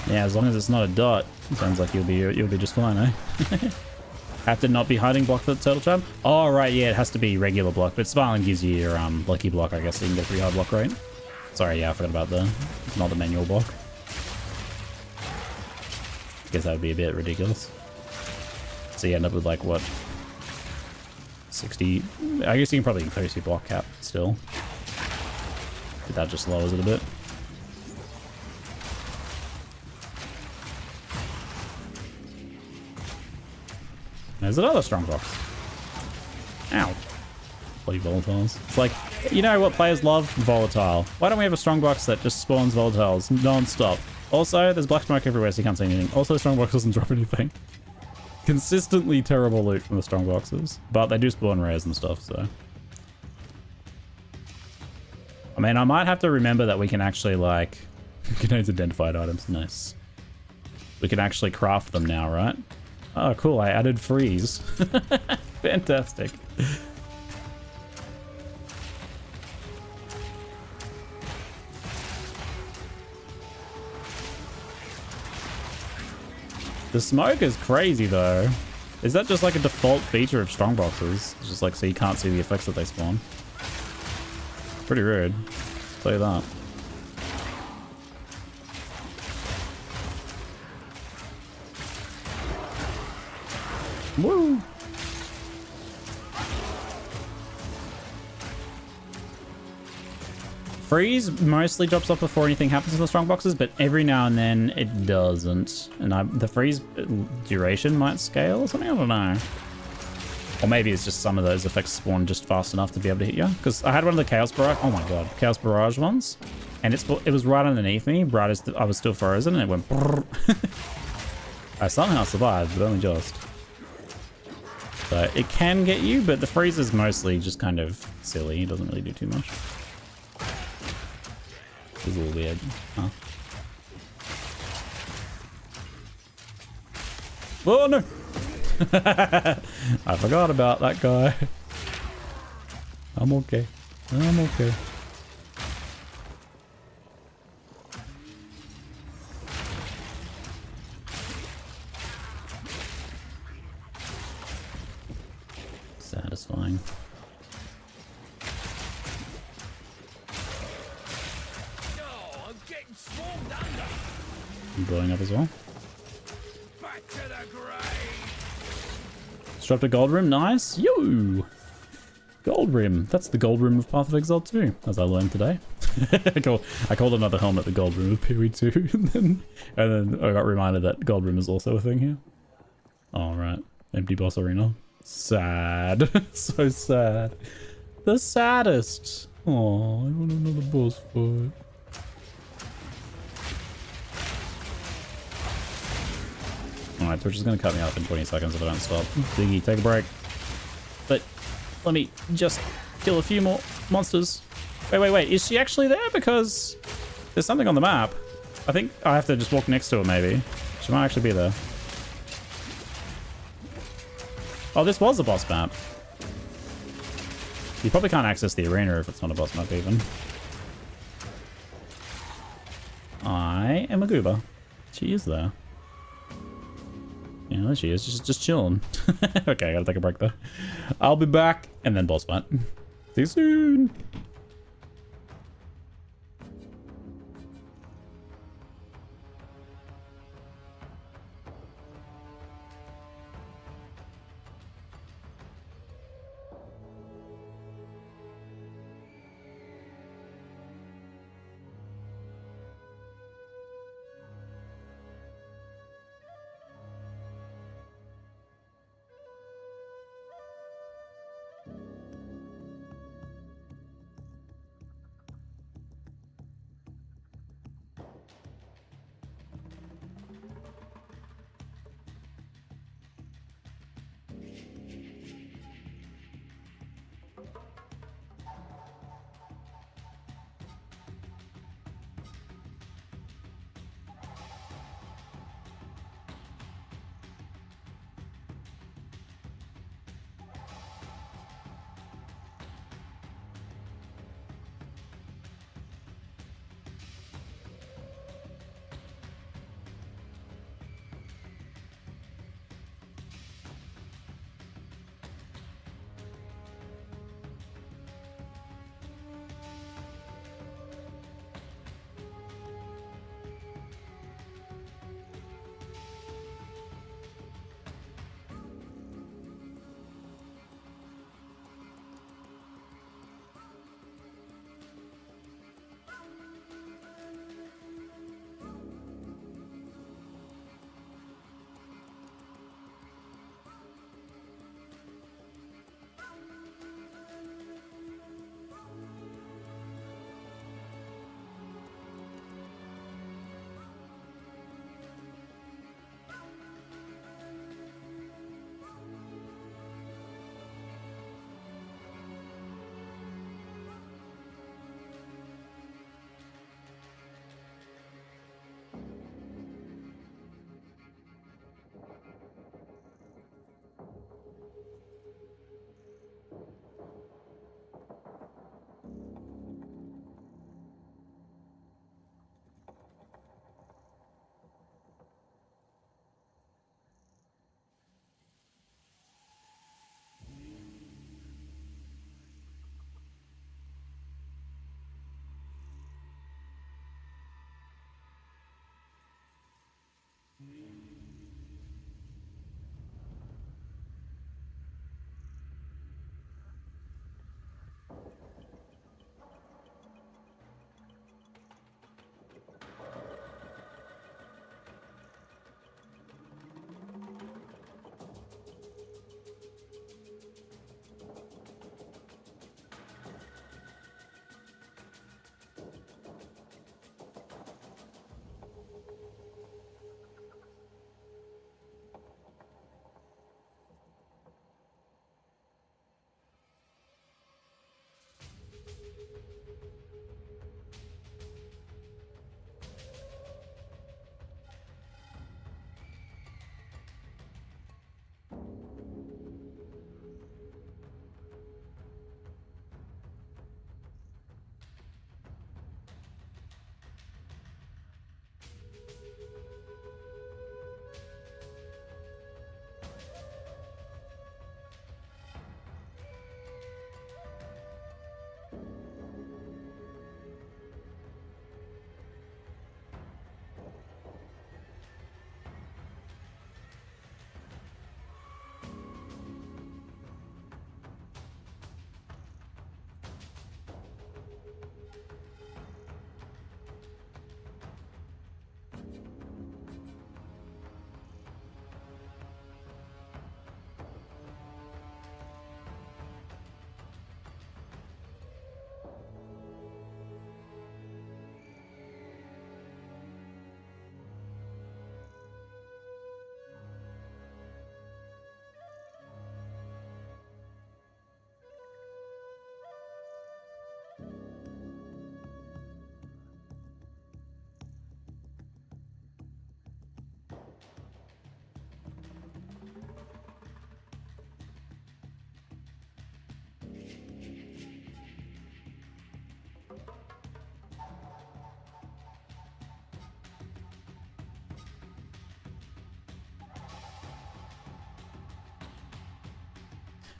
Yeah, as long as it's not a dot, it sounds like you'll be just fine, eh? Have to not be hiding block for the turtle trap? Oh right, yeah, it has to be regular block, but Smiling gives you your lucky block, I guess, so you can get a pretty hard block rate. Sorry, yeah, I forgot about not the manual block. Guess that would be a bit ridiculous. So you end up with like what? 60. I guess you can probably increase your block cap still. But that just lowers it a bit. There's another strong box. Ow. Bloody volatiles. It's like, you know what players love? Volatile. Why don't we have a strong box that just spawns volatiles non-stop? Also, there's black smoke everywhere so you can't see anything. Also, strong box doesn't drop anything. Consistently terrible loot from the strong boxes. But they do spawn rares and stuff, so. I mean, I might have to remember that we can actually, like... Contains identified items. Nice. We can actually craft them now, right? Oh, cool. I added freeze. Fantastic. The smoke is crazy, though. Is that just like a default feature of strongboxes? It's just like so you can't see the effects that they spawn. Pretty rude. I'll tell you that. Woo! Freeze mostly drops off before anything happens in the strong boxes, but every now and then it doesn't. And the freeze duration might scale or something, I don't know. Or maybe it's just some of those effects spawn just fast enough to be able to hit you. Because I had one of the Chaos Barrage, oh my god, Chaos Barrage ones. And it was right underneath me, right as I was still frozen, and it went brrr. I somehow survived, but only just. So it can get you, but the freeze is mostly just kind of silly. It doesn't really do too much. It's a little weird, huh? Oh no! I forgot about that guy. I'm okay. I'm okay. Satisfying. Oh, I'm getting swarmed under. I'm blowing up as well. Back to the grave. Just dropped a gold rim. Nice. Yo! Gold rim. That's the gold rim of Path of Exile 2, as I learned today. I called another helmet the gold rim of PoE 2, and then I got reminded that gold rim is also a thing here. Alright. Empty boss arena. Sad. So sad. The saddest. Oh, I want another boss fight. Alright, Twitch is going to cut me off in 20 seconds if I don't stop. Ziggy, take a break. But let me just kill a few more monsters. Wait. Is she actually there? Because there's something on the map. I think I have to just walk next to her, maybe. She might actually be there. Oh, this was a boss map. You probably can't access the arena if it's not a boss map, even. I am a goober. She is there. Yeah, there she is. Just chilling. Okay, I gotta take a break, though. I'll be back, and then boss fight. See you soon!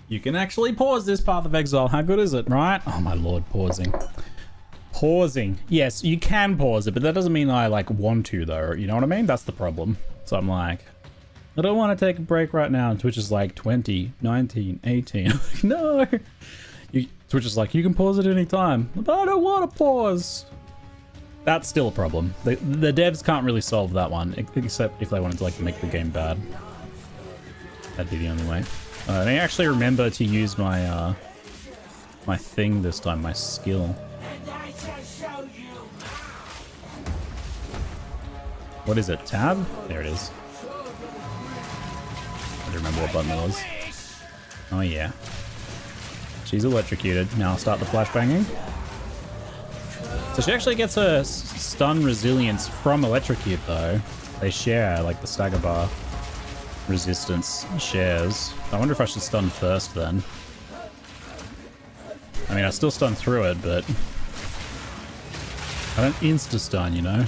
You can actually pause this Path of Exile. How good is it, right? Oh my lord, pausing. Pausing. Yes, you can pause it, but that doesn't mean I like want to though. You know what I mean? That's the problem. So I'm like, I don't want to take a break right now. And Twitch is like 20, 19, 18. I'm like, no. Twitch is like, you can pause at any time. But I don't want to pause. That's still a problem. The devs can't really solve that one, except if they wanted to like make the game bad. That'd be the only way. I actually remember to use my my thing this time, my skill. What is it? Tab? There it is. I don't remember what button it was. Oh yeah. She's electrocuted. Now I'll start the flashbanging. So she actually gets her stun resilience from electrocute though. They share, like the stagger bar resistance shares. I wonder if I should stun first then. I mean, I still stun through it, but I don't insta-stun, you know?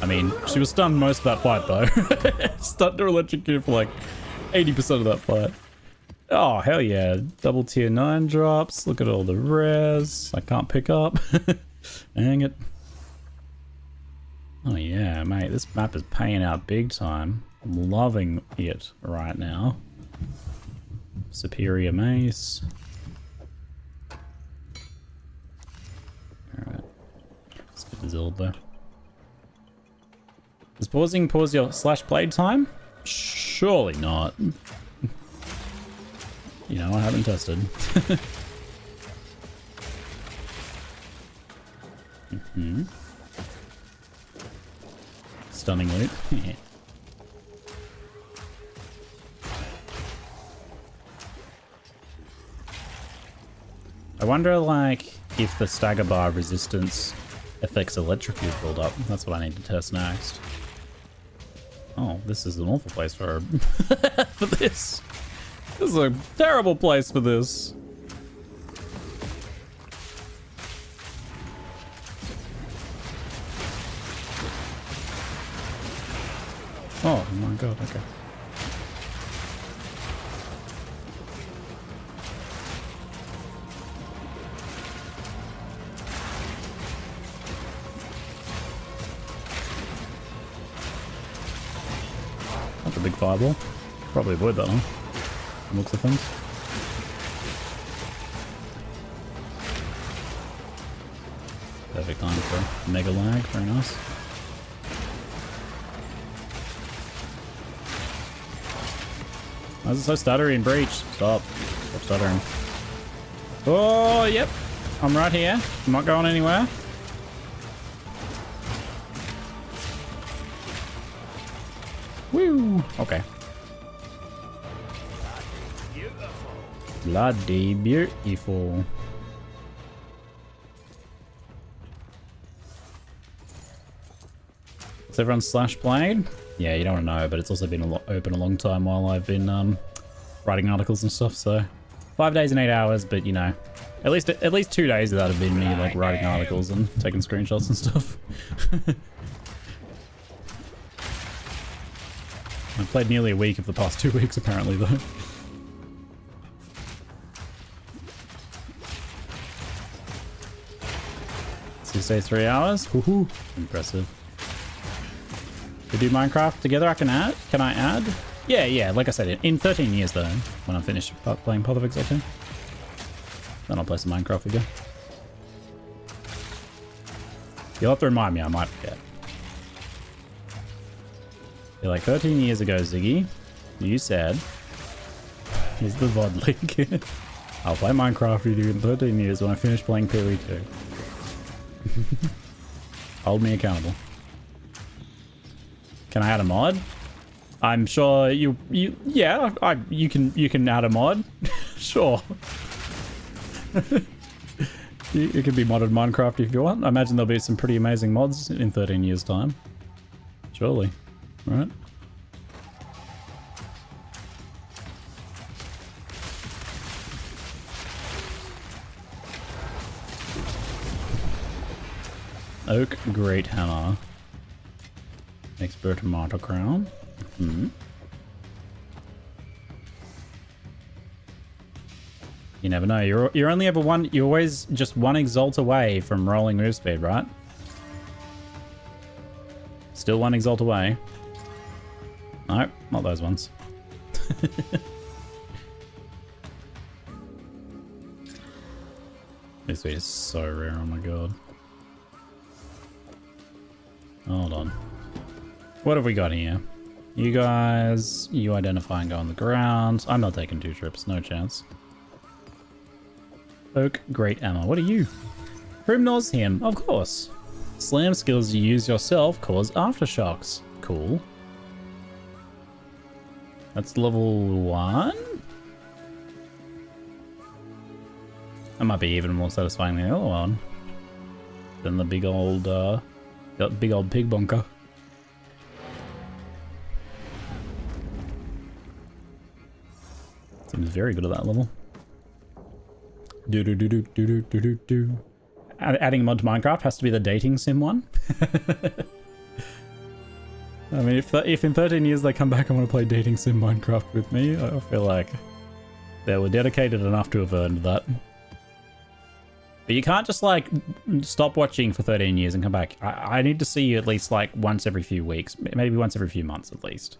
I mean, she was stunned most of that fight though. Stunned her electrocute for like 80% of that fight. Oh, hell yeah. Double tier 9 drops. Look at all the rares I can't pick up. Dang it. Oh yeah, mate. This map is paying out big time. I'm loving it right now. Superior mace. Alright. Let's get his elbow. Does pausing pause your slash blade time? Surely not. You know, I haven't tested. Stunning loot. Yeah. I wonder, like, if the stagger bar resistance affects electrocute build-up. That's what I need to test next. Oh, this is an awful place for for this. This is a terrible place for this. Oh my god, okay. That's a big fireball. Probably avoid that one. Looks of things. Perfect time for mega lag, very nice. Why is it so stuttery in Breach? Stop. Stop stuttering. Oh, yep. I'm right here. I'm not going anywhere. Woo! Okay. Bloody beautiful. Is everyone slash blade? Yeah, you don't want to know, but it's also been open a long time while I've been writing articles and stuff. So 5 days and 8 hours, but you know, at least 2 days of that have been me like writing articles and taking screenshots and stuff. I played nearly a week of the past 2 weeks apparently though. So you say 3 hours? Woohoo! Impressive. We do Minecraft together. Can I add? Yeah. Like I said, in 13 years though, when I'm finished playing Path of Exile 2, then I'll play some Minecraft with you. You'll have to remind me. I might forget. You're like 13 years ago, Ziggy. You said, "Here's the VOD link. I'll play Minecraft with you in 13 years when I finish playing PoE 2." Hold me accountable. Can I add a mod? I'm sure you can add a mod. Sure. It could be modded Minecraft if you want. I imagine there'll be some pretty amazing mods in 13 years time. Surely. Right? Oak Great Hammer. Expert Martyr Crown. You never know. You're only ever one. You're always just one exalt away from rolling move speed, right? Still one exalt away. Nope, not those ones. Move speed is so rare. Oh my god. Hold on. What have we got here? You guys, you identify and go on the ground. I'm not taking 2 trips, no chance. Oak, great ammo. What are you? Primnor's him, of course. Slam skills you use yourself cause aftershocks. Cool. That's level 1? That might be even more satisfying than the other one. Than the big old, pig bunker. Seems very good at that level. Adding a mod to Minecraft has to be the dating sim one. I mean, if in 13 years they come back and want to play dating sim Minecraft with me, I feel like they were dedicated enough to have earned that. But you can't just like stop watching for 13 years and come back. I need to see you at least like once every few weeks, maybe once every few months at least.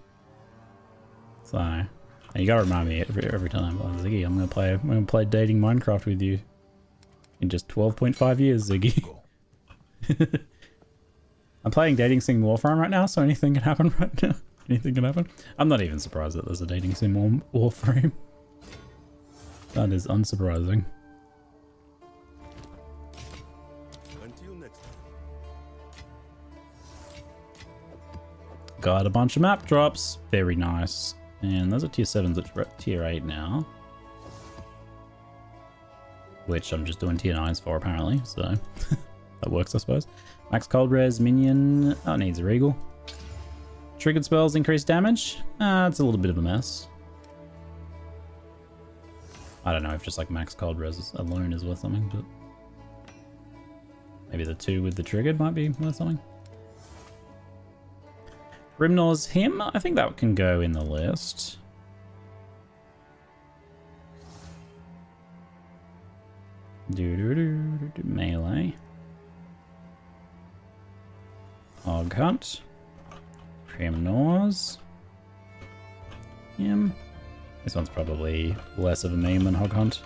So you gotta remind me every time. Oh, Ziggy, I'm gonna play dating Minecraft with you in just 12.5 years, Ziggy. I'm playing dating sim Warframe right now, so anything can happen right now. Anything can happen. I'm not even surprised that there's a dating sim Warframe. That is unsurprising. Until next time. Got a bunch of map drops. Very nice. And those are tier 7s, which we're at tier 8 now. Which I'm just doing tier 9s for, apparently, so that works, I suppose. Max cold res minion. Oh, it needs a regal. Triggered spells increase damage. It's a little bit of a mess. I don't know if just like max cold res alone is worth something, but maybe the 2 with the triggered might be worth something. Grimnor's him. I think that can go in the list. Melee. Hog Hunt. Primnor's. Him. This one's probably less of a meme than Hog Hunt.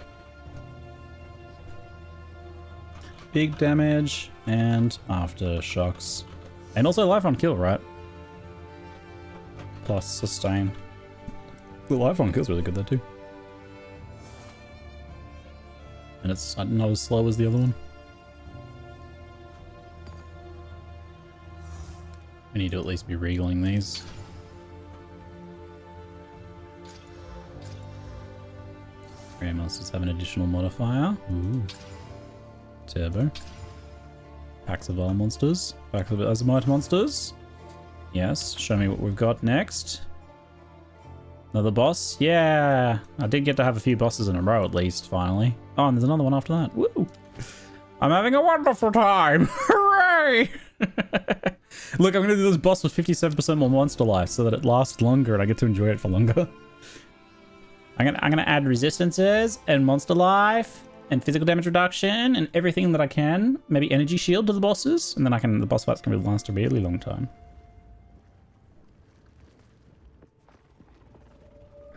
Big damage and aftershocks. And also life on kill, right? Plus sustain. The life on kill's really good there too. And it's not as slow as the other one. I need to at least be regaling these. Rare monsters have an additional modifier. Ooh. Turbo. Packs of Vile monsters. Packs of Azimite monsters. Yes, show me what we've got next. Another boss? Yeah! I did get to have a few bosses in a row at least, finally. Oh, and there's another one after that. Woo! I'm having a wonderful time! Hooray! Look, I'm gonna do this boss with 57% more monster life so that it lasts longer and I get to enjoy it for longer. I'm gonna add resistances and monster life and physical damage reduction and everything that I can. Maybe energy shield to the bosses, and then the boss fights can last a really long time.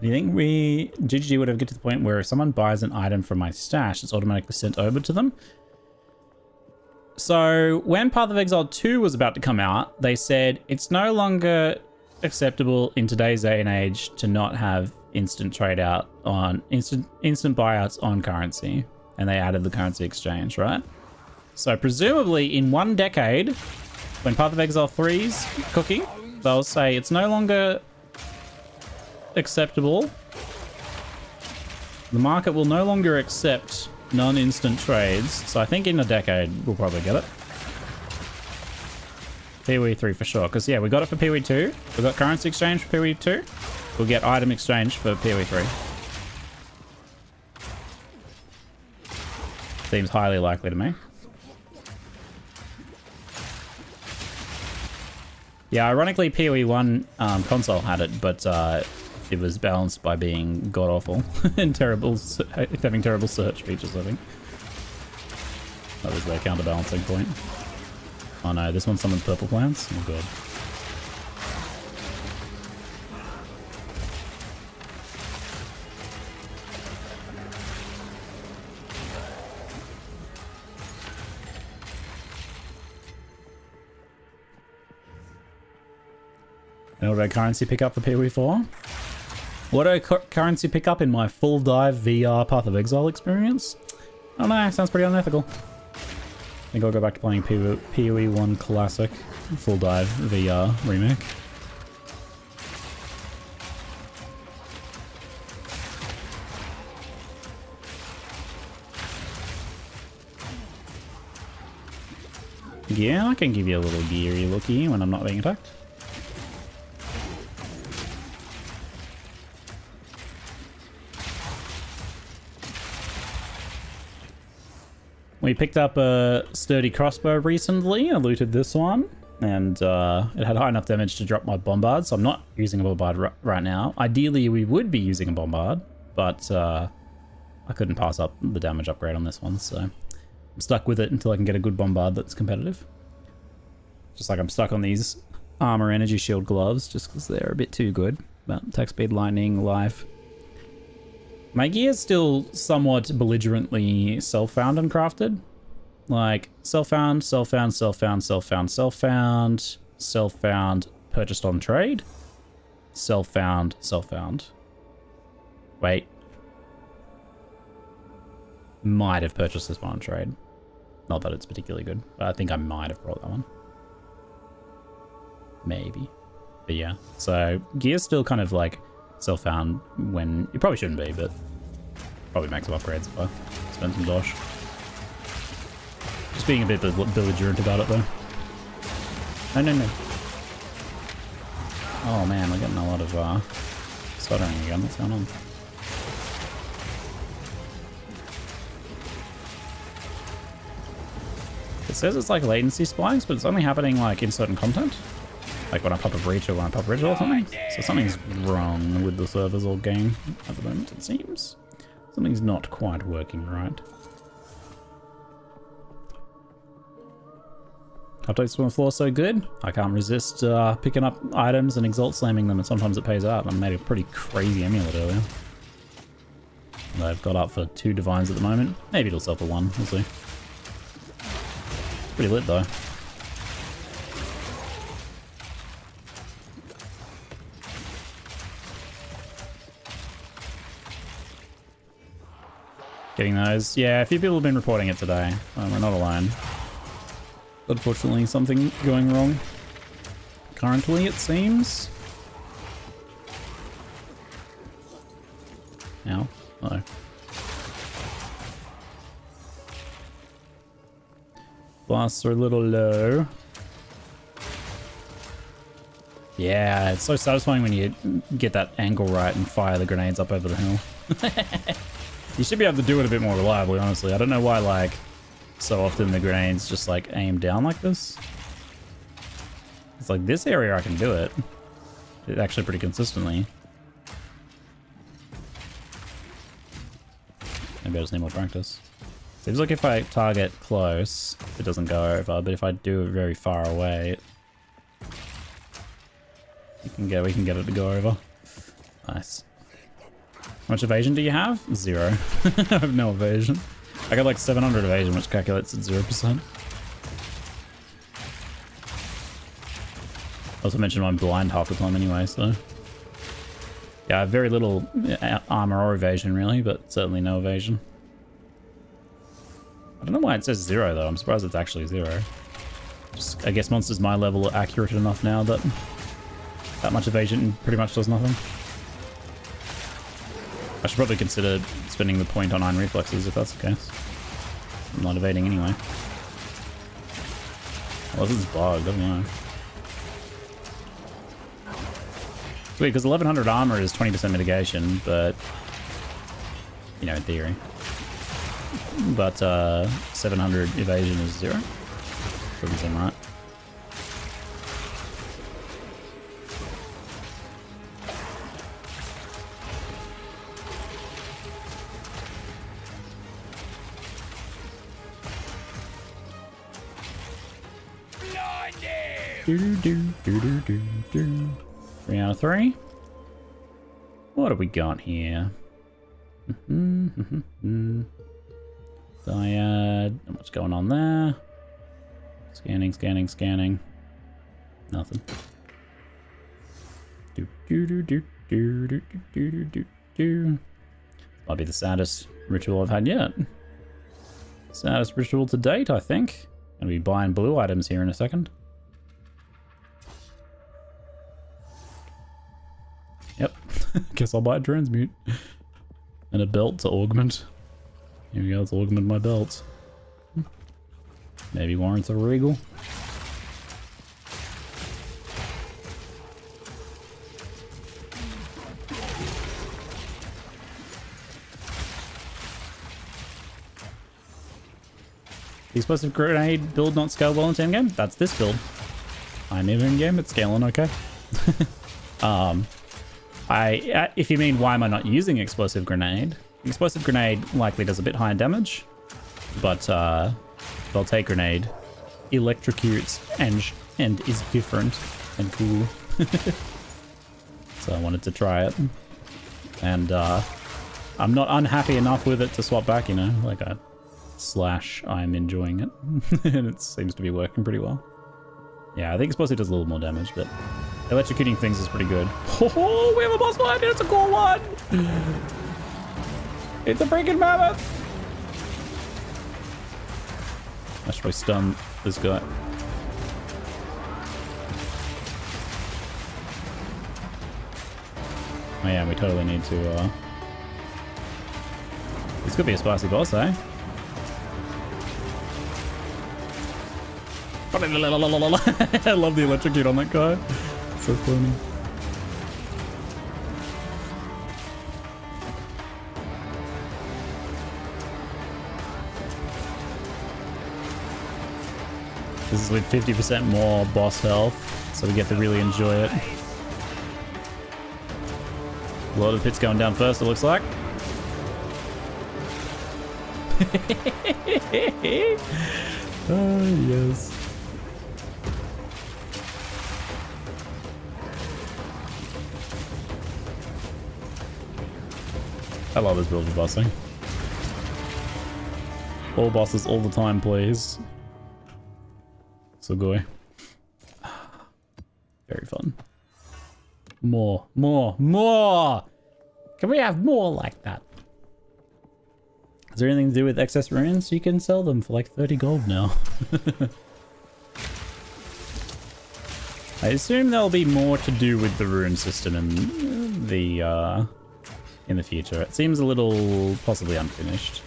Do you think GGG would ever get to the point where if someone buys an item from my stash, it's automatically sent over to them? So when Path of Exile 2 was about to come out, they said it's no longer acceptable in today's day and age to not have instant trade out on instant buyouts on currency. And they added the currency exchange, right? So presumably in 1 decade, when Path of Exile 3's cooking, they'll say it's no longer acceptable. The market will no longer accept non-instant trades. So I think in a decade, we'll probably get it. PoE 3 for sure. Because yeah, we got it for PoE 2. We got currency exchange for PoE 2. We'll get item exchange for PoE 3. Seems highly likely to me. Yeah, ironically, PoE 1 console had it, but it was balanced by being god awful and having terrible search features, I think. That was their counterbalancing point. Oh no, this one summons purple plants? Oh god. And what currency pickup for PoE4? What currency pickup in my full dive VR Path of Exile experience? I don't know, sounds pretty unethical. I think I'll go back to playing PoE 1 Classic full dive VR remake. Yeah, I can give you a little geary looky when I'm not being attacked. We picked up a sturdy crossbow recently. I looted this one, and it had high enough damage to drop my bombard, so I'm not using a bombard right now. Ideally, we would be using a bombard, but I couldn't pass up the damage upgrade on this one, so I'm stuck with it until I can get a good bombard that's competitive. Just like I'm stuck on these armor energy shield gloves, just because they're a bit too good. But attack speed, lightning, life. My gear's still somewhat belligerently self-found and crafted. Like, self-found, self-found, self-found, self-found, self-found, self-found, purchased on trade, self-found, self-found. Wait. Might have purchased this one on trade. Not that it's particularly good, but I think I might have brought that one. Maybe. But yeah, so gear's still kind of like self-found when it probably shouldn't be, but probably make some upgrades if I spend some dosh. Just being a bit belligerent about it though. No. Oh man, we're getting a lot of stuttering again. What's going on? It says it's like latency spikes, but it's only happening like in certain content. Like when I pop a breach or when I pop a ritual or something. So something's wrong with the servers or game at the moment, it seems. Something's not quite working right. Updates on the floor so good. I can't resist picking up items and exalt slamming them, and sometimes it pays out. I made a pretty crazy amulet earlier. And I've got up for 2 divines at the moment. Maybe it'll sell for 1, we'll see. Pretty lit though. Getting those. Yeah, a few people have been reporting it today. We're not alone. Unfortunately, something going wrong. Currently, it seems. Ow. Uh-oh. Blasts are a little low. Yeah, it's so satisfying when you get that angle right and fire the grenades up over the hill. You should be able to do it a bit more reliably, honestly. I don't know why, like, so often the grenades just, like, aim down like this. It's like, this area I can do it. It actually pretty consistently. Maybe I just need more practice. Seems like if I target close, it doesn't go over, but if I do it very far away, we can get it to go over. Nice. How much evasion do you have? 0. I have no evasion. I got like 700 evasion, which calculates at 0%. Also mentioned I'm blind half the time anyway, so... Yeah, I have very little armor or evasion really, but certainly no evasion. I don't know why it says 0 though, I'm surprised it's actually 0. Just, I guess monsters my level are accurate enough now that that much evasion pretty much does nothing. I should probably consider spending the point on iron reflexes if that's the case. I'm not evading anyway. Well, this is bugged, I don't know. It's weird, because 1100 armor is 20% mitigation, but... You know, in theory. But 700 evasion is 0. Doesn't seem right. 3 out of 3. What have we got here? Dyad. Not much going on there. Scanning, scanning, scanning. Nothing. Might be the saddest ritual I've had yet. Saddest ritual to date, I think. Gonna be buying blue items here in a second. Yep. Guess I'll buy a transmute. And a belt to augment. Here we go, let's augment my belt. Maybe warrants a regal. The explosive grenade build not scale well into endgame? That's this build. I'm in game, it's scaling okay. If you mean why am I not using explosive grenade? Explosive grenade likely does a bit higher damage, but Voltaic Grenade electrocutes and is different and cool. So I wanted to try it, and I'm not unhappy enough with it to swap back. You know, like I'm enjoying it, and it seems to be working pretty well. Yeah, I think explosive does a little more damage, but electrocuting things is pretty good. Oh, we have a boss fight! It's a cool one! It's a freaking mammoth! I should probably stun this guy. Oh yeah, we totally need to, This could be a spicy boss, eh? I love the electrocute on that guy. So funny. This is with 50% more boss health, so we get to really enjoy it. A lot of pits going down first, it looks like. Oh, yes. I love this build for bossing. All bosses all the time, please. So good. Very fun. More. Can we have more like that? Is there anything to do with excess runes? You can sell them for like 30 gold now. I assume there'll be more to do with the rune system in the future. It seems a little possibly unfinished.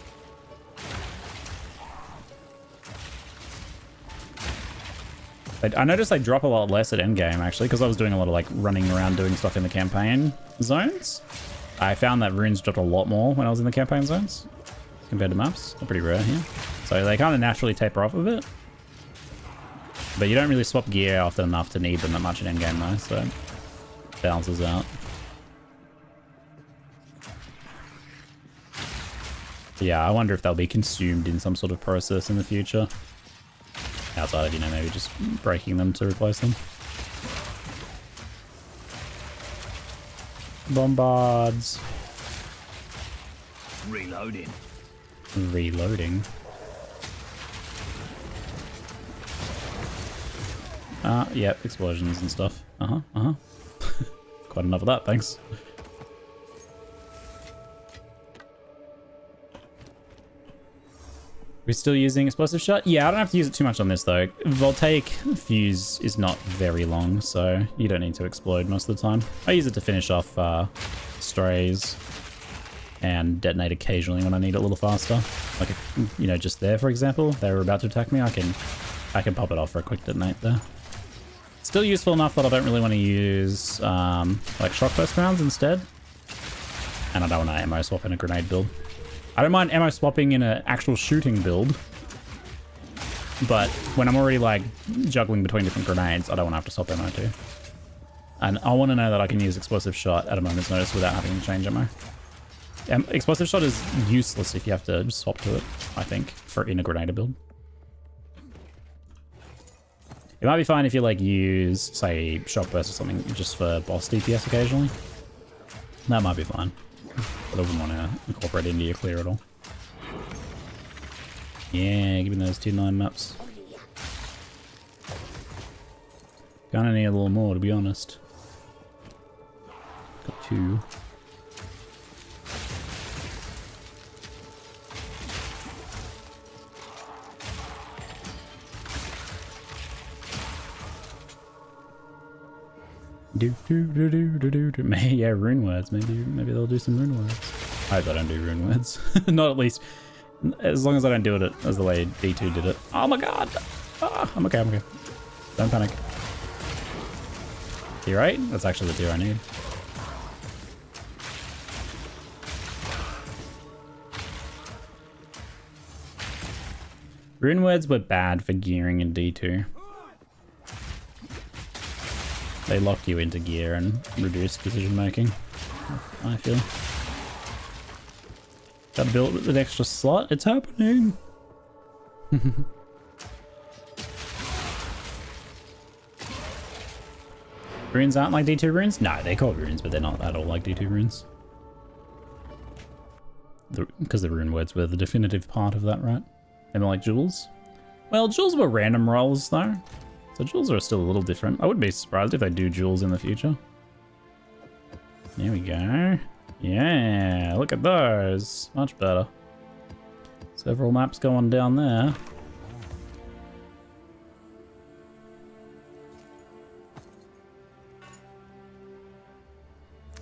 I noticed they drop a lot less at endgame, actually, because I was doing a lot of like running around doing stuff in the campaign zones. I found that runes dropped a lot more when I was in the campaign zones compared to maps. They're pretty rare here. So they kind of naturally taper off a bit. But you don't really swap gear often enough to need them that much in endgame though, so it balances out. Yeah, I wonder if they'll be consumed in some sort of process in the future. Outside of, you know, maybe just breaking them to replace them. Bombards. Reloading. Reloading. Yep, explosions and stuff. Quite enough of that, thanks. We're still using explosive shot? Yeah, I don't have to use it too much on this though. Voltaic fuse is not very long, so you don't need to explode most of the time. I use it to finish off strays and detonate occasionally when I need it a little faster. Like, if, you know, just there, for example, they were about to attack me, I can pop it off for a quick detonate there. Still useful enough that I don't really want to use like shock burst rounds instead. And I don't want to ammo swap in a grenade build. I don't mind ammo swapping in an actual shooting build, but when I'm already like juggling between different grenades, I don't want to have to swap ammo too. And I want to know that I can use explosive shot at a moment's notice without having to change ammo. Explosive shot is useless if you have to swap to it, I think, for in a grenade build. It might be fine if you like use, say, shock burst or something just for boss DPS occasionally. That might be fine. But I wouldn't want to incorporate into your clear at all. Yeah, give me those 2-9 maps. Kinda need a little more, to be honest. Got 2. Yeah, rune words. Maybe they'll do some rune words. I hope I don't do rune words. Not at least as long as I don't do it as the way D2 did it. Oh my god! Ah, I'm okay. I'm okay. Don't panic. Tier 8? That's actually the tier I need. Rune words were bad for gearing in D2. They lock you into gear and reduce decision making, I feel. Got to build an extra slot? It's happening! Runes aren't like D2 runes? No, they're called runes, but they're not at all like D2 runes. Because the rune words were the definitive part of that, right? Maybe like jewels? Well, jewels were random rolls, though. So jewels are still a little different. I wouldn't be surprised if they do jewels in the future. There we go. Yeah, look at those. Much better. Several maps going down there.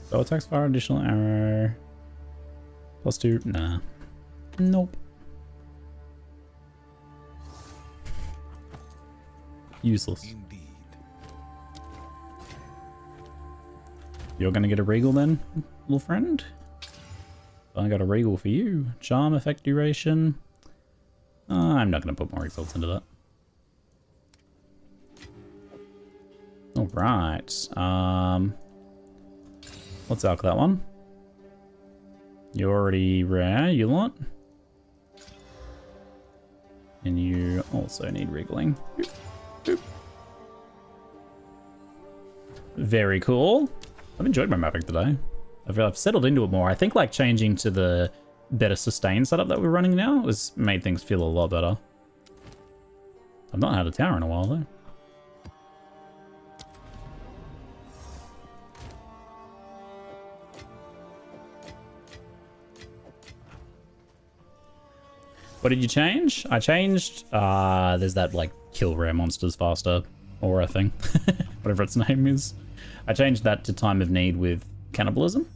Bow attacks fire, additional arrow. +2, nah. Nope. Useless. Indeed. You're gonna get a regal then, little friend? I got a regal for you. Charm effect duration. I'm not gonna put more results into that. Alright. Let's alch that one. You're already rare, you lot. And you also need wriggling. Very cool. I've enjoyed my mapping today. I've settled into it more. I think like changing to the better sustain setup that we're running now has made things feel a lot better. I've not had a tower in a while though. What did you change? I changed, there's that like kill rare monsters faster aura thing, whatever its name is. I changed that to time of need with cannibalism.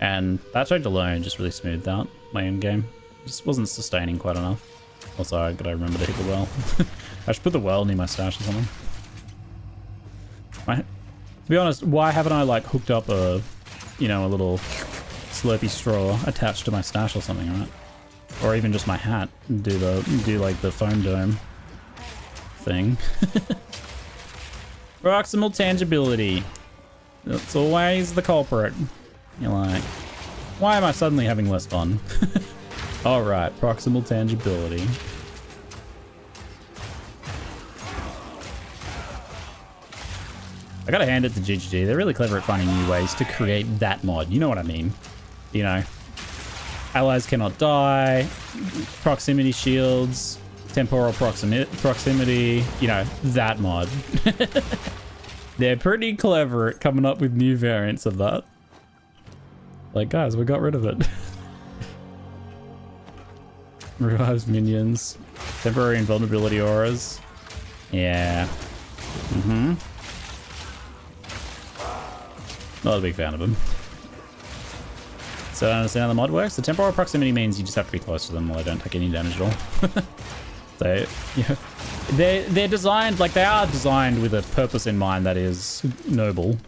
And that change alone just really smoothed out my end game. Just wasn't sustaining quite enough. Also, I gotta remember to hit the well. I should put the well near my stash or something. To be honest, why haven't I like hooked up a, you know, a little Slurpee straw attached to my stash or something, right? Or even just my hat. Do like the foam dome thing. Proximal tangibility. That's always the culprit. You're like, why am I suddenly having less fun? Alright, proximal tangibility. I gotta hand it to GGG. They're really clever at finding new ways to create that mod. You know what I mean? You know, allies cannot die, proximity shields, temporal proximity, you know, that mod. They're pretty clever at coming up with new variants of that. Like, guys, we got rid of it. Revives minions. Temporary invulnerability auras. Yeah. Not a big fan of them. So I don't understand how the mod works. The temporal proximity means you just have to be close to them while they don't take any damage at all. So, yeah. They're designed, like they are designed with a purpose in mind that is noble.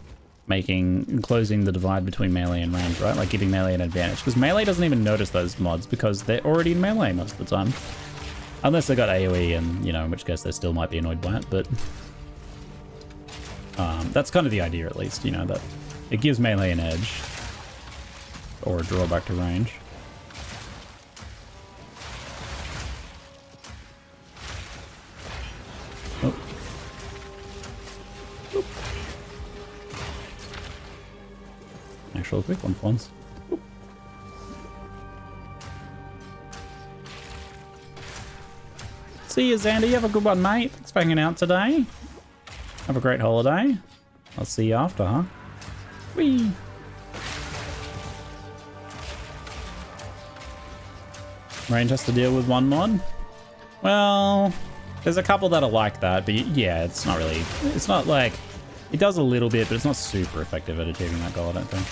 Closing the divide between melee and range, right? Like giving melee an advantage. Because melee doesn't even notice those mods because they're already in melee most of the time. Unless they got AoE and, you know, in which case they still might be annoyed by it, but... that's kind of the idea at least, you know, that it gives melee an edge. Or a drawback to range. Oh. Maxroll quick one for once. Oop. See you, Xander. You have a good one, mate. Thanks for hanging out today. Have a great holiday. I'll see you after, huh? Whee! Range has to deal with one mod. Well, there's a couple that are like that, but yeah, it's not really... It's not like... It does a little bit, but it's not super effective at achieving that goal, I don't think.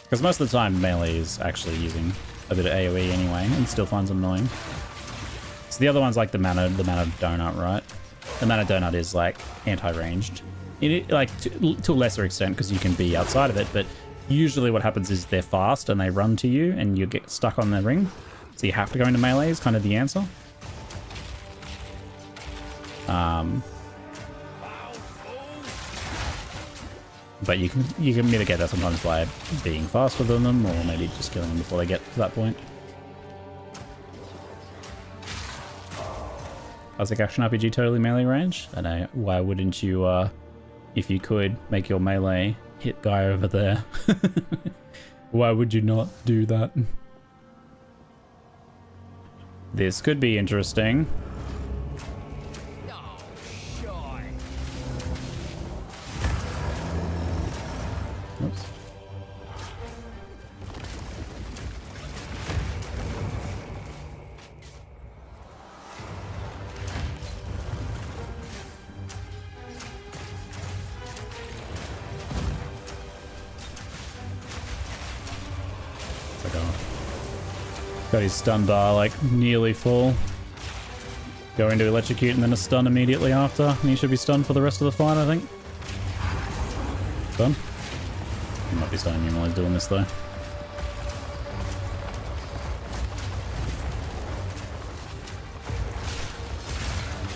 Because most of the time, melee is actually using a bit of AoE anyway, and still finds it annoying. So the other one's like the mana donut, right? The mana donut is like anti-ranged. Like to a lesser extent, because you can be outside of it, but usually what happens is they're fast and they run to you and you get stuck on the ring. So you have to go into melee is kind of the answer. But you can mitigate that sometimes by being faster than them, or maybe just killing them before they get to that point. Classic action RPG totally melee range. I know, why wouldn't you, if you could, make your melee hit guy over there? Why would you not do that? This could be interesting. Oh, shy. Oops. Got his stun bar like nearly full. Going to electrocute and then a stun immediately after. And he should be stunned for the rest of the fight, I think. Done. He might be stunning him while he's doing this though.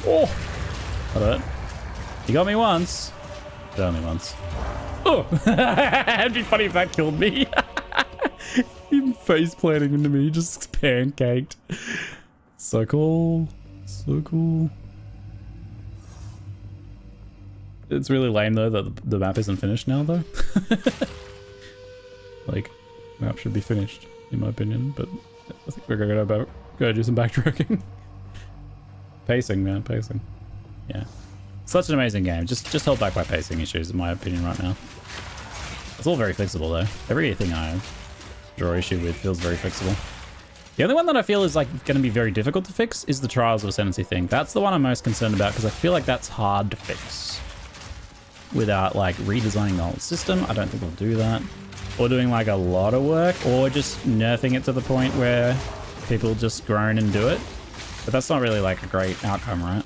Oh! That hurt. You got me once. But only once. Oh! It'd be funny if that killed me. Him face planting into me, just pancaked. So cool. So cool. It's really lame though that the map isn't finished now though. Like, the map should be finished, in my opinion, but I think we're gonna go do some backtracking. Pacing, man, pacing. Yeah. Such an amazing game. Just held back by pacing issues, in my opinion, right now. It's all very fixable though. Everything I draw issue with feels very fixable. The only one that I feel is like going to be very difficult to fix is the Trials of Ascendancy thing. That's the one I'm most concerned about because I feel like that's hard to fix without like redesigning the whole system. I don't think they'll do that, or doing like a lot of work, or just nerfing it to the point where people just groan and do it. But that's not really like a great outcome, right?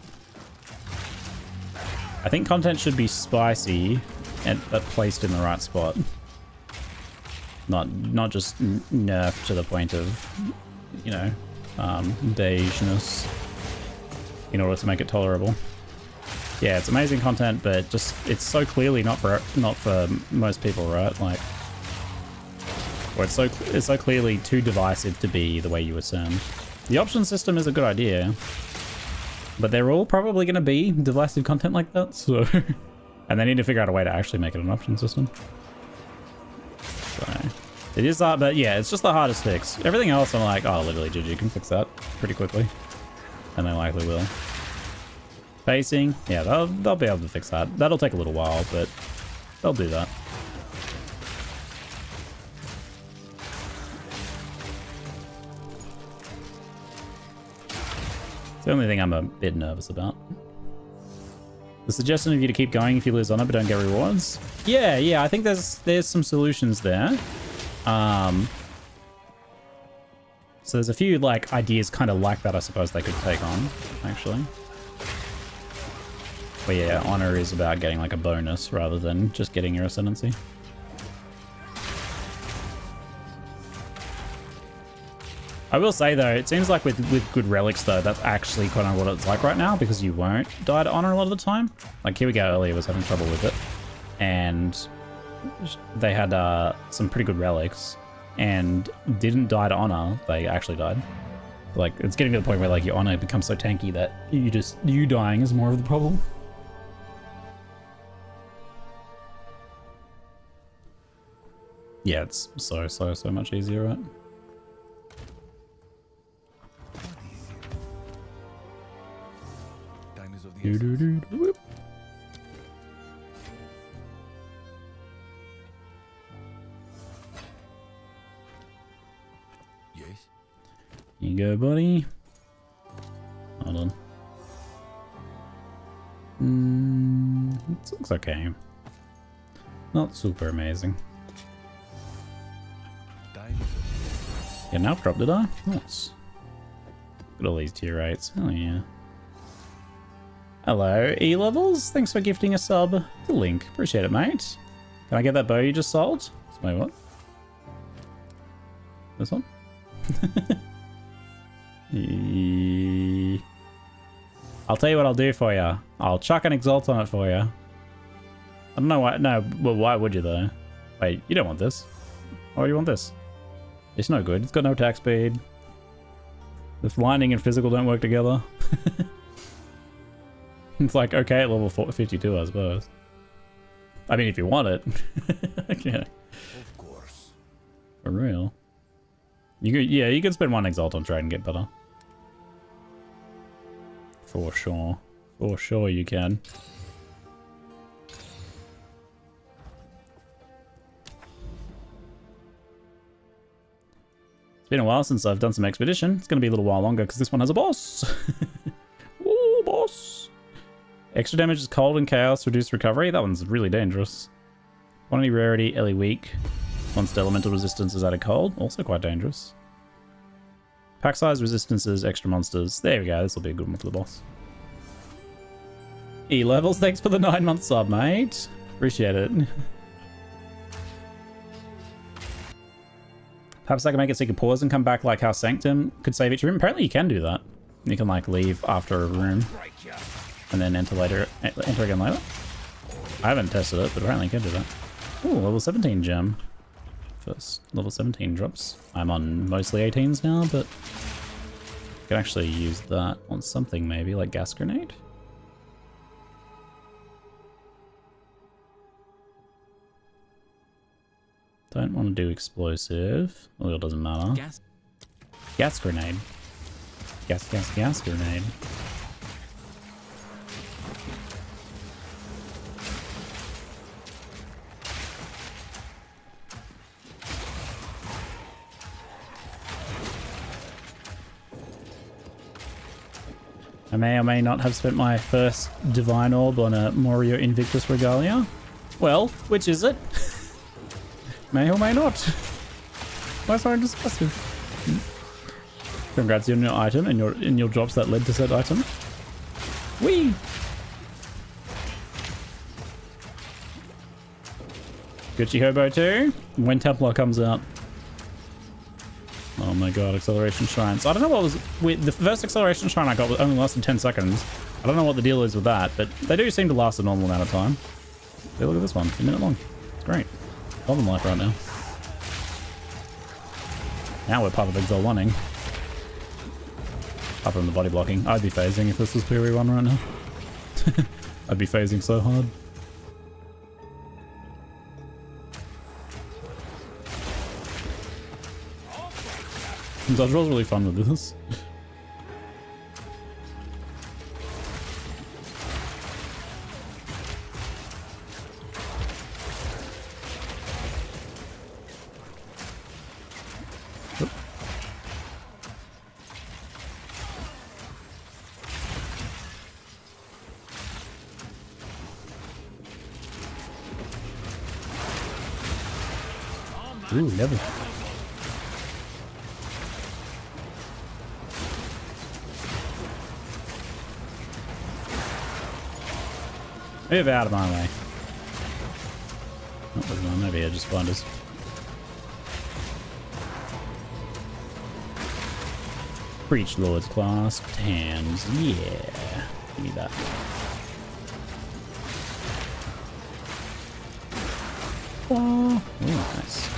I think content should be spicy but placed in the right spot. Not just nerfed to the point of, you know, beige-ness in order to make it tolerable. Yeah, it's amazing content, but just it's so clearly not for most people, right? Like, or it's so clearly too divisive to be the way you assume. The option system is a good idea, but they're all probably going to be divisive content like that. So, and they need to figure out a way to actually make it an option system. So, it is that, but yeah, it's just the hardest fix. Everything else, I'm like, oh, literally, GG can fix that pretty quickly, and they likely will. Pacing, yeah, they'll be able to fix that. That'll take a little while, but they'll do that. It's the only thing I'm a bit nervous about. The suggestion of you to keep going if you lose honor but don't get rewards. Yeah, I think there's some solutions there. So there's a few like ideas kind of like that I suppose they could take on, actually. But yeah, honor is about getting like a bonus rather than just getting your ascendancy. I will say though, it seems like with good relics though, that's actually kind of what it's like right now, because you won't die to honor a lot of the time. Like here we go, earlier was having trouble with it, and they had some pretty good relics and didn't die to honor. They actually died. Like it's getting to the point where like your honor becomes so tanky that you dying is more of the problem. Yeah, it's so much easier, right? Time is of the Do, do, essence. do, whoop. Yes. Here you go, buddy. Hold on. It looks okay. Not super amazing. Time is of Yeah, now drop, did I? Nice. Look at all these tier 8s. Oh yeah. Hello, E-levels. Thanks for gifting a sub to Link. Appreciate it, mate. Can I get that bow you just sold? Wait, what? This one? I'll tell you what I'll do for you. I'll chuck an Exalt on it for you. I don't know why. No, well, why would you though? Wait, you don't want this. Why do you want this? It's no good. It's got no attack speed. The lightning and physical don't work together. It's like, okay, at level 52, I suppose. I mean, if you want it. Yeah. Of course. For real. You could, yeah, you could spend one Exalt on trade and get better. For sure. For sure you can. It's been a while since I've done some expedition. It's going to be a little while longer because this one has a boss. Ooh, boss. Extra damage is cold and chaos, reduced recovery. That one's really dangerous. Quantity rarity, Ellie weak. Monster elemental resistance is added cold. Also quite dangerous. Pack size resistances, extra monsters. There we go. This will be a good one for the boss. E levels. Thanks for the 9-month sub, mate. Appreciate it. Perhaps I can make it so you can pause and come back like how Sanctum could save each room. Apparently you can do that. You can like leave after a room and then enter again later. I haven't tested it, but apparently you can do that. Ooh, level 17 gem. First level 17 drops. I'm on mostly 18s now, but I can actually use that on something maybe, like gas grenade. Don't want to do explosive. Well, it doesn't matter. Gas grenade. Gas grenade. I may or may not have spent my first Divine Orb on a Morio Invictus Regalia. Well, which is it? May or may not. Why so disgusting? Congrats on your item and your drops that led to said item. Whee! Gucci Hobo 2. When Templar comes out. Oh my god, acceleration shrines. I don't know what was with the first acceleration shrine I got only lasted 10 seconds. I don't know what the deal is with that, but they do seem to last a normal amount of time. Hey, look at this one, a minute long. It's great. Golden life right now. Now we're part of Exile 1-ing. Apart from the body blocking. I'd be phasing if this was PoE1 right now. I'd be phasing so hard. Dodge roll's really fun with this. Ooh, never. Move out of my way. Oh, doesn't matter. Maybe I just find us. Preach Lord's clasped hands. Yeah. Give me that. Oh, ooh, nice.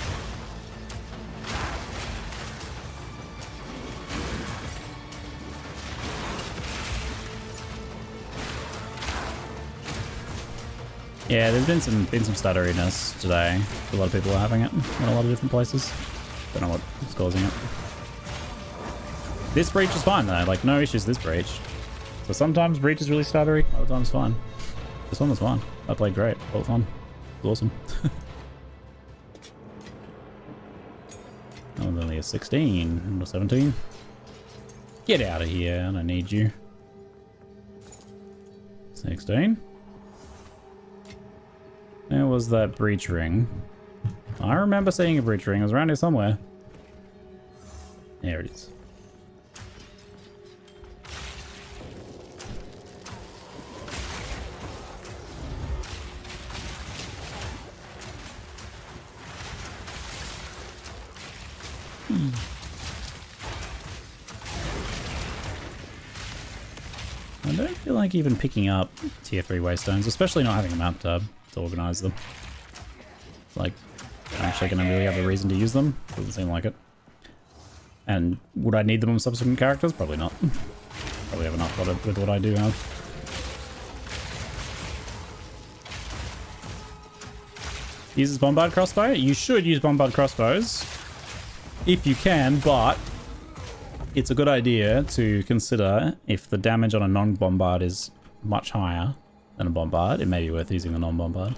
Yeah, there's been some stutteriness today. A lot of people are having it in a lot of different places. Don't know what's causing it. This breach is fine though, like no issues this breach. So sometimes breach is really stuttery, other times fine. This one was fine. I played great. Felt fun. It was awesome. That was only a 16 or 17. Get out of here, I don't need you. 16. There was that breach ring. I remember seeing a breach ring. It was around here somewhere. There it is. I don't feel like even picking up tier 3 waystones, especially not having a map tab to organize them. It's like, I'm actually going to really have a reason to use them. Doesn't seem like it. And would I need them on subsequent characters? Probably not. Probably have enough with what I do have. Uses bombard crossbow? You should use bombard crossbows if you can, but it's a good idea to consider if the damage on a non-bombard is much higher than a bombard, it may be worth using the non-bombard.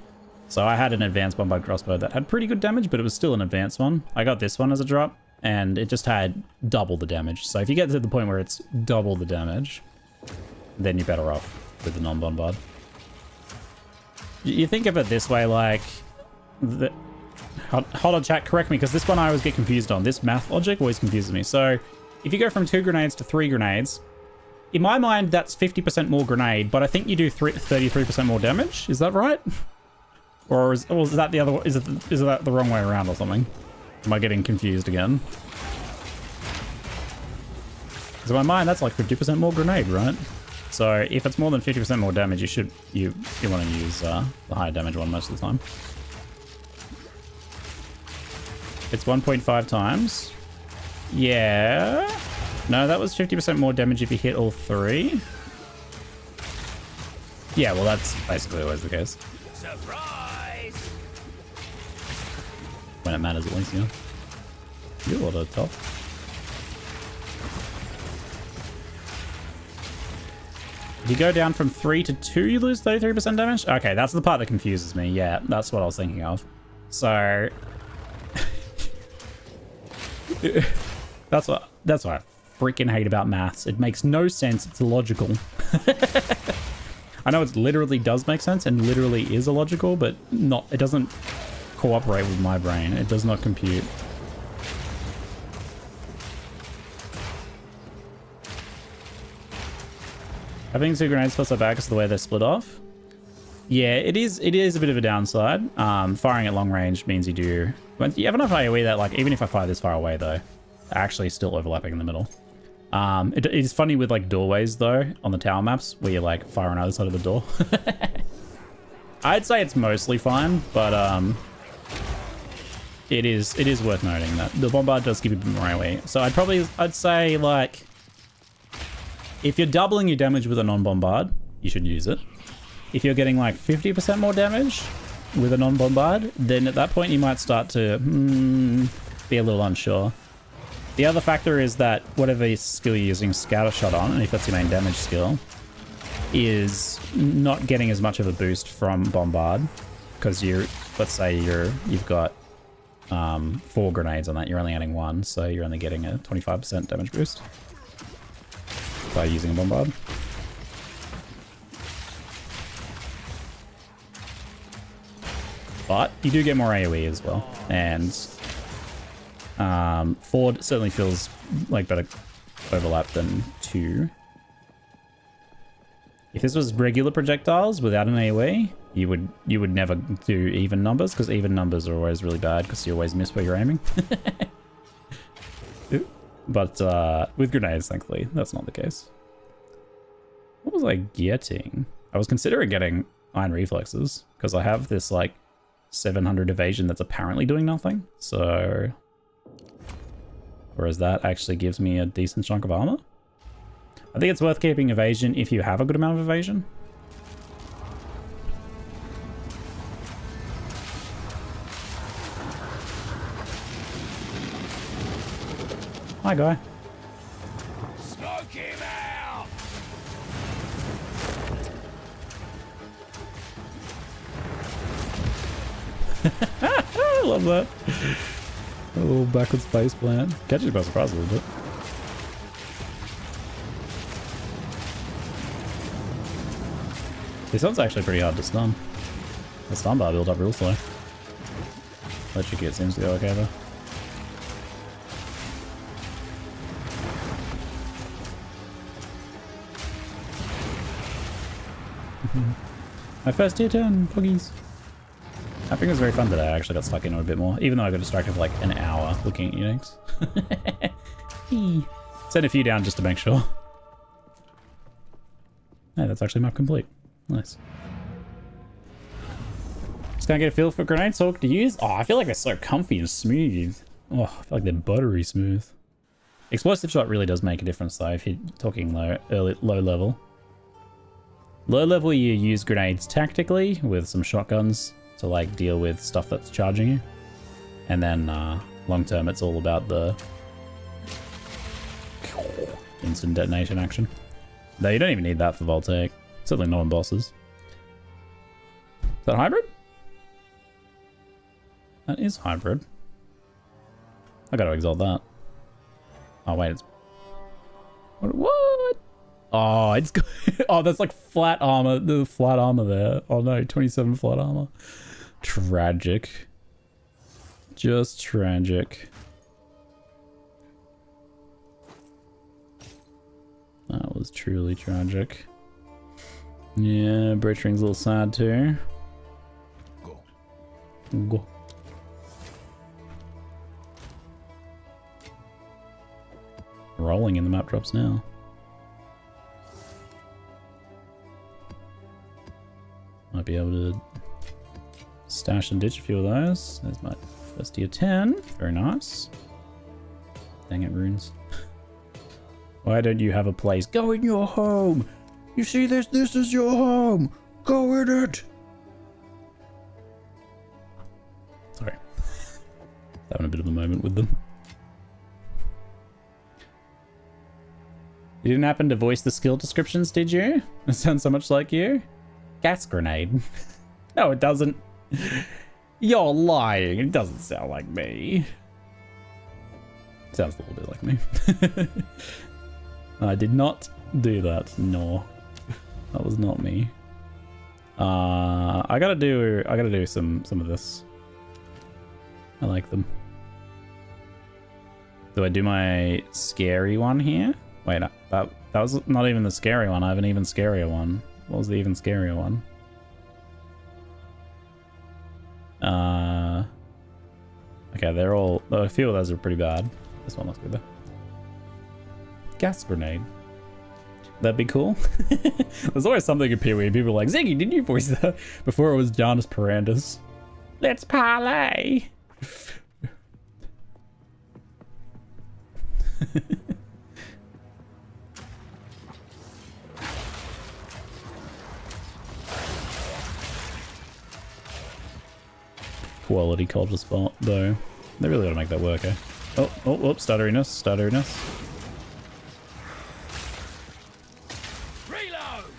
So I had an advanced bombard crossbow that had pretty good damage, but it was still an advanced one. I got this one as a drop, and it just had double the damage. So if you get to the point where it's double the damage, then you're better off with the non-bombard. You think of it this way, like... Hold on, chat, correct me, because this one I always get confused on. This math logic always confuses me. So, if you go from 2 grenades to 3 grenades, in my mind, that's 50% more grenade, but I think you do 33% more damage. Is that right? Or is that the other? Is that the wrong way around or something? Am I getting confused again? Because in my mind, that's like 50% more grenade, right? So, if it's more than 50% more damage, you want to use the higher damage one most of the time. It's 1.5 times. Yeah. No, that was 50% more damage if you hit all 3. Yeah, well, that's basically always the case. Surprise! When it matters, at least, yeah. You're a lot of top. If you go down from 3 to 2, you lose 33% damage? Okay, that's the part that confuses me. Yeah, that's what I was thinking of. So... That's what I freaking hate about maths. It makes no sense. It's illogical. I know it literally does make sense and literally is illogical, but it doesn't cooperate with my brain. It does not compute. Having 2 grenades plus are bad because of the way they're split off. Yeah, it is a bit of a downside. Firing at long range means you do... You have enough AoE that, like, even if I fire this far away, though, actually still overlapping in the middle. It is funny with, like, doorways, though, on the tower maps, where you, like, fire on either side of the door. I'd say it's mostly fine, but, it is worth noting that the bombard does give you a bit more AoE. So I'd say, like, if you're doubling your damage with a non-bombard, you should use it. If you're getting, like, 50% more damage with a non-bombard, then at that point you might start to be a little unsure. The other factor is that whatever skill you're using Scatter Shot on, and if that's your main damage skill, is not getting as much of a boost from bombard, because let's say you've got 4 grenades on that, you're only adding 1, so you're only getting a 25% damage boost by using a bombard. But you do get more AoE as well, and 4 certainly feels like better overlap than 2. If this was regular projectiles without an AoE, you would never do even numbers, because even numbers are always really bad because you always miss where you're aiming. But with grenades, thankfully, that's not the case. What was I getting? I was considering getting Iron Reflexes, because I have this, like, 700 evasion that's apparently doing nothing, so... Whereas that actually gives me a decent chunk of armor. I think it's worth keeping evasion if you have a good amount of evasion. Hi, guy. Smoke him out! I love that. A little backwards face plant. Catches you by surprise a little bit. This one's actually pretty hard to stun. The stun bar build up real slow. Electric it seems to go okay though. My first tier 10, puggies. I think it was very fun today. I actually got stuck into it a bit more, even though I got distracted for like an hour looking at Unix. Send a few down just to make sure. Hey, that's actually map complete. Nice. Just gonna get a feel for grenade soak to use. Oh, I feel like they're so comfy and smooth. Oh, I feel like they're buttery smooth. Explosive shot really does make a difference though if you're talking low level. Low level you use grenades tactically with some shotguns to like deal with stuff that's charging you. And then long term it's all about the instant detonation action. Though you don't even need that for Voltaic. Certainly not on bosses. Is that hybrid? That is hybrid. I gotta exile that. Oh wait, it's... What? Oh, it's... Oh, that's like flat armor. The flat armor there. Oh no, 27 flat armor. Tragic. Just tragic. That was truly tragic. Yeah, Bridge Ring's a little sad too. Go. Go. Rolling in the map drops now. Might be able to stash and ditch a few of those. There's my first tier 10. Very nice. Dang it, runes. Why don't you have a place? Go in your home! You see this? This is your home! Go in it! Sorry. Having a bit of a moment with them. You didn't happen to voice the skill descriptions, did you? It sounds so much like you. Gas grenade. No, it doesn't. You're lying. It doesn't sound like me. Sounds a little bit like me. I did not do that. No, that was not me. I gotta do some of this. I like them. Do I do my scary one here? Wait, that was not even the scary one. I have an even scarier one. What was the even scarier one? Okay, they're all... A few of those are pretty bad. This one looks good though. Gas grenade. That'd be cool. There's always something in PoE. People are like, Ziggy, did you voice that? Before it was Giannis Parandus. Let's parlay. Quality culture spot, though. They really gotta make that work, eh? Oh, stutteriness, stutteriness. Reload!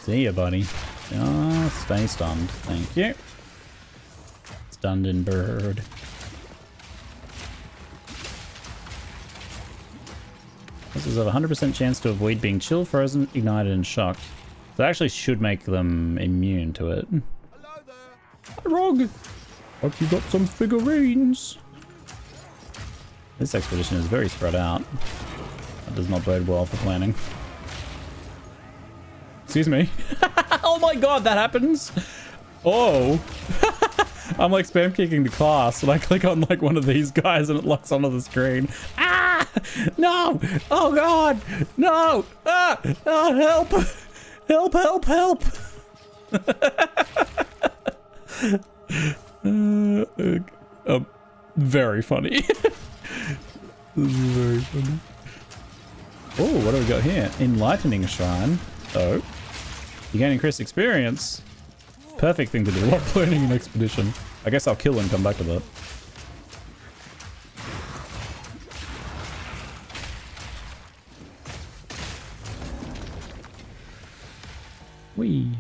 See ya, buddy. Oh, stay stunned. Thank you. Stunned in bird. This is a 100% chance to avoid being chill, frozen, ignited, and shocked. So it actually should make them immune to it. Hello there. Hi, Rog! Hope you got some figurines. This expedition is very spread out. That does not bode well for planning. Excuse me. Oh my god, that happens! Oh! I'm like spam kicking the class and I click on like one of these guys and it locks onto the screen. Ah! No! Oh god! No! Ah! Ah, help! Help, help, help! Very funny. This is very funny. Oh, what do we got here? Enlightening Shrine. Oh. You gain increased experience. Perfect thing to do while planning an expedition. I guess I'll kill and come back to that. Whee.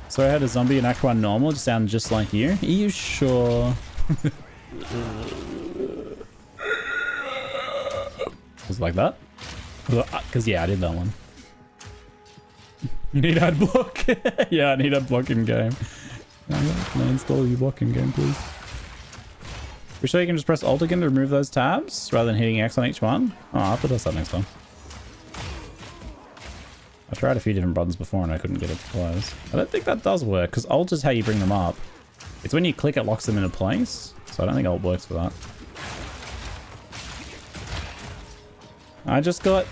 So I had a zombie in Act 1 normal, just sound just like you. Are you sure? Was it like that? Because yeah, I did that one. You need ad block? Yeah, I need ad block in game. Can I install your block in game, please? We're sure you can just press Alt again to remove those tabs rather than hitting X on each one? Oh, I'll have to do that next time. I tried a few different buttons before and I couldn't get it to close. I don't think that does work because Alt is how you bring them up. It's when you click it locks them into place. So I don't think Alt works for that. I just got...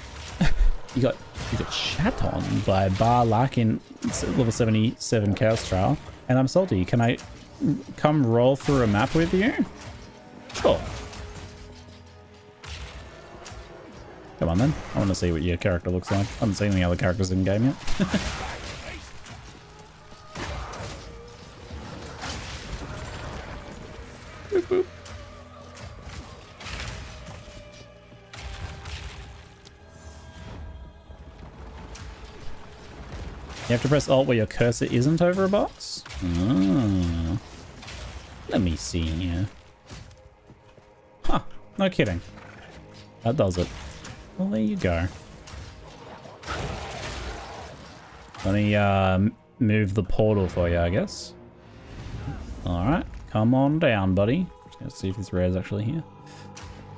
you got shat on by Bar Larkin level 77 Chaos Trial. And I'm salty. Can I come roll through a map with you? Sure. Come on then. I want to see what your character looks like. I haven't seen any other characters in game yet. Boop, boop. You have to press Alt where your cursor isn't over a box? Oh. Let me see here. Huh. No kidding. That does it. Well, there you go. Let me move the portal for you, I guess. Alright. Come on down, buddy. Let's see if this rare is actually here.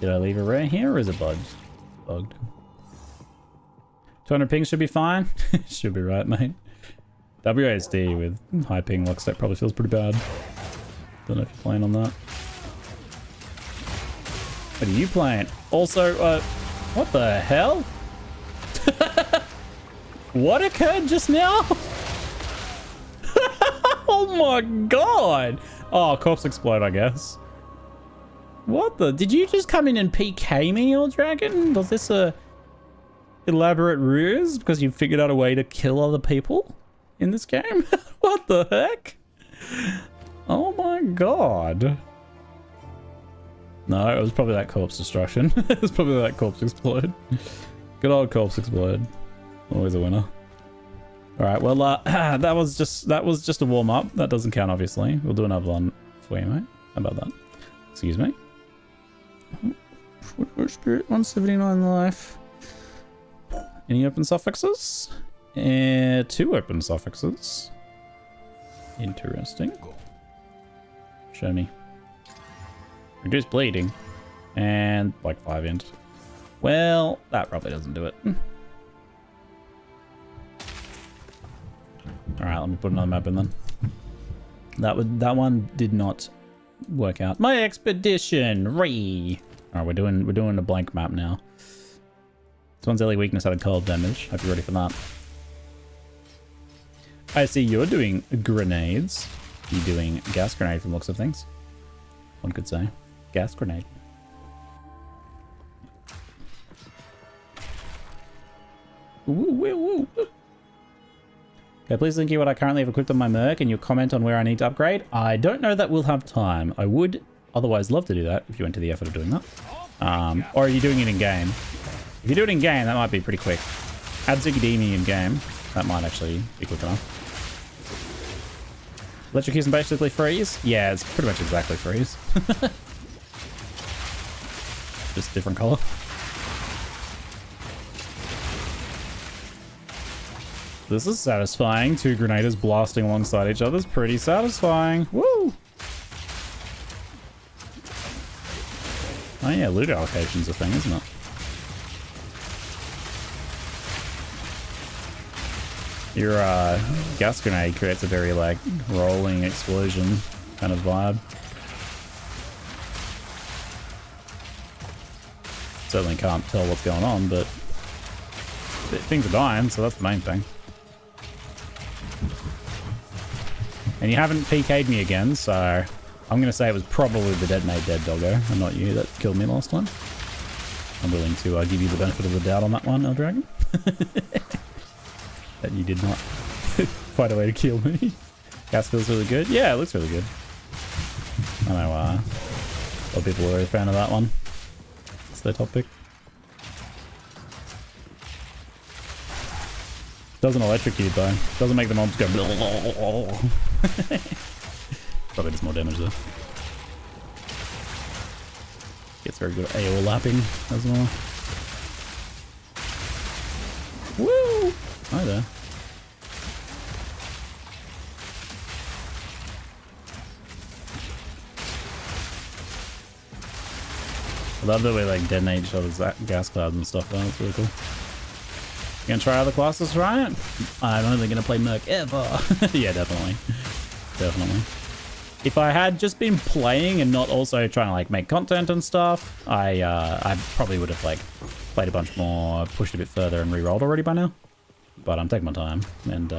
Did I leave a rare here or is it bugged? Bugged. 200 ping should be fine. Should be right, mate. WASD with high ping lockstep probably feels pretty bad. Don't know if you're playing on that. What are you playing? Also, what the hell? What occurred just now? Oh my god! Oh, corpse explode, I guess. What the? Did you just come in and PK me, old dragon? Was this a elaborate ruse because you figured out a way to kill other people in this game? What the heck? Oh my god. No, it was probably that corpse destruction. It was probably that corpse explode. Good old corpse explode. Always a winner. Alright, well, that was just a warm-up. That doesn't count, obviously. We'll do another one for you, mate. How about that? Excuse me. Spirit 179 life. Any open suffixes? 2 open suffixes. Interesting. Show me. Reduce bleeding. And like 5 int. Well, that probably doesn't do it. Alright, let me put another map in then. That one did not work out. My expedition! Alright, we're doing a blank map now. This one's early weakness added cold damage. Hope you're ready for that. I see you're doing grenades. You're doing gas grenade from the looks of things. One could say. Gas grenade. Woo, woo, woo, woo. Okay, please link you what I currently have equipped on my Merc and your comment on where I need to upgrade. I don't know that we'll have time. I would otherwise love to do that if you went to the effort of doing that. Or are you doing it in game? If you do it in game, that might be pretty quick. Add Ziggadini in game. That might actually be quick enough. Electrocution basically freeze? Yeah, it's pretty much exactly freeze. Just different color. This is satisfying. 2 grenaders blasting alongside each other is pretty satisfying. Woo! Oh yeah, loot allocation's a thing, isn't it? Your gas grenade creates a very like rolling explosion kind of vibe. Certainly can't tell what's going on, but things are dying, so that's the main thing. And you haven't PK'd me again, so I'm going to say it was probably the detonate dead doggo and not you that killed me last time. I'm willing to give you the benefit of the doubt on that one, Eldragon. That you did not find a way to kill me. Gas feels really good. Yeah, it looks really good. I know a lot of people are a fan of that one. It's their top pick. Doesn't electrocute though. Doesn't make the mobs go. Probably does more damage though. Gets very good at AoE lapping as well. Woo! Hi there. I love that we like detonate each other's gas clouds and stuff though. That's really cool. You gonna try other classes, right? I'm only gonna play Merc ever. Yeah, definitely. Definitely. If I had just been playing and not also trying to like make content and stuff, I probably would have like played a bunch more, pushed a bit further and re-rolled already by now. But I'm taking my time and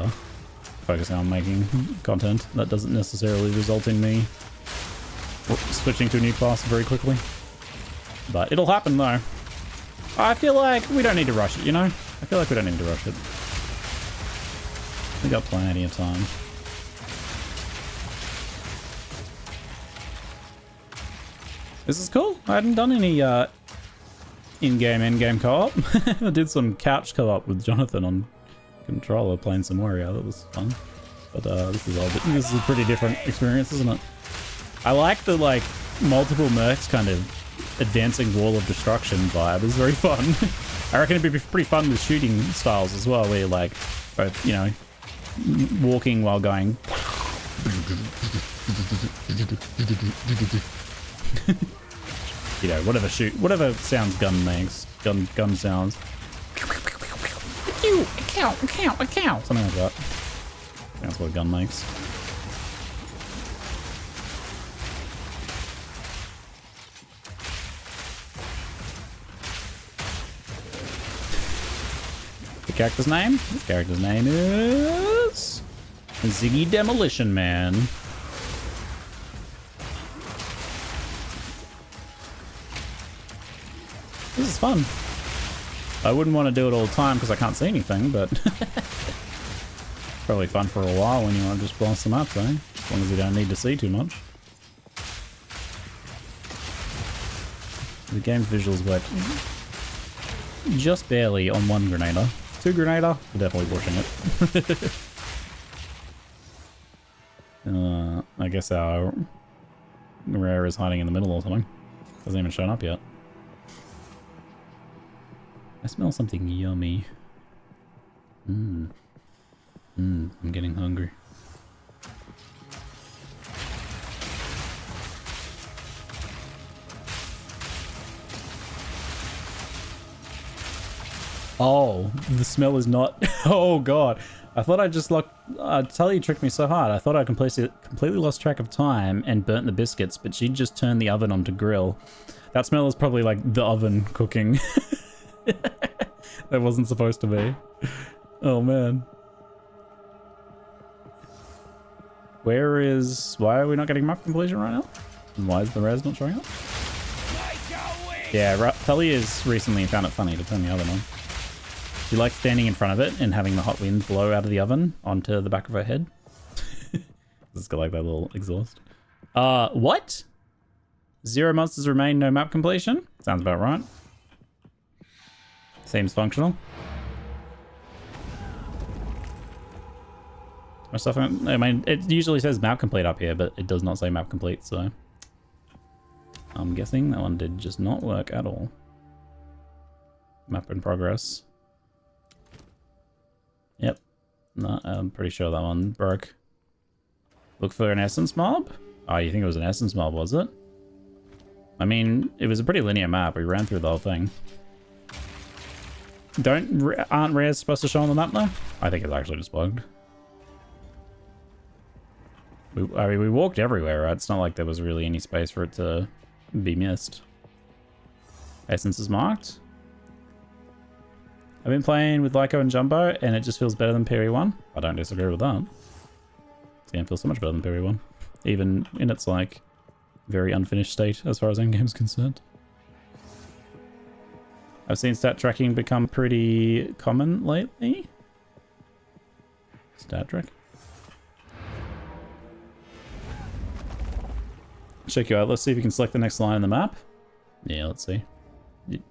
focusing on making content. That doesn't necessarily result in me switching to a new class very quickly. But it'll happen though. I feel like we don't need to rush it, you know? I feel like we don't need to rush it. We got plenty of time. This is cool. I hadn't done any in-game, endgame co-op. I did some couch co-op with Jonathan on controller playing some Warrior. That was fun. But this is a pretty different experience, isn't it? I like the like multiple mercs kind of advancing wall of destruction vibe. It's very fun. I reckon it'd be pretty fun with shooting styles as well, where you're like both, you know, walking while going. You know, whatever sounds gun makes, gun sounds. A cow, something like that. That's what a gun makes. The character's name? The character's name is Ziggy Demolition Man. This is fun. I wouldn't want to do it all the time because I can't see anything, but probably fun for a while when you want to just blast them up, though. As long as you don't need to see too much. The game's visuals work just barely on one Grenadier. Two Grenadier, we're definitely pushing it. I guess our rare is hiding in the middle or something. Hasn't even shown up yet. I smell something yummy. I'm getting hungry. Oh, the smell is not... Oh god. I thought I just locked... Tully tricked me so hard. I thought I completely lost track of time and burnt the biscuits, but she just turned the oven on to grill. That smell is probably like the oven cooking. That wasn't supposed to be. Oh man. Why are we not getting map completion right now? And why is the res not showing up? Yeah, Tully has recently found it funny to turn the oven on. She likes standing in front of it and having the hot wind blow out of the oven onto the back of her head. It's got like that little exhaust. What? 0 monsters remain, no map completion? Sounds about right. Seems functional. I mean, it usually says map complete up here, but it does not say map complete, so I'm guessing that one did just not work at all. Map in progress. Yep. No, I'm pretty sure that one broke. Look for an essence mob? Oh, you think it was an essence mob, was it? I mean, it was a pretty linear map. We ran through the whole thing. Aren't rares supposed to show on the map though? I think it's actually just bugged. I mean, we walked everywhere, right? It's not like there was really any space for it to be missed. Essence is marked. I've been playing with Lyco and Jumbo, and it just feels better than Peri 1. I don't disagree with that. This game feels so much better than Peri 1. Even in its, like, very unfinished state as far as Endgame's concerned. I've seen stat tracking become pretty common lately. Stat track. Check you out. Let's see if you can select the next line on the map. Yeah, let's see. Did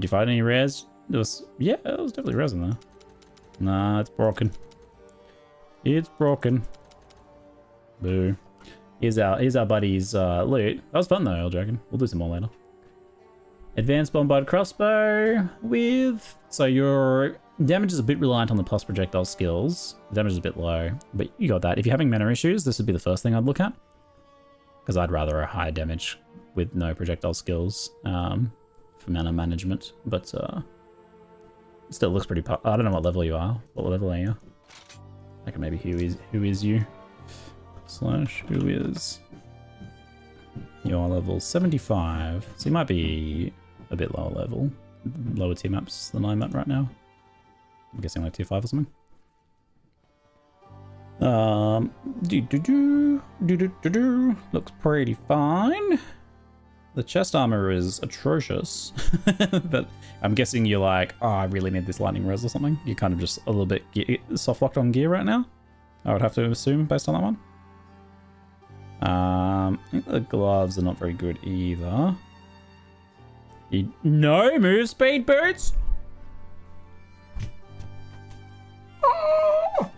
you find any rares? It was, yeah, it was definitely res in there. Nah, it's broken. It's broken. Boo. Here's our buddy's loot. That was fun though, I'll joking. We'll do some more later. Advanced bombard crossbow with... So your damage is a bit reliant on the plus projectile skills. The damage is a bit low, but you got that. If you're having mana issues, this would be the first thing I'd look at. Because I'd rather a high damage with no projectile skills for mana management. But it still looks pretty... I don't know what level you are. What level are you? Like maybe who is you? Slash who is... You're level 75. So you might be a bit lower level. Lower tier maps than I'm at right now. I'm guessing like tier 5 or something. Looks pretty fine. The chest armor is atrocious. But I'm guessing you're like, oh, I really need this lightning res or something. You're kind of just a little bit soft locked on gear right now. I would have to assume based on that one. I think the gloves are not very good either. No move speed boots. Oh!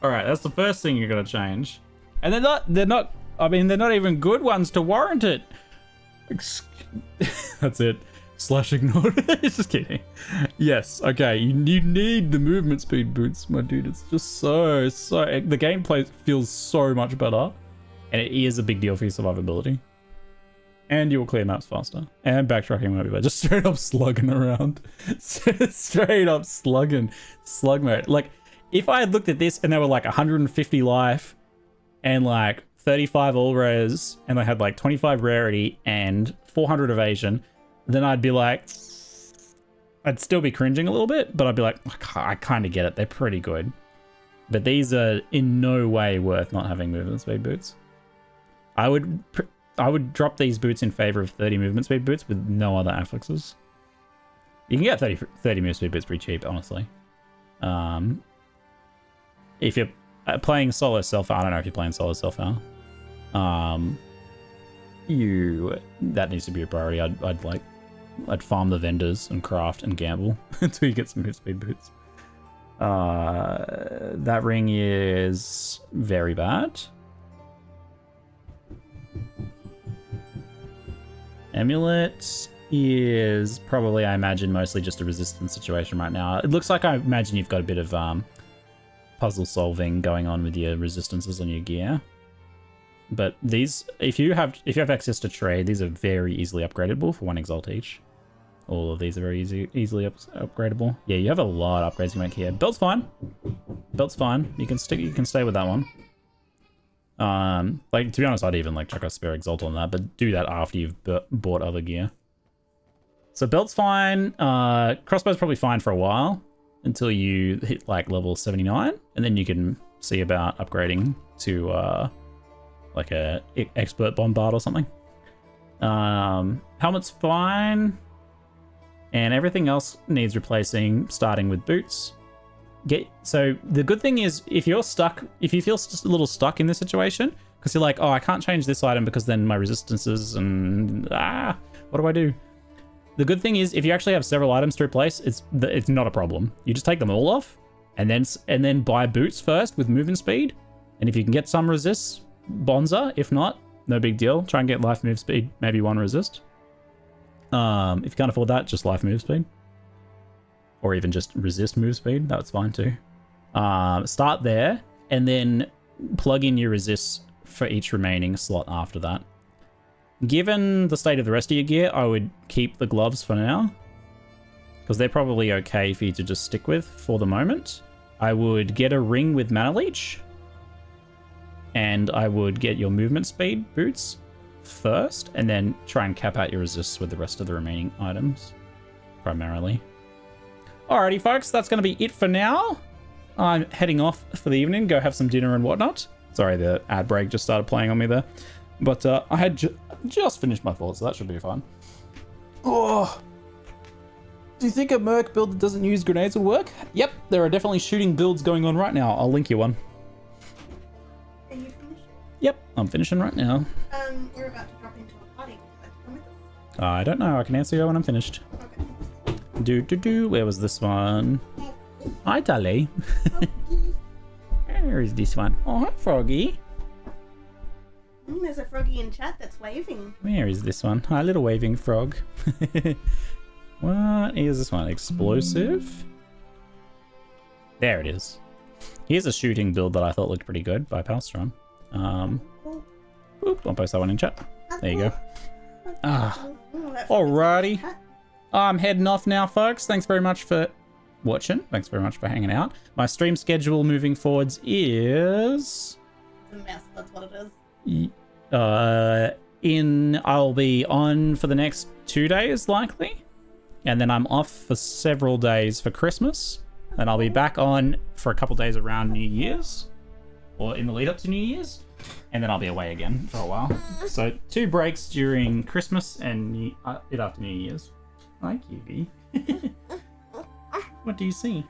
All right, that's the first thing you're gonna change, and they're not. I mean, they're not even good ones to warrant it. That's it. Slash ignored. Just kidding. Yes. Okay. You need the movement speed boots, my dude. It's just so. The gameplay feels so much better, and it is a big deal for your survivability. And you will clear maps faster. And backtracking won't be bad. Just straight up slugging around. Straight up slugging. Slug mode. Like, if I had looked at this and they were like 150 life and like 35 all res and they had like 25 rarity and 400 evasion, then I'd be like, I'd still be cringing a little bit, but I'd be like, I kind of get it. They're pretty good. But these are in no way worth not having movement speed boots. I would drop these boots in favor of 30 movement speed boots with no other affixes. You can get 30 movement speed boots pretty cheap, honestly. If you're playing solo self, I don't know if you're playing solo self now. That needs to be a priority. I'd farm the vendors and craft and gamble until you get some move speed boots. That ring is very bad. Amulet is probably, I imagine, mostly just a resistance situation right now. It looks like, I imagine you've got a bit of puzzle solving going on with your resistances on your gear. But these, if you have access to trade, these are very easily upgradable for 1 exalt each. All of these are very easily upgradable. Yeah, you have a lot of upgrades you make here. Belt's fine. Belt's fine. You can stay with that one. Like, to be honest, I'd even like chuck a spare exalt on that, but do that after you've bought other gear. So belt's fine. Crossbow's probably fine for a while until you hit like level 79, and then you can see about upgrading to like a expert bombard or something. Helmet's fine, and everything else needs replacing, starting with boots. So the good thing is, if you feel just a little stuck in this situation, because you're like, oh, I can't change this item because then my resistances and what do I do? The good thing is, if you actually have several items to replace, it's not a problem. You just take them all off, and then buy boots first with movement speed. And if you can get some resists, bonza. If not, no big deal. Try and get life move speed, maybe 1 resist. If you can't afford that, just life move speed. Or even just resist move speed, that's fine too. Start there, and then plug in your resists for each remaining slot after that. Given the state of the rest of your gear, I would keep the gloves for now, because they're probably okay for you to just stick with for the moment. I would get a ring with mana leech, and I would get your movement speed boots first, and then try and cap out your resists with the rest of the remaining items, primarily. Alrighty, folks, that's going to be it for now. I'm heading off for the evening, go have some dinner and whatnot. Sorry, the ad break just started playing on me there. But I had just finished my thoughts, so that should be fun. Oh, do you think a Merc build that doesn't use grenades will work? Yep, there are definitely shooting builds going on right now. I'll link you one. Are you finished? Yep, I'm finishing right now. We're about to drop into a party. Would you like to come with us? I don't know. I can answer you when I'm finished. Okay. Where was this one? Hi, Tally. Where is this one? Oh, hi, Froggy. There's a froggy in chat that's waving. Where is this one? Hi, little waving frog. What is this one? Explosive? There it is. Here's a shooting build that I thought looked pretty good by Palstrom. Oop, I'll post that one in chat. There you go. Alrighty. I'm heading off now, folks. Thanks very much for watching. Thanks very much for hanging out. My stream schedule moving forwards is... It's a mess, that's what it is. I'll be on for the next 2 days, likely. And then I'm off for several days for Christmas. Then I'll be back on for a couple days around New Year's. Or in the lead up to New Year's. And then I'll be away again for a while. So 2 breaks during Christmas and bit after New Year's. Hi, Kiwi. What do you see?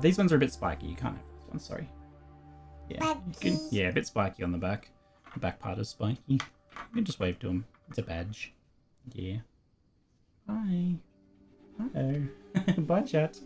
These ones are a bit spiky. You can't have this one, sorry. Yeah, a bit spiky on the back. The back part is spiky. You can just wave to him. It's a badge. Yeah. Bye. Hello. Bye, chat.